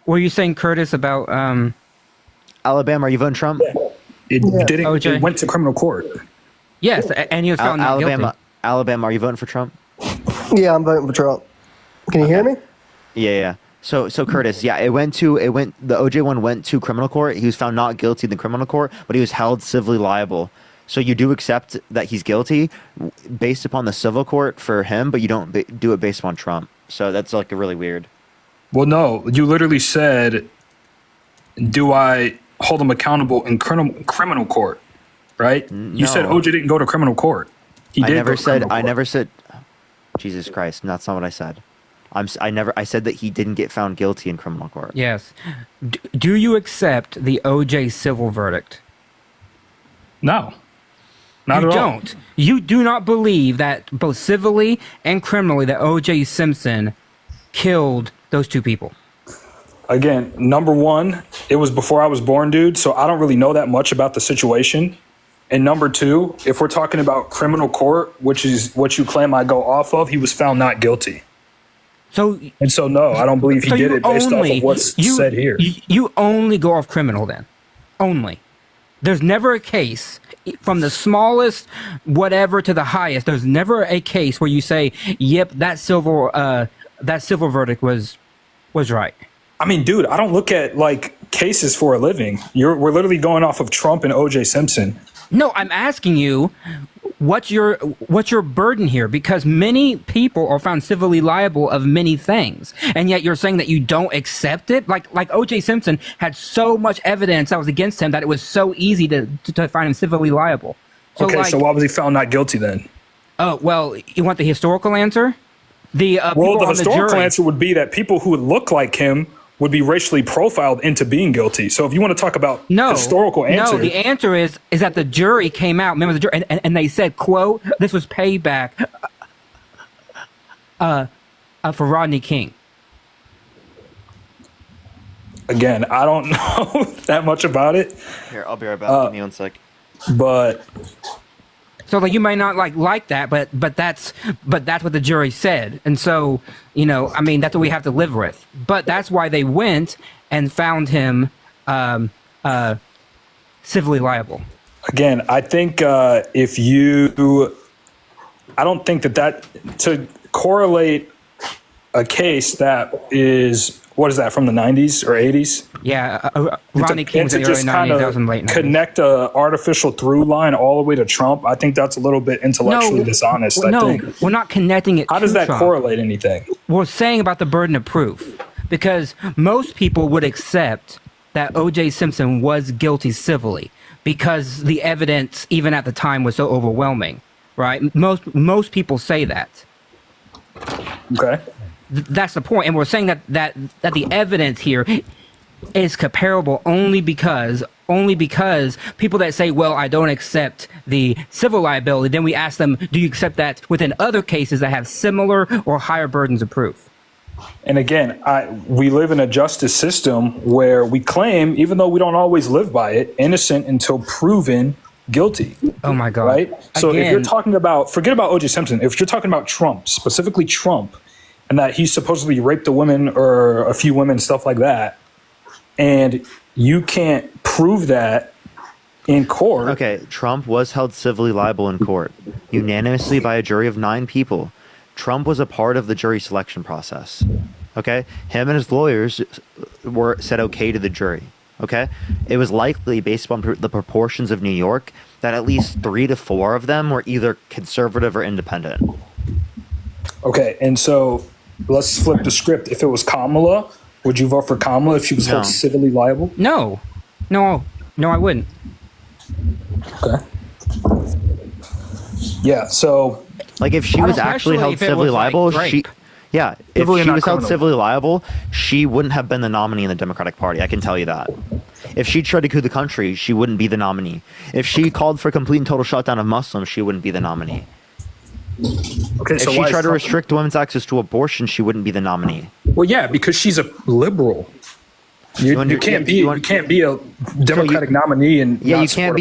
what were you saying, Curtis, about
Alabama? Are you voting Trump?
It didn't.
OJ.
It went to criminal court.
Yes, and he was found not guilty.
Alabama, are you voting for Trump?
Yeah, I'm voting for Trump. Can you hear me?
Yeah. So Curtis, yeah, the OJ one went to criminal court. He was found not guilty in the criminal court, but he was held civilly liable. So you do accept that he's guilty based upon the civil court for him, but you don't do it based upon Trump. So that's like really weird.
Well, no, you literally said, "Do I hold him accountable in criminal court?" Right? You said
No.
OJ didn't go to criminal court. He
I
did.
never
go to
said.
criminal
I
court.
never said. Jesus Christ, that's not what I said. I said that he didn't get found guilty in criminal court.
Yes. Do you accept the OJ civil verdict?
No. Not
you
at all.
don't. You do not believe that both civilly and criminally that OJ Simpson killed those two people.
Again, number one, it was before I was born, dude, so I don't really know that much about the situation. And number two, if we're talking about criminal court, which is what you claim I go off of, he was found not guilty.
So
no, I don't believe he
so
did
you
it based off of what's said here.
You only go off criminal then. Only. There's never a case from the smallest whatever to the highest. There's never a case where you say, "Yep, that civil verdict was right."
I mean, dude, I don't look at like cases for a living. We're literally going off of Trump and OJ Simpson.
No, I'm asking you, what's your burden here? Because many people are found civilly liable of many things, and yet you're saying that you don't accept it. Like O.J. Simpson had so much evidence that was against him that it was so easy to find him civilly liable. So
So why was he found not guilty then?
Oh well, you want the historical answer? The
Historical answer would be that people who would look like him would be racially profiled into being guilty. So if you want to talk about historical answer,
No, the answer is that the jury came out, members of the jury, and they said, quote, this was payback for Rodney King.
again, I don't know that much about it.
Here, I'll be right back. Give me 1 sec.
But
so like you may not like that, but that's what the jury said, and so I mean that's what we have to live with. But that's why they went and found him civilly liable.
Again, I think I don't think that to correlate a case that is, what is that, from the 90s or 80s?
Yeah, Rodney King was in the early 90s, that was in the late 90s.
Connect a artificial through line all the way to Trump, I think that's a little bit intellectually dishonest. I think.
We're not connecting it.
How does that
Trump.
correlate anything?
We're saying about the burden of proof, because most people would accept that O.J. Simpson was guilty civilly because the evidence, even at the time, was so overwhelming, right? Most people say that.
Okay.
That's the point, and we're saying that the evidence here is comparable only because people that say, well, I don't accept the civil liability, then we ask them, do you accept that within other cases that have similar or higher burdens of proof?
And again, we live in a justice system where we claim, even though we don't always live by it, innocent until proven guilty.
Oh my God.
Right? So
Again,
if you're talking about, forget about O.J. Simpson, if you're talking about Trump, specifically Trump, and that he supposedly raped a woman or a few women, stuff like that, and you can't prove that in court.
Okay, Trump was held civilly liable in court, unanimously by a jury of 9 people. Trump was a part of the jury selection process. Okay, him and his lawyers said okay to the jury. Okay, it was likely, based upon the proportions of New York, that at least 3 to 4 of them were either conservative or independent.
Okay, and so let's flip the script. If it was Kamala, would you vote for Kamala if she was held civilly liable?
No, I wouldn't.
Okay. Yeah, so
like if she was actually held civilly liable, if she was held civilly liable, she wouldn't have been the nominee in the Democratic Party. I can tell you that. If she tried to coup the country, she wouldn't be the nominee. If she called for complete and total shutdown of Muslims, she wouldn't be the nominee.
Okay,
if she tried to restrict women's access to abortion, she wouldn't be the nominee.
Well, yeah, because she's a liberal. You can't be a Democratic nominee and
you can't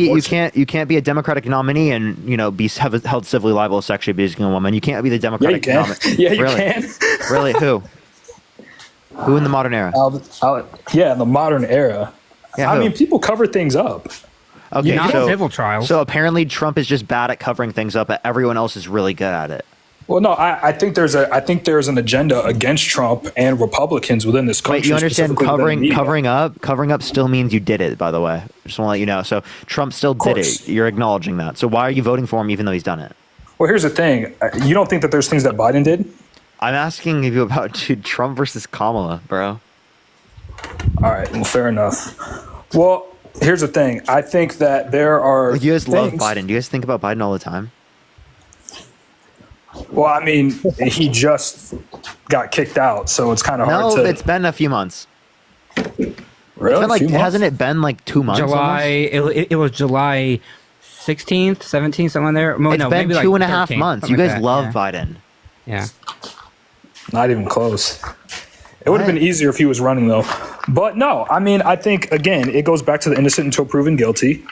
be a Democratic nominee and be held civilly liable of sexually abusing a woman. You can't be the Democratic nominee.
Yeah, you can.
Really? Who? Who in the modern era?
In the modern era.
Yeah,
I mean, people cover things up.
Okay,
not civil trials.
So apparently Trump is just bad at covering things up, but everyone else is really good at it.
Well, no, I think there's an agenda against Trump and Republicans within this country.
Wait, you understand covering up still means you did it, by the way. Just want to let you know. So Trump still did it. You're acknowledging that. So why are you voting for him even though he's done it?
Well, here's the thing. You don't think that there's things that Biden did?
I'm asking you about Trump versus Kamala, bro.
All right, well, fair enough. Well, here's the thing. I think that there are
you guys love Biden. Do you guys think about Biden all the time?
Well, I mean, he just got kicked out, so it's kind of hard to...
No, it's been a few months.
Really?
Hasn't it been like 2 months?
It was July 16th, 17th, somewhere there.
It's been maybe 2.5 months. You guys love Biden.
Yeah.
Not even close. It would have been easier if he was running, though. But no, I mean, I think, again, it goes back to the innocent until proven guilty.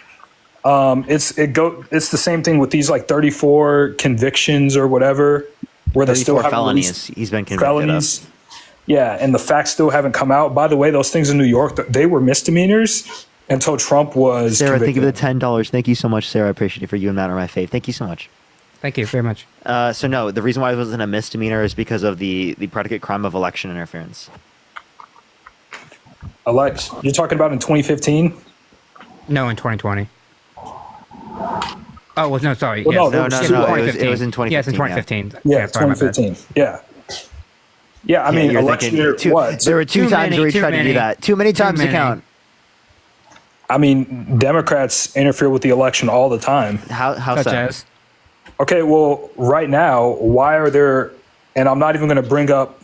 It's the same thing with these like 34 convictions or whatever, where they still have
felonies. He's been convicted
felonies. Yeah, and the facts still haven't come out. By the way, those things in New York, they were misdemeanors until Trump was
Sarah,
convicted.
thank you for the $10. Thank you so much, Sarah. I appreciate it for you and Matt are my fave. Thank you so much.
Thank you very much.
So no, the reason why it wasn't a misdemeanor is because of the predicate crime of election interference.
You're talking about in 2015?
No, in 2020. Oh, well, no, sorry.
Well,
yes.
No. It was in 2015.
Yes, in 2015.
Yeah, 2015. Yeah. Yeah, I mean, election year, what?
There were two times where he tried to do that. Too many times to count.
I mean, Democrats interfere with the election all the time.
How
Such
so?
as?
Okay, well, right now, why are there, and I'm not even going to bring up,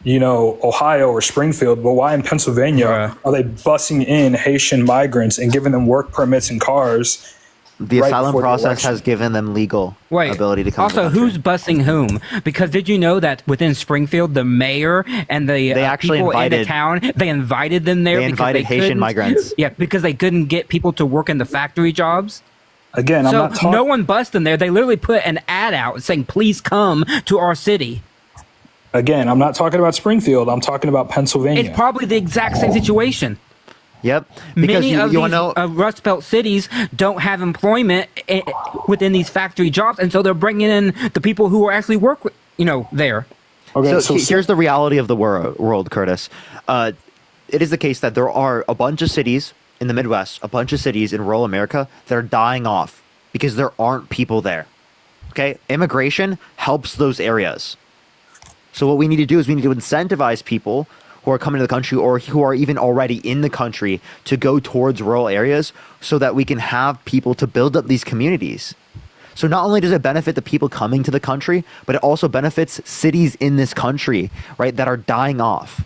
Ohio or Springfield, but why in Pennsylvania are they busing in Haitian migrants and giving them work permits and cars?
The asylum process has given them legal ability to come to the country.
Who's busing whom? Because did you know that within Springfield, the mayor and the people in the town, they invited them there?
They invited Haitian migrants.
Yeah, because they couldn't get people to work in the factory jobs.
Again, I'm not talking...
No one bussed them there. They literally put an ad out saying, please come to our city.
Again, I'm not talking about Springfield. I'm talking about Pennsylvania.
It's probably the exact same situation.
Yep.
Because many of these Rust Belt cities don't have employment within these factory jobs, and so they're bringing in the people who are actually work, there.
Okay,
so here's the reality of the world, Curtis. It is the case that there are a bunch of cities in the Midwest, a bunch of cities in rural America that are dying off because there aren't people there. Okay? Immigration helps those areas. So what we need to do is we need to incentivize people who are coming to the country or who are even already in the country to go towards rural areas so that we can have people to build up these communities. So not only does it benefit the people coming to the country, but it also benefits cities in this country, right, that are dying off.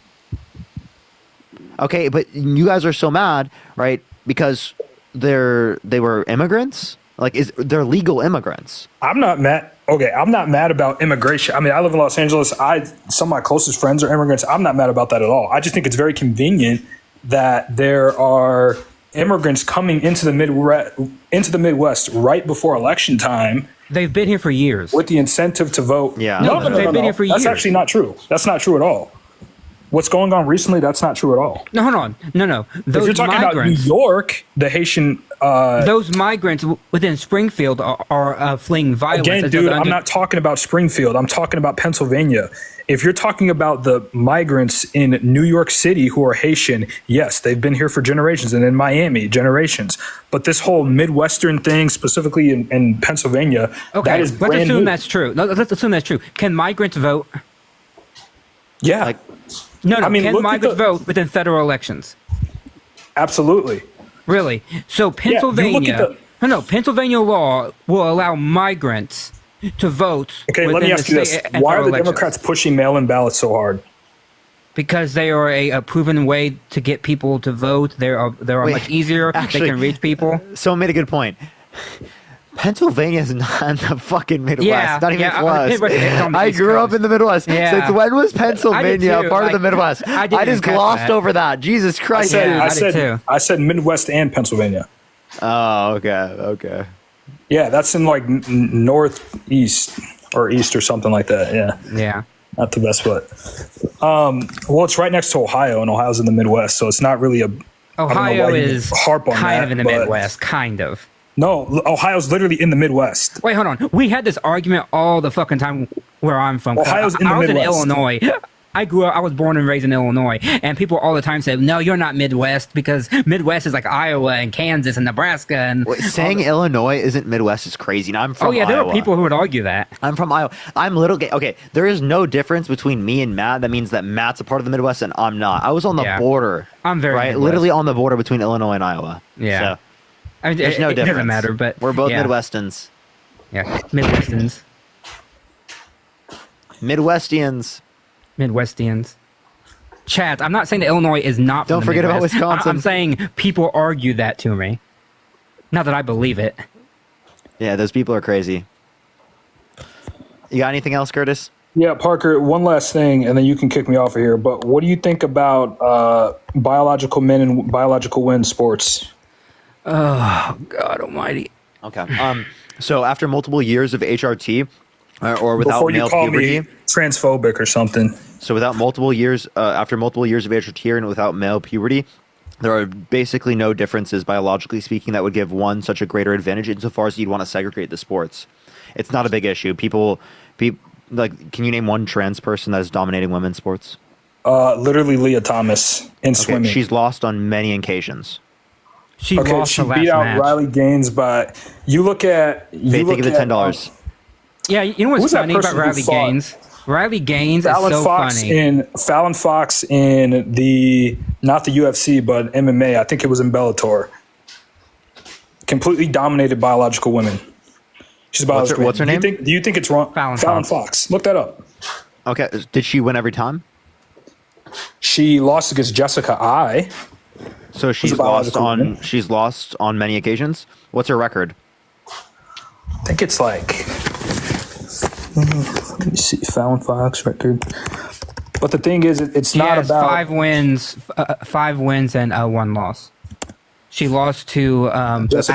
Okay, but you guys are so mad, right, because they were immigrants? Like, they're legal immigrants.
I'm not mad. Okay, I'm not mad about immigration. I mean, I live in Los Angeles. Some of my closest friends are immigrants. I'm not mad about that at all. I just think it's very convenient that there are immigrants coming into the Midwest right before election time.
They've been here for years
with the incentive to vote.
Yeah,
no,
they've been here for years.
That's actually not true. That's not true at all. What's going on recently? That's not true at all.
No, hold on. No.
If you're talking about New York, the Haitian,
those migrants within Springfield are fleeing violence.
Again, dude, I'm not talking about Springfield. I'm talking about Pennsylvania. If you're talking about the migrants in New York City who are Haitian, yes, they've been here for generations, and in Miami, generations. But this whole Midwestern thing, specifically in Pennsylvania, that is brand new.
Let's assume that's true. Let's assume that's true. Can migrants vote?
Yeah.
No.
I mean,
can migrants vote within federal elections?
Absolutely.
Really? So Pennsylvania, Pennsylvania law will allow migrants to vote.
Okay, let me ask you this: why are the Democrats pushing mail-in ballots so hard?
Because they are a proven way to get people to vote. They are much easier. Actually, they can reach people.
So made a good point. Pennsylvania is not in the fucking Midwest. Not even close. I grew up in the Midwest.
Yeah.
Since when was Pennsylvania a part of the Midwest?
I
just glossed over that. Jesus Christ.
I said Midwest and Pennsylvania.
Oh, okay.
Yeah, that's in like northeast or east or something like that.
Yeah.
Not the best, but well, it's right next to Ohio, and Ohio's in the Midwest, so it's not really a.
Ohio is kind of in the Midwest, kind of.
No, Ohio's literally in the Midwest.
Wait, hold on. We had this argument all the fucking time where I'm from.
Ohio's in the Midwest.
I was in Illinois. I was born and raised in Illinois, and people all the time said, "No, you're not Midwest because Midwest is like Iowa and Kansas and Nebraska." And
saying Illinois isn't Midwest is crazy. Now I'm from Iowa.
There are people who would argue that.
I'm from Iowa. I'm little gay. Okay, there is no difference between me and Matt. That means that Matt's a part of the Midwest and I'm not. I was on the border.
I'm very
right,
Midwest.
Literally on the border between Illinois and Iowa.
Yeah.
So, I mean, there's no difference.
It doesn't matter, but
we're both Midwestans.
Yeah, Midwestans.
Midwestians.
Chad, I'm not saying that Illinois is not.
Don't forget about
Midwest.
Wisconsin.
I'm saying people argue that to me. Not that I believe it.
Yeah, those people are crazy. You got anything else, Curtis?
Yeah, Parker, one last thing, and then you can kick me off of here. But what do you think about biological men and biological women sports?
Oh, God almighty.
Okay. So after multiple years of HRT, or without
Before you
male
call
puberty,
me transphobic or something.
So without multiple years, after multiple years of HRT and without male puberty, there are basically no differences biologically speaking that would give one such a greater advantage insofar as you'd want to segregate the sports. It's not a big issue. People, like, can you name one trans person that is dominating women's sports?
Literally Leah Thomas in swimming.
She's lost on many occasions.
She beat out Riley Gaines, but you look at
think of the $10.
Yeah, you know what's funny about Riley Gaines? Riley Gaines is so funny.
Fallon Fox in not the UFC, but MMA. I think it was in Bellator. Completely dominated biological women. She's a biological
what's her name?
Do you think it's wrong? Fallon Fox. Look that up.
Okay. Did she win every time?
She lost against Jessica Ai.
So she's lost on many occasions. What's her record?
I think it's like, let me see, Fallon Fox record. But the thing is, it's not about
5 wins and 1 loss. She lost to
that's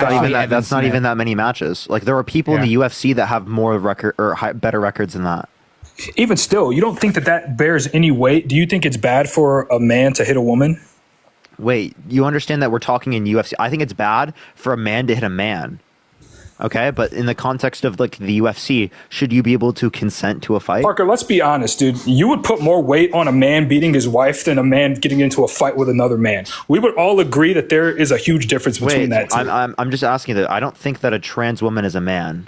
not even that many matches. Like, there are people in the UFC that have more record or better records than that.
Even still, you don't think that bears any weight? Do you think it's bad for a man to hit a woman?
Wait, you understand that we're talking in UFC? I think it's bad for a man to hit a man. Okay, but in the context of like the UFC, should you be able to consent to a fight?
Parker, let's be honest, dude. You would put more weight on a man beating his wife than a man getting into a fight with another man. We would all agree that there is a huge difference between that two.
I'm just asking that. I don't think that a trans woman is a man.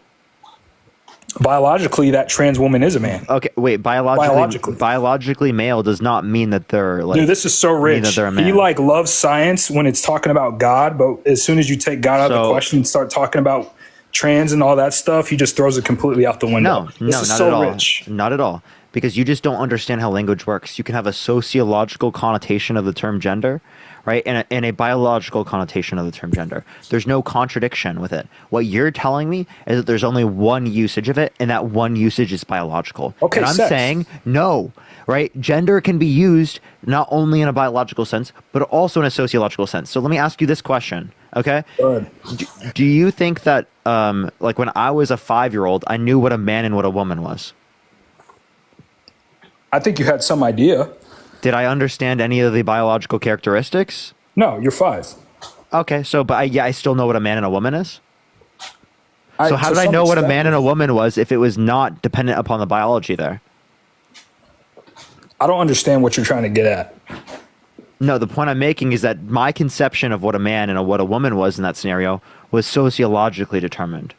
Biologically, that trans woman is a man.
Okay, wait. Biologically male does not mean that they're like.
Dude, this is so rich.
That they're a man.
He like loves science when it's talking about God, but as soon as you take God out of the question and start talking about trans and all that stuff, he just throws it completely out the window.
No, not at all. Not at all. Because you just don't understand how language works. You can have a sociological connotation of the term gender, right? And a biological connotation of the term gender. There's no contradiction with it. What you're telling me is that there's only one usage of it, and that one usage is biological.
Okay,
and I'm
sex.
saying no, right? Gender can be used not only in a biological sense, but also in a sociological sense. So let me ask you this question, okay? Do you think that, like when I was a 5-year-old, I knew what a man and what a woman was?
I think you had some idea.
Did I understand any of the biological characteristics?
No, you're 5.
Okay, so I still know what a man and a woman is. So how did I know what a man and a woman was if it was not dependent upon the biology there?
I don't understand what you're trying to get at.
No, the point I'm making is that my conception of what a man and what a woman was in that scenario was sociologically determined.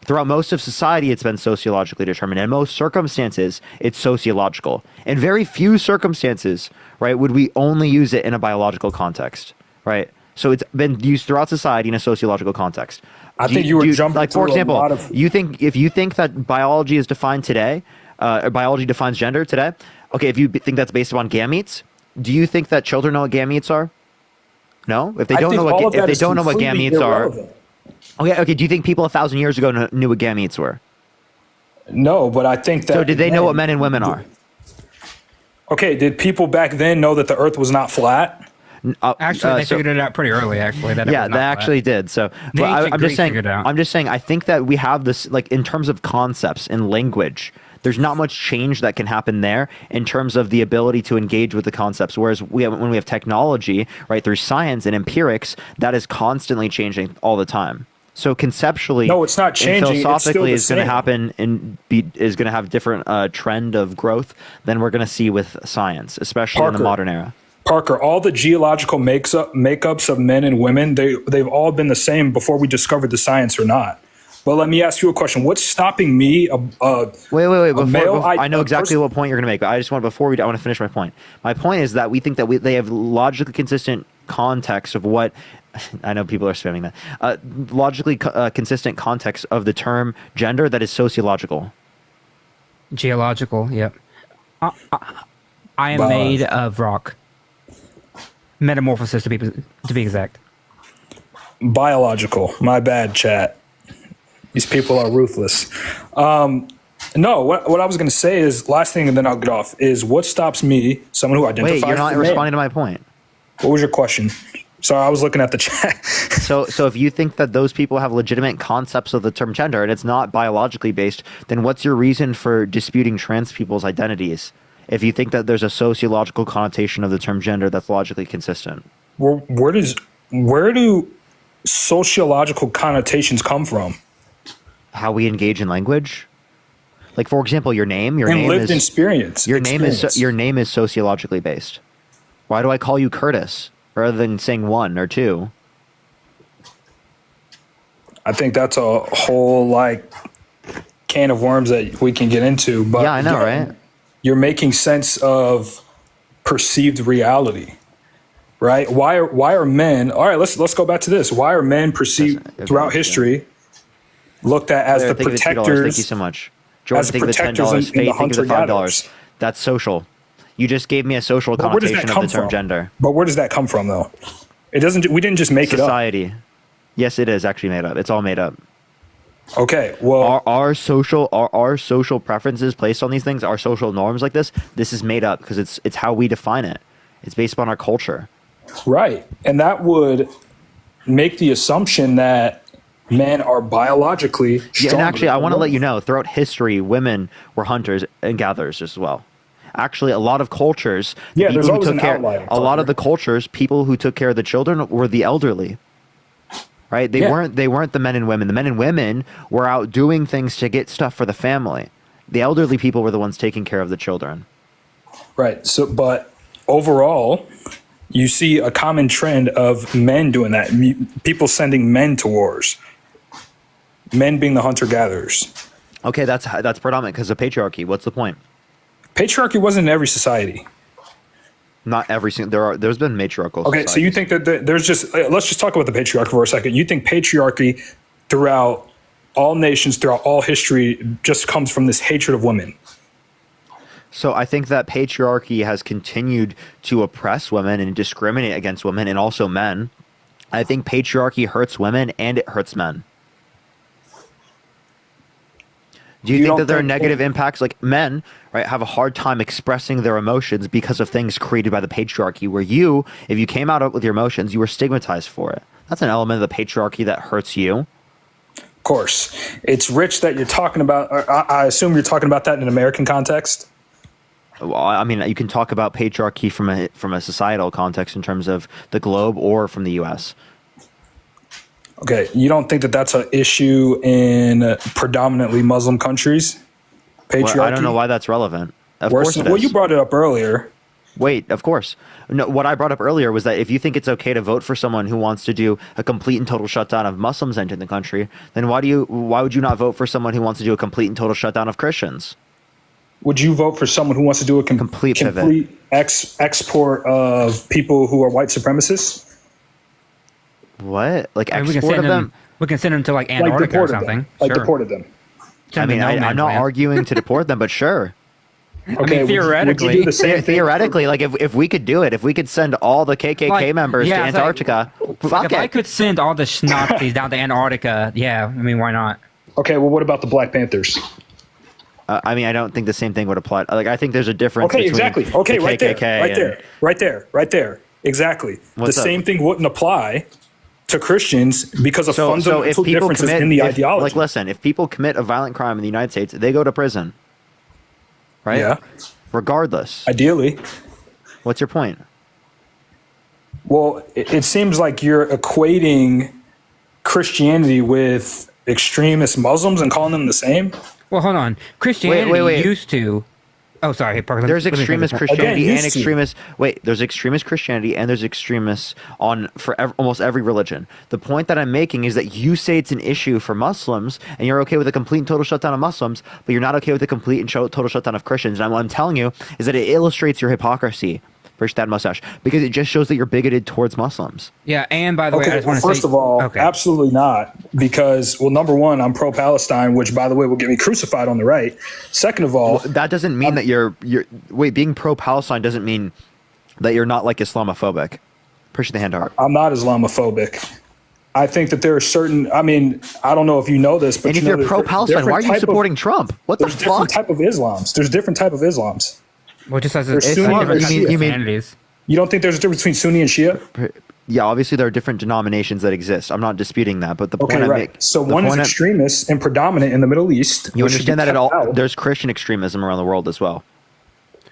Throughout most of society, it's been sociologically determined. In most circumstances, it's sociological. In very few circumstances, right, would we only use it in a biological context, right? So it's been used throughout society in a sociological context.
I think you were jumping
like, for
through
example,
a lot of...
if you think that biology is defined today, or biology defines gender today, okay, if you think that's based upon gametes, do you think that children know what gametes are? No? If they don't know what gametes are... Okay. Do you think people 1,000 years ago knew what gametes were?
No, but I think that...
So did they know what men and women are?
Okay, did people back then know that the earth was not flat?
Actually, they figured it out pretty early, actually. That
Yeah, they actually did. So but I'm just saying, I think that we have this, like, in terms of concepts and language, there's not much change that can happen there in terms of the ability to engage with the concepts. Whereas when we have technology, right, through science and empirics, that is constantly changing all the time. So conceptually,
no, it's not changing.
Philosophically,
it's
going to happen and is going to have different trend of growth than we're going to see with science, especially in the modern era.
Parker, all the geological makeups of men and women, they've all been the same before we discovered the science or not. But let me ask you a question. What's stopping me?
Wait. I know exactly what point you're going to make. But I just want I want to finish my point. My point is that we think that they have logically consistent context of what. I know people are spamming that. Logically consistent context of the term gender that is sociological.
Geological. Yep. I am made of rock. Metamorphosis to be exact.
Biological. My bad, chat. These people are ruthless. No, what I was going to say is, last thing and then I'll get off, is what stops me, someone who identifies...
Wait, you're not responding to my point.
What was your question? Sorry, I was looking at the chat.
So if you think that those people have legitimate concepts of the term gender and it's not biologically based, then what's your reason for disputing trans people's identities? If you think that there's a sociological connotation of the term gender that's logically consistent.
Where do sociological connotations come from?
How we engage in language. Like, for example, your name
lived
is
experience.
Your name is sociologically based. Why do I call you Curtis rather than saying 1 or 2?
I think that's a whole can of worms that we can get into. But
yeah, I know, right?
You're making sense of perceived reality, right? Why are men? All right, let's go back to this. Why are men perceived throughout history looked at as the protectors?
Thank you so much, Jordan. Think of the $10. Faith, think of the $5. That's social. You just gave me a social connotation of the term gender.
But where does that come from, though? It doesn't. We didn't just make it up.
Society. Yes, it is actually made up. It's all made up.
Okay, well,
our social preferences placed on these things, our social norms like this is made up because it's how we define it. It's based upon our culture.
Right, and that would make the assumption that men are biologically stronger.
Yeah, and actually, I want to let you know, throughout history, women were hunters and gatherers as well. Actually, a lot of cultures,
there's always an outlier.
A lot of the cultures, people who took care of the children were the elderly. right? They weren't the men and women. The men and women were out doing things to get stuff for the family. The elderly people were the ones taking care of the children.
Right. So, but overall, you see a common trend of men doing that. People sending men to wars. Men being the hunter-gatherers.
Okay, that's predominant because of patriarchy. What's the point?
Patriarchy wasn't in every society.
Not every single. There's been matriarchal.
Okay,
societies.
so you think that there's just let's just talk about the patriarchy for a second. You think patriarchy throughout all nations, throughout all history, just comes from this hatred of women?
So I think that patriarchy has continued to oppress women and discriminate against women and also men. I think patriarchy hurts women and it hurts men. Do you think that there are negative impacts? Like men, right, have a hard time expressing their emotions because of things created by the patriarchy, where you, if you came out with your emotions, you were stigmatized for it. That's an element of the patriarchy that hurts you.
Of course. It's rich that you're talking about. I assume you're talking about that in an American context.
Well, I mean, you can talk about patriarchy from a societal context in terms of the globe or from the U.S.
Okay, you don't think that that's an issue in predominantly Muslim countries? Patriarchy?
Well, I don't know why that's relevant. Of course it is.
Well, you brought it up earlier.
Wait, of course. No, what I brought up earlier was that if you think it's okay to vote for someone who wants to do a complete and total shutdown of Muslims entering the country, then why would you not vote for someone who wants to do a complete and total shutdown of Christians?
Would you vote for someone who wants to do a complete export of people who are white supremacists?
What? Like
we
export of them?
We can send them to like Antarctica or something.
Like deported them.
I mean, I'm not arguing to deport them, but sure.
Okay, I mean, theoretically,
would you do the same
theoretically, like if we could do it, if we could send all the KKK members to Antarctica, fuck
if
it.
I could send all the Nazis down to Antarctica, yeah, I mean, why not?
Okay, well, what about the Black Panthers?
I mean, I don't think the same thing would apply. Like, I think there's a difference.
Okay,
between
exactly. Okay,
the KKK
right there. Exactly. The same thing wouldn't apply to Christians because of fundamental differences in the ideology.
Like, listen, if people commit a violent crime in the United States, they go to prison. Right?
Yeah.
Regardless.
Ideally.
What's your point?
Well, it seems like you're equating Christianity with extremist Muslims and calling them the same.
Well, hold on. Christianity used to. Oh, sorry.
There's extremist Christianity and extremist. Wait, there's extremist Christianity and there's extremists for almost every religion. The point that I'm making is that you say it's an issue for Muslims and you're okay with a complete and total shutdown of Muslims, but you're not okay with a complete and total shutdown of Christians. And what I'm telling you is that it illustrates your hypocrisy. Push that mustache, because it just shows that you're bigoted towards Muslims.
Yeah, and by the way, I just want to say,
first of all, absolutely not, because, well, number one, I'm pro-Palestine, which, by the way, will get me crucified on the right. Second of all,
that doesn't mean that you're being pro-Palestine doesn't mean that you're not like Islamophobic. Appreciate the hand heart.
I'm not Islamophobic. I think that there are certain. I mean, I don't know if you know this, but
and if you're pro-Palestine, why are you supporting Trump? What the fuck?
There's different type of Islams. There's different type of Islams.
Well, just as
you don't think there's a difference between Sunni and Shia?
Yeah, obviously there are different denominations that exist. I'm not disputing that, but the point I make.
So one is extremist and predominant in the Middle East.
You understand that at all? There's Christian extremism around the world as well.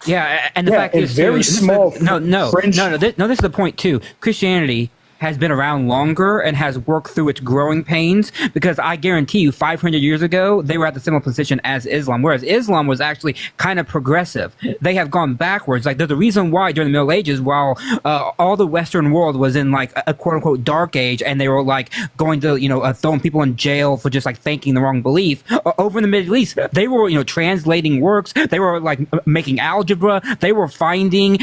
Yeah, and the fact is,
very small.
This is the point too. Christianity has been around longer and has worked through its growing pains, because I guarantee you 500 years ago, they were at the similar position as Islam, whereas Islam was actually kind of progressive. They have gone backwards. Like, there's a reason why during the Middle Ages, while all the Western world was in like a quote unquote dark age, and they were like going to, throwing people in jail for just like thinking the wrong belief, over in the Middle East, they were, translating works. They were like making algebra. They were finding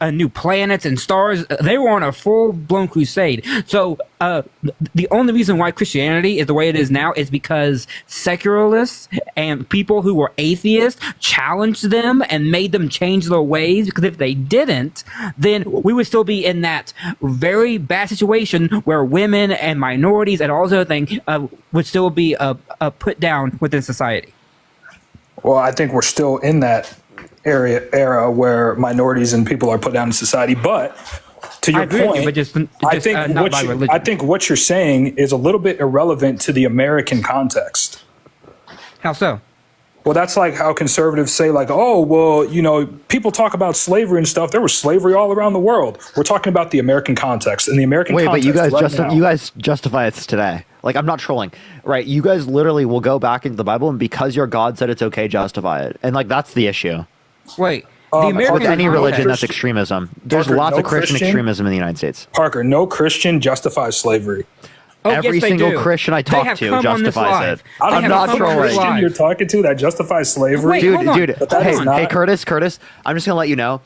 new planets and stars. They were on a full-blown crusade. So the only reason why Christianity is the way it is now is because secularists and people who were atheists challenged them and made them change their ways, because if they didn't, then we would still be in that very bad situation where women and minorities and all those other things would still be put down within society.
Well, I think we're still in that era where minorities and people are put down in society, but to your point, I think what you're saying is a little bit irrelevant to the American context.
How so?
Well, that's like how conservatives say, like, oh, well, you know, people talk about slavery and stuff. There was slavery all around the world. We're talking about the American context. In the American
Wait,
context,
but
you
guys justify it today. Like, I'm not trolling, right? You guys literally will go back into the Bible, and because your God said it's okay, justify it, and like that's the issue.
Wait, the American
with any religion, that's
Christian-
extremism. There's
Parker,
lots
no
of Christian
Christian-
extremism in the United States.
Parker, no Christian justifies slavery.
Oh,
Every
yes, they
single
do.
Christian I
They
talk
have
to
come on this
justifies
live.
it.
I
They
don't
have
know
not
come
what
on this
trolling.
Christian you're
live.
talking to that justifies slavery.
Wait, hold on.
Dude,
But that
hey,
is not-
hey, Curtis, I'm just gonna let you know.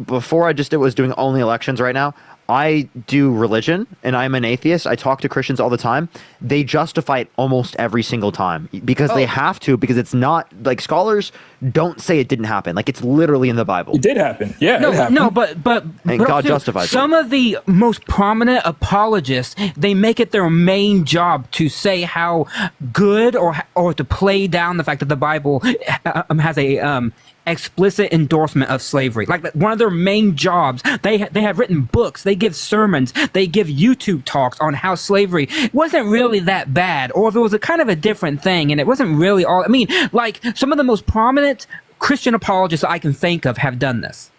Before I was doing only elections right now. I do religion, and I'm an atheist. I talk to Christians all the time. They justify it almost every single time because they have to. Because it's not like scholars don't say it didn't happen. Like it's literally in the Bible.
It did happen. Yeah,
No,
it happened.
no, but
And
but
God
dude,
justifies it.
some of the most prominent apologists. They make it their main job to say how good or to play down the fact that the Bible has a explicit endorsement of slavery. Like one of their main jobs. They have written books. They give sermons. They give YouTube talks on how slavery wasn't really that bad, or if it was a kind of a different thing, and it wasn't really all. I mean, like some of the most prominent Christian apologists I can think of have done this.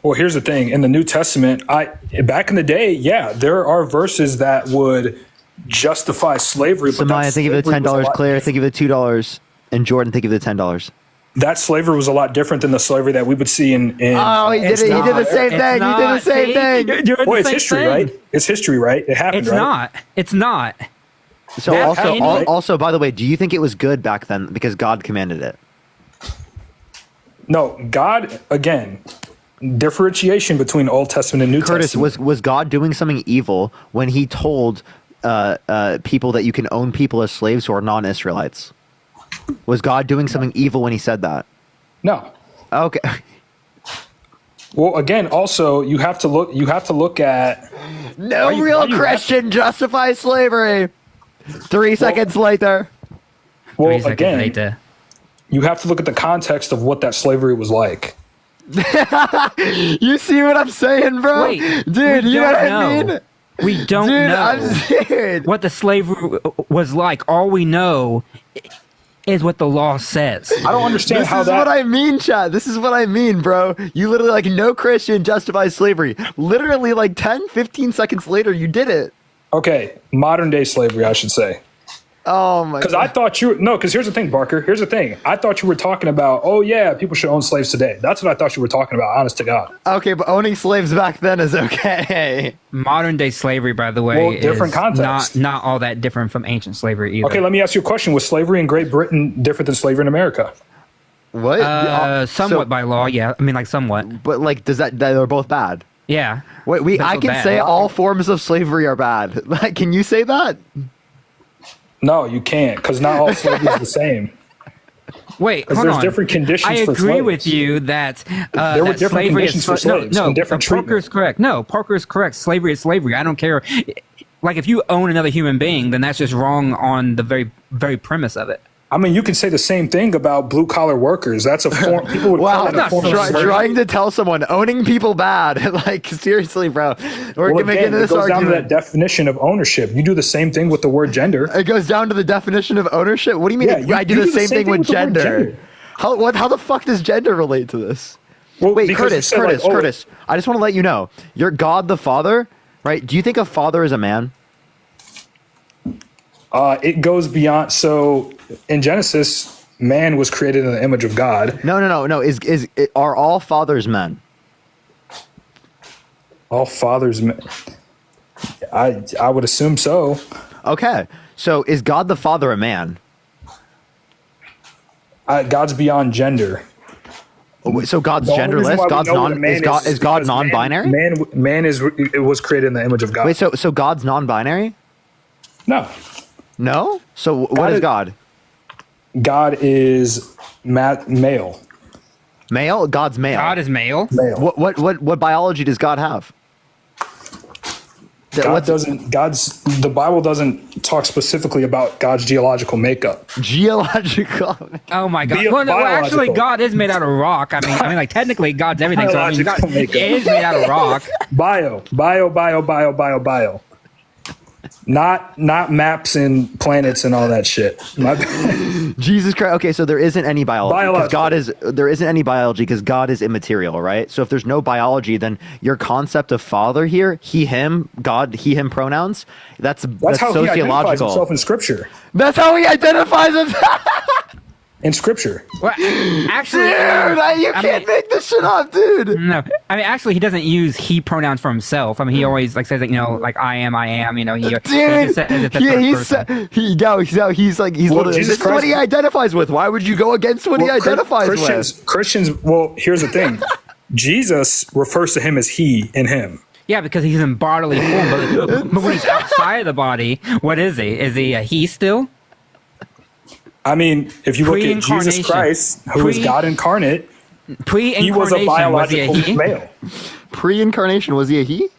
Well, here's the thing. In the New Testament, back in the day, yeah, there are verses that would justify slavery. But
Samaya, thank you for the $10. Claire, thank you for the $2. And Jordan, thank you for the $10.
That slavery was a lot different than the slavery that we would see in
Oh, he did it. He did the same thing. He did the same thing.
Well, it's history, right? It's history, right? It happened,
It's
right?
not. It's not.
So
That's
also, by the way, do you think it was good back then because God commanded it?
No, God, again, differentiation between Old Testament and New
Curtis,
Testament.
was God doing something evil when he told people that you can own people as slaves who are non-Israelites? Was God doing something evil when he said that?
No.
Okay.
Well, again, also you have to look at
No real Christian justifies slavery. 3 seconds later.
Well, again, you have to look at the context of what that slavery was like.
You see what I'm saying, bro?
Wait,
dude,
we
you know what
don't
I
know.
mean?
We don't
Dude,
know what the slavery was like. All we know is what the law says.
I don't understand
This is what I mean, chat. This is what I mean, bro. You literally, like, no Christian justifies slavery. Literally, like, 10, 15 seconds later, you did it.
Okay, modern day slavery, I should say.
Oh, my God.
Because I thought because here's the thing, Barker. Here's the thing. I thought you were talking about, oh, yeah, people should own slaves today. That's what I thought you were talking about, honest to God.
Okay, but owning slaves back then is okay.
Modern day slavery, by the way,
Well, different
is
context.
not all that different from ancient slavery either.
Okay, let me ask you a question. Was slavery in Great Britain different than slavery in America?
What?
Somewhat by law, yeah. I mean, like somewhat.
But, like, they're both bad.
Yeah.
Wait, I can say all forms of slavery are bad. Like, can you say that?
No, you can't, because not all slavery is the same.
Wait,
Because
hold
there's
on.
different conditions
I
for
agree
slaves.
with you that
There were
that
different
slavery
conditions
is
for slaves
no,
and different
Parker is correct. No, Parker is correct. Slavery is slavery. I don't care. Like if you own another human being, then that's just wrong on the very very premise of it.
I mean, you can say the same thing about blue collar workers. That's a form. People would
Wow,
call that a form of slavery.
trying to tell someone owning people bad. Like, seriously, bro. We're
Well,
making
again,
this
it goes down to
argument.
that definition of ownership. You do the same thing with the word gender.
It goes down to the definition of ownership. What do you mean?
Yeah,
I do the same thing with
the word
gender. How the fuck does gender relate to this?
Well,
Wait,
because you
Curtis,
said, like,
Curtis. I just want to let you know, you're God the Father, right? Do you think a father is a man?
It goes beyond. So in Genesis, man was created in the image of God.
No. Are all fathers men?
All fathers men. I would assume so.
Okay, so is God the Father a man?
God's beyond gender.
So God's
The only reason
genderless.
why we
God's
know what a
non.
man
Is God
because
non-binary?
Man it was created in the image of God.
Wait, so God's non-binary?
No.
No. So what is God?
God is male.
Male? God's male.
God is male.
Male.
What biology does God have?
The Bible doesn't talk specifically about God's geological makeup.
Geological.
Oh my God!
Bio-
Well, no, actually,
biological.
God is made out of rock. I mean, like technically, God's everything. So I mean, God
Biological makeup.
is made out of rock.
Bio. Not maps and planets and all that shit.
Jesus Christ. Okay, so there isn't any biology. There isn't any biology because God is immaterial, right? So if there's no biology, then your concept of father here, he, him, God, he, him pronouns, that's
how
sociological.
he identifies himself in Scripture.
That's how he identifies himself.
In Scripture.
Well, actually,
dude, you can't make this shit up, dude.
No, I mean, actually, he doesn't use he pronouns for himself. I mean, he always like says that, like I am. You know, he just says it the third person.
He's literally. This is what he identifies with. Why would you go against what he identifies with?
Christians. Well, here's the thing. Jesus refers to him as he and him.
Yeah, because he's in bodily form. But when he's outside of the body, what is he? Is he a he still?
I mean, if you look at Jesus Christ, who is God incarnate, he was a biological male.
Pre-incarnation, was he a he?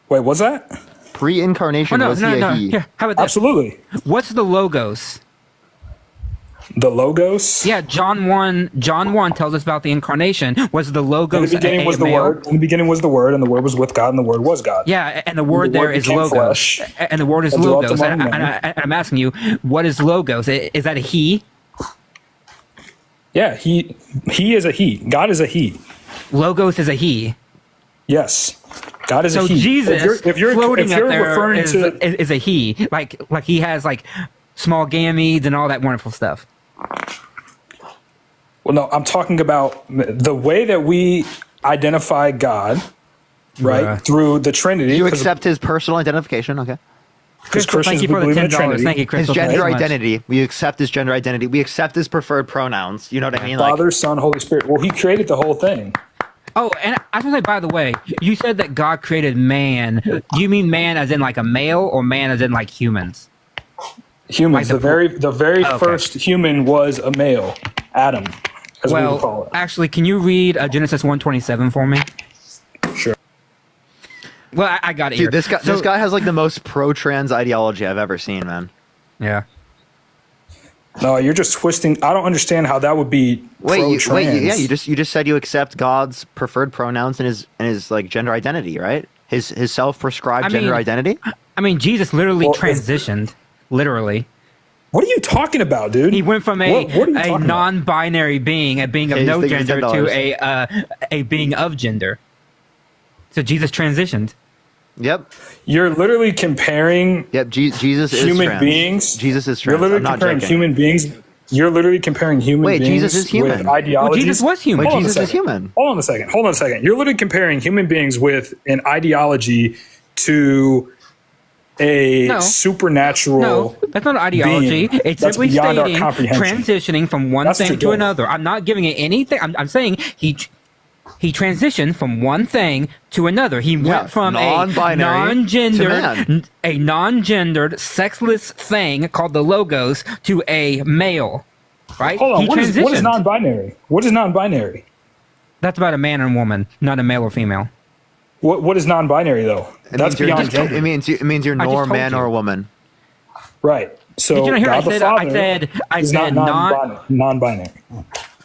Wait, what's that?
Pre-incarnation, was he a he?
Here, how about this?
Absolutely.
What's the logos?
The logos?
Yeah, John 1 tells us about the incarnation. Was the logos
in the beginning was the Word? In the beginning was the Word, and the Word was with God, and the Word was God.
Yeah, and the word there is logos. Flesh, and the word is logos. And I'm asking you, what is logos? Is that a he?
Yeah, he is a he. God is a he.
Logos is a he.
Yes. God is a he.
So Jesus
if you're
floating up there
referring
is a he. Like he has like small gametes and all that wonderful stuff.
Well, no, I'm talking about the way that we identify God, right, through the Trinity.
You accept his personal identification, okay?
Because Christians believe in the Trinity.
Thank you, Crystal.
His gender identity. We accept his gender identity. We accept his preferred pronouns. You know what I mean?
Father, Son, Holy Spirit. Well, he created the whole thing.
Oh, and I was going to say, by the way, you said that God created man. Do you mean man as in like a male or man as in like humans?
Humans. Like the very first human was a male, Adam, as we would call it.
Actually, can you read Genesis 1:27 for me?
Sure.
Well, I got it.
Dude, this guy has like the most pro-trans ideology I've ever seen, man.
Yeah.
No, you're just twisting. I don't understand how that would be pro-trans.
Yeah, you just said you accept God's preferred pronouns and his like gender identity, right? His self-prescribed gender identity.
I mean, Jesus literally transitioned. Literally.
What are you talking about, dude?
He went from a non-binary being, a being of no gender, to a being of gender. So Jesus transitioned.
Yep.
You're literally comparing.
Yep. Jesus is
human
trans.
beings.
Jesus is trans.
You're literally comparing human beings. You're literally comparing human beings.
Jesus is human.
With ideologies.
Well, Jesus was human.
Jesus is human.
Hold on a second. You're literally comparing human beings with an ideology to a supernatural.
No, that's not an ideology.
Being.
It's
That's
simply
beyond our
stating
comprehension.
transitioning from one thing to another. I'm not giving it anything. I'm saying he transitioned from one thing to another. He went from a non-gendered, sexless thing called the logos to a male. Right?
Hold on. What is non-binary? What is non-binary?
That's about a man and woman, not a male or female.
What is non-binary though? That's beyond gender.
It means you're nor man or woman.
Right. So
did you not hear
God
I said
non-binary.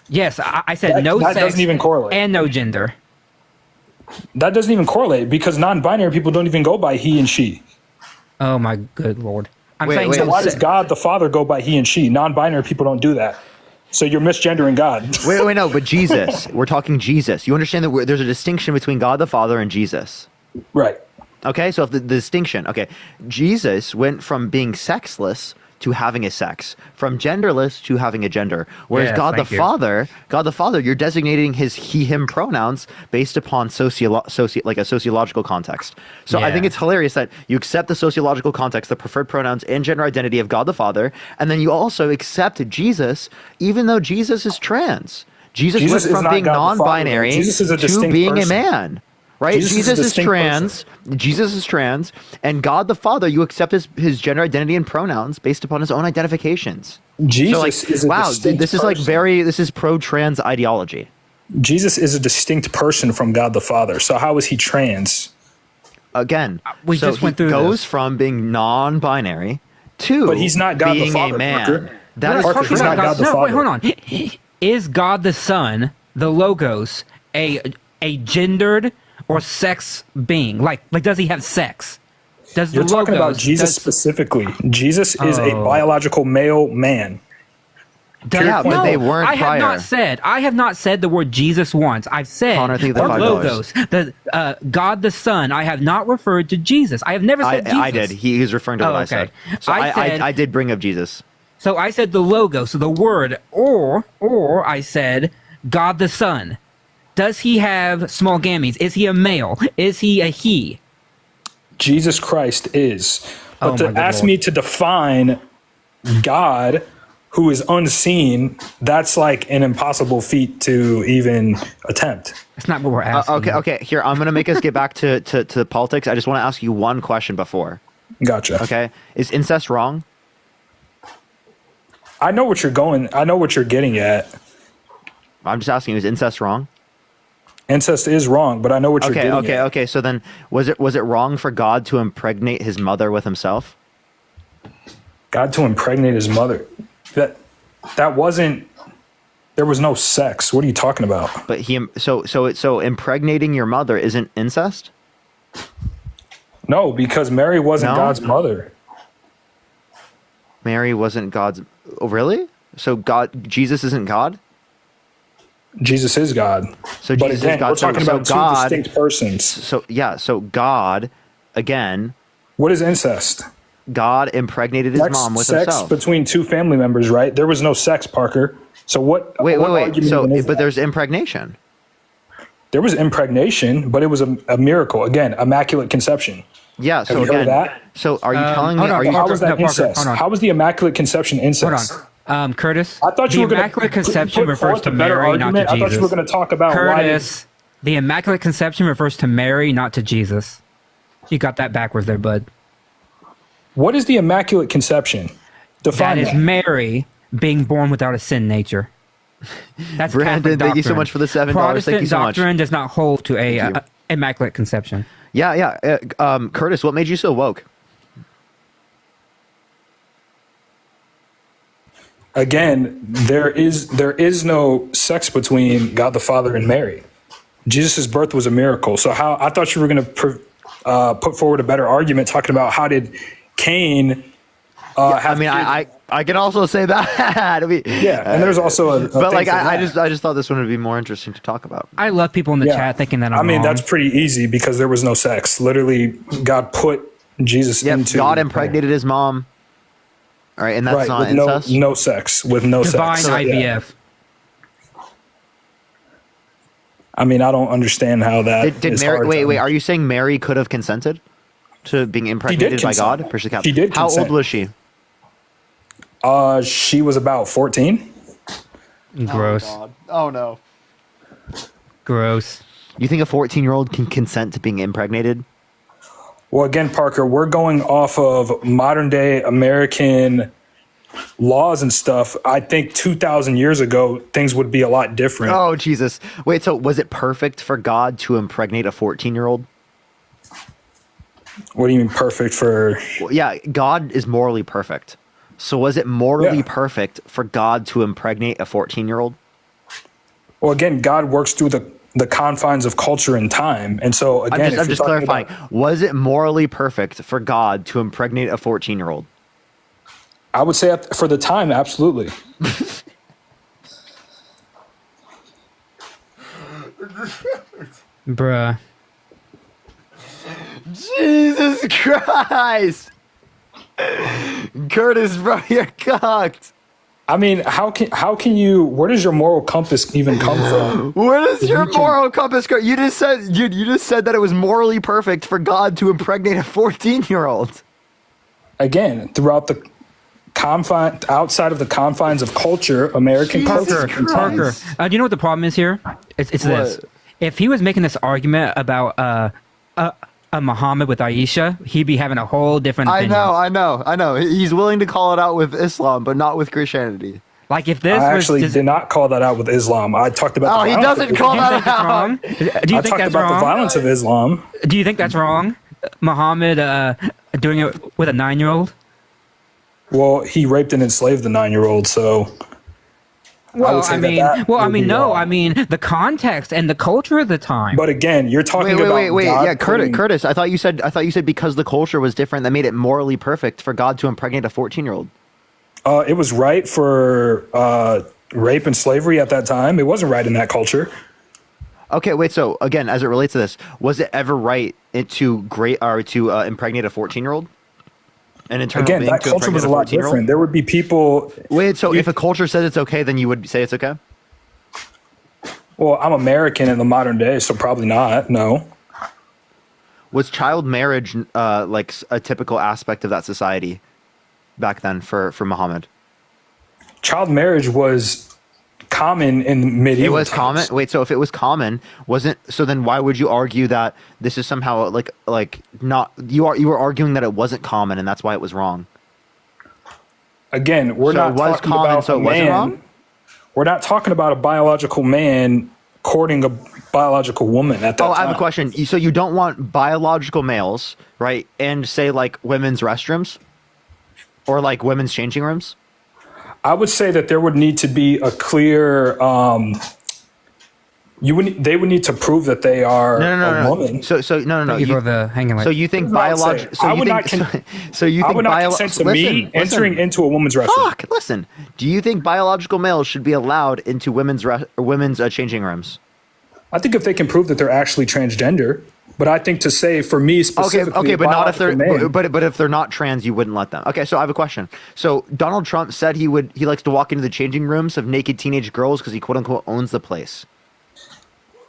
Yes, I said no sex. That doesn't even correlate. And no gender.
That doesn't even correlate because non-binary people don't even go by he and she.
Oh my good Lord.
Why does God the Father go by he and she? Non-binary people don't do that. So you're misgendering God.
wait, no, but Jesus. We're talking Jesus. You understand that there's a distinction between God the Father and Jesus.
Right.
Okay, so if the distinction, Jesus went from being sexless to having a sex, from genderless to having a gender. Whereas God the Father, you're designating his he/him pronouns based upon a sociological context. So I think it's hilarious that you accept the sociological context, the preferred pronouns and gender identity of God the Father, and then you also accept Jesus, even though Jesus is trans. Jesus went from being non-binary to being a man. Right? Jesus is trans. Person. Jesus is trans. And God the Father, you accept his gender identity and pronouns based upon his own identifications.
Jesus is a distinct person.
This is pro-trans ideology.
Jesus is a distinct person from God the Father. So how is he trans?
Again, he goes from being non-binary to
but he's not God
being
the Father,
a man.
Parker.
He's
not God the Father.
Wait, hold on. Is God the Son, the logos, a gendered or sex being? Like does he have sex? Does
You're
the
talking about
logos-
Jesus
does-
specifically. Jesus is a
Oh.
biological male man.
Yeah, but they weren't
I have
prior.
not said the word Jesus once. I've said
Connor, think of
the
the $5.
logos, the God the Son. I have not referred to Jesus. I have never said Jesus.
I did. He's referring to what I said. So I did bring up Jesus.
So I said the logo, so the word, or I said God the Son. Does he have small gametes? Is he a male? Is he a he?
Jesus Christ is. But
Oh
to
my good
ask
Lord.
me to define God who is unseen, that's like an impossible feat to even attempt.
That's not what we're asking.
Okay. Here, I'm gonna make us get back to politics. I just want to ask you one question before.
Gotcha.
Okay, is incest wrong?
I know what you're getting at.
I'm just asking you, is incest wrong?
Incest is wrong, but I know what you're getting at.
Okay. So then, was it wrong for God to impregnate his mother with himself?
God to impregnate his mother. That wasn't. There was no sex. What are you talking about?
But so impregnating your mother isn't incest?
No, because Mary wasn't
No?
God's mother.
Mary wasn't God's. Oh, really? So Jesus isn't God?
Jesus is God.
So
But
Jesus
again,
is God.
we're talking
so
about two
God,
distinct persons.
So God, again.
What is incest?
God impregnated his
That's
mom with
sex
himself.
between two family members, right? There was no sex, Parker. So what?
Wait.
argument
So,
is
but
that?
there's impregnation.
There was impregnation, but it was a miracle. Again, immaculate conception.
Yeah.
Have
So
you heard of
again,
that?
so are you telling me?
hold on,
Are you?
How was that
Parker,
incest?
hold on.
How was the immaculate conception incest?
Hold on. Curtis,
I thought you
the
were going
Immaculate Conception
put
refers
forth
to
a better
Mary, not
argument.
to
I thought
Jesus.
you were going to talk about why.
Curtis, the Immaculate Conception refers to Mary, not to Jesus. You got that backwards there, bud.
What is the immaculate conception? Define
That is Mary being born without a sin nature. That's
Brandon,
Catholic
thank you so
doctrine.
much for the $7.
Protestant
Thank you so much.
doctrine does not hold to
Thank you.
a Immaculate Conception.
Yeah. Curtis, what made you so woke?
Again, there is no sex between God the Father and Mary. Jesus' birth was a miracle. So I thought you were going to put forward a better argument talking about how did Cain have.
I can also say that.
And there's also a
but
thing
like
for
I
that.
just thought this one would be more interesting to talk about.
I love people in the chat thinking that I'm wrong.
that's pretty easy because there was no sex. Literally, God put Jesus into.
God impregnated his mom. All right, and that's not
with
incest.
no sex with no
Divine
sex.
IVF.
I mean, I don't understand how that.
Did
is
Mary?
hard
Wait.
to-
Are you saying Mary could have consented to being impregnated by
consent.
God?
She did
How old
consent.
was she?
She was about 14.
Gross.
Oh no.
Gross.
You think a 14-year-old can consent to being impregnated?
Well, again, Parker, we're going off of modern day American laws and stuff. I think 2,000 years ago, things would be a lot different.
Oh Jesus! Wait. So was it perfect for God to impregnate a 14-year-old?
What do you mean perfect for?
Well, yeah, God is morally perfect. So was it morally perfect for God to impregnate a 14-year-old?
Well, again, God works through the confines of culture and time. And so, again,
I'm just clarifying. Was it morally perfect for God to impregnate a 14-year-old?
I would say for the time, absolutely.
Bruh.
Jesus Christ! Curtis, bro, you're cocked.
I mean, how can you? Where does your moral compass even come from?
Where does your moral compass go? You just said that it was morally perfect for God to impregnate a 14-year-old.
Again, throughout the outside of the confines of culture, American culture.
Parker, do you know what the problem is here? It's this. If he was making this argument about a Muhammad with Aisha, he'd be having a whole different opinion.
I know. He's willing to call it out with Islam, but not with Christianity.
Like if this
I
was
actually did not call that out with Islam. I talked about.
Oh, he doesn't call that out.
Do you
I
think
talked
that's
about
wrong?
the violence of Islam.
Do you think that's wrong? Muhammad doing it with a 9-year-old?
Well, he raped and enslaved the 9-year-old, so
Well,
would say
I mean,
that
well, I
would
mean,
be
no,
wrong.
I mean the context and the culture of the time.
But again, you're talking
Wait.
about God
Yeah,
putting-
Curtis. I thought you said because the culture was different, that made it morally perfect for God to impregnate a 14-year-old.
It was right for rape and slavery at that time. It wasn't right in that culture.
Okay, wait. So again, as it relates to this, was it ever right to impregnate a 14-year-old? And in terms
Again,
of being
that
to
culture
impregnate
was a
a
lot
14-year-old?
different. There would be people.
Wait, so if a culture says it's okay, then you would say it's okay?
Well, I'm American in the modern day, so probably not. No.
Was child marriage like a typical aspect of that society back then for Muhammad?
Child marriage was common in medieval
It was
times.
common. Wait, so if it was common, wasn't so? Then why would you argue that this is somehow like not? You were arguing that it wasn't common, and that's why it was wrong.
Again, we're
So
not
it was
talking
common,
about
so
a
it wasn't
man.
wrong?
We're not talking about a biological man courting a biological woman at that time.
I have a question. So you don't want biological males, right? And say like women's restrooms, or like women's changing rooms?
I would say that there would need to be a clear. They would need to prove that they are a woman.
So no.
Thank you for the hanging light.
So you think
That's what I'm
biological?
saying. I would not
So you
I
think
would not consent to me entering into a woman's restroom.
Fuck! Listen. Do you think biological males should be allowed into women's changing rooms?
I think if they can prove that they're actually transgender, but I think to say for me specifically,
Okay, but not if they're
biological man-
but if they're not trans, you wouldn't let them. Okay, so I have a question. So Donald Trump said he likes to walk into the changing rooms of naked teenage girls because he quote unquote owns the place.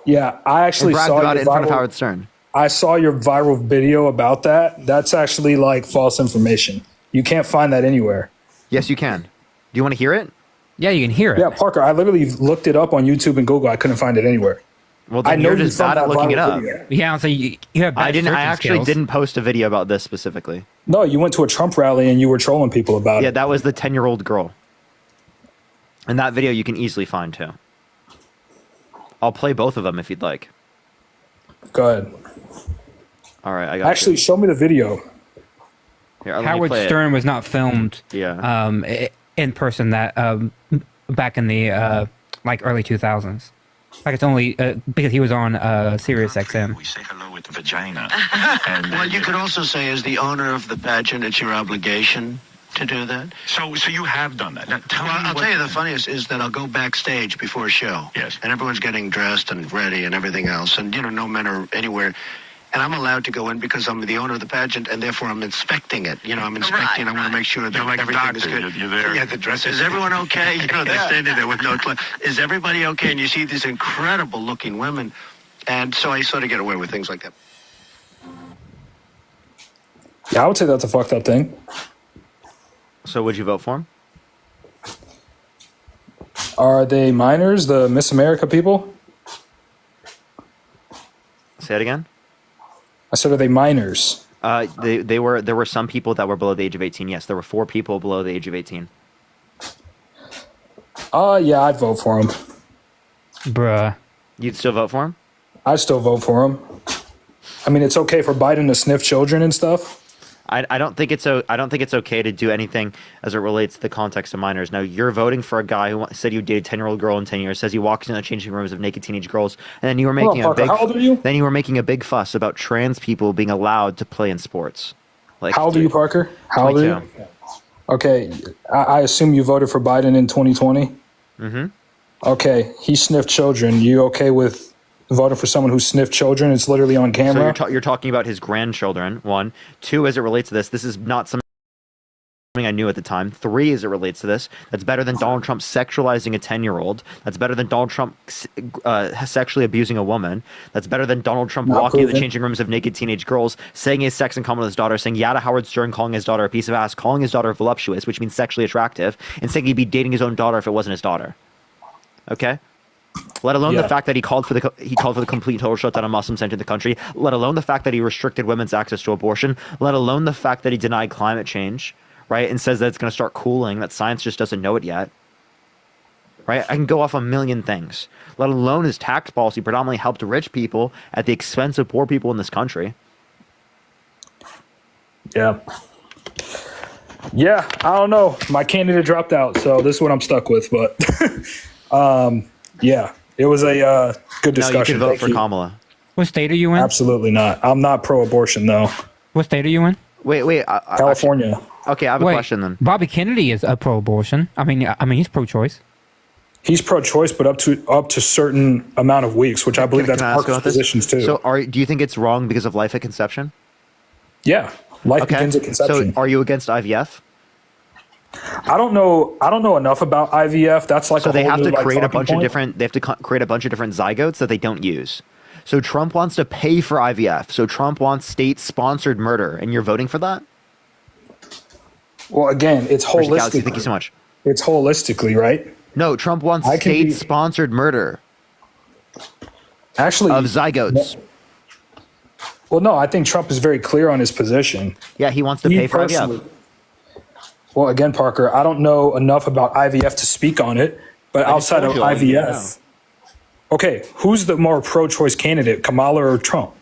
Yeah, I actually
And bragged
saw
about
your
it in front of
viral-
Howard Stern.
I saw your viral video about that. That's actually like false information. You can't find that anywhere.
Yes, you can. Do you want to hear it?
Yeah, you can hear it.
Yeah, Parker, I literally looked it up on YouTube and Google. I couldn't find it anywhere.
Well, then
I know
you're
you
just
from
bad at
that
looking it
viral
up.
video.
Yeah, so you have bad
I
searching
actually
skills.
didn't post a video about this specifically.
No, you went to a Trump rally and you were trolling people about
Yeah,
it.
that was the 10-year-old girl. And that video you can easily find too. I'll play both of them if you'd like.
Go ahead.
All right, I got
Actually,
you.
show me the video.
Here, let me
Howard
play it.
Stern was not filmed in person that back in the like early 2000s. Like it's only because he was on Sirius XM.
With the vagina. Well, you could also say, as the owner of the pageant, it's your obligation to do that. So you have done that. Now, I'll tell you the funniest is that I'll go backstage before a show. Yes. And everyone's getting dressed and ready and everything else, and no men are anywhere. And I'm allowed to go in because I'm the owner of the pageant, and therefore I'm inspecting it. I'm inspecting. I want to make sure that
like a
everything
doctor.
is good.
You're there.
Yeah, the dress. Is everyone okay? They're standing there with no clothes. Is everybody okay? And you see these incredible-looking women, and so I sort of get away with things like that.
Yeah, I would say that's a fucked up thing.
So would you vote for him?
Are they minors, the Miss America people?
Say it again.
I said, are they minors?
They were. There were some people that were below the age of 18. Yes, there were 4 people below the age of 18.
Yeah, I'd vote for him.
Bruh.
You'd still vote for him?
I'd still vote for him. I mean, it's okay for Biden to sniff children and stuff.
I don't think it's okay to do anything as it relates to the context of minors. Now, you're voting for a guy who said you dated a 10-year-old girl in 10 years, says he walks into the changing rooms of naked teenage girls, and then you were making
How old are you?
Then you were making a big fuss about trans people being allowed to play in sports.
How old are you, Parker? How old are you?
22.
Okay, I assume you voted for Biden in 2020?
Mm-hmm.
Okay, he sniffed children. You okay with voting for someone who sniffed children? It's literally on camera.
So you're talking about his grandchildren, 1. 2, as it relates to this is not something I knew at the time. 3, as it relates to this, that's better than Donald Trump sexualizing a 10-year-old. That's better than Donald Trump sexually abusing a woman. That's better than Donald Trump walking into the changing rooms of naked teenage girls, saying he has sex in common with his daughter, saying yeah to Howard Stern, calling his daughter a piece of ass, calling his daughter voluptuous, which means sexually attractive, and saying he'd be dating his own daughter if it wasn't his daughter. Okay? Let alone the fact that he called for the complete total shutdown of Muslims entering the country. Let alone the fact that he restricted women's access to abortion. Let alone the fact that he denied climate change, right, and says that it's going to start cooling. That science just doesn't know it yet. Right, I can go off a million things. Let alone his tax policy predominantly helped rich people at the expense of poor people in this country.
Yeah. Yeah, I don't know. My candidate dropped out, so this is what I'm stuck with. But Yeah, it was a good
No,
discussion.
you could vote
Thank
for
you.
Kamala.
What state are you in?
Absolutely not. I'm not pro-abortion though.
What state are you in?
Wait.
California.
Okay, I have a question then.
Bobby Kennedy is a pro-abortion. I mean, he's pro-choice.
He's pro-choice, but up to certain amount of weeks, which I believe that's
Can I ask
Parker's
about this?
positions too.
So, do you think it's wrong because of life at conception?
Yeah, life begins at conception.
So, are you against IVF?
I don't know enough about IVF. That's like
So
a
they
whole
have
new,
to
like,
create a
talking
bunch
point.
of different. They have to create a bunch of different zygotes that they don't use. So Trump wants to pay for IVF. So Trump wants state-sponsored murder, and you're voting for that?
Well, again, it's
Where's the
holistic.
galaxy? Thank you so much.
It's holistically, right?
No, Trump wants state-sponsored murder.
Actually,
of zygotes.
Well, no, I think Trump is very clear on his position.
Yeah, he wants to pay for IVF.
Well, again, Parker, I don't know enough about IVF to speak on it, but
I just
outside of
told you all you need to
IVF, okay, who's the more pro-choice candidate, Kamala or Trump?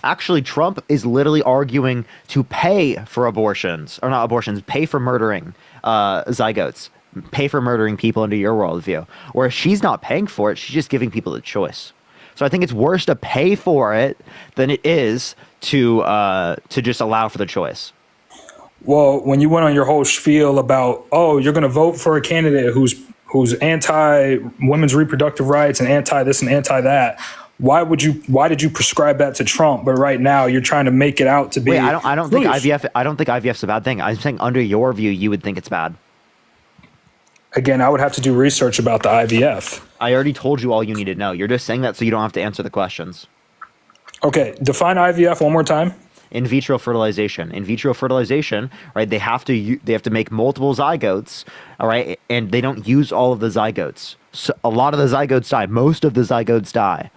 Actually, Trump is literally arguing to pay for abortions, or not abortions, pay for murdering zygotes, pay for murdering people into your worldview. Whereas she's not paying for it, she's just giving people the choice. So I think it's worse to pay for it than it is to just allow for the choice.
Well, when you went on your whole spiel about, oh, you're going to vote for a candidate who's anti women's reproductive rights and anti this and anti that, why did you prescribe that to Trump? But right now you're trying to make it out to be.
Wait, I don't think IVF's a bad thing. I'm saying under your view, you would think it's bad.
Again, I would have to do research about the IVF.
I already told you all you need to know. You're just saying that so you don't have to answer the questions.
Okay, define IVF one more time.
In vitro fertilization. In vitro fertilization, right? They have to make multiple zygotes, all right, and they don't use all of the zygotes. So a lot of the zygotes die. Most of the zygotes die.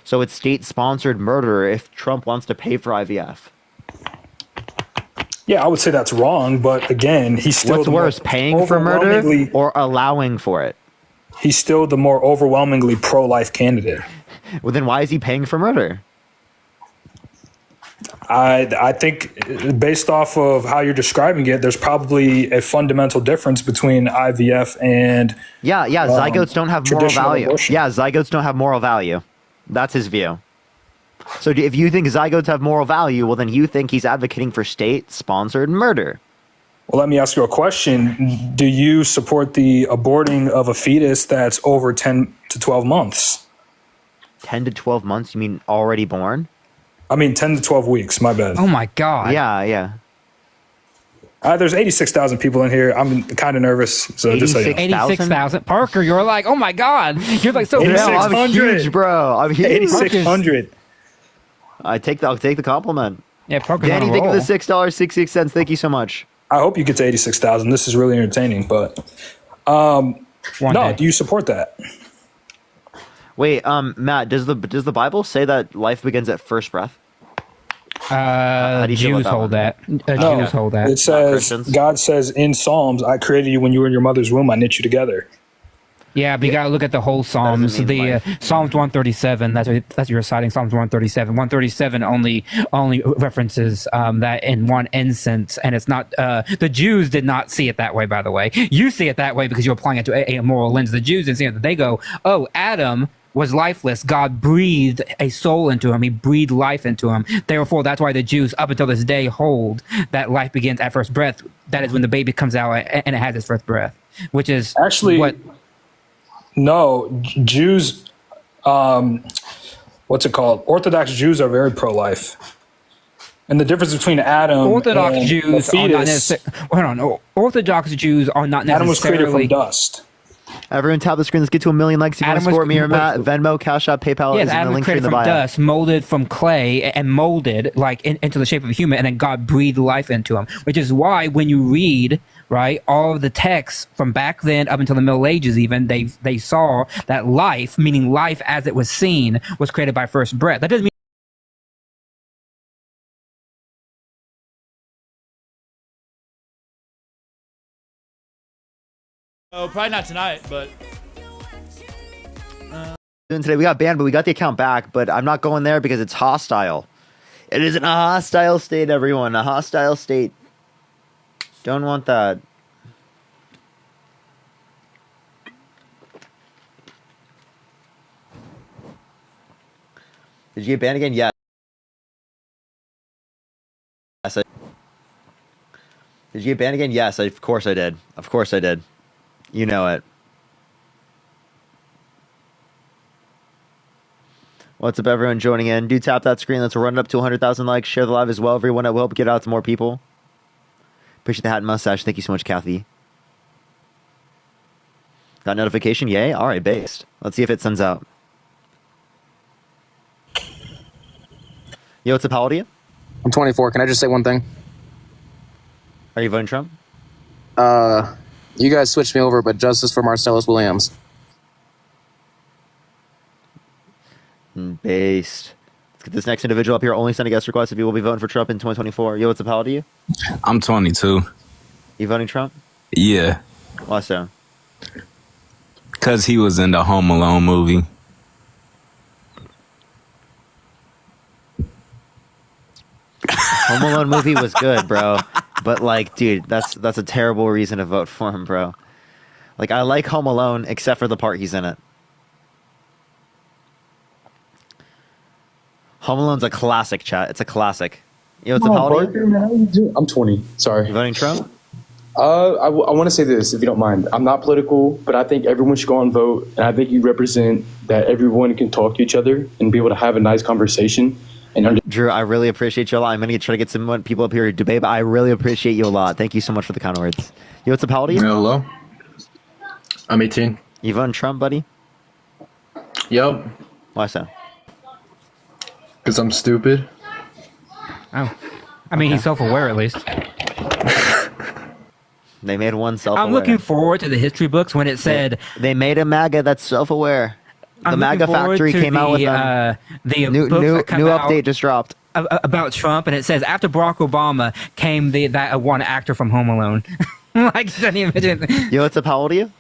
So it's state-sponsored murder if Trump wants to pay for IVF.
Yeah, I would say that's wrong, but again, he's still
What's worse, paying for murder or allowing for it?
He's still the more overwhelmingly pro-life candidate.
Well, then why is he paying for murder?
I think based off of how you're describing it, there's probably a fundamental difference between IVF and
zygotes don't have moral value.
Abortion.
Yeah, zygotes don't have moral value. That's his view. So if you think zygotes have moral value, well, then you think he's advocating for state-sponsored murder.
Well, let me ask you a question. Do you support the aborting of a fetus that's over 10 to 12 months?
10 to 12 months? You mean already born?
I mean 10 to 12 weeks, my bad.
Oh my God.
Yeah.
There's 86,000 people in here. I'm kind of nervous. So just so you know.
86,000. Parker, you're like, oh my God. You're like so
I'm huge, bro. I'm huge.
8,600.
I'll take the compliment.
Yeah, Parker's
Danny,
on a
thank you
roll.
for the $6.66. Thank you so much.
I hope you get to 86,000. This is really entertaining, but do you support that?
Wait, Matt, does the Bible say that life begins at first breath? How do you feel
Jews
about
hold
that
that.
one?
Jews hold that.
It says, God says in Psalms, I created you when you were in your mother's womb. I knit you together.
Yeah, but you gotta look at the whole Psalms. The Psalms 137. That's what you're citing. Psalms 137. 137 only references that in one instance, and it's not. The Jews did not see it that way. By the way, you see it that way because you're applying it to a moral lens. The Jews didn't see it. They go, "Oh, Adam was lifeless. God breathed a soul into him. He breathed life into him. Therefore, that's why the Jews, up until this day, hold that life begins at first breath. That is when the baby comes out and it has its first breath, which is
actually
what."
No, Jews, what's it called? Orthodox Jews are very pro-life. And the difference between Adam
Orthodox
and
Jews
the
are not
fetus,
necessarily. Orthodox Jews are not necessarily.
Adam was created from dust.
Everyone tap the screen. Let's get to 1 million likes. If you want to support me or Matt, Venmo, Cash App, PayPal is in the link tree in the bio.
Dust, molded from clay and molded like into the shape of a human, and then God breathed life into him. Which is why when you read all of the texts from back then up until the Middle Ages, even they saw that life, meaning life as it was seen, was created by first breath. That doesn't mean.
Oh, probably not tonight, but
Today we got banned, but we got the account back. But I'm not going there because it's hostile. It isn't a hostile state, everyone. A hostile state. Don't want that. Did you get banned again? Yes. Did you get banned again? Yes, of course I did. Of course I did. You know it. What's up, everyone joining in? Do tap that screen. Let's run it up to 100,000 likes. Share the live as well, everyone. It will help get out to more people. Appreciate the hat and mustache. Thank you so much, Kathy. Got notification? Yay. All right, based. Let's see if it sends out. Yo, what's up? How old are you?
I'm 24. Can I just say one thing?
Are you voting Trump?
You guys switched me over, but justice for Marcellus Williams.
Based. Let's get this next individual up here. Only send a guest request if you will be voting for Trump in 2024. Yo, what's up? How old are you?
I'm 22.
You voting Trump?
Yeah.
Why so?
Because he was in the Home Alone movie.
Home Alone movie was good, bro. But like, dude, that's a terrible reason to vote for him, bro. Like, I like Home Alone except for the part he's in it. Home Alone's a classic, chat. It's a classic. Yo, what's up, how old are you?
I'm 20. Sorry.
You voting Trump?
I want to say this, if you don't mind. I'm not political, but I think everyone should go and vote. And I think you represent that everyone can talk to each other and be able to have a nice conversation. And
Drew, I really appreciate you a lot. I'm going to try to get some people up here to debate, but I really appreciate you a lot. Thank you so much for the kind words. Yo, what's up, how old are you?
Hello. I'm 18.
You voting Trump, buddy?
Yep.
Why so?
Because I'm stupid.
Oh. I mean, he's self-aware at least.
They made one self-aware.
I'm looking forward to the history books when it said...
They made a MAGA that's self-aware. The MAGA Factory came out with
the
new update just dropped
about Trump, and it says after Barack Obama came that one actor from Home Alone. Like, can you imagine?
Yo, what's up? How old are you?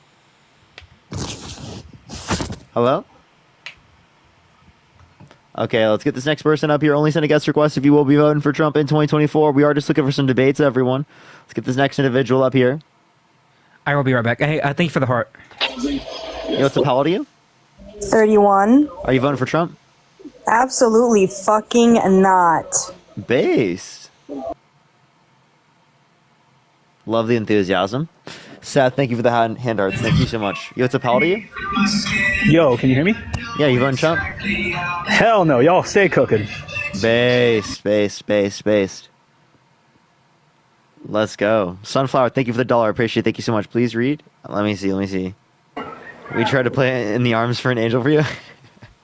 Hello? Okay, let's get this next person up here. Only send a guest request if you will be voting for Trump in 2024. We are just looking for some debates, everyone. Let's get this next individual up here.
I will be right back. Hey, thank you for the heart.
Yo, what's up? How old are you?
31.
Are you voting for Trump?
Absolutely fucking not.
Based. Love the enthusiasm. Seth, thank you for the hand arts. Thank you so much. Yo, what's up? How old are you?
Yo, can you hear me?
Yeah, you voting Trump?
Hell no, y'all stay cooking.
Based. Let's go. Sunflower, thank you for the $1. Appreciate it. Thank you so much. Please read. Let me see. We tried to play In the Arms for an Angel for you.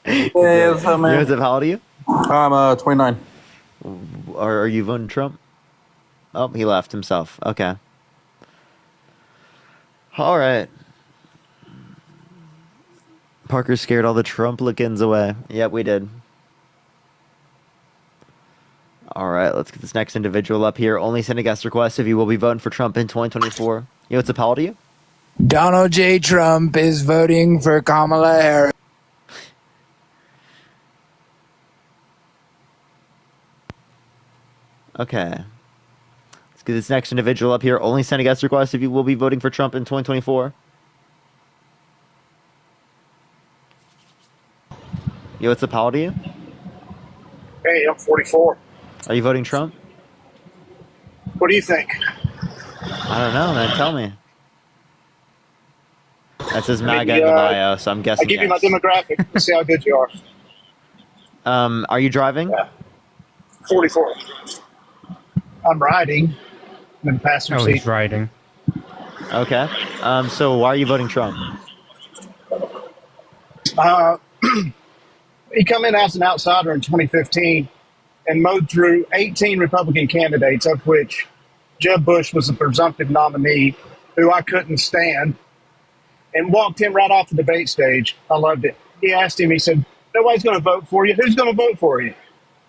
Hey, what's up, man?
Yo, what's up? How old are you?
I'm 29.
Are you voting Trump? Oh, he left himself. Okay. All right. Parker scared all the Trump-lickens away. Yep, we did. All right, let's get this next individual up here. Only send a guest request if you will be voting for Trump in 2024. Yo, what's up? How old are you?
Donald J. Trump is voting for Kamala Harris.
Okay. Let's get this next individual up here. Only send a guest request if you will be voting for Trump in 2024. Yo, what's up? How old are you?
Hey, I'm 44.
Are you voting Trump?
What do you think?
I don't know, man. Tell me. That says MAGA in the bio, so I'm guessing
I give you my
yes.
demographic. Let's see how good you are.
Are you driving?
Yeah. 44. I'm riding. I'm in the passenger seat.
He's riding.
Okay. So why are you voting Trump?
He come in as an outsider in 2015 and mowed through 18 Republican candidates, of which Jeb Bush was a presumptive nominee who I couldn't stand, and walked him right off the debate stage. I loved it. He asked him, he said, nobody's going to vote for you. Who's going to vote for you?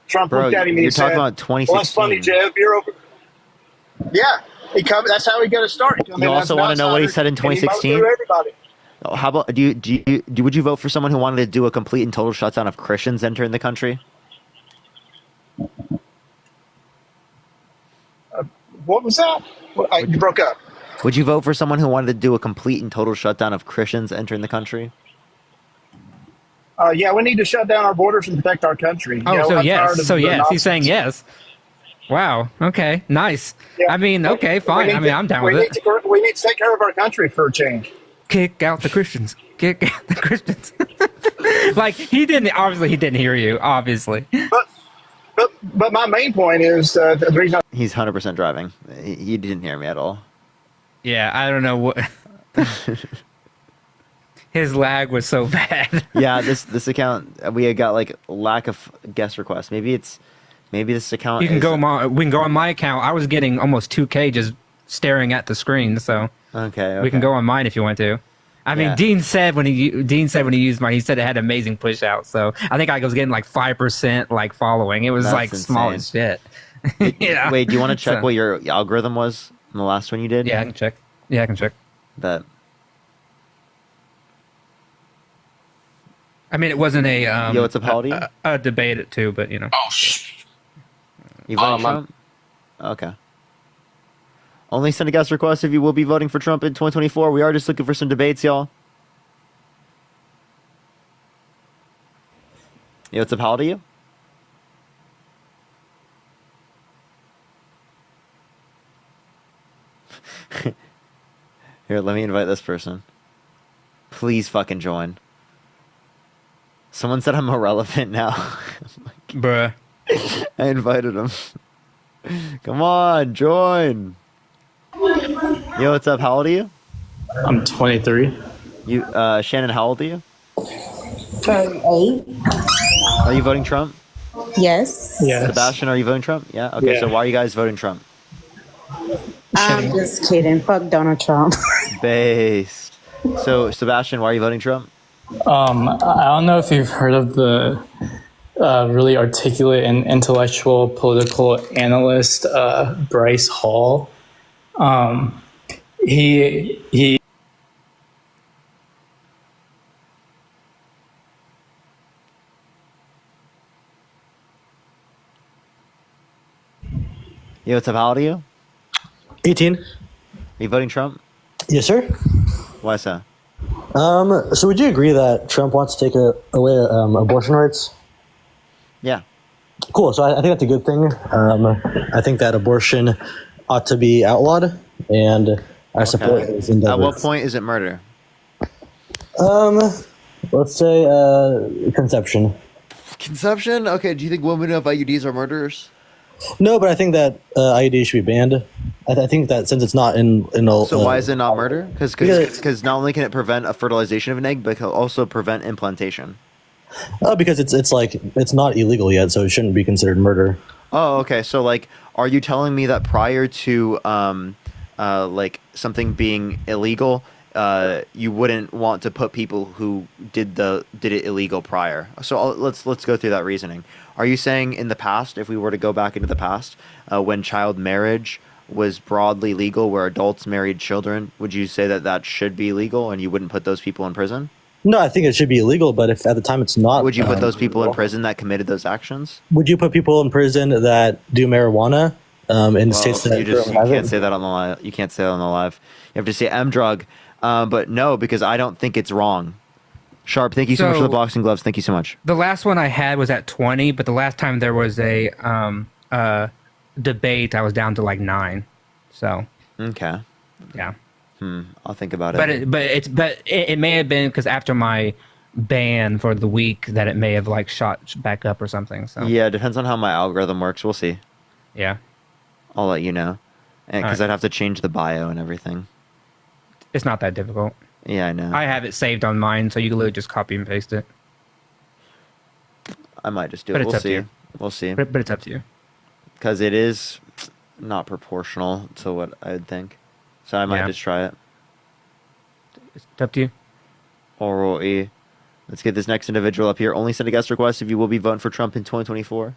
Trump looked at him and he said,
you're talking about 2016.
well, that's funny, Jeb. You're over. Yeah. That's how he got to start.
You also want to know what he said in 2016? How about would you vote for someone who wanted to do a complete and total shutdown of Christians entering the country?
What was that? You broke up.
Would you vote for someone who wanted to do a complete and total shutdown of Christians entering the country?
Yeah, we need to shut down our borders and protect our country.
Oh,
I'm tired
yes.
of
So
the
yes, he's saying
nonsense.
yes. Wow. Okay. Nice.
Yeah,
I mean, okay, fine. I mean, I'm down with it.
We need to take care of our country for a change.
Kick out the Christians. Kick out the Christians. Like he didn't hear you. Obviously.
But my main point is the reason.
He's 100% driving. He didn't hear me at all.
Yeah, I don't know what. His lag was so bad.
Yeah, this account we had got like lack of guest requests. Maybe this account.
We can go on my account. I was getting almost 2K just staring at the screen. So
okay.
We can go on mine if you want to. I mean,
Yeah.
Dean said when he used mine, he said it had amazing push out. So I think I was getting like 5% like following. It was
That's
like small
insane.
as shit. Yeah.
Wait, do you want to check
So-
what your algorithm was in the last one you did?
Yeah, I can check. Yeah, I can check.
That.
I mean, it wasn't a
Yo, what's up, Howdy?
a debate at two, but you know.
Oh, shit.
You voting Trump? Okay. Only send a guest request if you will be voting for Trump in 2024. We are just looking for some debates, y'all. Yo, what's up? How old are you? Here, let me invite this person. Please fucking join. Someone said I'm irrelevant now.
Bruh.
I invited him. Come on, join. Yo, what's up? How old are you?
I'm 23.
You, Shannon, how old are you?
38.
Are you voting Trump?
Yes.
Sebastian, are you voting Trump? Yeah. Okay.
Yeah.
So why are you guys voting Trump?
I'm just kidding. Fuck Donald Trump.
Based. So Sebastian, why are you voting Trump?
I don't know if you've heard of the really articulate and intellectual political analyst Bryce Hall. He
Yo, what's up? How old are you?
18.
Are you voting Trump?
Yes, sir.
Why so?
So would you agree that Trump wants to take away abortion rights?
Yeah.
Cool. So I think that's a good thing. I think that abortion ought to be outlawed, and I support his
At
endeavors.
what point is it murder?
Let's say conception.
Conception? Okay. Do you think women who have IUDs are murderers?
No, but I think that IUD should be banned. I think that since it's not in a,
So why is it not murder? Because not only can it prevent a fertilization of an egg, but it can also prevent implantation.
Because it's like it's not illegal yet, so it shouldn't be considered murder.
Oh, okay. So, like, are you telling me that prior to, like, something being illegal, you wouldn't want to put people who did it illegal prior? So let's go through that reasoning. Are you saying in the past, if we were to go back into the past, when child marriage was broadly legal, where adults married children, would you say that that should be legal and you wouldn't put those people in prison?
No, I think it should be illegal, but if at the time it's not,
Would you put those people in prison that committed those actions?
Would you put people in prison that do marijuana in states that
you can't say that on the live. You can't say that on the live. You have to say M drug, but no, because I don't think it's wrong. Sharp, thank you so much for the boxing gloves. Thank you so much.
The last one I had was at 20, but the last time there was a debate, I was down to like 9. So
okay,
yeah.
I'll think about it.
But it may have been because after my ban for the week that it may have like shot back up or something. So
Yeah, it depends on how my algorithm works. We'll see.
Yeah,
I'll let you know, and because
Alright.
I'd have to change the bio and everything.
it's not that difficult.
Yeah, I know.
I have it saved on mine, so you can literally just copy and paste it.
I might just do
But
it.
it's
We'll
up to
see.
you.
We'll see.
But it's up to you.
Because it is not proportional to what I'd think. So I might
Yeah.
just try it.
It's up to you.
Oral E. Let's get this next individual up here. Only send a guest request if you will be voting for Trump in 2024.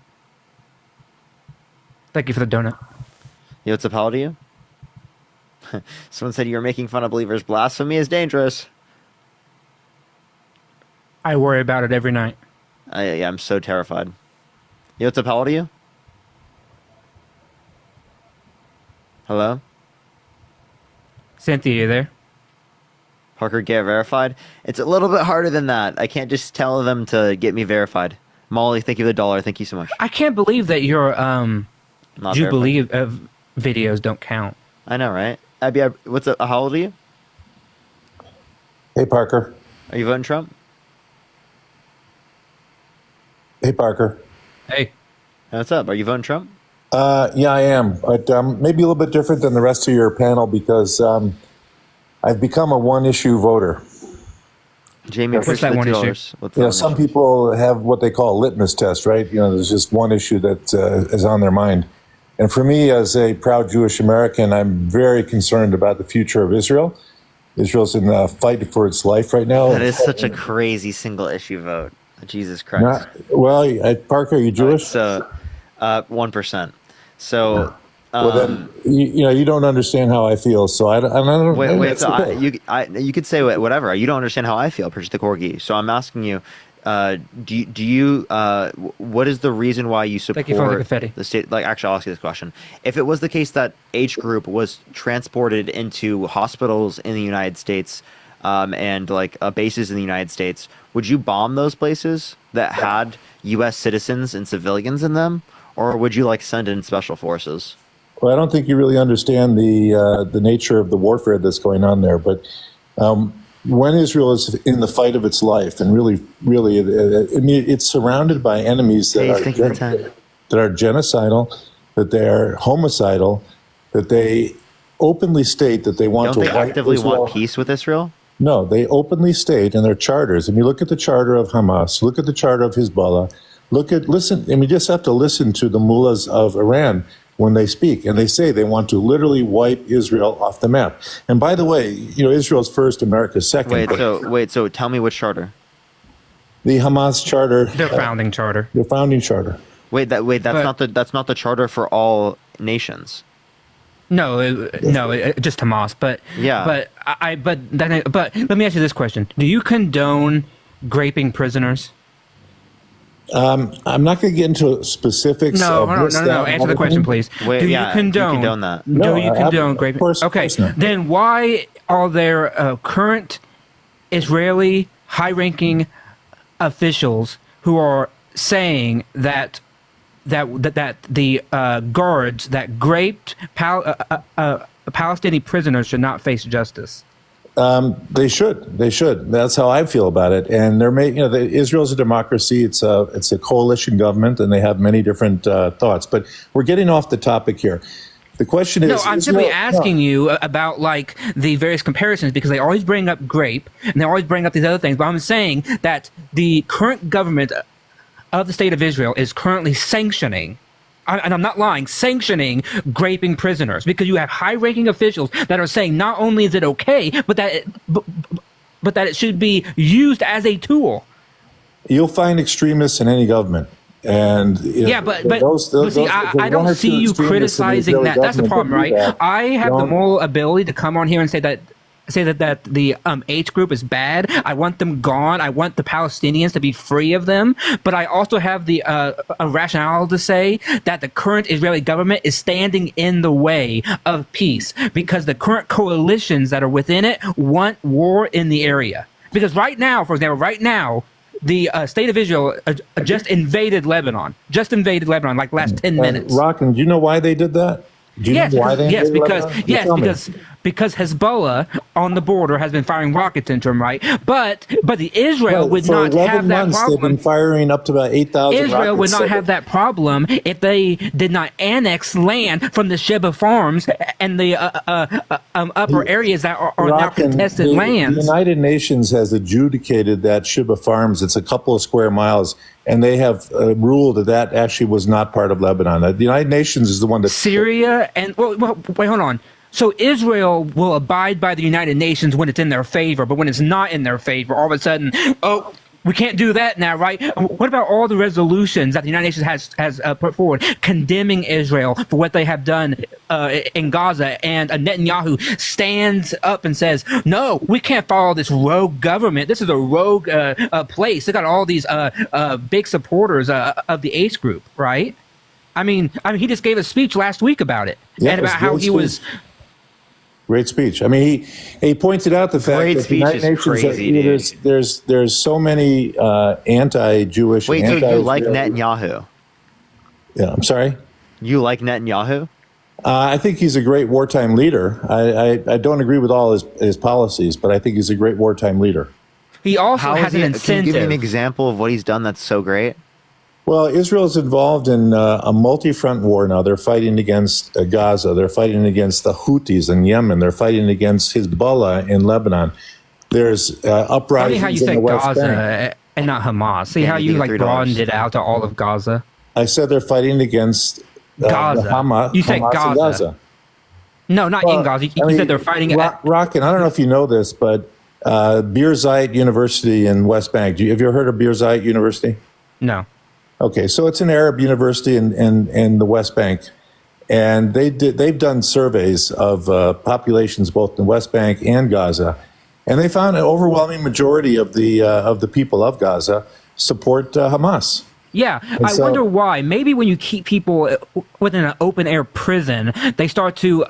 Thank you for the donut.
Yo, what's up? How old are you? Someone said you were making fun of believers. Blasphemy is dangerous.
I worry about it every night.
Yeah, I'm so terrified. Yo, what's up? How old are you? Hello?
Cynthia, you there?
Parker, get verified. It's a little bit harder than that. I can't just tell them to get me verified. Molly, thank you for the $1. Thank you so much.
I can't believe that your
Not
Jubilee videos don't count.
I know, right? Abby, what's up? How old are you?
Hey, Parker.
Are you voting Trump?
Hey, Parker.
Hey.
What's up? Are you voting Trump?
Yeah, I am, but maybe a little bit different than the rest of your panel because I've become a one-issue voter.
Jamie,
what's
that one issue?
Some people have what they call a litmus test, right? There's just one issue that is on their mind. And for me, as a proud Jewish American, I'm very concerned about the future of Israel. Israel's in a fight for its life right now.
That is such a crazy single issue vote. Jesus Christ.
Parker, are you Jewish?
So, 1%. So,
well, then you don't understand how I feel. So I don't.
Wait. So you could say whatever. You don't understand how I feel, Purchase the Corgi. So I'm asking you, do you what is the reason why you support the state? Like, actually, I'll ask you this question: if it was the case that H group was transported into hospitals in the United States, and bases in the United States, would you bomb those places that had U.S. citizens and civilians in them, or would you send in special forces?
Well, I don't think you really understand the nature of the warfare that's going on there. But when Israel is in the fight of its life, and really, it's surrounded by enemies that are genocidal, that they are homicidal, that they openly state that they want
Don't
to
they actively
Israel.
want peace with Israel?
No, they openly state in their charters. And you look at the charter of Hamas, look at the charter of Hezbollah, listen, and we just have to listen to the mullahs of Iran when they speak, and they say they want to literally wipe Israel off the map. And by the way, Israel's first, America's second.
So tell me which charter.
The Hamas charter.
Their founding charter.
Their founding charter.
That's not the charter for all nations.
No, just Hamas. But
yeah.
But let me ask you this question: do you condone graping prisoners?
I'm not going to get into specifics.
No. Answer the question, please. Do you condone
that?
Do you condone graping? Okay, then why are there current Israeli high-ranking officials who are saying that the guards that raped Palestinian prisoners should not face justice?
They should. That's how I feel about it. And Israel's a democracy. It's a coalition government, and they have many different thoughts. But we're getting off the topic here. The question is...
No, I'm simply asking you about the various comparisons, because they always bring up grape and they always bring up these other things. But I'm saying that the current government of the state of Israel is currently sanctioning, and I'm not lying, sanctioning graping prisoners, because you have high-ranking officials that are saying not only is it okay, but that it should be used as a tool.
You'll find extremists in any government. And
I don't see you criticizing that. That's the problem, right? I have the moral ability to come on here and say that the H group is bad. I want them gone. I want the Palestinians to be free of them. But I also have the a rationale to say that the current Israeli government is standing in the way of peace, because the current coalitions that are within it want war in the area. Because right now, for example, the state of Israel just invaded Lebanon. Last 10 minutes.
Rockin', do you know why they did that? Do you know why they invaded Lebanon?
Because Hezbollah on the border has been firing rockets into them, right? But the Israel would not have that problem.
They've been firing up to about 8,000 rockets.
Israel would not have that problem if they did not annex land from the Sheba farms and the upper areas that are now contested lands.
The United Nations has adjudicated that Sheba farms. It's a couple of square miles, and they have ruled that actually was not part of Lebanon. The United Nations is the one that...
Syria and... Well, wait, hold on. So Israel will abide by the United Nations when it's in their favor, but when it's not in their favor, all of a sudden, we can't do that now, right? What about all the resolutions that the United Nations has put forward condemning Israel for what they have done in Gaza, and Netanyahu stands up and says, no, we can't follow this rogue government. This is a rogue place. They got all these big supporters of the H group, right? I mean, he just gave a speech last week about it, and about how he was...
Great speech. I mean, he pointed out the fact
Great
that the
speech
United
is
Nations,
crazy,
you know,
dude.
there's so many anti-Jewish.
Wait,
and
so you like
anti-Israeli.
Netanyahu?
Yeah, I'm sorry.
You like Netanyahu?
I think he's a great wartime leader. I don't agree with all his policies, but I think he's a great wartime leader.
He also
How
has
is
an
he, can you give me an
incentive.
example of what he's done that's so great?
Well, Israel's involved in a multi-front war now. They're fighting against Gaza. They're fighting against the Houthis in Yemen. They're fighting against Hezbollah in Lebanon. There's uprisings
Funny how you
in the
said
West
Gaza
Bank.
and not Hamas. See
Yeah,
how
you
you
get
like
$3.
broadened it out to all of Gaza?
I said they're fighting against
Gaza.
Hamas.
You said
Hamas and
Gaza.
Gaza.
No, not in Gaza. You said they're fighting at.
Rockin', I don't know if you know this, but Birzeit University in West Bank. Have you ever heard of Birzeit University?
No.
Okay, so it's an Arab university in the West Bank, and they've done surveys of populations both in the West Bank and Gaza, and they found an overwhelming majority of the people of Gaza support Hamas.
Yeah, I wonder why. Maybe when you keep people within an open air prison, they start to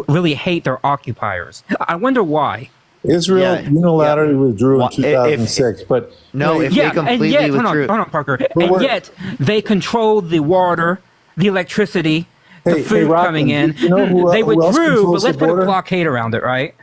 really hate their occupiers. I wonder why.
Israel unilaterally withdrew in 2006, but
they completely withdrew. Hold on, Parker. And yet they control the water, the electricity, the food coming in.
You know
they
who else
withdrew, but
controls
let's
the
put a
border?
blockade around it, right?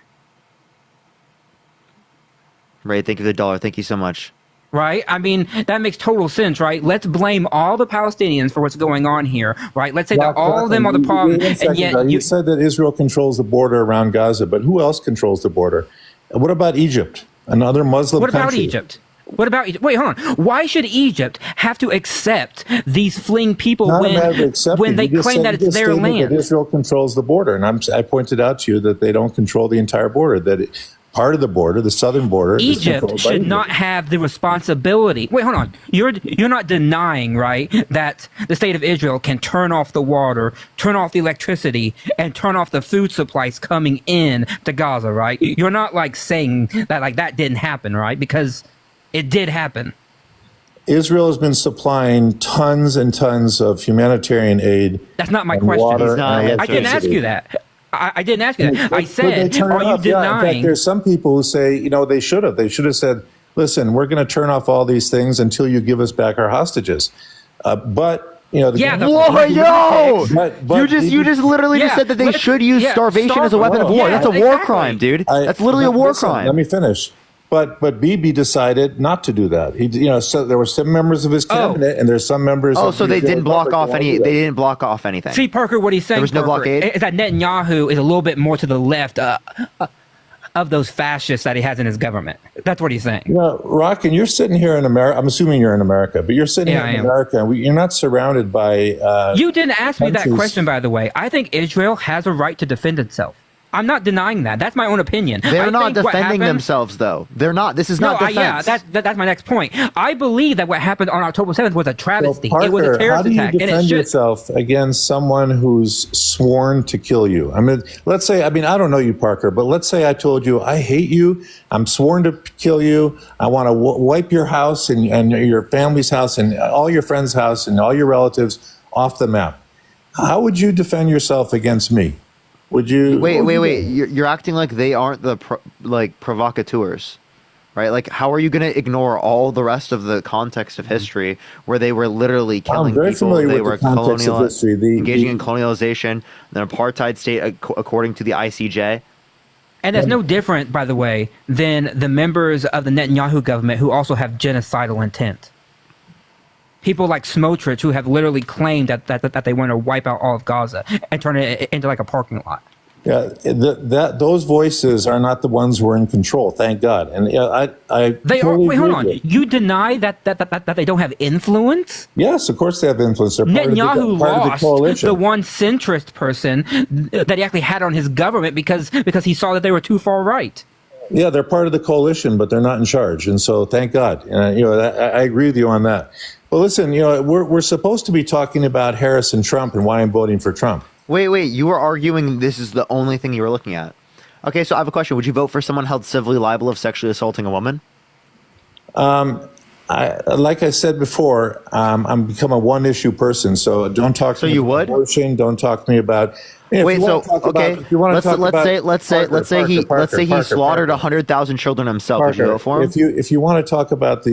Right, thank you for the $1. Thank you so much.
Right? I mean, that makes total sense, right? Let's blame all the Palestinians for what's going on here, right? Let's say that all of them are the problem, and yet
you said that Israel controls the border around Gaza, but who else controls the border? What about Egypt, another Muslim
What
country?
about Egypt? What about Egypt? Wait, hold on. Why should Egypt have to accept these fleeing people
Not a matter of accepting.
when they
You just
claim
said-
that
you
it's
just
their
stated
land?
That Israel controls the border, and I pointed out to you that they don't control the entire border. Part of the border, the southern border, is
Egypt
controlled by
should
Egypt.
not have the responsibility. Wait, hold on. You're not denying, right, that the state of Israel can turn off the water, turn off the electricity, and turn off the food supplies coming in to Gaza, right? You're not like saying that like that didn't happen, right? Because it did happen.
Israel has been supplying tons and tons of humanitarian aid.
That's not my
and
question.
water and
I didn't ask
electricity.
you that. I didn't ask you that. I
Could they
said,
turn it
are you
off? Yeah, in fact,
denying?
there's some people who say, you know, they should have. They should have said, listen, we're going to turn off all these things until you give us back our hostages. But, you know,
You just literally just said that they should use starvation as a weapon of war. That's a war crime, dude. That's literally a war crime.
Let me finish. But Bibi decided not to do that. He, you know, so there were some members of his cabinet, and there's some members.
Oh,
of
so
the
they didn't block
Republic
off
who won't
any.
do that.
They didn't block off anything.
See, Parker, what he's saying
There was no
Parker,
blockade?
is that Netanyahu is a little bit more to the left of those fascists that he has in his government. That's what he's saying.
You know, Rockin, you're sitting here in America. I'm assuming you're in America, but you're sitting
Yeah,
here
I
in
am.
America. And you're not surrounded by.
You didn't ask me that
countries.
question, by the way. I think Israel has a right to defend itself. I'm not denying that. That's my own opinion.
They're
I
not
think what
defending
happened-
themselves, though. They're not. This is not defense.
that's my next point. I believe that what happened on October 7th was a travesty.
Parker,
it was a
how
terrorist
do you
attack, and it
defend
should.
yourself against someone who's sworn to kill you? I mean, let's say, I don't know you, Parker, but let's say I told you, I hate you. I'm sworn to kill you. I want to wipe your house and your family's house and all your friends' house and all your relatives off the map. How would you defend yourself against me? Would you
Wait. You're acting like they aren't the provocateurs, right? Like, how are you going to ignore all the rest of the context of history where they were literally killing
very
people?
familiar
They
with
were
the context of history.
engaging in colonialization, the apartheid state, according to the ICJ.
And that's no different, by the way, than the members of the Netanyahu government who also have genocidal intent. People like Smotrich who have literally claimed that they want to wipe out all of Gaza and turn it into like a parking lot.
Yeah, those voices are not the ones who are in control. Thank God. And I
They are.
totally
Wait, hold
agree
on.
with you.
You deny that they don't have influence?
Yes, of course they have influence. They're part
Netanyahu
of the
lost
coalition.
the one centrist person that he actually had on his government because he saw that they were too far right.
Yeah, they're part of the coalition, but they're not in charge. And so, thank God. And I agree with you on that. Well, listen, we're supposed to be talking about Harris and Trump and why I'm voting for Trump.
Wait. You were arguing this is the only thing you were looking at. Okay, so I have a question. Would you vote for someone held civilly liable of sexually assaulting a woman?
Like I said before, I'm become a one-issue person. So don't talk to me about abortion. Don't talk to me about Yeah, if
Wait,
you
so
wanna talk
okay,
about- if you wanna talk about-
let's say he slaughtered 100,000 children himself. Would you vote for him?
If you want to talk about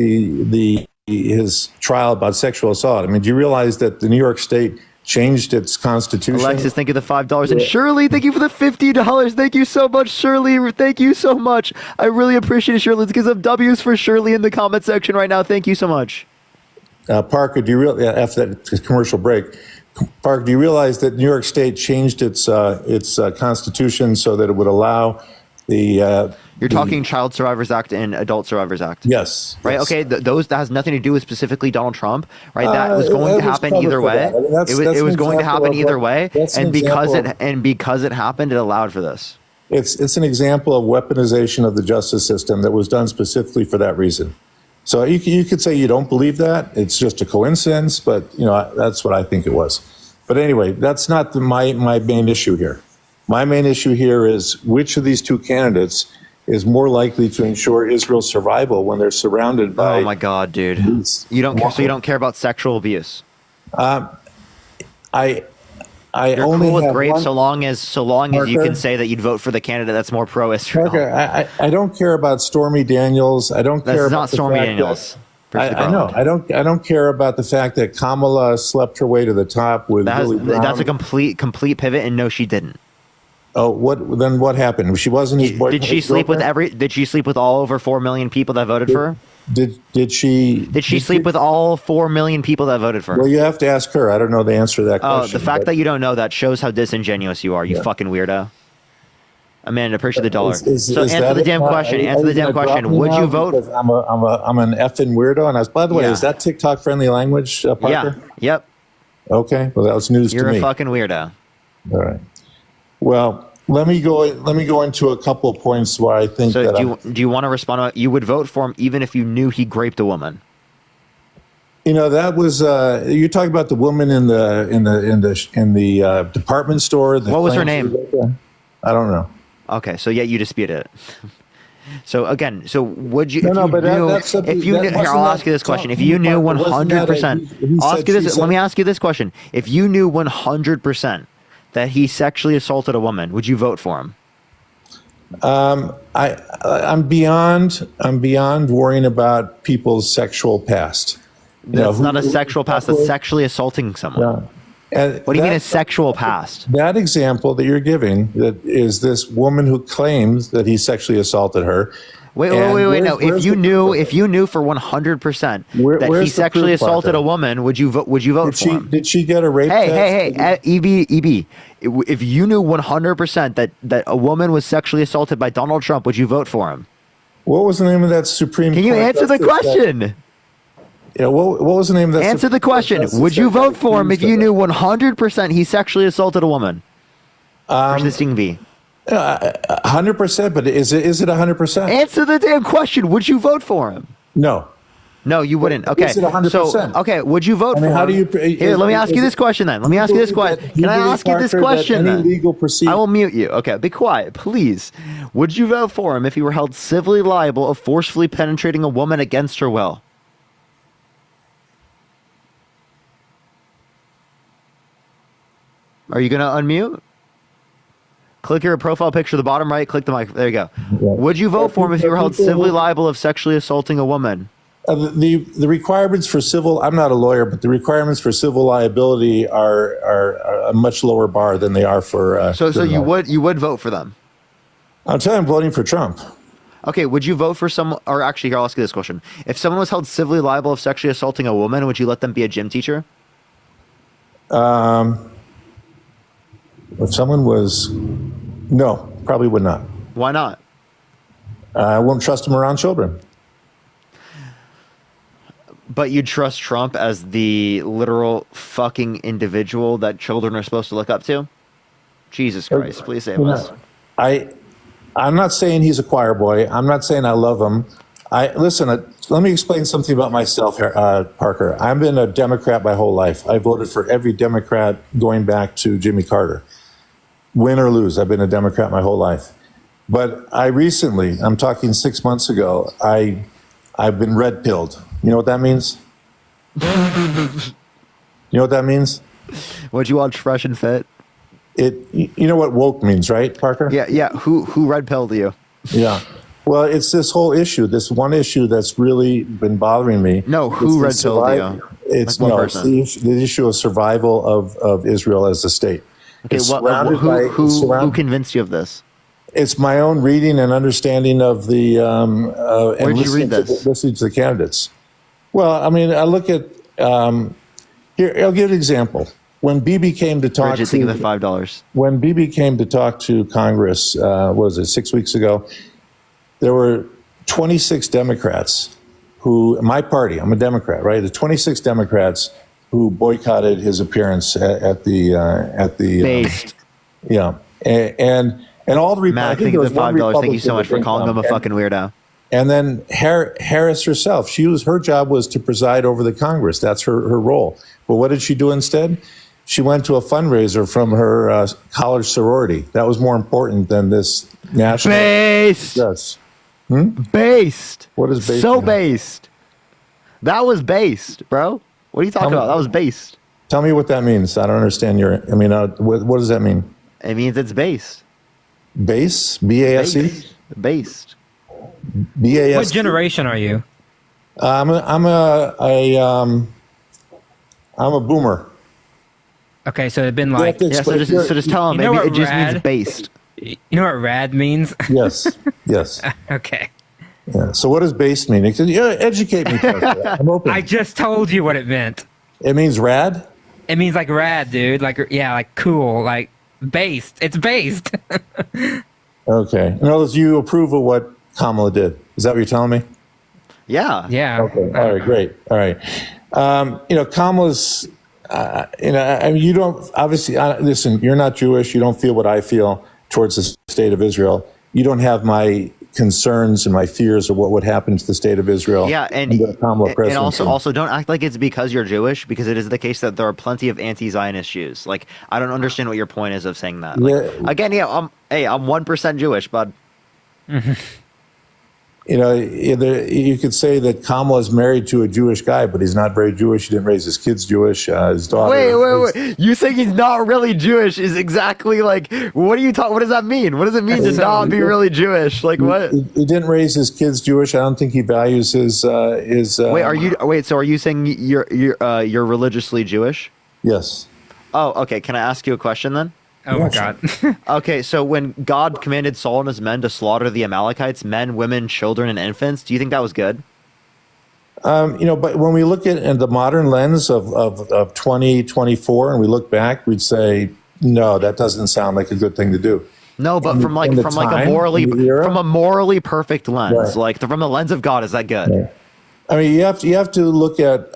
his trial about sexual assault, I mean, do you realize that the New York State changed its constitution?
Alexis, thank you for the $5, and Shirley, thank you for the $50. Thank you so much, Shirley. Thank you so much. I really appreciate it, Shirley. Let's get some W's for Shirley in the comment section right now. Thank you so much.
Parker, do you realize after that commercial break? Parker, do you realize that New York State changed its constitution so that it would allow the
You're talking Child Survivors Act and Adult Survivors Act.
Yes.
Right.
yes.
Okay. Those that has nothing to do with specifically Donald Trump. Right. That was
It
going to
was
happen
covered
either
for
way.
that. I mean, that's
It was
an
going to
example
happen
of
either
what-
way,
that's an
and because
example
it happened, it allowed for this.
It's an example of weaponization of the justice system that was done specifically for that reason. So you could say you don't believe that. It's just a coincidence, but that's what I think it was. But anyway, that's not my main issue here. My main issue here is which of these two candidates is more likely to ensure Israel's survival when they're surrounded by.
Oh my God, dude! You don't care. So you don't care about sexual abuse. You're
only
cool with
have
rape
one-
so long as you
Parker?
can say that you'd vote for the candidate that's more pro-Israel.
Parker, I don't care about Stormy Daniels. I don't
That's
care
not
about the
Stormy
fact
Daniels.
that- I know. I don't care about the fact that Kamala slept her way to the top with Billy Brown.
That's a complete pivot, and no, she didn't.
Oh, what happened? She wasn't his boyfriend.
Did she sleep with Did she sleep with all over 4 million people that voted for her?
Did she?
Did she sleep with all 4 million people that voted for her?
Well, you have to ask her. I don't know the answer to that
Oh,
question.
the fact that you don't know that shows how disingenuous you are. You fucking weirdo. Amanda, appreciate the dollar. So answer
that
the
it?
damn question.
Are
Answer the
you
damn
gonna drop
question.
me
Would
now
you vote?
because I'm an effing weirdo. And by the way,
Yeah.
is that TikTok friendly language, Parker?
Yeah. Yep.
Okay. Well, that was news
You're
to me.
a fucking weirdo.
All right. Well, let me go into a couple of points where I think
So
that
do you want to respond? You would vote for him even if you knew he raped a woman.
that was you're talking about the woman in the department store.
What was her name?
I don't know.
Okay, so yeah, you disputed it. So again, would you?
No, but
here,
that's something-
if you
that
knew, here,
wasn't
I'll
that
ask you this question. If
talk-
you knew
wasn't that
100%,
he said, she said-
let me ask you this question. If you knew 100% that he sexually assaulted a woman, would you vote for him?
I'm beyond worrying about people's sexual past.
That's not a sexual past. That's sexually assaulting someone.
And
What do you mean a sexual past?
That example that you're giving, that is this woman who claims that he sexually assaulted her.
Wait. No, if you knew for 100% that he
where's the
sexually
proof,
assaulted
Parker?
a woman, would you vote for him?
Did she get a rape test?
Hey, EB. If you knew 100% that a woman was sexually assaulted by Donald Trump, would you vote for him?
What was the name of that Supreme
Can you
Court
answer the
justice that-
question?
Yeah, what was the name of that?
Answer the
Supreme Court
question.
justice
Would you
that
vote for him if
accused
you
of
knew 100% he sexually assaulted a woman? Persisting V.
100%, but is it 100%?
Answer the damn question. Would you vote for him?
No.
No, you wouldn't. Okay.
Is it 100%?
So, okay, would you vote
I mean,
for
how
him?
do you?
Here, let me ask you this question then. Let me ask you this question. Can I ask you this question
Any
then?
legal proceeding?
I will mute you. Okay, be quiet, please. Would you vote for him if he were held civilly liable of forcefully penetrating a woman against her will? Are you going to unmute? Click your profile picture, the bottom right, click the mic. There you go. Would you vote for him if you were held civilly liable of sexually assaulting a woman?
The requirements for civil, I'm not a lawyer, but the requirements for civil liability are a much lower bar than they are for.
So you would vote for them?
I'm telling you, I'm voting for Trump.
Okay, would you vote for someone, or actually, here, I'll ask you this question. If someone was held civilly liable of sexually assaulting a woman, would you let them be a gym teacher?
If someone was, no, probably would not.
Why not?
I won't trust them around children.
But you trust Trump as the literal fucking individual that children are supposed to look up to? Jesus Christ, please save us.
I'm not saying he's a choir boy. I'm not saying I love him. Let me explain something about myself here, Parker. I've been a Democrat my whole life. I voted for every Democrat going back to Jimmy Carter. Win or lose, I've been a Democrat my whole life. But I'm talking 6 months ago, I've been red pilled. You know what that means? You know what that means?
Would you watch Fresh and Fit?
You know what woke means, right, Parker?
Yeah. Who red pilled you?
Yeah. Well, it's this whole issue, this one issue that's really been bothering me.
No, who red pilled you?
It's
Like one
it's
person.
the issue of survival of Israel as a state.
Okay,
It's
who convinced you of this?
It's my own reading and understanding of the
Where'd you read this?
Listening to the candidates. Well, I mean, I look at here. I'll give an example. When Bibi came to talk
Bridget, think of the $5.
when Bibi came to talk to Congress, what was it 6 weeks ago? There were 26 Democrats who, my party, I'm a Democrat, right? The 26 Democrats who boycotted his appearance at the
Based.
yeah, and all the
Matt, think of the $5. Thank you so much for calling him a fucking weirdo.
And then Harris herself, her job was to preside over the Congress. That's her role. But what did she do instead? She went to a fundraiser from her college sorority. That was more important than this national.
Based.
Yes.
Based.
What is based?
So based. That was based, bro. What are you talking about? That was based.
Tell me what that means. I don't understand what does that mean?
It means it's based.
Base? B-A-S-E?
Based.
B-A-S-E?
What generation are you?
I'm a boomer.
Okay, so it'd been like
So just tell him. Maybe it just means based.
You know what rad means?
Yes. Yes.
Okay.
Yeah. So what does base mean? Educate me. I'm open.
I just told you what it meant.
It means rad?
It means like rad, dude. Like like cool, like based. It's based.
Okay. In other words, you approve of what Kamala did. Is that what you're telling me?
Yeah.
Yeah.
Okay. All right. Great. All right. Kamala's. You don't obviously listen. You're not Jewish. You don't feel what I feel towards the state of Israel. You don't have my concerns and my fears of what would happen to the state of Israel.
Yeah, and also don't act like it's because you're Jewish, because it is the case that there are plenty of anti-Zionist Jews. Like, I don't understand what your point is of saying that. Like, again, I'm 1% Jewish, bud.
You could say that Kamala is married to a Jewish guy, but he's not very Jewish. He didn't raise his kids Jewish. His daughter.
Wait. You saying he's not really Jewish is exactly like, what are you talking? What does that mean? What does it mean to not be really Jewish? Like what?
He didn't raise his kids Jewish. I don't think he values his. So are you saying you're religiously Jewish? Yes.
Oh, okay. Can I ask you a question then?
Oh my God.
Okay, so when God commanded Saul and his men to slaughter the Amalekites, men, women, children, and infants, do you think that was good?
But when we look at in the modern lens of 2024 and we look back, we'd say, no, that doesn't sound like a good thing to do.
No, but from a morally perfect lens,
right.
like from the lens of God, is that good?
Right. I mean, you have to look at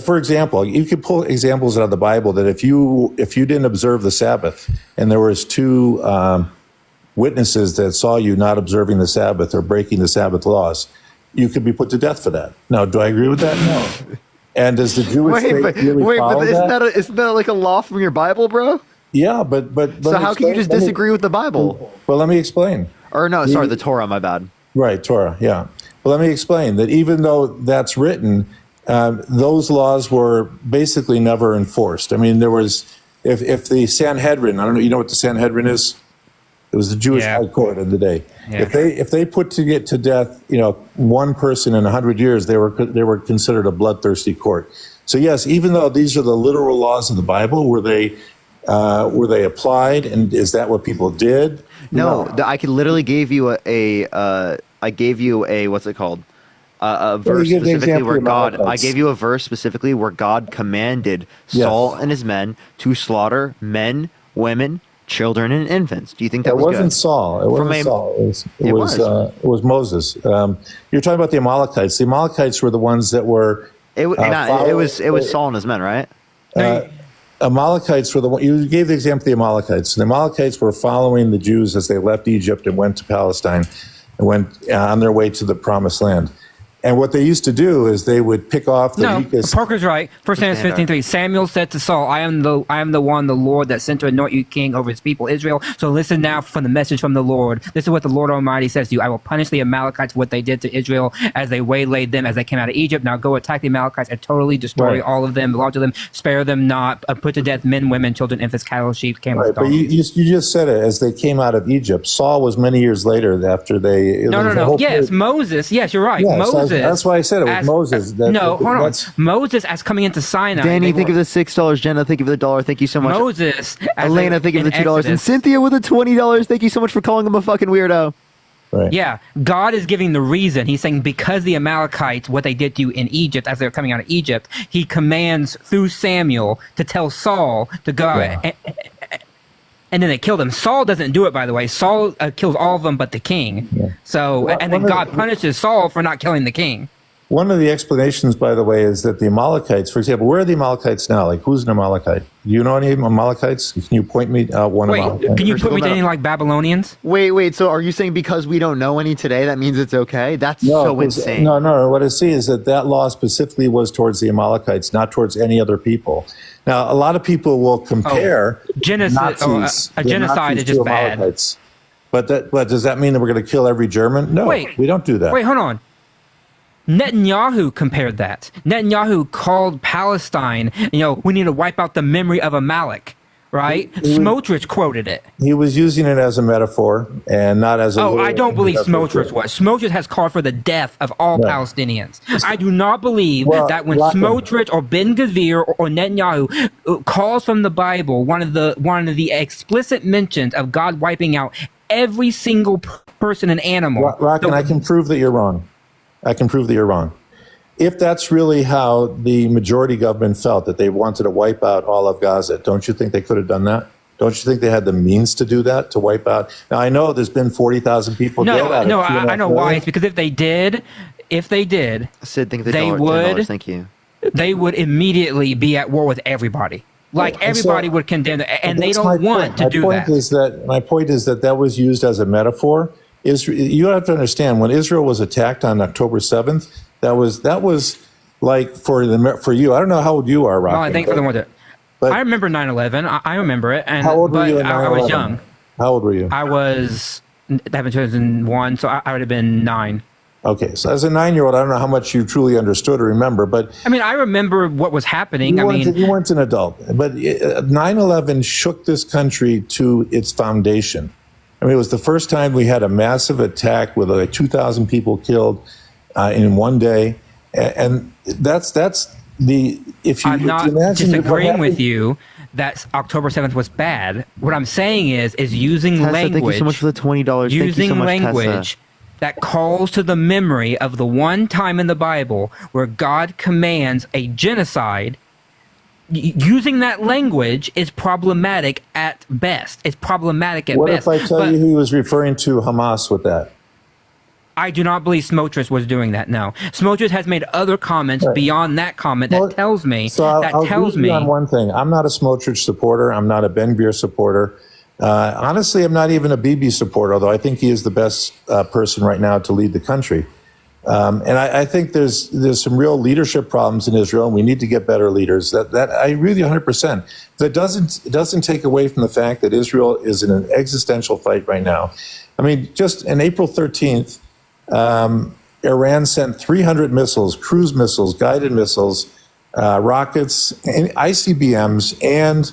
for example, you could pull examples out of the Bible that if you didn't observe the Sabbath and there was two witnesses that saw you not observing the Sabbath or breaking the Sabbath laws, you could be put to death for that. Now, do I agree with that? No. And does the Jewish faith really follow that?
Isn't that like a law from your Bible, bro?
Yeah, but
so how can you just disagree with the Bible?
Well, let me explain.
Or no, sorry, the Torah. My bad.
Right, Torah. Yeah. Well, let me explain that even though that's written. Those laws were basically never enforced. I mean, there was, if the Sanhedrin, I don't know, you know what the Sanhedrin is? It was the Jewish high court of the day. Yeah. If they put to get to death, one person in 100 years, they were considered a bloodthirsty court. So yes, even though these are the literal laws of the Bible, were they applied, and is that what people did?
No. I could literally gave you I gave you a what's it called? A verse specifically where I gave you a verse specifically where God commanded Saul and his men to slaughter men, women, children, and infants. Do you think that was good?
It wasn't Saul. It wasn't Saul. It was Moses. You're talking about the Amalekites. The Amalekites were the ones that were.
It was Saul and his men, right?
Amalekites were the one. You gave the example of the Amalekites. The Amalekites were following the Jews as they left Egypt and went to Palestine and went on their way to the Promised Land. And what they used to do is they would pick off the
No,
weakest.
Parker's right. 1 Samuel 15:3. Samuel said to Saul, I am the one, the Lord, that sent to anoint you king over his people Israel. So listen now for the message from the Lord. This is what the Lord Almighty says to you. I will punish the Amalekites for what they did to Israel as they waylaid them as they came out of Egypt. Now go attack the Amalekites and totally destroy
Right.
all of them, large of them, spare them not, put to death men, women, children, infants, cattle, sheep, camels,
Right, but
donkeys.
you just said it, as they came out of Egypt. Saul was many years later after they.
No. Yes, Moses. Yes, you're right.
Yeah, so
Moses.
that's why I said it was Moses.
Hold on. Moses as coming into Sinai.
Danny, think of the $6. Jenna, think of the $1. Thank you so much.
Moses.
Elena, think of the $2. And Cynthia with the $20. Thank you so much for calling him a fucking weirdo.
Right.
Yeah, God is giving the reason. He's saying because the Amalekites, what they did to you in Egypt as they were coming out of Egypt, he commands through Samuel to tell Saul to go.
Yeah.
And then they killed him. Saul doesn't do it, by the way. Saul kills all of them but the king.
Yeah.
So, and then God punishes Saul for not killing the king.
One of the explanations, by the way, is that the Amalekites, for example, where are the Amalekites now? Like, who's an Amalekite? Do you know any Amalekites? Can you point me out one Amalekite?
Can you put me to any like Babylonians?
Wait. So are you saying because we don't know any today, that means it's okay? That's so insane.
No. What I see is that law specifically was towards the Amalekites, not towards any other people. Now, a lot of people will compare Nazis,
a genocide is just bad.
Amalekites. But does that mean that we're going to kill every German? No, we don't do that.
Wait, hold on. Netanyahu compared that. Netanyahu called Palestine, we need to wipe out the memory of Amalek, right? Smotrich quoted it.
He was using it as a metaphor and not as a...
I don't believe Smotrich was. Smotrich has called for the death of all Palestinians. I do not believe that when Smotrich or Ben Gvir or Netanyahu calls from the Bible, one of the explicit mentions of God wiping out every single person and animal.
Rockin, I can prove that you're wrong. If that's really how the majority government felt, that they wanted to wipe out all of Gaza, don't you think they could have done that? Don't you think they had the means to do that, to wipe out? Now, I know there's been 40,000 people dead out of
I know why. It's because if they did,
Sid, think of the
they
$10. Thank you.
They would immediately be at war with everybody. Like everybody would condemn it, and they don't want to do that.
My point is that was used as a metaphor. You have to understand, when Israel was attacked on October 7th, that was like for you. I don't know how old you are, Rocky.
No, I think for the one that. I remember 9/11. I remember it. And
how old were you?
I was young.
How old were you?
I was 2001, so I would have been 9.
Okay, so as a 9-year-old, I don't know how much you truly understood or remember, but
I mean, I remember what was happening.
You weren't an adult, but 9/11 shook this country to its foundation. I mean, it was the first time we had a massive attack with like 2,000 people killed in one day, and that's the. If you,
I'm not disagreeing with you that October 7th was bad. What I'm saying is using
Tessa,
language.
Thank you so much for the $20.
Using
thank you so much,
language
Tessa.
that calls to the memory of the one time in the Bible where God commands a genocide. Using that language is problematic at best. It's problematic at best.
What if I tell you he was referring to Hamas with that?
I do not believe Smotrich was doing that. No, Smotrich has made other comments beyond that comment that tells me.
So I'll agree with you on one thing. I'm not a Smotrich supporter. I'm not a Ben Gvir supporter. Honestly, I'm not even a Bibi supporter, although I think he is the best person right now to lead the country. And I think there's some real leadership problems in Israel, and we need to get better leaders. That I really 100%. That doesn't take away from the fact that Israel is in an existential fight right now. I mean, just on April 13th, Iran sent 300 missiles, cruise missiles, guided missiles, rockets, ICBMs, and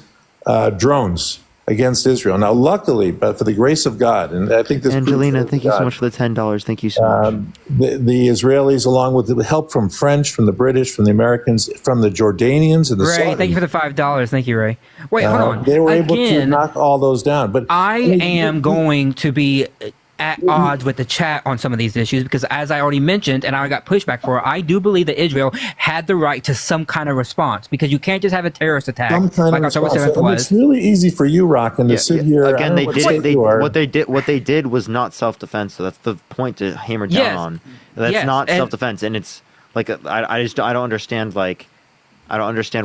drones against Israel. Now, luckily, but for the grace of God, and I think this.
Angelina, thank you so much for the $10. Thank you so much.
The Israelis, along with the help from French, from the British, from the Americans, from the Jordanians, and the
Ray,
Saudis,
thank you for the $5. Thank you, Ray. Wait, hold on.
They were able to knock all those down. But
I am going to be at odds with the chat on some of these issues because, as I already mentioned, and I got pushback for it, I do believe that Israel had the right to some kind of response because you can't just have a terrorist attack like October 7th was.
It's really easy for you, Rockin, to sit here.
Again, what they did was not self-defense. So that's the point to hammer down on. That's not self-defense, and it's like I don't understand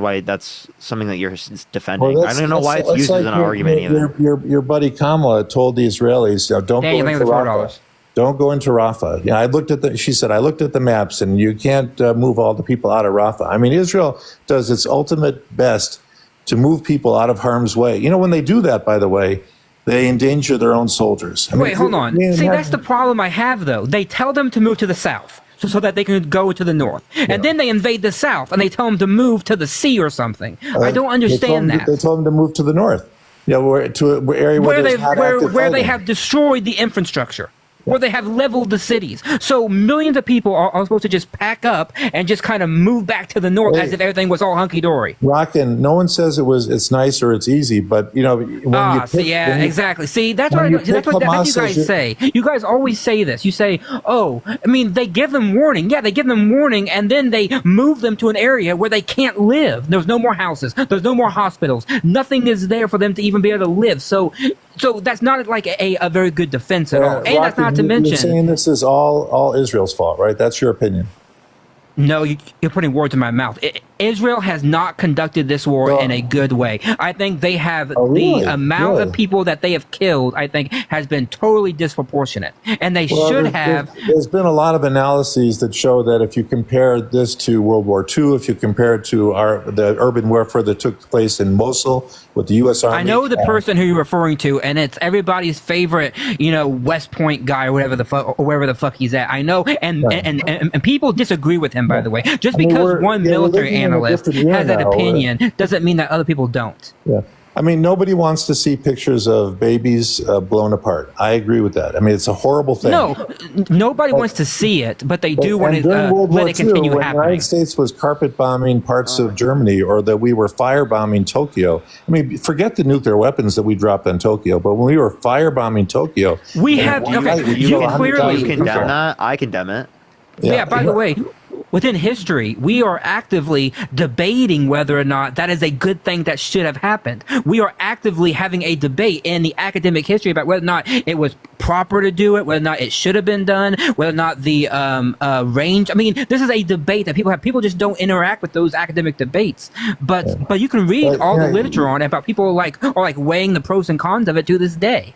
why that's something that you're defending. I don't know why it's used as an argument either.
Your buddy Kamala told the Israelis, "Don't go into Rafah." Don't go into Rafah. I looked at she said, I looked at the maps, and you can't move all the people out of Rafah. I mean, Israel does its ultimate best to move people out of harm's way. When they do that, by the way, they endanger their own soldiers.
Wait, hold on. See, that's the problem I have, though. They tell them to move to the south so that they can go to the north. And then they invade the south, and they tell them to move to the sea or something. I don't understand that.
They told them to move to the north. To an area where
they have destroyed the infrastructure, where they have leveled the cities. So millions of people are supposed to just pack up and just kind of move back to the north as if everything was all hunky-dory.
Rockin', no one says it's nice or it's easy, but
exactly. See, that's what you guys say. You guys always say this. You say, they give them warning. Yeah, they give them warning, and then they move them to an area where they can't live. There's no more houses. There's no more hospitals. Nothing is there for them to even be able to live. So that's not like a very good defense at all. And that's not to mention.
You're saying this is all Israel's fault, right? That's your opinion.
No, you're putting words in my mouth. Israel has not conducted this war in a good way. I think they have the amount of people that they have killed, I think, has been totally disproportionate. And they should have.
There's been a lot of analyses that show that if you compare this to World War II, if you compare it to the urban warfare that took place in Mosul with the U.S. Army.
I know the person who you're referring to, and it's everybody's favorite, West Point guy or wherever the fuck he's at. I know, and people disagree with him, by the way. Just because one military analyst has that opinion doesn't mean that other people don't.
Yeah. I mean, nobody wants to see pictures of babies blown apart. I agree with that. I mean, it's a horrible thing.
No, nobody wants to see it, but they do want to let it continue happening.
The United States was carpet bombing parts of Germany, or that we were firebombing Tokyo. I mean, forget the nuclear weapons that we dropped on Tokyo, but when we were firebombing Tokyo,
we have. Okay, you clearly
condemn that. I condemn it.
Yeah. By the way, within history, we are actively debating whether or not that is a good thing that should have happened. We are actively having a debate in the academic history about whether or not it was proper to do it, whether or not it should have been done, whether or not the range. I mean, this is a debate that people have. People just don't interact with those academic debates. But you can read all the literature on it about people are like weighing the pros and cons of it to this day.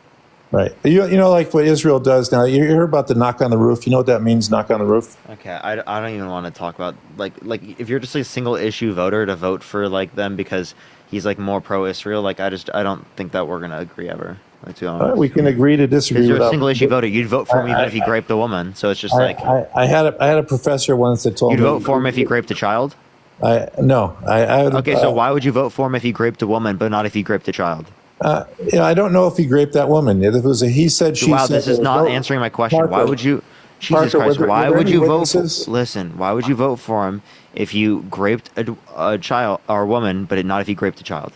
Right. You know, like what Israel does now. You hear about the knock on the roof. You know what that means, knock on the roof?
Okay, I don't even want to talk about, like if you're just a single issue voter to vote for, like, them because he's, like, more pro-Israel, like, I don't think that we're going to agree ever. Like, to be honest.
We can agree to disagree.
Because you're a single issue voter. You'd vote for him even if he raped a woman. So it's just
I had a professor once that told me.
You'd vote for him if he raped a child?
No.
Okay, so why would you vote for him if he raped a woman, but not if he raped a child?
I don't know if he raped that woman. If it was a he said, she said.
Wow, this is not answering my question. Parker, why would you? Jesus Christ! Why would you vote? Listen, why would you vote for him if you raped a child or a woman, but not if he raped a child?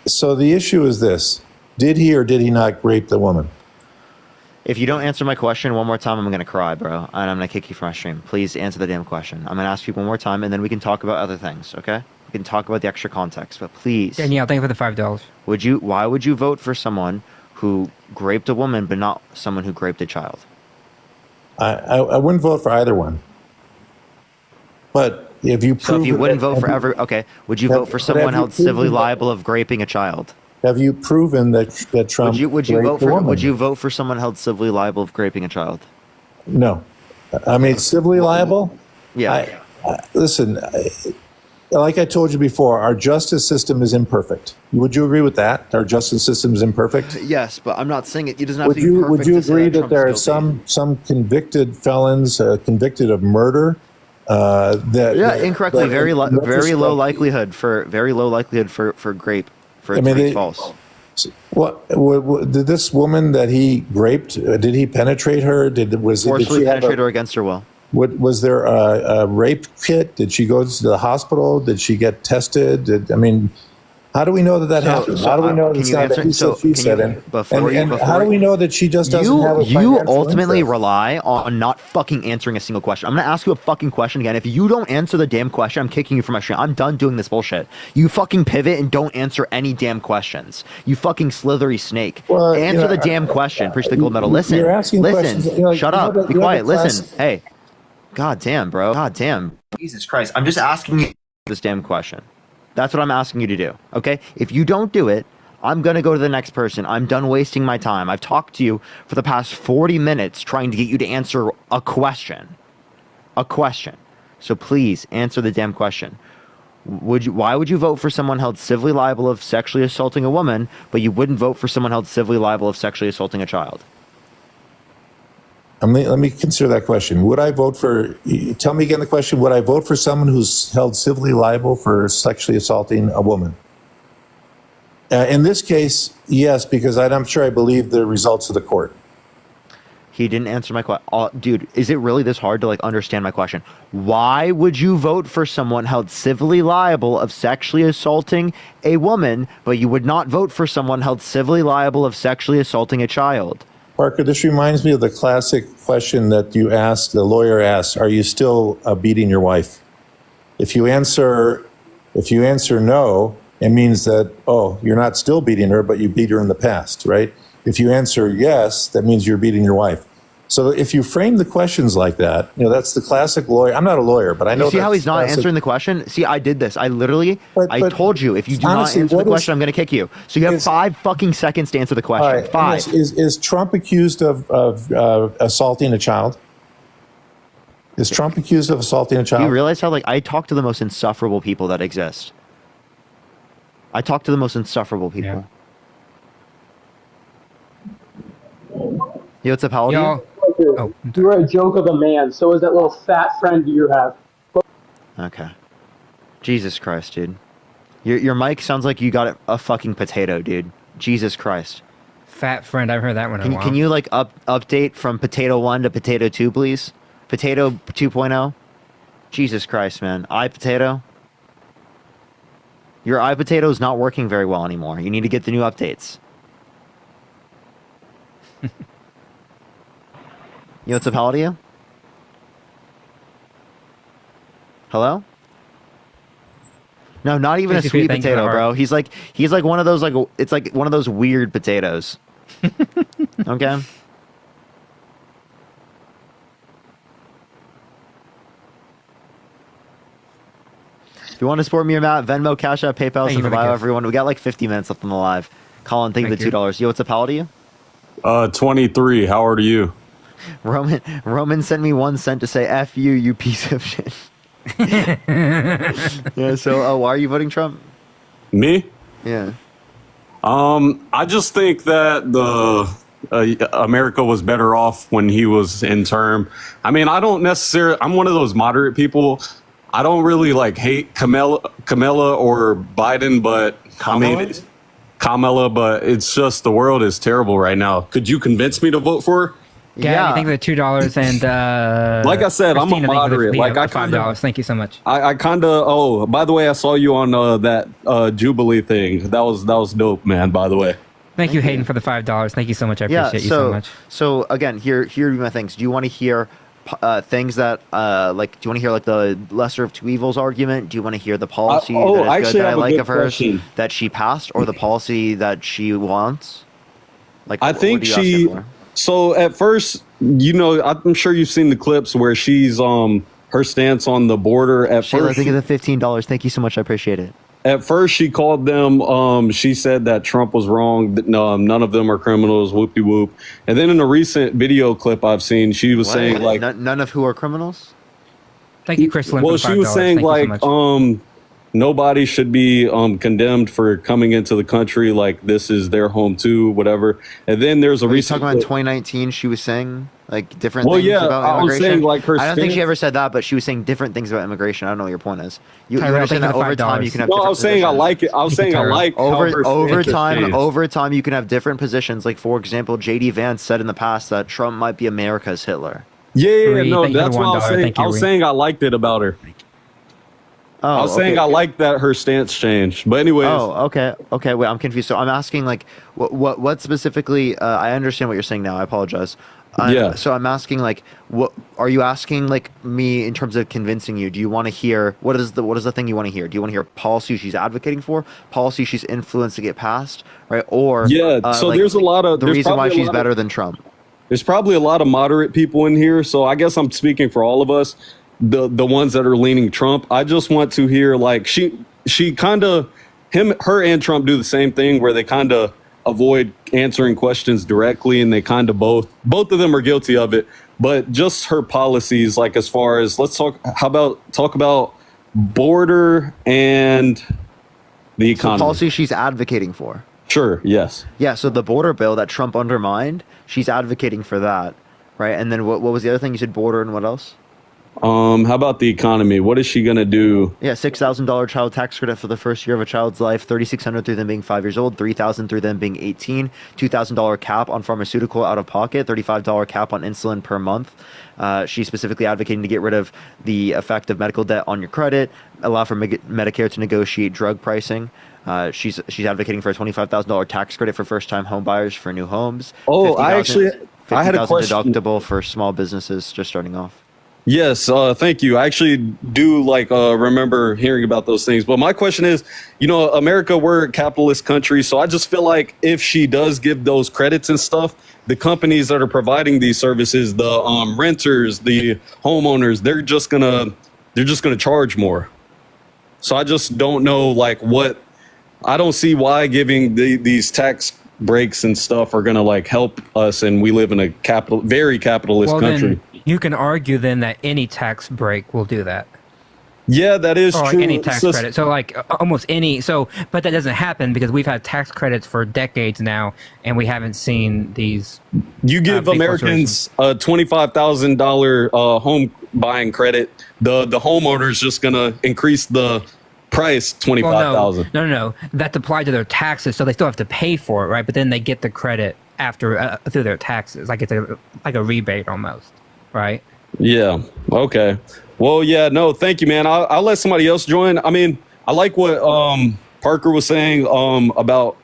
So the issue is this: did he or did he not rape the woman?
If you don't answer my question one more time, I'm gonna cry, bro, and I'm gonna kick you from my stream. Please answer the damn question. I'm gonna ask you one more time, and then we can talk about other things. Okay? We can talk about the extra context, but please.
Danielle, thank you for the $5.
Why would you vote for someone who raped a woman, but not someone who raped a child?
I wouldn't vote for either one. But if you prove,
so if you wouldn't vote for would you vote for someone held civilly liable of raping a child?
Have you proven that Trump?
Would you vote for someone held civilly liable of raping a child?
No, I mean civilly liable.
Yeah.
Listen. Like I told you before, our justice system is imperfect. Would you agree with that? Our justice system is imperfect?
Yes, but I'm not saying it doesn't have to be perfect.
Would you agree that there are some convicted felons convicted of murder?
Incorrectly. Very low likelihood for rape. It's false.
What did this woman that he raped? Did he penetrate her?
Forcibly penetrate her against her will?
Was there a rape kit? Did she go to the hospital? Did she get tested? How do we know that happened? How do we know it's not that he said, she said it? And how do we know that she just doesn't have a financial
You ultimately
interest?
rely on not fucking answering a single question. I'm going to ask you a fucking question again. If you don't answer the damn question, I'm kicking you from my stream. I'm done doing this bullshit. You fucking pivot and don't answer any damn questions. You fucking slithery snake. Answer the damn question. Appreciate the gold medal. Listen.
You're asking questions.
Shut up. Be quiet. Listen. Hey. God damn, bro. God damn. Jesus Christ. I'm just asking you this damn question. That's what I'm asking you to do. Okay? If you don't do it, I'm going to go to the next person. I'm done wasting my time. I've talked to you for the past 40 minutes trying to get you to answer a question. A question. So please answer the damn question. Why would you vote for someone held civilly liable of sexually assaulting a woman, but you wouldn't vote for someone held civilly liable of sexually assaulting a child?
Let me consider that question. Would I vote for, tell me again the question, would I vote for someone who's held civilly liable for sexually assaulting a woman? In this case, yes, because I'm sure I believe the results of the court.
He didn't answer my question. Dude, is it really this hard to understand my question? Why would you vote for someone held civilly liable of sexually assaulting a woman, but you would not vote for someone held civilly liable of sexually assaulting a child?
Parker, this reminds me of the classic question that you asked, the lawyer asks, are you still beating your wife? If you answer no, it means that, oh, you're not still beating her, but you beat her in the past, right? If you answer yes, that means you're beating your wife. So if you frame the questions like that, that's the classic lawyer. I'm not a lawyer, but I know.
You see how he's not answering the question? See, I did this. I literally, I told you, if you do honestly, not answer the question, I'm going to kick you. So you have 5 fucking seconds to answer the question. Right, 5.
Is Trump accused of assaulting a child? Is Trump accused of assaulting a child?
Do you realize how I talk to the most insufferable people that exist? I talk to the most insufferable people. Yeah. Yo, what's up, how old are
you? Oh. You're a joke of a man. So is that little fat friend you have.
Okay. Jesus Christ, dude. Your mic sounds like you got a fucking potato, dude. Jesus Christ.
Fat friend, I've heard that one in a while.
Can you update from potato 1 to potato 2, please? Potato 2.0? Jesus Christ, man. iPotato? Your iPotato is not working very well anymore. You need to get the new updates. Yo, what's up, how old are you? Hello? No, not even a sweet potato, bro. He's like one of those it's like one of those weird potatoes. Okay? If you want to support me or Matt, Venmo, Cash App, PayPal's in the bio, everyone. We got like 50 minutes left on the live. Colin, thank you for the $2. Yo, what's up, how old are you?
23. How old are you?
Roman sent me 1 cent to say F you, you piece of shit. Yeah, so why are you voting Trump?
Me?
Yeah.
I just think that America was better off when he was in term. I mean, I'm one of those moderate people. I don't really hate Kamala or Biden, but Kamala, but it's just the world is terrible right now. Could you convince me to vote for her?
Yeah, I think the $2 and
like I said, I'm a moderate.
I $5. Thank you so much.
I kind of. Oh, by the way, I saw you on that Jubilee thing. That was dope, man. By the way.
Thank you, Hayden, for the $5. Thank you so much. I appreciate you so much.
So again, here are my things. Do you want to hear things that do you want to hear the lesser of two evils argument? Do you want to hear the policy that is good that I like of hers that she passed, or the policy that she wants?
I think she. So at first, I'm sure you've seen the clips where she's her stance on the border. At
Shayla,
first,
think of the $15. Thank you so much. I appreciate it.
At first, she called them. She said that Trump was wrong. That none of them are criminals. Whoopie whoop. And then in a recent video clip I've seen, she was saying
none of who are criminals.
Thank you, Chris Lynn.
Well, she was saying nobody should be condemned for coming into the country. This is their home too, whatever. And then there's a recent
talking about 2019. She was saying different things about immigration.
I was saying
I don't think she ever said that, but she was saying different things about immigration. I don't know what your point is. You understand that over time you can have.
No, I was saying I like it. I was saying I like
over time you can have different positions. Like for example, J.D. Vance said in the past that Trump might be America's Hitler.
Yeah, no, that's what I was saying. I was saying I liked it about her.
Oh,
I was saying I like that her stance changed, but anyways.
Oh, okay. Wait, I'm confused. So I'm asking what specifically? I understand what you're saying now. I apologize.
Yeah.
So I'm asking what are you asking me in terms of convincing you? Do you want to hear what is the thing you want to hear? Do you want to hear policy she's advocating for, policy she's influenced to get passed, right? Or
so there's a lot of
the reason why she's better than Trump.
There's probably a lot of moderate people in here, so I guess I'm speaking for all of us. The ones that are leaning Trump. I just want to hear she kind of her and Trump do the same thing where they kind of avoid answering questions directly, and they kind of both of them are guilty of it. But just her policies, like as far as talk about border and the economy.
So policy she's advocating for.
Sure. Yes.
Yeah. So the border bill that Trump undermined, she's advocating for that, right? And then what was the other thing you said? Border and what else?
How about the economy? What is she gonna do?
Yeah, $6,000 child tax credit for the first year of a child's life, $3,600 through them being 5 years old, $3,000 through them being 18, $2,000 cap on pharmaceutical out of pocket, $35 cap on insulin per month. She's specifically advocating to get rid of the effect of medical debt on your credit, allow for Medicare to negotiate drug pricing. She's advocating for a $25,000 tax credit for first-time home buyers for new homes.
Oh, I had a question.
Deductible for small businesses just starting off.
Yes, thank you. I actually do remember hearing about those things. But my question is, America, we're a capitalist country. So I just feel like if she does give those credits and stuff, the companies that are providing these services, the renters, the homeowners, they're just gonna charge more. So I just don't know I don't see why giving these tax breaks and stuff are gonna help us, and we live in a very capitalist country.
Then you can argue then that any tax break will do that.
Yeah, that is
or
true.
Any tax credit. So almost any. So, but that doesn't happen because we've had tax credits for decades now, and we haven't seen these.
You give Americans a $25,000 home buying credit. The homeowner is just gonna increase the price $25,000.
No. That's applied to their taxes, so they still have to pay for it, right? But then they get the credit after through their taxes, it's like a rebate almost, right?
Yeah. Okay. Well, yeah. No, thank you, man. I'll let somebody else join. I mean, I like what Parker was saying about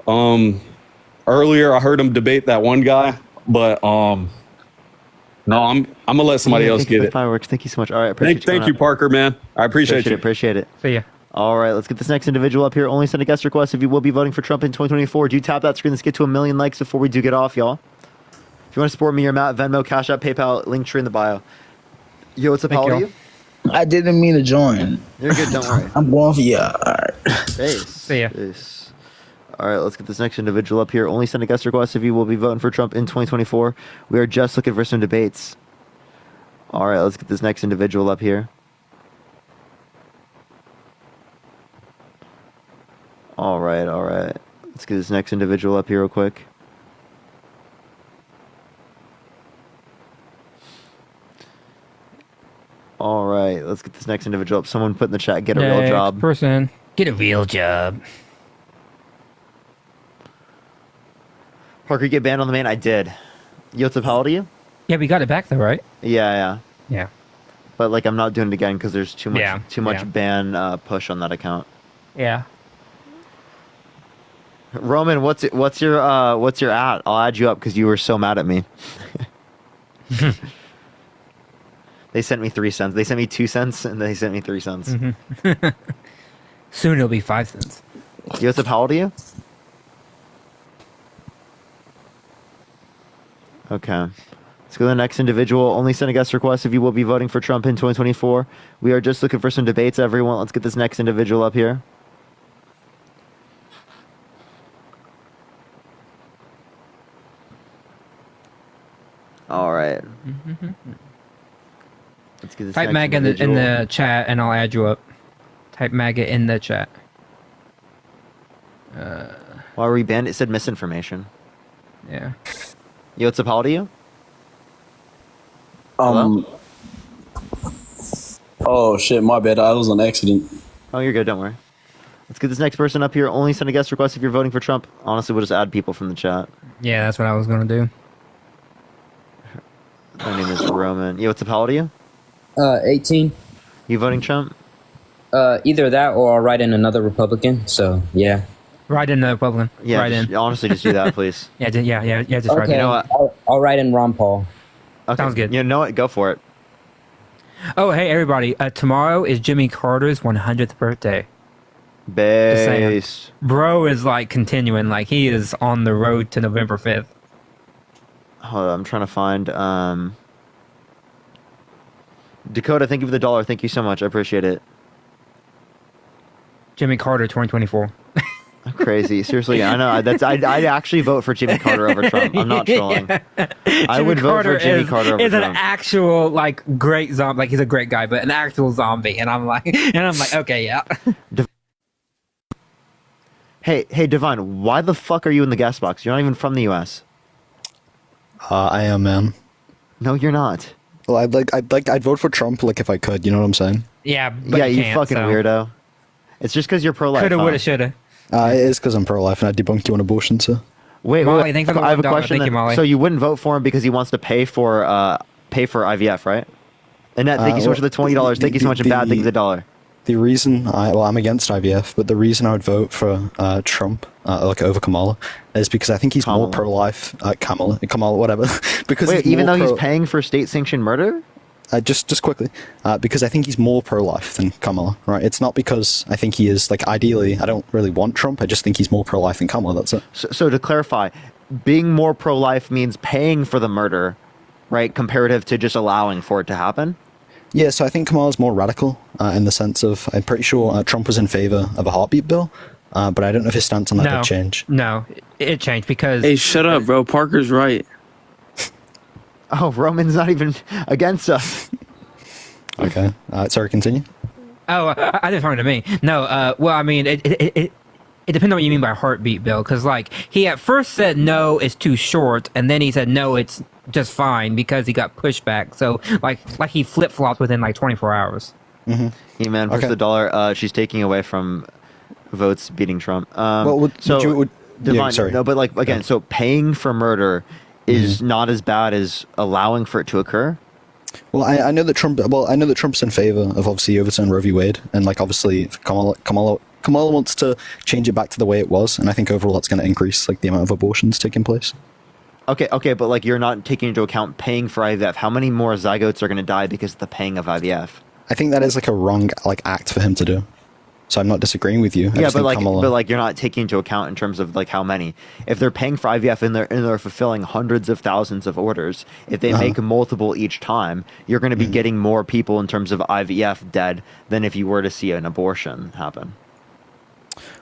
earlier. I heard him debate that one guy, but no, I'm gonna let somebody else get it.
Fireworks. Thank you so much. All right.
Thank you, Parker, man. I appreciate you.
Appreciate it.
See ya.
All right, let's get this next individual up here. Only send a guest request if you will be voting for Trump in 2024. Do tap that screen. Let's get to 1 million likes before we do get off, y'all. If you want to support me or Matt, Venmo, Cash App, PayPal, link tree in the bio. Yo, what's up? How old are you?
I didn't mean to join.
You're good. Don't worry.
I'm going for you. All right.
See ya.
All right, let's get this next individual up here. Only send a guest request if you will be voting for Trump in 2024. We are just looking for some debates. All right, let's get this next individual up here. All right. Let's get this next individual up here real quick. All right, let's get this next individual up. Someone put in the chat, get a real job.
Person, get a real job.
Parker, you get banned on the main? I did. Yo, what's up? How old are you?
Yeah, we got it back though, right?
Yeah. But I'm not doing it again because there's too much ban push on that account.
Yeah.
Roman, what's your at? I'll add you up because you were so mad at me. They sent me 3 cents. They sent me 2 cents and they sent me 3 cents.
Mm-hmm. Soon it'll be 5 cents.
Yo, what's up? How old are you? Okay. Let's go to the next individual. Only send a guest request if you will be voting for Trump in 2024. We are just looking for some debates, everyone. Let's get this next individual up here. All right. Let's get this
Type MAGA in the chat and I'll add you up. Type MAGA in the chat.
Why were we banned? It said misinformation.
Yeah.
Yo, what's up? How old are you?
Oh shit, my bad. I was on accident.
Oh, you're good. Don't worry. Let's get this next person up here. Only send a guest request if you're voting for Trump. Honestly, we'll just add people from the chat.
Yeah, that's what I was gonna do.
My name is Roman. Yo, what's up? How old are you?
18.
You voting Trump?
Either that or I'll write in another Republican. So yeah.
Write in the Republican.
Yeah,
write in.
Honestly, just do that, please.
Yeah, just write.
Okay,
You know what?
I'll write in Ron Paul.
Okay.
Sounds good.
You know what? Go for it.
Oh, hey everybody! Tomorrow is Jimmy Carter's 100th birthday.
Based.
Bro is continuing, he is on the road to November 5th.
Hold on, I'm trying to find Dakota. Thank you for the $1. Thank you so much. I appreciate it.
Jimmy Carter 2024.
Crazy. Seriously, I know. I'd actually vote for Jimmy Carter over Trump. I'm not trolling. I would vote for Jimmy Carter over
Is an
Trump.
actual like great zombie. Like he's a great guy, but an actual zombie. And I'm like, okay, yeah.
Hey, Divine, why the fuck are you in the guest box? You're not even from the U.S.
I am, man.
No, you're not.
Well, I'd vote for Trump, like if I could. You know what I'm saying?
Yeah, but
yeah, you
can't,
fucking weirdo. It's just because you're pro-life.
Coulda,
huh?
woulda, shoulda.
It is because I'm pro-life and I debunk you on abortion, so.
Wait,
Molly, thanks for the
I have a
$1.
question.
Thank you, Molly.
So you wouldn't vote for him because he wants to pay for IVF, right? Annette, thank you so much for the $20. Thank you so much, and Bad, thank you for the $1.
The reason I'm against IVF, but the reason I would vote for Trump, like over Kamala, is because I think he's more pro-life. Kamala, whatever. Because
wait, even though he's paying for state-sanctioned murder?
Just quickly, because I think he's more pro-life than Kamala, right? It's not because I think he is, like, ideally, I don't really want Trump. I just think he's more pro-life than Kamala, that's it.
So to clarify, being more pro-life means paying for the murder, right, comparative to just allowing for it to happen?
Yeah, so I think Kamala's more radical in the sense of, I'm pretty sure Trump was in favor of a heartbeat bill, but I don't know if his stance on that did change.
No, it changed because...
Hey, shut up, bro. Parker's right.
Oh, Roman's not even against us.
Okay. Sorry, continue.
Oh, I didn't talking to me. No, well, I mean, it depends on what you mean by heartbeat, Bill, because, like, he at first said no, it's too short, and then he said no, it's just fine, because he got pushback. So, like he flip-flopped within, like, 24 hours.
Mm-hmm.
Hey, man, push the dollar. She's taking away from votes beating Trump. Divine,
sorry.
no, but, like, again, so paying for murder is not as bad as allowing for it to occur?
Well, I know that Trump. Well, I know that Trump's in favor of obviously overturning Roe v. Wade, and like obviously Kamala wants to change it back to the way it was, and I think overall that's going to increase like the amount of abortions taking place.
Okay, but like you're not taking into account paying for IVF. How many more zygotes are going to die because of the paying of IVF?
I think that is like a wrong like act for him to do. So I'm not disagreeing with you.
Yeah, but like you're not taking into account in terms of like how many. If they're paying for IVF and they're fulfilling hundreds of thousands of orders, if they make multiple each time, you're going to be getting more people in terms of IVF dead than if you were to see an abortion happen.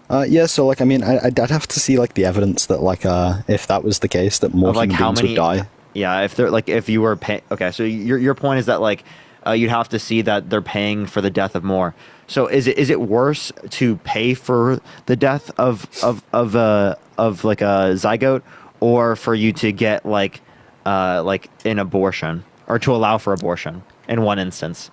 Yeah, so like I mean, I'd have to see like the evidence that like if that was the case, that more human beings would die.
Yeah, if they're like if you were paying. Okay, so your point is that like you'd have to see that they're paying for the death of more. So is it worse to pay for the death of like a zygote, or for you to get like an abortion, or to allow for abortion in one instance?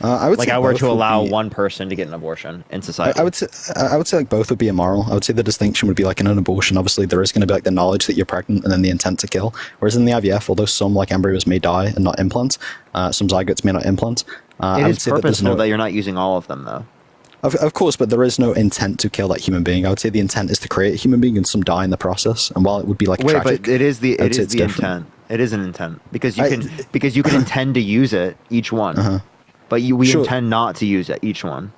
I would
like
say
I were to
both
allow
would be,
one person to get an abortion in society.
I would say like both would be immoral. I would say the distinction would be like in an abortion, obviously there is going to be like the knowledge that you're pregnant and then the intent to kill. Whereas in the IVF, although some like embryos may die and not implant, some zygotes may not implant.
It is purposeful that you're not using all of them though.
Of course, but there is no intent to kill that human being. I would say the intent is to create a human being and some die in the process. And while it would be like tragic,
but it is the intent. It is an intent because you can intend to use it each one, but we intend not to use it each one.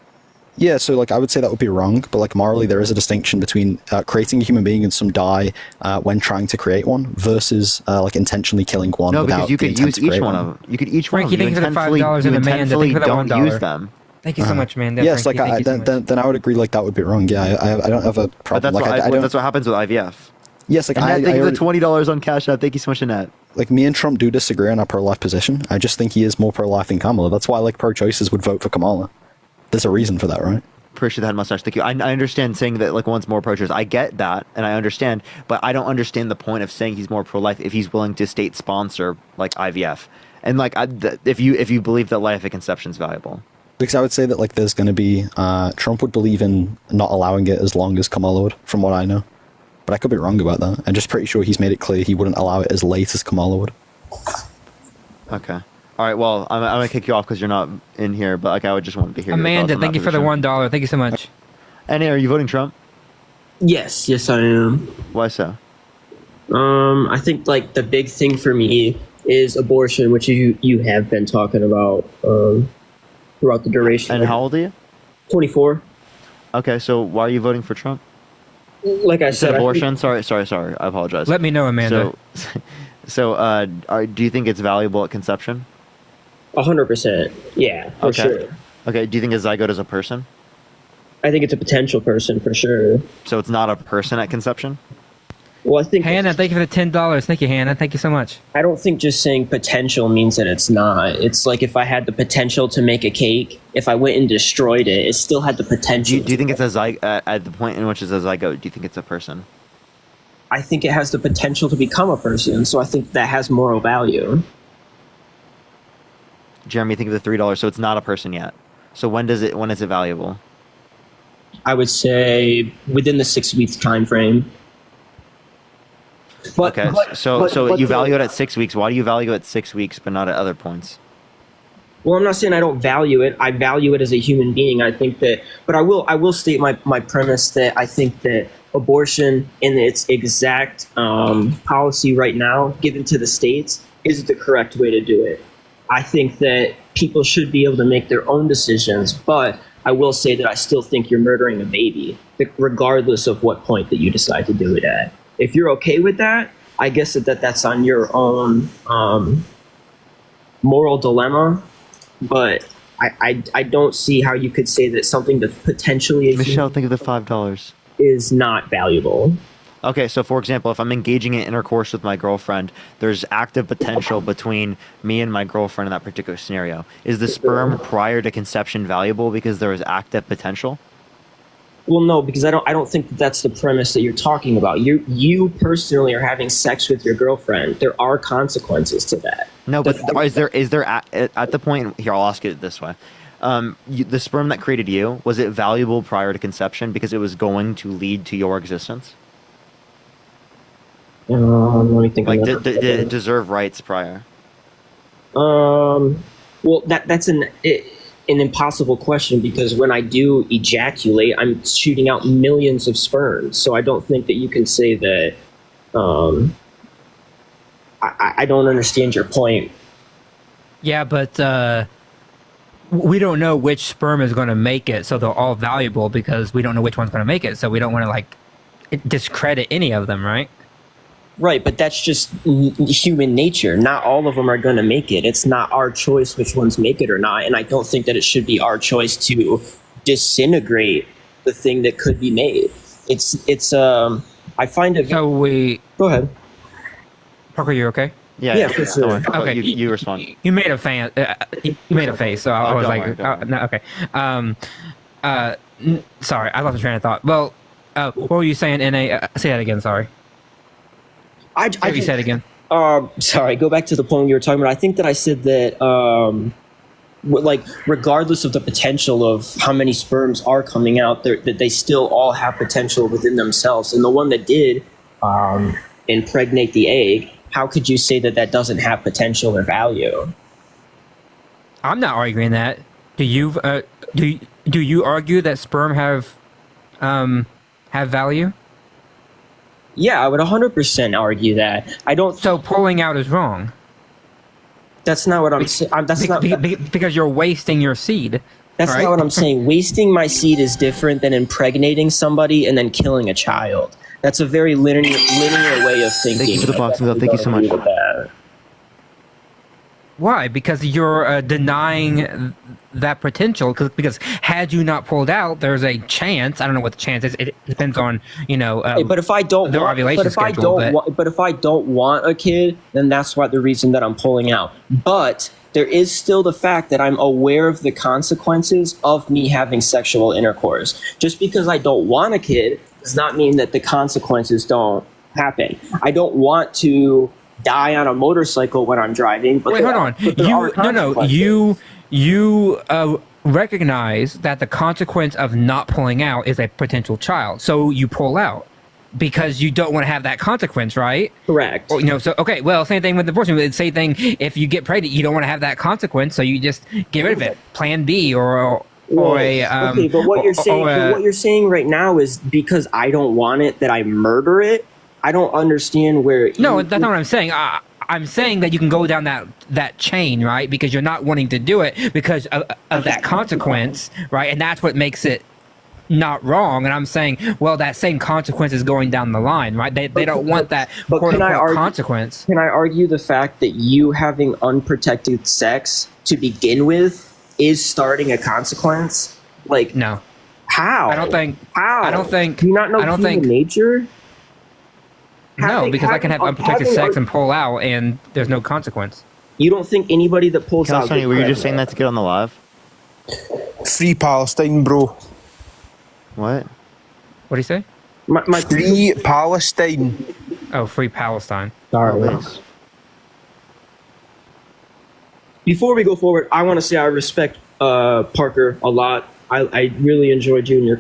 Yeah, so like I would say that would be wrong, but like morally there is a distinction between creating a human being and some die when trying to create one versus like intentionally killing one.
No, because you could use each one of them. You could each one of them. You intentionally don't use them.
Thank you so much, man.
Yes, like then I would agree. Like that would be wrong. Yeah, I don't have a problem.
But that's what happens with IVF.
Yes, like
Annette, thank you for the $20 on Cash App. Thank you so much, Annette.
Like me and Trump do disagree on our pro-life position. I just think he is more pro-life than Kamala. That's why like pro-choicers would vote for Kamala. There's a reason for that, right?
Appreciate that mustache. Thank you. I understand saying that like one's more pro-choice. I get that, and I understand, but I don't understand the point of saying he's more pro-life if he's willing to state sponsor like IVF, and like if you believe that life at conception is valuable.
Because I would say that like there's going to be Trump would believe in not allowing it as long as Kamala would, from what I know. But I could be wrong about that. I'm just pretty sure he's made it clear he wouldn't allow it as late as Kamala would.
Okay. All right. Well, I'm gonna kick you off because you're not in here. But like I would just want to hear.
Amanda, thank you for the $1. Thank you so much.
Annie, are you voting Trump?
Yes, I am.
Why so?
I think like the big thing for me is abortion, which you have been talking about throughout the duration.
And how old are you?
24.
Okay, so why are you voting for Trump?
Like I said,
abortion. Sorry. I apologize.
Let me know, Amanda.
So, do you think it's valuable at conception?
100%. Yeah, for sure.
Okay. Do you think a zygote is a person?
I think it's a potential person for sure.
So it's not a person at conception?
Well, I think
Hannah, thank you for the $10. Thank you, Hannah. Thank you so much.
I don't think just saying potential means that it's not. It's like if I had the potential to make a cake, if I went and destroyed it, it still had the potential.
Do you think it's a at the point in which it's a zygote? Do you think it's a person?
I think it has the potential to become a person, so I think that has moral value.
Jeremy, think of the $3. So it's not a person yet. So when is it valuable?
I would say within the 6 weeks time frame.
Okay, so you value it at 6 weeks. Why do you value it at 6 weeks but not at other points?
Well, I'm not saying I don't value it. I value it as a human being. I think that, but I will state my premise that I think that abortion in its exact policy right now, given to the states, is the correct way to do it. I think that people should be able to make their own decisions, but I will say that I still think you're murdering a baby, regardless of what point that you decide to do it at. If you're okay with that, I guess that's on your own moral dilemma, but I don't see how you could say that something that potentially is
Michelle, think of the $5
is not valuable.
Okay, so for example, if I'm engaging in intercourse with my girlfriend, there's active potential between me and my girlfriend in that particular scenario. Is the sperm prior to conception valuable because there is active potential?
Well, no, because I don't think that's the premise that you're talking about. You personally are having sex with your girlfriend. There are consequences to that.
No, but is there at the point here? I'll ask it this way: the sperm that created you, was it valuable prior to conception because it was going to lead to your existence?
Let me think.
Like, did it deserve rights prior?
Well, that's an impossible question because when I do ejaculate, I'm shooting out millions of sperms. So I don't think that you can say that. I don't understand your point.
Yeah, but we don't know which sperm is going to make it, so they're all valuable because we don't know which one's going to make it. So we don't want to discredit any of them, right?
Right, but that's just human nature. Not all of them are going to make it. It's not our choice which ones make it or not, and I don't think that it should be our choice to disintegrate the thing that could be made. I find it.
So we
go ahead.
Parker, you okay?
Yeah, for sure.
Okay, you respond.
You made a fan. You made a face, so I was like, no, okay. Sorry, I lost the train of thought. Well, what were you saying? Say that again. Sorry. You said again.
Sorry, go back to the point you were talking about. I think that I said that, regardless of the potential of how many sperms are coming out, that they still all have potential within themselves. And the one that did impregnate the egg, how could you say that doesn't have potential or value?
I'm not arguing that. Do you argue that sperm have value?
Yeah, I would 100% argue that. I don't.
So pulling out is wrong.
That's not what I'm saying.
Because you're wasting your seed.
That's
right?
not what I'm saying. Wasting my seed is different than impregnating somebody and then killing a child. That's a very linear way of thinking.
Thank you for the box. Thank you so much.
Why? Because you're denying that potential. Because had you not pulled out, there's a chance. I don't know what the chance is. It depends on
but if I don't
their
want,
ovulation schedule.
But if I don't want a kid, then that's the reason that I'm pulling out. But there is still the fact that I'm aware of the consequences of me having sexual intercourse. Just because I don't want a kid does not mean that the consequences don't happen. I don't want to die on a motorcycle when I'm driving. But
wait, hold on. You recognize that the consequence of not pulling out is a potential child, so you pull out because you don't want to have that consequence, right?
Correct.
Or, so okay. Well, same thing with abortion. Same thing if you get pregnant, you don't want to have that consequence, so you just get rid of it. Plan B or a.
Okay, but what you're saying right now is because I don't want it that I murder it. I don't understand where.
No, that's not what I'm saying. I'm saying that you can go down that chain, right? Because you're not wanting to do it because of that consequence, right? And that's what makes it not wrong. And I'm saying, well, that same consequence is going down the line, right? They don't want that quote-unquote consequence.
Can I argue the fact that you having unprotected sex to begin with is starting a consequence?
No.
How?
I don't think.
How?
I don't think.
Do you not know
I don't
human
think.
nature?
No, because I can have unprotected sex and pull out, and there's no consequence.
You don't think anybody that pulls out?
Sonny, were you just saying that to get on the live?
Free Palestine, bro.
What?
What do you say?
My
Free Palestine.
Oh, free Palestine.
Sorry. Before we go forward, I want to say I respect Parker a lot. I really enjoyed you and your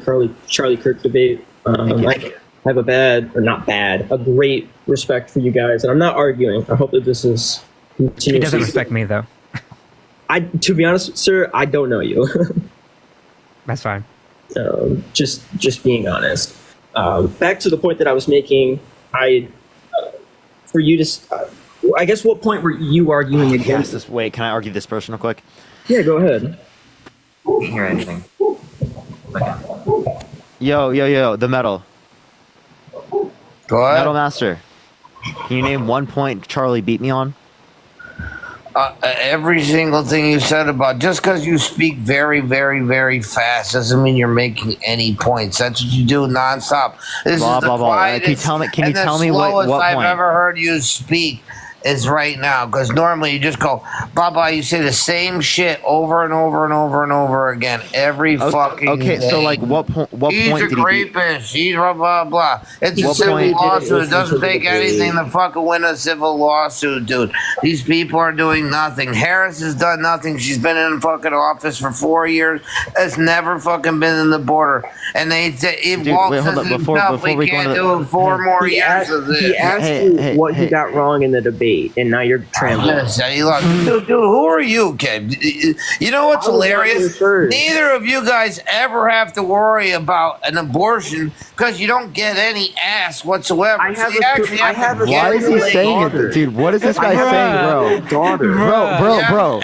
Charlie Kirk debate. I have a great respect for you guys, and I'm not arguing. I hope that this is continuous.
He doesn't respect me though.
To be honest, sir, I don't know you.
That's fine.
Just being honest. Back to the point that I was making. For you to, I guess, what point were you arguing against
this? Wait, can I argue this person real quick?
Yeah, go ahead.
Can't hear anything.
Yo, the metal.
Go ahead.
Metal Master. Can you name 1 point Charlie beat me on?
Every single thing you said about just because you speak very, very, very fast doesn't mean you're making any points. That's what you do nonstop. This
Blah,
is the
blah, blah.
quietest
Can you tell me what
slowest I've
point?
ever heard you speak is right now. Because normally you just go blah blah. You say the same shit over and over and over and over again every fucking
Okay,
day.
so like what point
He's
did
a
he beat?
rapist. He's blah blah blah. It's a
What
civil
point-
lawsuit. It doesn't take anything to fucking win a civil lawsuit, dude. These people are doing nothing. Harris has done nothing. She's been in fucking office for 4 years. Has never fucking been in the border. And they say
Dude,
Walt
wait, hold
says
up. Before
we
we go
can't
into
do it 4 more
He
years
asked,
of this.
he asked you what he got wrong in the debate, and now you're translating.
Dude, who are you, kid? You know what's hilarious? Neither of you guys ever have to worry about an abortion because you don't get any ass whatsoever. Why
is he saying it, dude? What is this guy saying, bro? Bro.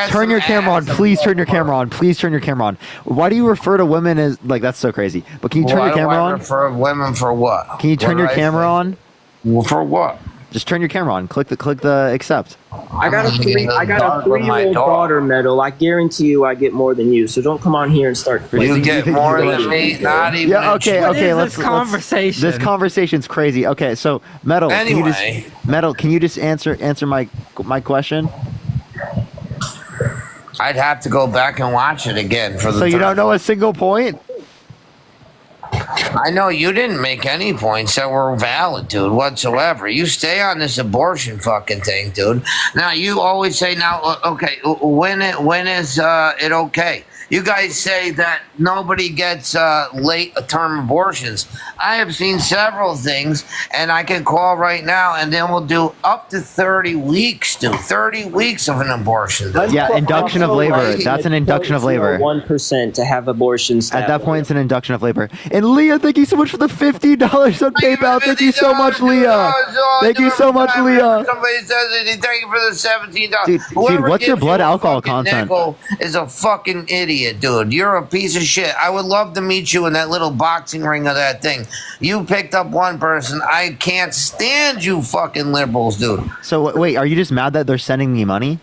Turn your camera on, please. Turn your camera on, please. Turn your camera on. Why do you refer to women as like that's so crazy? But can you turn your camera on?
Refer to women for what?
Can you turn your camera on?
For what?
Just turn your camera on. Click the accept.
I got a 3-year-old daughter, Metal. I guarantee you, I get more than you. So don't come on here and start.
You get more than me. Not even.
Yeah. Okay. Let's
conversation.
This conversation's crazy. Okay. So Metal.
Anyway.
Can you just answer my question?
I'd have to go back and watch it again for the.
So you don't know a single point?
I know you didn't make any points that were valid, dude, whatsoever. You stay on this abortion fucking thing, dude. Now you always say, okay, when is it okay? You guys say that nobody gets late term abortions. I have seen several things, and I can call right now, and then we'll do up to 30 weeks, dude. 30 weeks of an abortion. Dude.
Yeah, induction of labor. That's an induction of labor.
1% to have abortions.
At that point, it's an induction of labor. And Leah, thank you so much for the $50 on PayPal. Thank you so much, Leah. Thank you so much, Leah.
Somebody says it. Thank you for the $17.
Dude, what's your blood alcohol content?
Nickel is a fucking idiot, dude. You're a piece of shit. I would love to meet you in that little boxing ring of that thing. You picked up one person. I can't stand you fucking liberals, dude.
So wait, are you just mad that they're sending me money?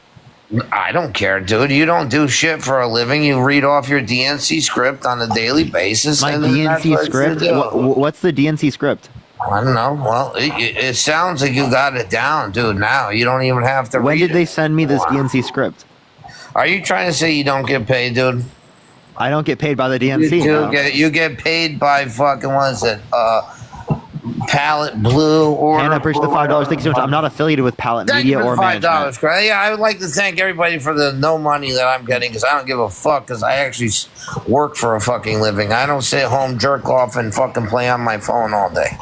I don't care, dude. You don't do shit for a living. You read off your DNC script on a daily basis.
My
and that's
DNC
what
script?
you do.
What's the DNC script?
I don't know. Well, it sounds like you got it down, dude. Now you don't even have to.
When
read
did they
it.
send me this DNC script?
Are you trying to say you don't get paid, dude?
I don't get paid by the DNC.
You get paid by fucking what is it? Palette Blue or
Hannah, appreciate the $5. Thank you so much. I'm not affiliated with Palette
Thank
Media
you for
or
the
management.
$5. Yeah, I would like to thank everybody for the no money that I'm getting because I don't give a fuck because I actually work for a fucking living. I don't sit home, jerk off, and fucking play on my phone all day.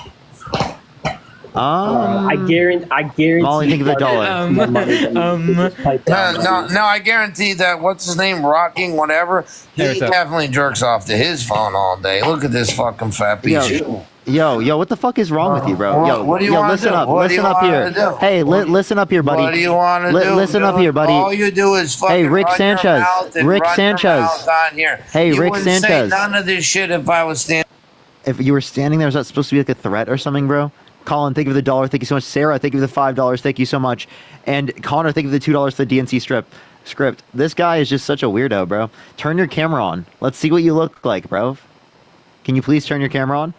I guarantee.
Molly, think of the dollar.
No, I guarantee that what's his name, Rocking, whatever. He definitely jerks off to his phone all day. Look at this fucking fat piece of shit.
Yo, what the fuck is wrong with you, bro? Yo,
what do you want
listen
to do?
up,
What do
listen
you
up
want
here.
to do?
Hey, listen up here, buddy.
What do you want to do?
Listen up here, buddy.
All you do is fucking
Hey, Rick
run
Sanchez.
your mouth and
Rick
run
Sanchez.
your mouth on here.
Hey,
you
Rick
wouldn't
Sanchez.
say none of this shit if I was standing.
If you were standing there, is that supposed to be like a threat or something, bro? Colin, thank you for the $1. Thank you so much. Sarah, thank you for the $5. Thank you so much. And Connor, thank you for the $2 for the DNC strip. Script. This guy is just such a weirdo, bro. Turn your camera on. Let's see what you look like, bro. Can you please turn your camera on?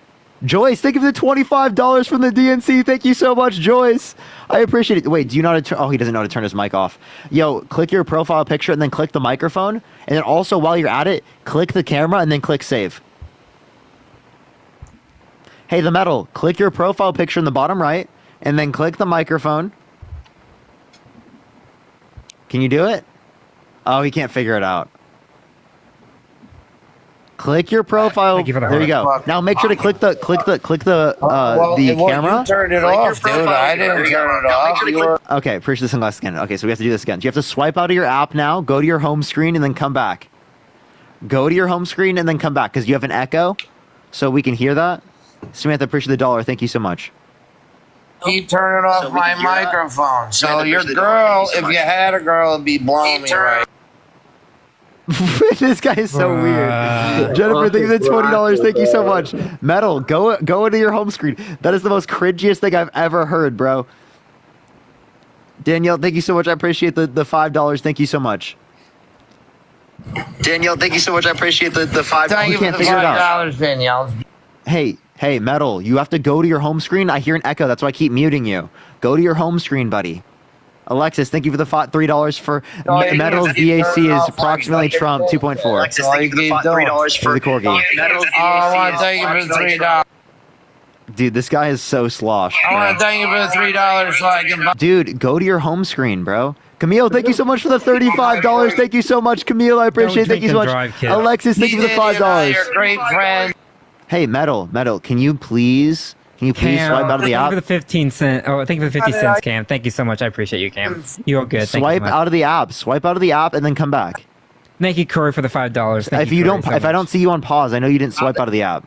Joyce, thank you for the $25 from the DNC. Thank you so much, Joyce. I appreciate it. Wait, do you know how to turn? Oh, he doesn't know how to turn his mic off. Yo, click your profile picture and then click the microphone. And then also, while you're at it, click the camera and then click save. Hey, the metal, click your profile picture in the bottom right and then click the microphone. Can you do it? Oh, he can't figure it out. Click your profile. There you go. Now make sure to click the camera.
You turned it off, dude. I didn't turn it off.
Okay, appreciate the sunglasses again. Okay, so we have to do this again. So you have to swipe out of your app now, go to your home screen, and then come back. Go to your home screen and then come back because you have an echo, so we can hear that. Samantha, appreciate the dollar. Thank you so much.
Keep turning off my microphone. So your girl, if you had a girl, would be blowing me right.
This guy is so weird. Jennifer, thank you for the $20. Thank you so much. Metal, go into your home screen. That is the most cringiest thing I've ever heard, bro. Danielle, thank you so much. I appreciate the $5. Thank you so much. Danielle, thank you so much. I appreciate the $5.
Thank you for the $5, Danielle.
Hey, Metal, you have to go to your home screen. I hear an echo. That's why I keep muting you. Go to your home screen, buddy. Alexis, thank you for the $3 for Metal's VAC is approximately Trump 2.4.
Alexis, thank you for the $3
for the corgi.
Metal's VAC I want to thank you for the $3.
Dude, this guy is so slosh.
I want to thank you for the $3 so I can buy.
Dude, go to your home screen, bro. Camille, thank you so much for the $35. Thank you so much, Camille. I appreciate it. Thank you so much. Alexis, thank you for the $5.
You're a great friend.
Hey, Metal, can you please swipe out of the app?
Thank you for the 15 cent. Oh, thank you for the 50 cents, Cam. Thank you so much. I appreciate you, Cam. You're good. Thank
Swipe
you so
out of the app. Swipe out of the app and then come back.
Thank you, Corey, for the $5.
If I don't see you on pause, I know you didn't swipe out of the app.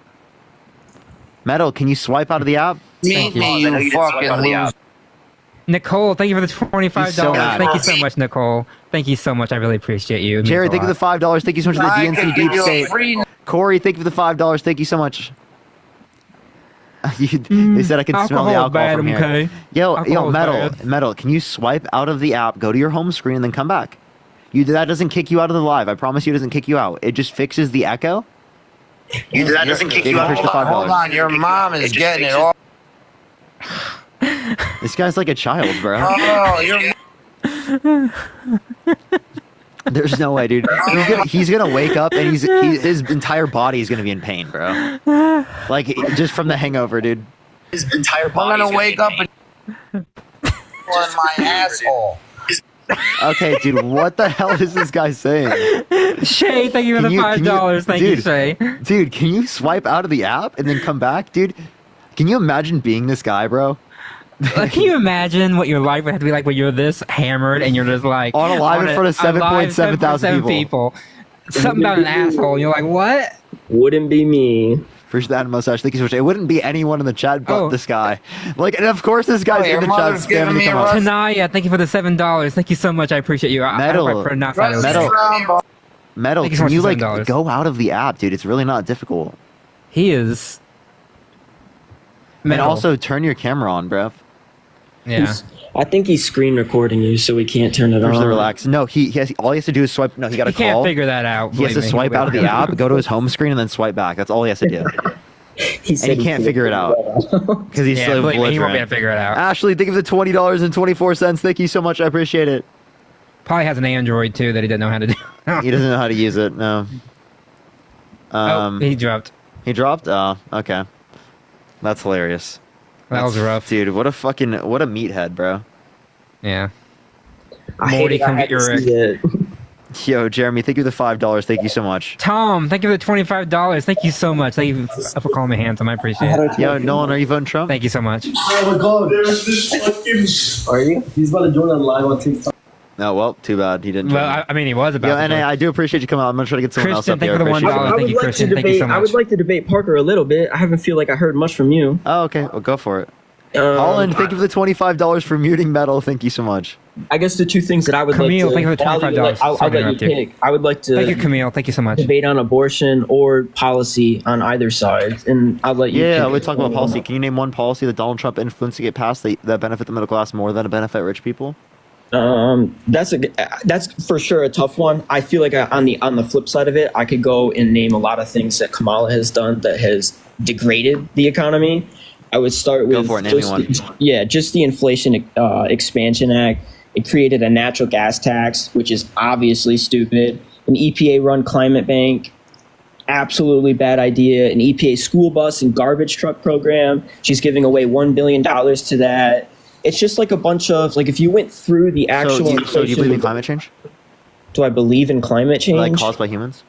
Metal, can you swipe out of the app?
Meet me, you fucking loser.
Nicole, thank you for the $25.
So
thank you so much, Nicole. Thank you so much. I really appreciate you.
Jerry, thank you for the $5. Thank you so much for the DNC Deep State. Corey, thank you for the $5. Thank you so much. They said I can smell the alcohol from here.
Okay.
Yo, Metal, can you swipe out of the app, go to your home screen, and then come back? That doesn't kick you out of the live. I promise you it doesn't kick you out. It just fixes the echo.
That doesn't kick you out. Hold on, your mom is getting it all.
This guy's like a child, bro.
Oh,
There's no way, dude. He's gonna wake up and his entire body is gonna be in pain, bro. Like just from the hangover, dude.
His entire body. I'm gonna wake up and on my asshole.
Okay, dude, what the hell is this guy saying?
Shay, thank you for the $5. Thank you, Shay.
Dude, can you swipe out of the app and then come back, dude? Can you imagine being this guy, bro?
Can you imagine what your life would have to be like when you're this hammered and you're just like
on a live in front of 7.7 thousand people?
Something about an asshole. And you're like, what?
Wouldn't be me.
Appreciate that mustache. Thank you so much. It wouldn't be anyone in the chat but this guy. Like, and of course this guy's in the chat spamming to come up.
Tanaya, thank you for the $7. Thank you so much. I appreciate you.
Metal, can you like go out of the app, dude? It's really not difficult.
He is.
And also turn your camera on, bro.
Yeah.
I think he's screen recording you, so we can't turn it on.
The relax. No, all he has to do is swipe. No, he got a call.
He can't figure that out.
He has to swipe out of the app, go to his home screen, and then swipe back. That's all he has to do. He can't figure it out because he's so belligerent.
He won't be able to figure it out.
Ashley, think of the $20.24. Thank you so much. I appreciate it.
Probably has an Android too that he doesn't know how to do.
He doesn't know how to use it. No.
He dropped.
He dropped. Oh, okay. That's hilarious.
That was rough,
dude. What a meathead, bro.
Yeah. Morty, come get your Rick.
Yo, Jeremy, thank you for the $5. Thank you so much.
Tom, thank you for the $25. Thank you so much. Thank you for calling me handsome. I appreciate it.
Yo, Nolan, are you voting Trump?
Thank you so much.
Oh my God. Are you? He's about to join on live on TikTok.
No, well, too bad he didn't.
Well, I mean, he was about.
Yo, and I do appreciate you coming out. I'm gonna try to get someone else up here.
Thank you for the $1. Thank you, Christian. Thank you so much.
I would like to debate Parker a little bit. I haven't feel like I heard much from you.
Oh, okay. Well, go for it. Holland, thank you for the $25 for muting Metal. Thank you so much.
I guess the two things that I would
Camille,
like to...
Camille, thank you for the $25.
I'll let you pick. I would like to...
Thank you, Camille. Thank you so much.
Debate on abortion or policy on either side, and I'll let you
Yeah, let's talk about policy. Can you name one policy that Donald Trump influenced to get passed that benefit the middle class more than to benefit rich people?
That's for sure a tough one. I feel like on the flip side of it, I could go and name a lot of things that Kamala has done that has degraded the economy. I would start with just the Inflation Expansion Act. It created a natural gas tax, which is obviously stupid. An EPA-run climate bank, absolutely bad idea. An EPA school bus and garbage truck program. She's giving away $1 billion to that. It's just like a bunch of, like, if you went through the actual...
So do you believe in climate change?
Do I believe in climate change?
Like caused by humans?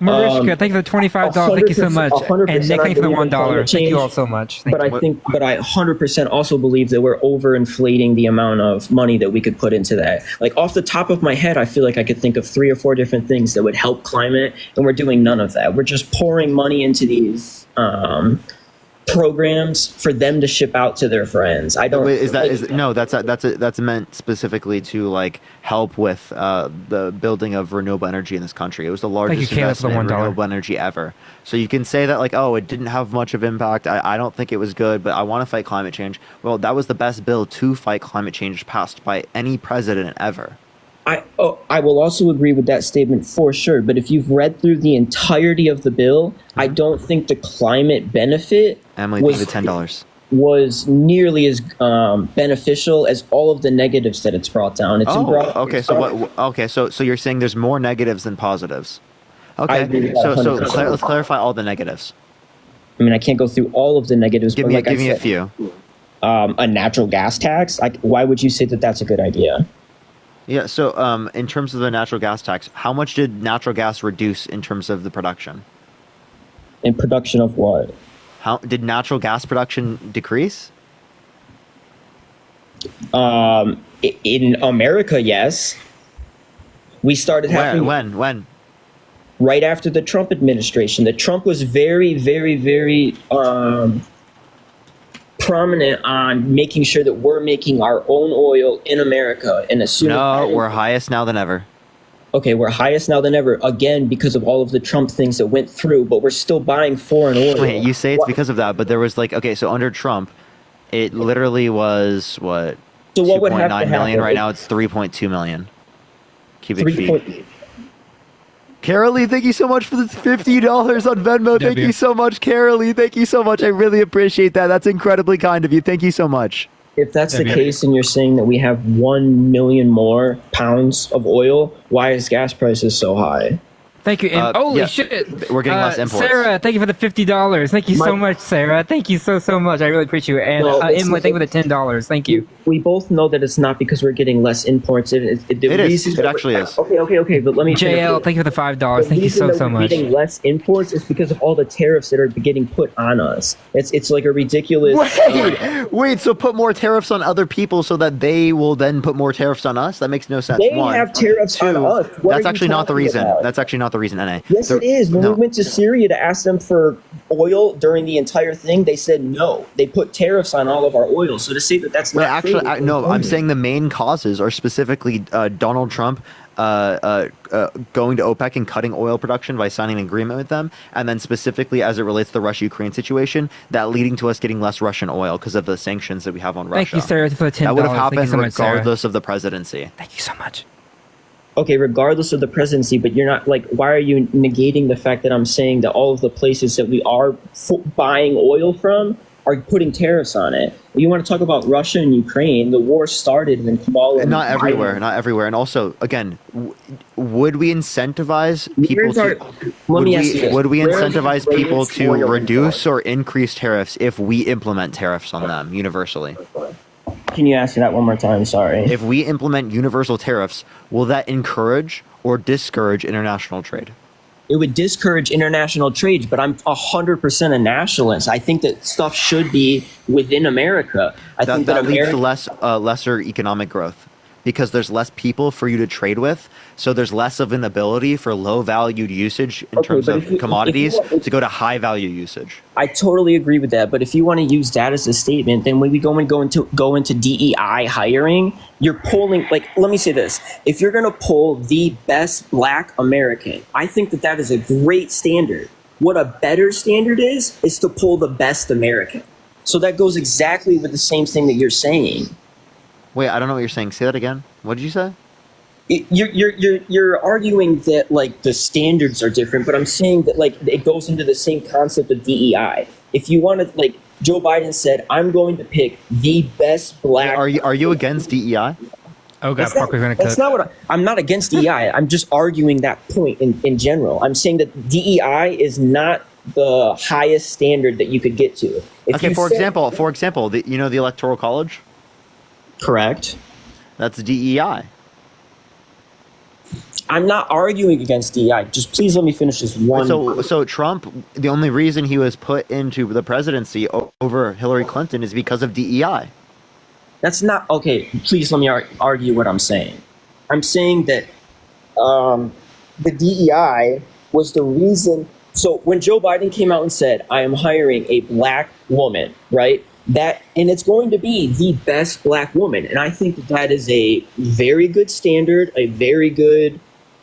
Mariska, thank you for the $25. Thank you so much. And Nick, thank you for the $1. Thank you all so much.
But I 100% also believe that we're overinflating the amount of money that we could put into that. Like, off the top of my head, I feel like I could think of 3 or 4 different things that would help climate, and we're doing none of that. We're just pouring money into these programs for them to ship out to their friends. I don't.
Wait, that's meant specifically to like help with the building of renewable energy in this country. It was the largest investment in renewable energy ever. So you can say that like, oh, it didn't have much of impact. I don't think it was good, but I want to fight climate change. Well, that was the best bill to fight climate change passed by any president ever.
I will also agree with that statement for sure. But if you've read through the entirety of the bill, I don't think the climate benefit
was $10
was nearly as beneficial as all of the negatives that it's brought down.
So you're saying there's more negatives than positives. Okay, so let's clarify all the negatives.
I mean, I can't go through all of the negatives.
Give me a few.
A natural gas tax. Why would you say that that's a good idea?
Yeah, so in terms of the natural gas tax, how much did natural gas reduce in terms of the production?
In production of what?
How did natural gas production decrease?
In America, yes. We started having...
When?
Right after the Trump administration. The Trump was very, very, very... prominent on making sure that we're making our own oil in America. And as soon as
we're highest now than ever.
Okay, we're highest now than ever, again, because of all of the Trump things that went through, but we're still buying foreign oil.
Wait, you say it's because of that, but there was like, okay, so under Trump, it literally was, what,
so what would have to
2.9 million?
happen?
Right now it's 3.2 million cubic feet. Carolee, thank you so much for the $50 on Venmo. Thank you so much, Carolee. Thank you so much. I really appreciate that. That's incredibly kind of you. Thank you so much.
If that's the case and you're saying that we have 1 million more pounds of oil, why is gas prices so high?
Thank you. And holy shit.
We're getting less imports.
Sarah, thank you for the $50. Thank you so much, Sarah. Thank you so much. I really appreciate it. And Emily, thank you for the $10. Thank you.
We both know that it's not because we're getting less imports. It is.
It actually is.
Okay. But let me.
JL, thank you for the $5. Thank you so much.
Getting less imports is because of all the tariffs that are getting put on us. It's like a ridiculous.
Wait. So put more tariffs on other people so that they will then put more tariffs on us? That makes no sense.
They have tariffs on us.
That's actually not the reason. That's actually not the reason. NA.
Yes, it is. When we went to Syria to ask them for oil during the entire thing, they said no. They put tariffs on all of our oil. So to say that that's not
actually, I'm saying the main causes are specifically Donald Trump going to OPEC and cutting oil production by signing an agreement with them, and then specifically as it relates to the Russia-Ukraine situation, that leading to us getting less Russian oil because of the sanctions that we have on Russia.
Thank you, Sarah, for the $10.
That would have happened
regardless
of the presidency.
Thank you so much.
Okay, regardless of the presidency, but you're not like, why are you negating the fact that I'm saying that all of the places that we are buying oil from are putting tariffs on it? You want to talk about Russia and Ukraine? The war started when Kamala.
Not everywhere. And also, again, would we incentivize people to reduce or increase tariffs if we implement tariffs on them universally?
Can you ask me that one more time? Sorry.
If we implement universal tariffs, will that encourage or discourage international trade?
It would discourage international trade, but I'm 100% a nationalist. I think that stuff should be within America. I think that
leads to lesser economic growth because there's less people for you to trade with. So there's less of an ability for low valued usage in terms of commodities to go to high value usage.
I totally agree with that. But if you want to use that as a statement, then when we go into DEI hiring, you're pulling, like, let me say this. If you're going to pull the best Black American, I think that is a great standard. What a better standard is to pull the best American. So that goes exactly with the same thing that you're saying.
Wait, I don't know what you're saying. Say that again. What did you say?
You're arguing that like the standards are different, but I'm saying that like it goes into the same concept of DEI. If you want to, like Joe Biden said, I'm going to pick the best black.
Are you against DEI?
Oh God, Parker's gonna
That's not what I'm not against DEI. I'm just arguing that point in general. I'm saying that DEI is not the highest standard that you could get to.
Okay, for example, the Electoral College?
Correct.
That's DEI.
I'm not arguing against DEI. Just please let me finish this one.
So Trump, the only reason he was put into the presidency over Hillary Clinton is because of DEI.
That's not okay. Please let me argue what I'm saying. I'm saying that the DEI was the reason. So when Joe Biden came out and said, "I am hiring a black woman," right? And it's going to be the best black woman, and I think that is a very good standard, a very good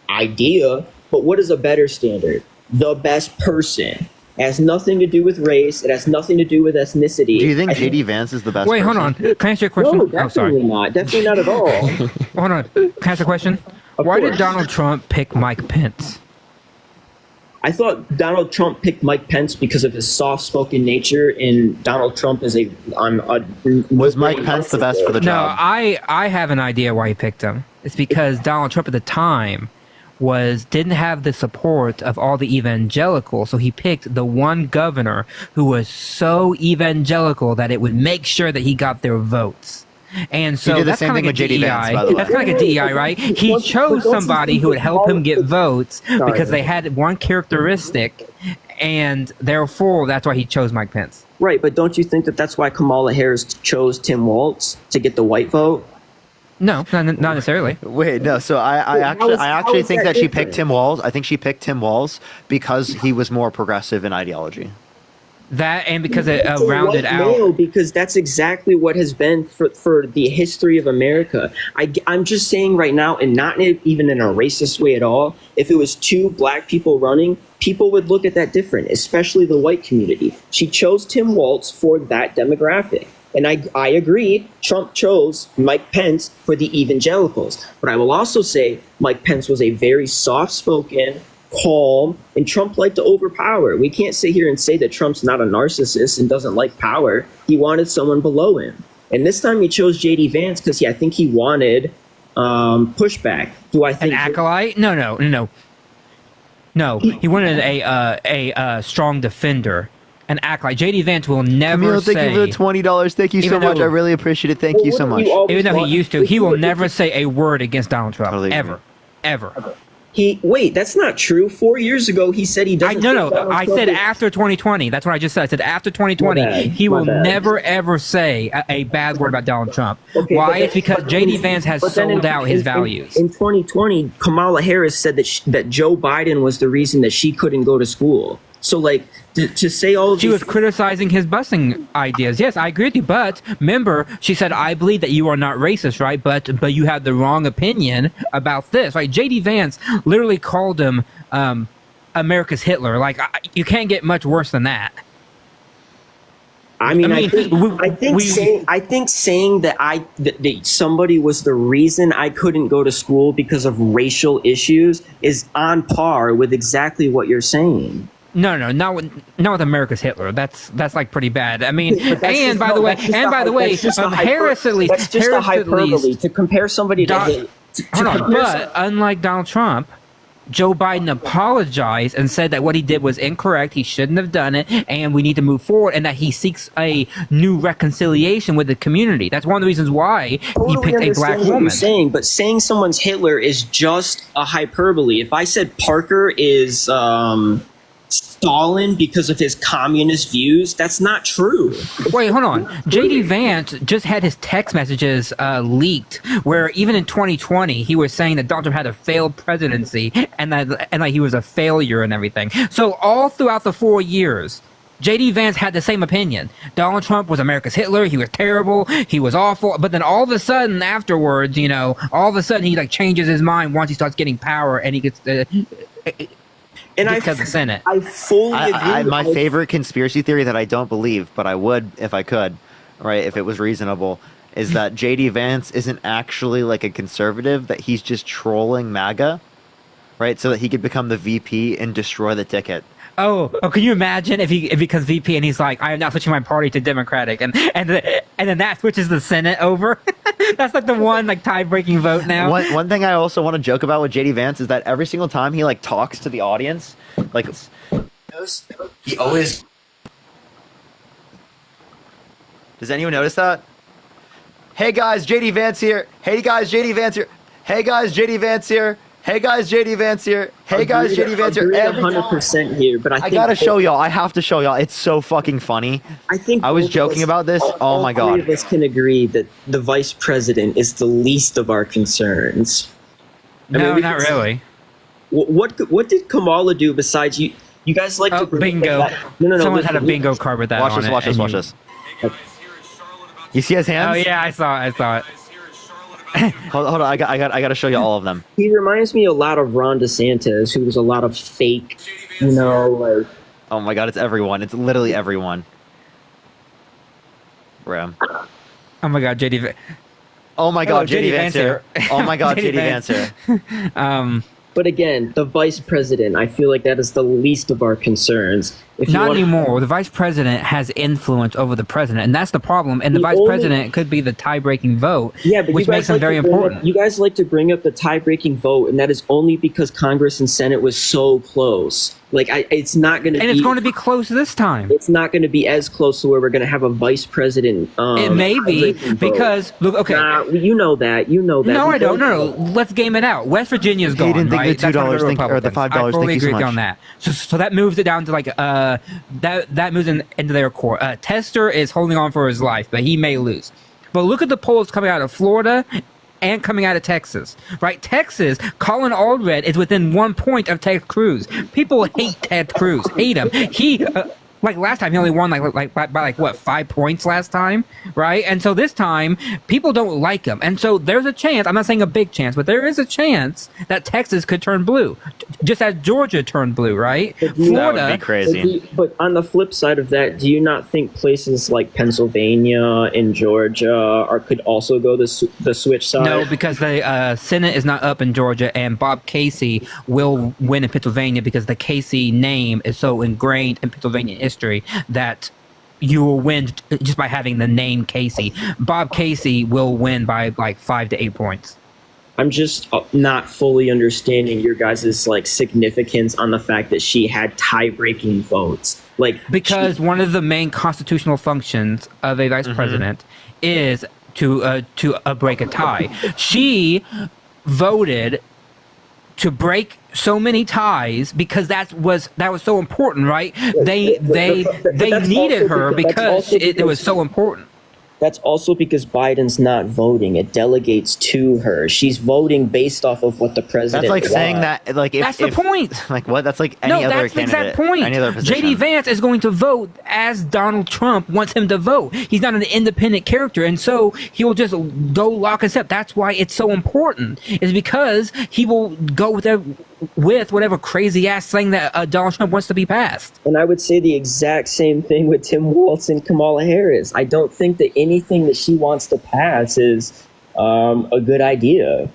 idea. But what is a better standard? The best person. It has nothing to do with race. It has nothing to do with ethnicity.
Do you think JD Vance is the best
Wait,
person?
hold on. Can I ask you a question?
No, definitely not. Definitely not at all.
Hold on. Can I ask a question? Why did Donald Trump pick Mike Pence?
I thought Donald Trump picked Mike Pence because of his soft-spoken nature, and Donald Trump is
was Mike Pence the best for the job?
No, I have an idea why he picked him. It's because Donald Trump at the time didn't have the support of all the evangelicals, so he picked the one governor who was so evangelical that it would make sure that he got their votes. And so
did the
that's
same
kind of
thing
like a
with JD
DEI.
Vance, by the way.
That's kind of like a DEI, right? He chose somebody who would help him get votes because they had one characteristic, and therefore that's why he chose Mike Pence.
Right, but don't you think that that's why Kamala Harris chose Tim Walz to get the white vote?
No, not necessarily.
Wait, no. So I actually think that she picked Tim Walz. I think she picked Tim Walz because he was more progressive in ideology.
That and because it
It's a
rounded
white
out.
male, because that's exactly what has been for the history of America. I'm just saying right now, and not even in a racist way at all, if it was two black people running, people would look at that different, especially the white community. She chose Tim Walz for that demographic. And I agree, Trump chose Mike Pence for the evangelicals. But I will also say Mike Pence was a very soft-spoken, calm, and Trump liked to overpower. We can't sit here and say that Trump's not a narcissist and doesn't like power. He wanted someone below him. And this time he chose JD Vance because I think he wanted pushback. Do I think
an acolyte? No. He wanted a strong defender. An acolyte. JD Vance will never
Camille,
say.
thank you for the $20. Thank you so much. I really appreciate it. Thank you so much.
Even though he used to, he will never say a word against Donald Trump.
Totally
Ever.
Wait, that's not true. 4 years ago, he said he doesn't.
I said after 2020. That's what I just said. I said after 2020, he will never ever say a bad word about Donald Trump.
Okay,
why? It's because JD Vance has sold out his values.
In 2020, Kamala Harris said that Joe Biden was the reason that she couldn't go to school. So, like, to say all of
She was criticizing his busing ideas. Yes, I agree with you. But remember, she said, I believe that you are not racist, right? But you have the wrong opinion about this. Right? JD Vance literally called him America's Hitler. Like, you can't get much worse than that.
I think saying that somebody was the reason I couldn't go to school because of racial issues is on par with exactly what you're saying.
No, not with America's Hitler. That's like pretty bad. I mean, and by the way, Harris at least.
That's just a hyperbole to compare somebody to Hitler.
But unlike Donald Trump, Joe Biden apologized and said that what he did was incorrect. He shouldn't have done it, and we need to move forward. And that he seeks a new reconciliation with the community. That's one of the reasons why he picked a black woman.
You're saying, but saying someone's Hitler is just a hyperbole. If I said Parker is Stalin because of his communist views, that's not true.
Wait, hold on. JD Vance just had his text messages leaked, where even in 2020 he was saying that Donald Trump had a failed presidency and that he was a failure and everything. So all throughout the 4 years, JD Vance had the same opinion. Donald Trump was America's Hitler. He was terrible. He was awful. But then all of a sudden, afterwards, all of a sudden he changes his mind once he starts getting power and he gets.
And
because the Senate.
I fully agree.
My favorite conspiracy theory that I don't believe, but I would if I could, right? If it was reasonable, is that JD Vance isn't actually like a conservative, that he's just trolling MAGA, right? So that he could become the VP and destroy the ticket.
Oh, can you imagine if he becomes VP and he's like, I am now switching my party to Democratic, and then that switches the Senate over? That's like the one like tie-breaking vote now.
One thing I also want to joke about with JD Vance is that every single time he like talks to the audience, like
He always.
Does anyone notice that? Hey guys, JD Vance here. Hey guys, JD Vance here. Hey guys, JD Vance here. Hey guys, JD Vance here. Hey guys, JD Vance here.
Every 100% here, but I think
gotta show y'all. I have to show y'all. It's so fucking funny.
I think
I was joking about this. Oh my god.
All three of us can agree that the vice president is the least of our concerns.
No, not really.
What did Kamala do besides you? You guys like to
bingo.
No.
Someone had a bingo card with that
Watch
on
this.
it.
Watch this. You see his hands?
Oh yeah, I saw it.
hold on, I got to show you all of them.
He reminds me a lot of Ron DeSantis, who was a lot of fake, like.
Oh my god, it's everyone. It's literally everyone. Bro.
Oh my god, JD.
Oh my god, JD Vance here. Oh my god, JD Vance here.
But again, the vice president, I feel like that is the least of our concerns.
Not anymore. The vice president has influence over the president, and that's the problem. And the vice president could be the tie-breaking vote, which makes him very important.
You guys like to bring up the tie-breaking vote, and that is only because Congress and Senate was so close. Like, it's not going to be...
And it's going to be close this time.
It's not going to be as close to where we're going to have a vice president.
It may be, because... Look, okay.
You know that.
No, I don't. No. Let's game it out. West Virginia's gone,
didn't think
right?
the $2 or the $5.
I fully
Thank you so
agree
much.
on that. So that moves it down to like... that moves into their core. Tester is holding on for his life, but he may lose. But look at the polls coming out of Florida and coming out of Texas, right? Texas, Colin Allred is within 1 point of Ted Cruz. People hate Ted Cruz, hate him. He, like last time, he only won by 5 points last time, right? And so this time, people don't like him. And so there's a chance, I'm not saying a big chance, but there is a chance that Texas could turn blue, just as Georgia turned blue, right? Florida,
that would be crazy.
But on the flip side of that, do you not think places like Pennsylvania and Georgia could also go the switch side?
No, because the Senate is not up in Georgia, and Bob Casey will win in Pennsylvania because the Casey name is so ingrained in Pennsylvania history that you will win just by having the name Casey. Bob Casey will win by like 5 to 8 points.
I'm just not fully understanding your guys' like significance on the fact that she had tie-breaking votes.
Because one of the main constitutional functions of a vice president is to break a tie. She voted to break so many ties because that was so important, right? They needed her because it was so important.
That's also because Biden's not voting. It delegates to her. She's voting based off of what the president
That's like
wants.
saying that, like,
That's the point.
Like, what? That's like any other
that's the
candidate.
exact point.
Any other position.
JD Vance is going to vote as Donald Trump wants him to vote. He's not an independent character, and so he will just go lock and step. That's why it's so important, is because he will go with whatever crazy ass thing that Donald Trump wants to be passed.
And I would say the exact same thing with Tim Walz and Kamala Harris. I don't think that anything that she wants to pass is a good idea.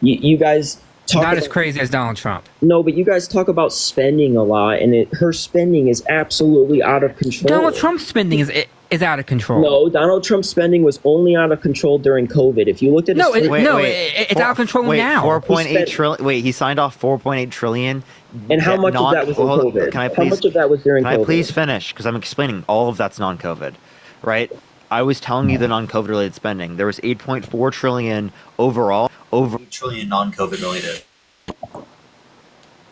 You guys talk
not
about,
as crazy as Donald Trump.
No, but you guys talk about spending a lot, and her spending is absolutely out of control.
Donald Trump's spending is out of control.
No, Donald Trump's spending was only out of control during COVID. If you looked at
it's out of control now.
4.8 trillion. Wait, he signed off 4.8 trillion.
And how much of that was in COVID? How much of that was during COVID?
Can I please finish? Because I'm explaining all of that's non-COVID, right? I was telling you the non-COVID related spending. There was 8.4 trillion overall. Over
8 trillion non-COVID related.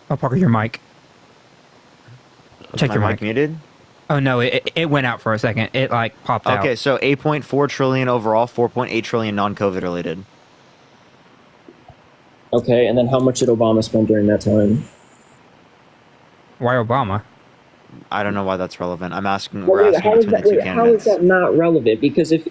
Oh, Parker, your mic. Check
my
your
mic muted.
Oh no, it went out for a second. It like popped out.
Okay, so 8.4 trillion overall, 4.8 trillion non-COVID related.
Okay, and then how much did Obama spend during that time?
Why Obama?
I don't know why that's relevant. I'm asking.
Well,
we're asking between the two
how
candidates.
is that not relevant? Because if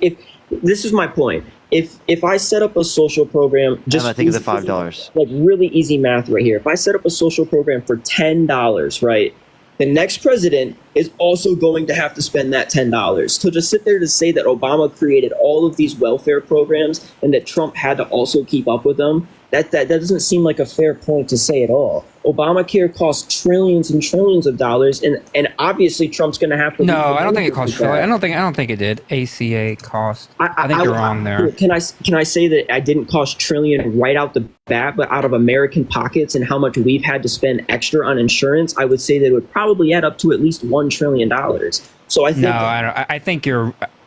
this is my point, if I set up a social program, just
I think of the $5.
Like really easy math right here. If I set up a social program for $10, right? the next president is also going to have to spend that $10. So just sit there to say that Obama created all of these welfare programs and that Trump had to also keep up with them, that doesn't seem like a fair point to say at all. Obamacare costs trillions and trillions of dollars, and obviously Trump's going to have to.
No, I don't think it cost trillions. I don't think it did. ACA cost. I think you're wrong there.
Can I say that I didn't cost trillion right out the bat, but out of American pockets and how much we've had to spend extra on insurance, I would say that it would probably add up to at least $1 trillion. So I think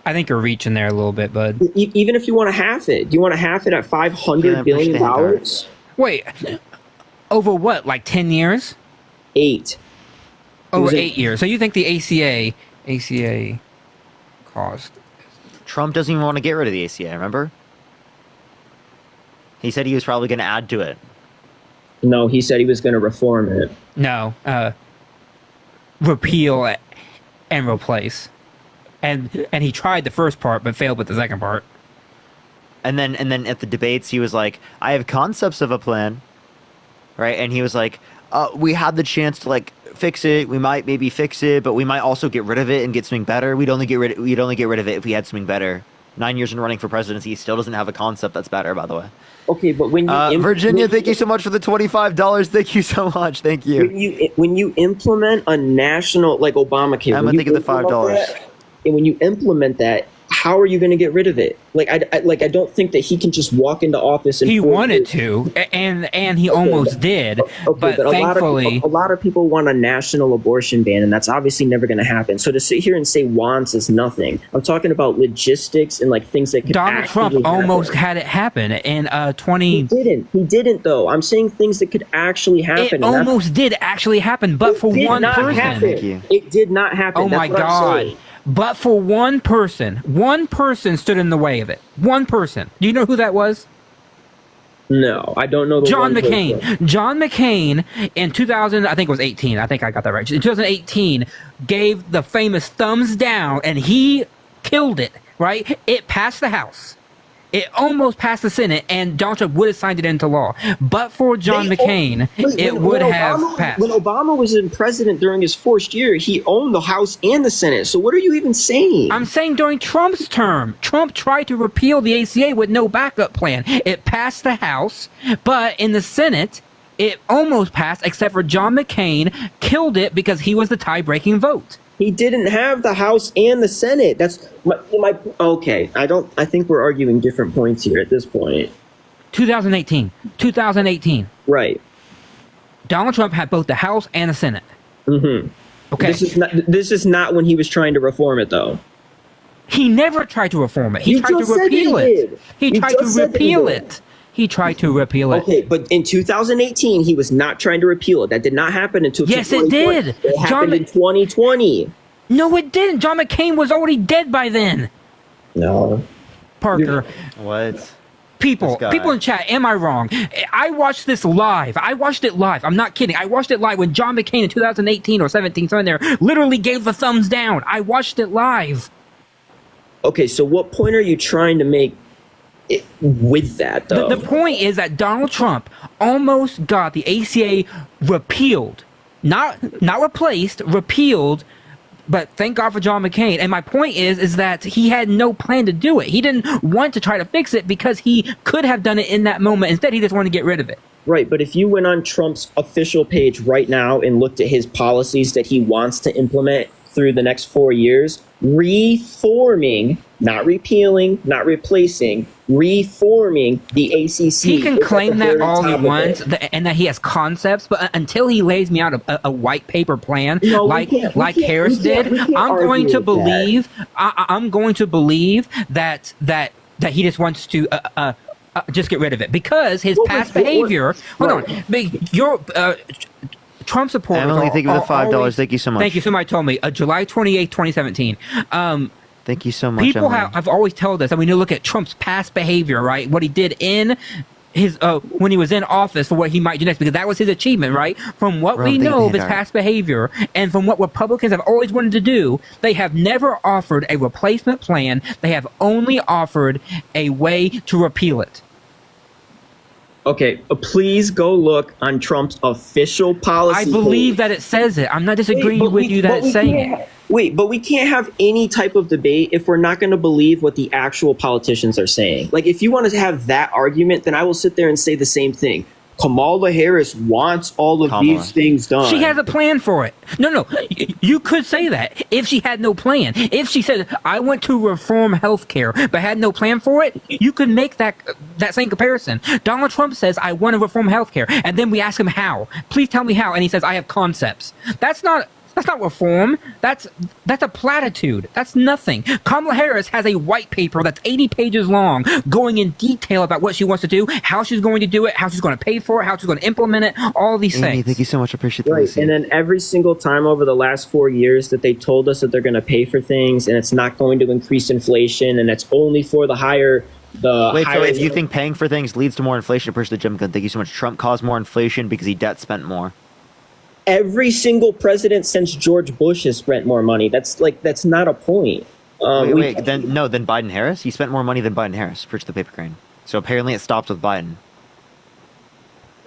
I think you're reaching there a little bit, bud.
Even if you want to half it, do you want to half it at $500 billion?
Wait, over what? Like 10 years?
8.
Over 8 years. So you think the ACA cost?
Trump doesn't even want to get rid of the ACA. Remember? He said he was probably going to add to it.
No, he said he was going to reform it.
No, repeal it and replace. And he tried the first part but failed with the second part.
And then at the debates he was like, I have concepts of a plan. Right? And he was like, we had the chance to like fix it. We might maybe fix it, but we might also get rid of it and get something better. We'd only get rid of it if we had something better. 9 years in running for presidency, he still doesn't have a concept that's better, by the way.
Okay, but when you
Virginia, thank you so much for the $25. Thank you so much. Thank you.
When you implement a national like Obamacare,
I'm gonna think of the $5.
And when you implement that, how are you going to get rid of it? Like I don't think that he can just walk into office and
he wanted to, and he almost did. But thankfully,
a lot of people want a national abortion ban, and that's obviously never going to happen. So to sit here and say wants is nothing. I'm talking about logistics and like things that could.
Donald Trump almost had it happen in 20.
He didn't though. I'm saying things that could actually happen.
It almost did actually happen, but for one person.
Thank you. It did not happen.
Oh my God. But for one person stood in the way of it. One person. Do you know who that was?
No, I don't know.
John McCain. John McCain in 2000, I think it was 18. I think I got that right. In 2018, gave the famous thumbs down, and he killed it. Right? It passed the House. It almost passed the Senate, and Donald Trump would have signed it into law. But for John McCain, it would have passed.
When Obama was in president during his first year, he owned the House and the Senate. So what are you even saying?
I'm saying during Trump's term, Trump tried to repeal the ACA with no backup plan. It passed the House, but in the Senate, it almost passed, except for John McCain killed it because he was the tie-breaking vote.
He didn't have the House and the Senate. That's my okay. I think we're arguing different points here at this point.
2018.
Right.
Donald Trump had both the House and the Senate.
Mm-hmm.
Okay.
This is not when he was trying to reform it, though.
He never tried to reform it. He tried to repeal it. He tried to repeal it. He tried to repeal it.
Okay, but in 2018, he was not trying to repeal it. That did not happen until
Yes, it did.
It happened in 2020.
No, it didn't. John McCain was already dead by then.
No.
Parker.
What?
People in chat, am I wrong? I watched this live. I watched it live. I'm not kidding. I watched it live when John McCain in 2018 or 17, something there, literally gave the thumbs down. I watched it live.
Okay, so what point are you trying to make with that, though?
The point is that Donald Trump almost got the ACA repealed. Not replaced, repealed. But thank God for John McCain. And my point is that he had no plan to do it. He didn't want to try to fix it because he could have done it in that moment. Instead, he just wanted to get rid of it.
Right, but if you went on Trump's official page right now and looked at his policies that he wants to implement through the next 4 years, reforming, not repealing, not replacing, reforming the ACC.
He can claim that all he wants and that he has concepts, but until he lays me out a white paper plan like Harris did, I'm going to believe that he just wants to just get rid of it because his past behavior. Hold on, your Trump supporters.
Emily, thank you for the $5. Thank you so much.
Thank you. Somebody told me July 28th, 2017.
Thank you so much.
People
Emily.
have always told us that we need to look at Trump's past behavior, right? What he did in his when he was in office for what he might do next, because that was his achievement, right? From what we know of his past behavior and from what Republicans have always wanted to do, they have never offered a replacement plan. They have only offered a way to repeal it.
Okay, please go look on Trump's official policy.
I believe that it says it. I'm not disagreeing with you that it's saying it.
Wait, but we can't have any type of debate if we're not going to believe what the actual politicians are saying. Like, if you want to have that argument, then I will sit there and say the same thing. Kamala Harris wants all of these things done.
She has a plan for it. No, you could say that if she had no plan. If she said, I want to reform healthcare, but had no plan for it, you could make that same comparison. Donald Trump says, I want to reform healthcare, and then we ask him how. Please tell me how, and he says, I have concepts. That's not reform. That's a platitude. That's nothing. Kamala Harris has a white paper that's 80 pages long, going in detail about what she wants to do, how she's going to do it, how she's going to pay for it, how she's going to implement it, all these
Amy,
things.
thank you so much. I appreciate the
Right, and then every single time over the last 4 years that they told us that they're going to pay for things, and it's not going to increase inflation, and it's only for the higher. So
if you think paying for things leads to more inflation, appreciate the Jim Gunn. Thank you so much. Trump caused more inflation because he debt spent more.
Every single president since George Bush has spent more money. That's not a point.
Then Biden Harris? He spent more money than Biden Harris. Preach the paper crane. So apparently it stopped with Biden.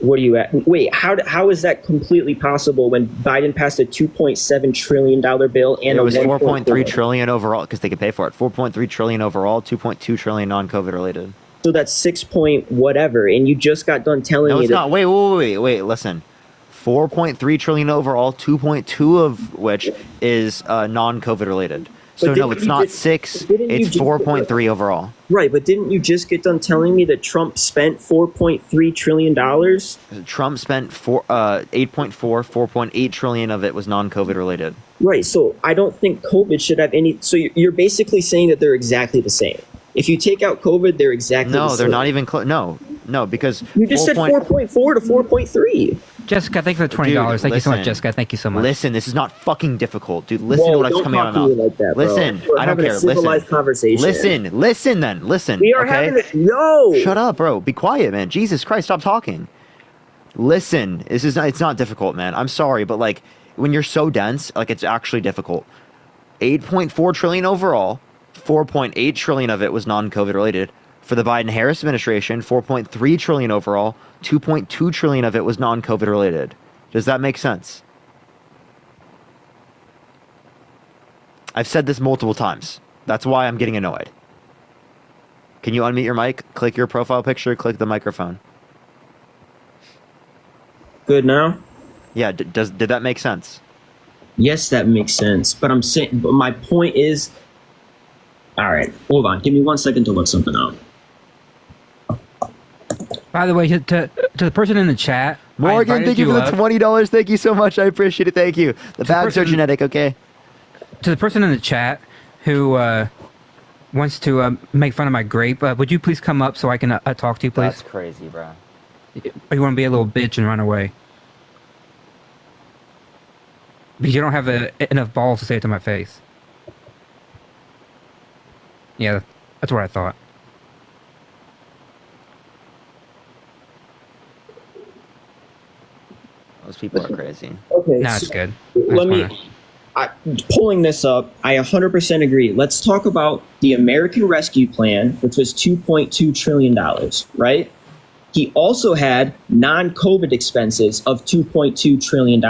What are you at? Wait, how is that completely possible when Biden passed a $2.7 trillion bill and
it was 4.3
$4.4
trillion overall because they could pay for it. 4.3 trillion overall, 2.2 trillion non-COVID related.
So that's 6 point whatever, and you just got done telling me
No, it's
that.
not. Wait. Listen. 4.3 trillion overall, 2.2 of which is non-COVID related. So no, it's not 6. It's 4.3 overall.
Right, but didn't you just get done telling me that Trump spent $4.3 trillion?
Trump spent 4.8 trillion of it was non-COVID related.
Right, so I don't think COVID should have any. So you're basically saying that they're exactly the same. If you take out COVID, they're exactly the same.
No, they're not even close. No, because
you just said 4.4 to 4.3.
Jessica, thank you for the $20. Thank you so much, Jessica. Thank you so much.
Listen, this is not fucking difficult, dude. Listen to what's coming out of my mouth.
Like that,
listen,
We're
I don't care.
Civilized conversation.
Listen.
We are having
Shut up, bro. Be quiet, man. Jesus Christ, stop talking. Listen, it's not difficult, man. I'm sorry, but like when you're so dense, like it's actually difficult. 8.4 trillion overall, 4.8 trillion of it was non-COVID related. For the Biden-Harris administration, 4.3 trillion overall, 2.2 trillion of it was non-COVID related. Does that make sense? I've said this multiple times. That's why I'm getting annoyed. Can you unmute your mic? Click your profile picture, click the microphone.
Good now?
Yeah, did that make sense?
Yes, that makes sense. But I'm saying, but my point is, all right, hold on. Give me 1 second to look something up.
By the way, to the person in the chat,
Morgan, thank you for the $20. Thank you so much. I appreciate it. Thank you. The bags are genetic, okay?
To the person in the chat who wants to make fun of my grape, would you please come up so I can talk to you, please?
That's crazy, bro.
Or you want to be a little bitch and run away? Because you don't have enough balls to say it to my face. Yeah, that's what I thought.
Those people are crazy.
Okay.
No, it's good.
Pulling this up, I 100% agree. Let's talk about the American Rescue Plan, which was $2.2 trillion, right? He also had non-COVID expenses of $2.2 trillion,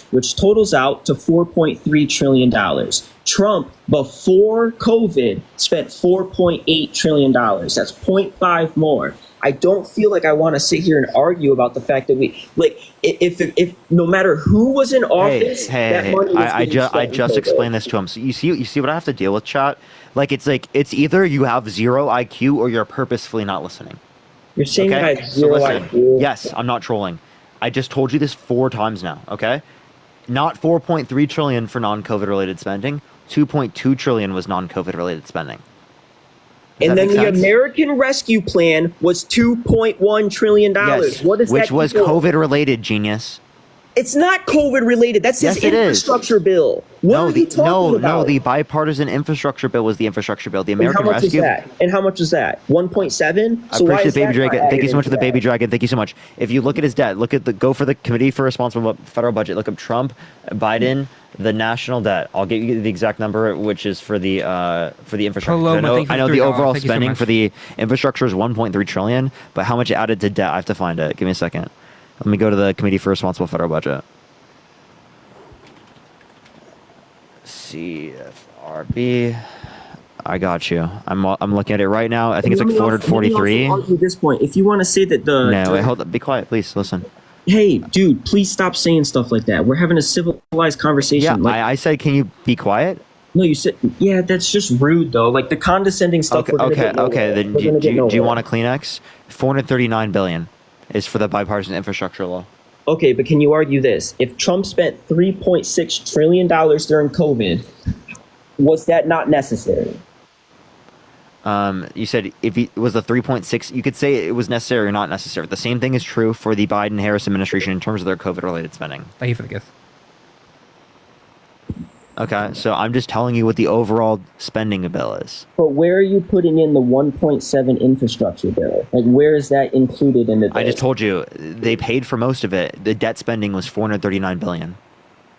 which totals out to $4.3 trillion. Trump, before COVID, spent $4.8 trillion. That's 0.5 more. I don't feel like I want to sit here and argue about the fact that if no matter who was in office, that money was
I just explained this to him. So you see what I have to deal with, chat? It's either you have zero IQ or you're purposefully not listening.
You're saying
okay?
I have zero IQ?
Yes, I'm not trolling. I just told you this 4 times now, okay? Not 4.3 trillion for non-COVID related spending. 2.2 trillion was non-COVID related spending.
And then the American Rescue Plan was $2.1 trillion.
Yes,
What is
which
that?
was COVID related, genius.
It's not COVID related. That's his
Yes, it is.
infrastructure bill. What are you talking about?
No, the bipartisan infrastructure bill was the infrastructure bill. The American
and how much
Rescue.
Is that? And how much is that? 1.7.
I appreciate the baby dragon. Thank you so much for the baby dragon. Thank you so much. If you look at his debt, go for the Committee for Responsible Federal Budget. Look up Trump, Biden, the national debt. I'll get you the exact number, which is for the infrastructure.
Paloma,
I know the
$3.
overall
Thank you so
spending
much.
for the infrastructure is 1.3 trillion, but how much it added to debt? I have to find it. Give me a second. Let me go to the Committee for Responsible Federal Budget. CFRB. I got you. I'm looking at it right now. I think it's like 443.
Let me argue this point. If you want to say that the
No, wait, hold up. Be quiet, please. Listen.
Hey, dude, please stop saying stuff like that. We're having a civilized conversation.
Yeah, I said, can you be quiet?
No, you said, yeah, that's just rude, though. Like, the condescending stuff.
Okay. Then do you want a Kleenex? 439 billion is for the bipartisan infrastructure law.
Okay, but can you argue this? If Trump spent $3.6 trillion during COVID, was that not necessary?
You said if it was the 3.6, you could say it was necessary or not necessary. The same thing is true for the Biden-Harris administration in terms of their COVID-related spending.
Thank you for the gift.
Okay, so I'm just telling you what the overall spending bill is.
But where are you putting in the 1.7 infrastructure bill? Like, where is that included in the bill?
I just told you they paid for most of it. The debt spending was 439 billion.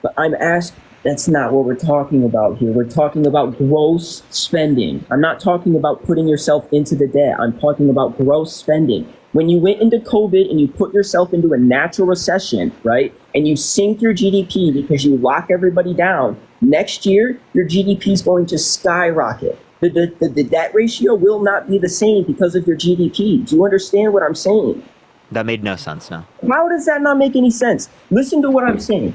But I'm asked. That's not what we're talking about here. We're talking about gross spending. I'm not talking about putting yourself into the debt. I'm talking about gross spending. When you went into COVID and you put yourself into a natural recession, right, and you sink your GDP because you lock everybody down, next year, your GDP is going to skyrocket. The debt ratio will not be the same because of your GDP. Do you understand what I'm saying?
That made no sense, no.
How does that not make any sense? Listen to what I'm saying.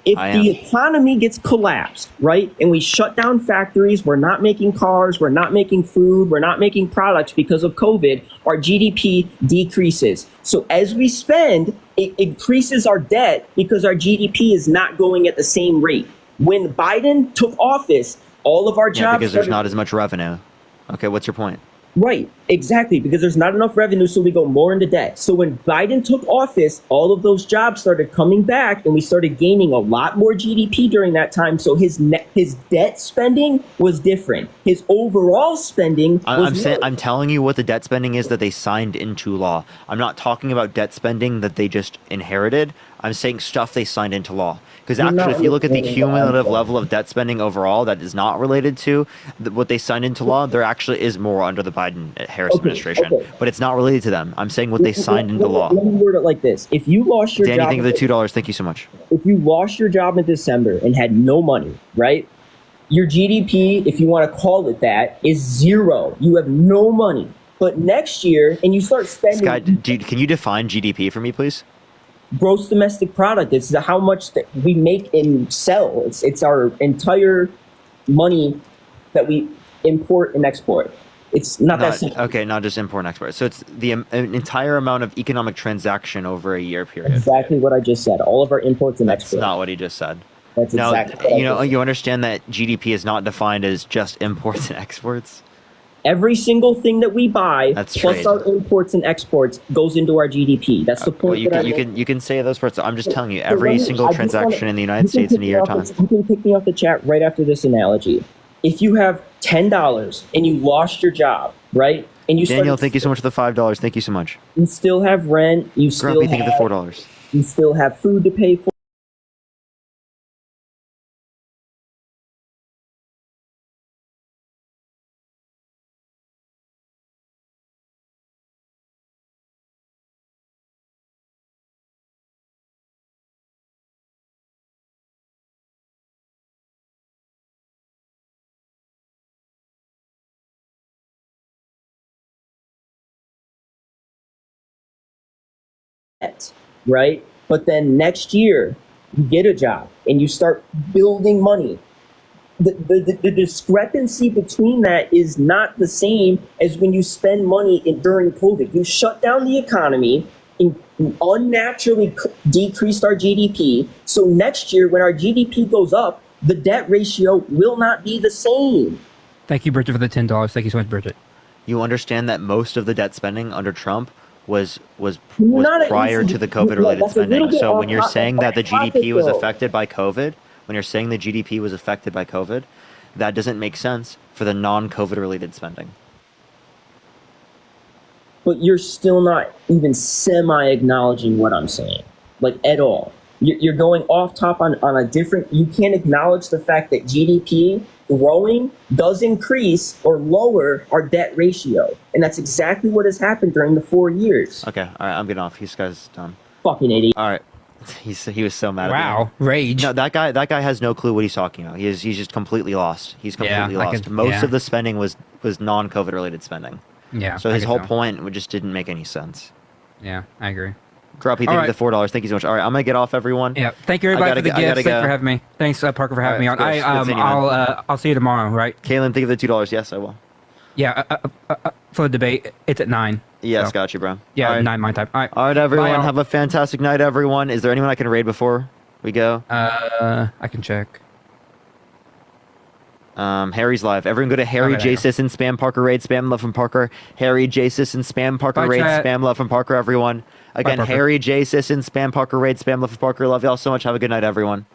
If the economy gets collapsed, right, and we shut down factories, we're not making cars, we're not making food, we're not making products because of COVID, our GDP decreases. So as we spend, it increases our debt because our GDP is not going at the same rate. When Biden took office, all of our jobs...
Yeah, because there's not as much revenue. Okay, what's your point?
Right, exactly, because there's not enough revenue, so we go more into debt. So when Biden took office, all of those jobs started coming back, and we started gaining a lot more GDP during that time. So his debt spending was different. His overall spending was
I'm telling you what the debt spending is that they signed into law. I'm not talking about debt spending that they just inherited. I'm saying stuff they signed into law. Because actually, if you look at the cumulative level of debt spending overall that is not related to what they signed into law, there actually is more under the Biden-Harris administration. But it's not related to them. I'm saying what they signed into law.
Let me word it like this. If you lost your
Danny,
job...
thank you for the $2. Thank you so much.
If you lost your job in December and had no money, right? Your GDP, if you want to call it that, is zero. You have no money. But next year, and you start spending...
Scott, can you define GDP for me, please?
Gross domestic product. It's how much that we make and sell. It's our entire money that we import and export. It's not that simple.
Okay, not just import and export. So it's the entire amount of economic transaction over a year period.
Exactly what I just said. All of our imports and exports.
That's not what he just said.
That's exactly what I just said.
You understand that GDP is not defined as just imports and exports?
Every single thing that we buy,
That's
plus
trade.
our imports and exports, goes into our GDP. That's the point.
You can say those parts. I'm just telling you, every single transaction in the United States in a year time.
You can kick me off the chat right after this analogy. If you have $10 and you lost your job, right? And you
Daniel, thank you so much for the $5. Thank you so much.
You still have rent. You still
Grumpy, thank you for the $4.
You still have food to pay for. Right? But then next year, you get a job and you start building money. The discrepancy between that is not the same as when you spend money during COVID. You shut down the economy and unnaturally decreased our GDP. So next year, when our GDP goes up, the debt ratio will not be the same.
Thank you, Bridget, for the $10. Thank you so much, Bridget.
You understand that most of the debt spending under Trump was
Not at
prior
least-
to the COVID related
that's a little
spending.
bit
So
off
when you're
topic,
saying that the
topic,
GDP was
though.
affected by COVID, when you're saying the GDP was affected by COVID, that doesn't make sense for the non-COVID related spending.
But you're still not even semi-acknowledging what I'm saying, like at all. You're going off top on a different. You can't acknowledge the fact that GDP growing does increase or lower our debt ratio, and that's exactly what has happened during the 4 years.
Okay, all right, I'm getting off. This guy's done.
Fucking idiot.
All right, he was so mad.
Wow,
at me.
rage.
No, that guy has no clue what he's talking about. He's just completely lost. He's completely
I
lost.
could-
Most
yeah.
of the spending was non-COVID related spending.
Yeah.
So
I
his
could
whole
tell.
point just didn't make any sense.
Yeah, I agree.
Grumpy,
All
thank you
right.
for the $4. Thank you so much. All right, I'm gonna get off, everyone.
Yeah. Thank you everybody for the gifts. Thanks for having me. Thanks Parker for having me on. I'll see you tomorrow, right?
Kaylin, thank you for the $2. Yes, I will.
Yeah. For the debate, it's at 9.
Yes,
so.
got you, bro.
Yeah,
All right.
9 my time. All right.
All right, everyone.
Bye, all.
Have a fantastic night, everyone. Is there anyone I can raid before we go?
I can check.
Harry's live. Everyone go to Harry
Okay,
J.
there you
Sisson, spam Parker raid, spam love from Parker. Harry J. Sisson, spam Parker
Bye,
raid,
chat.
spam love from Parker, everyone. Again,
Parker.
Harry J. Sisson, spam Parker raid, spam love from Parker. Love y'all so much. Have a good night, everyone.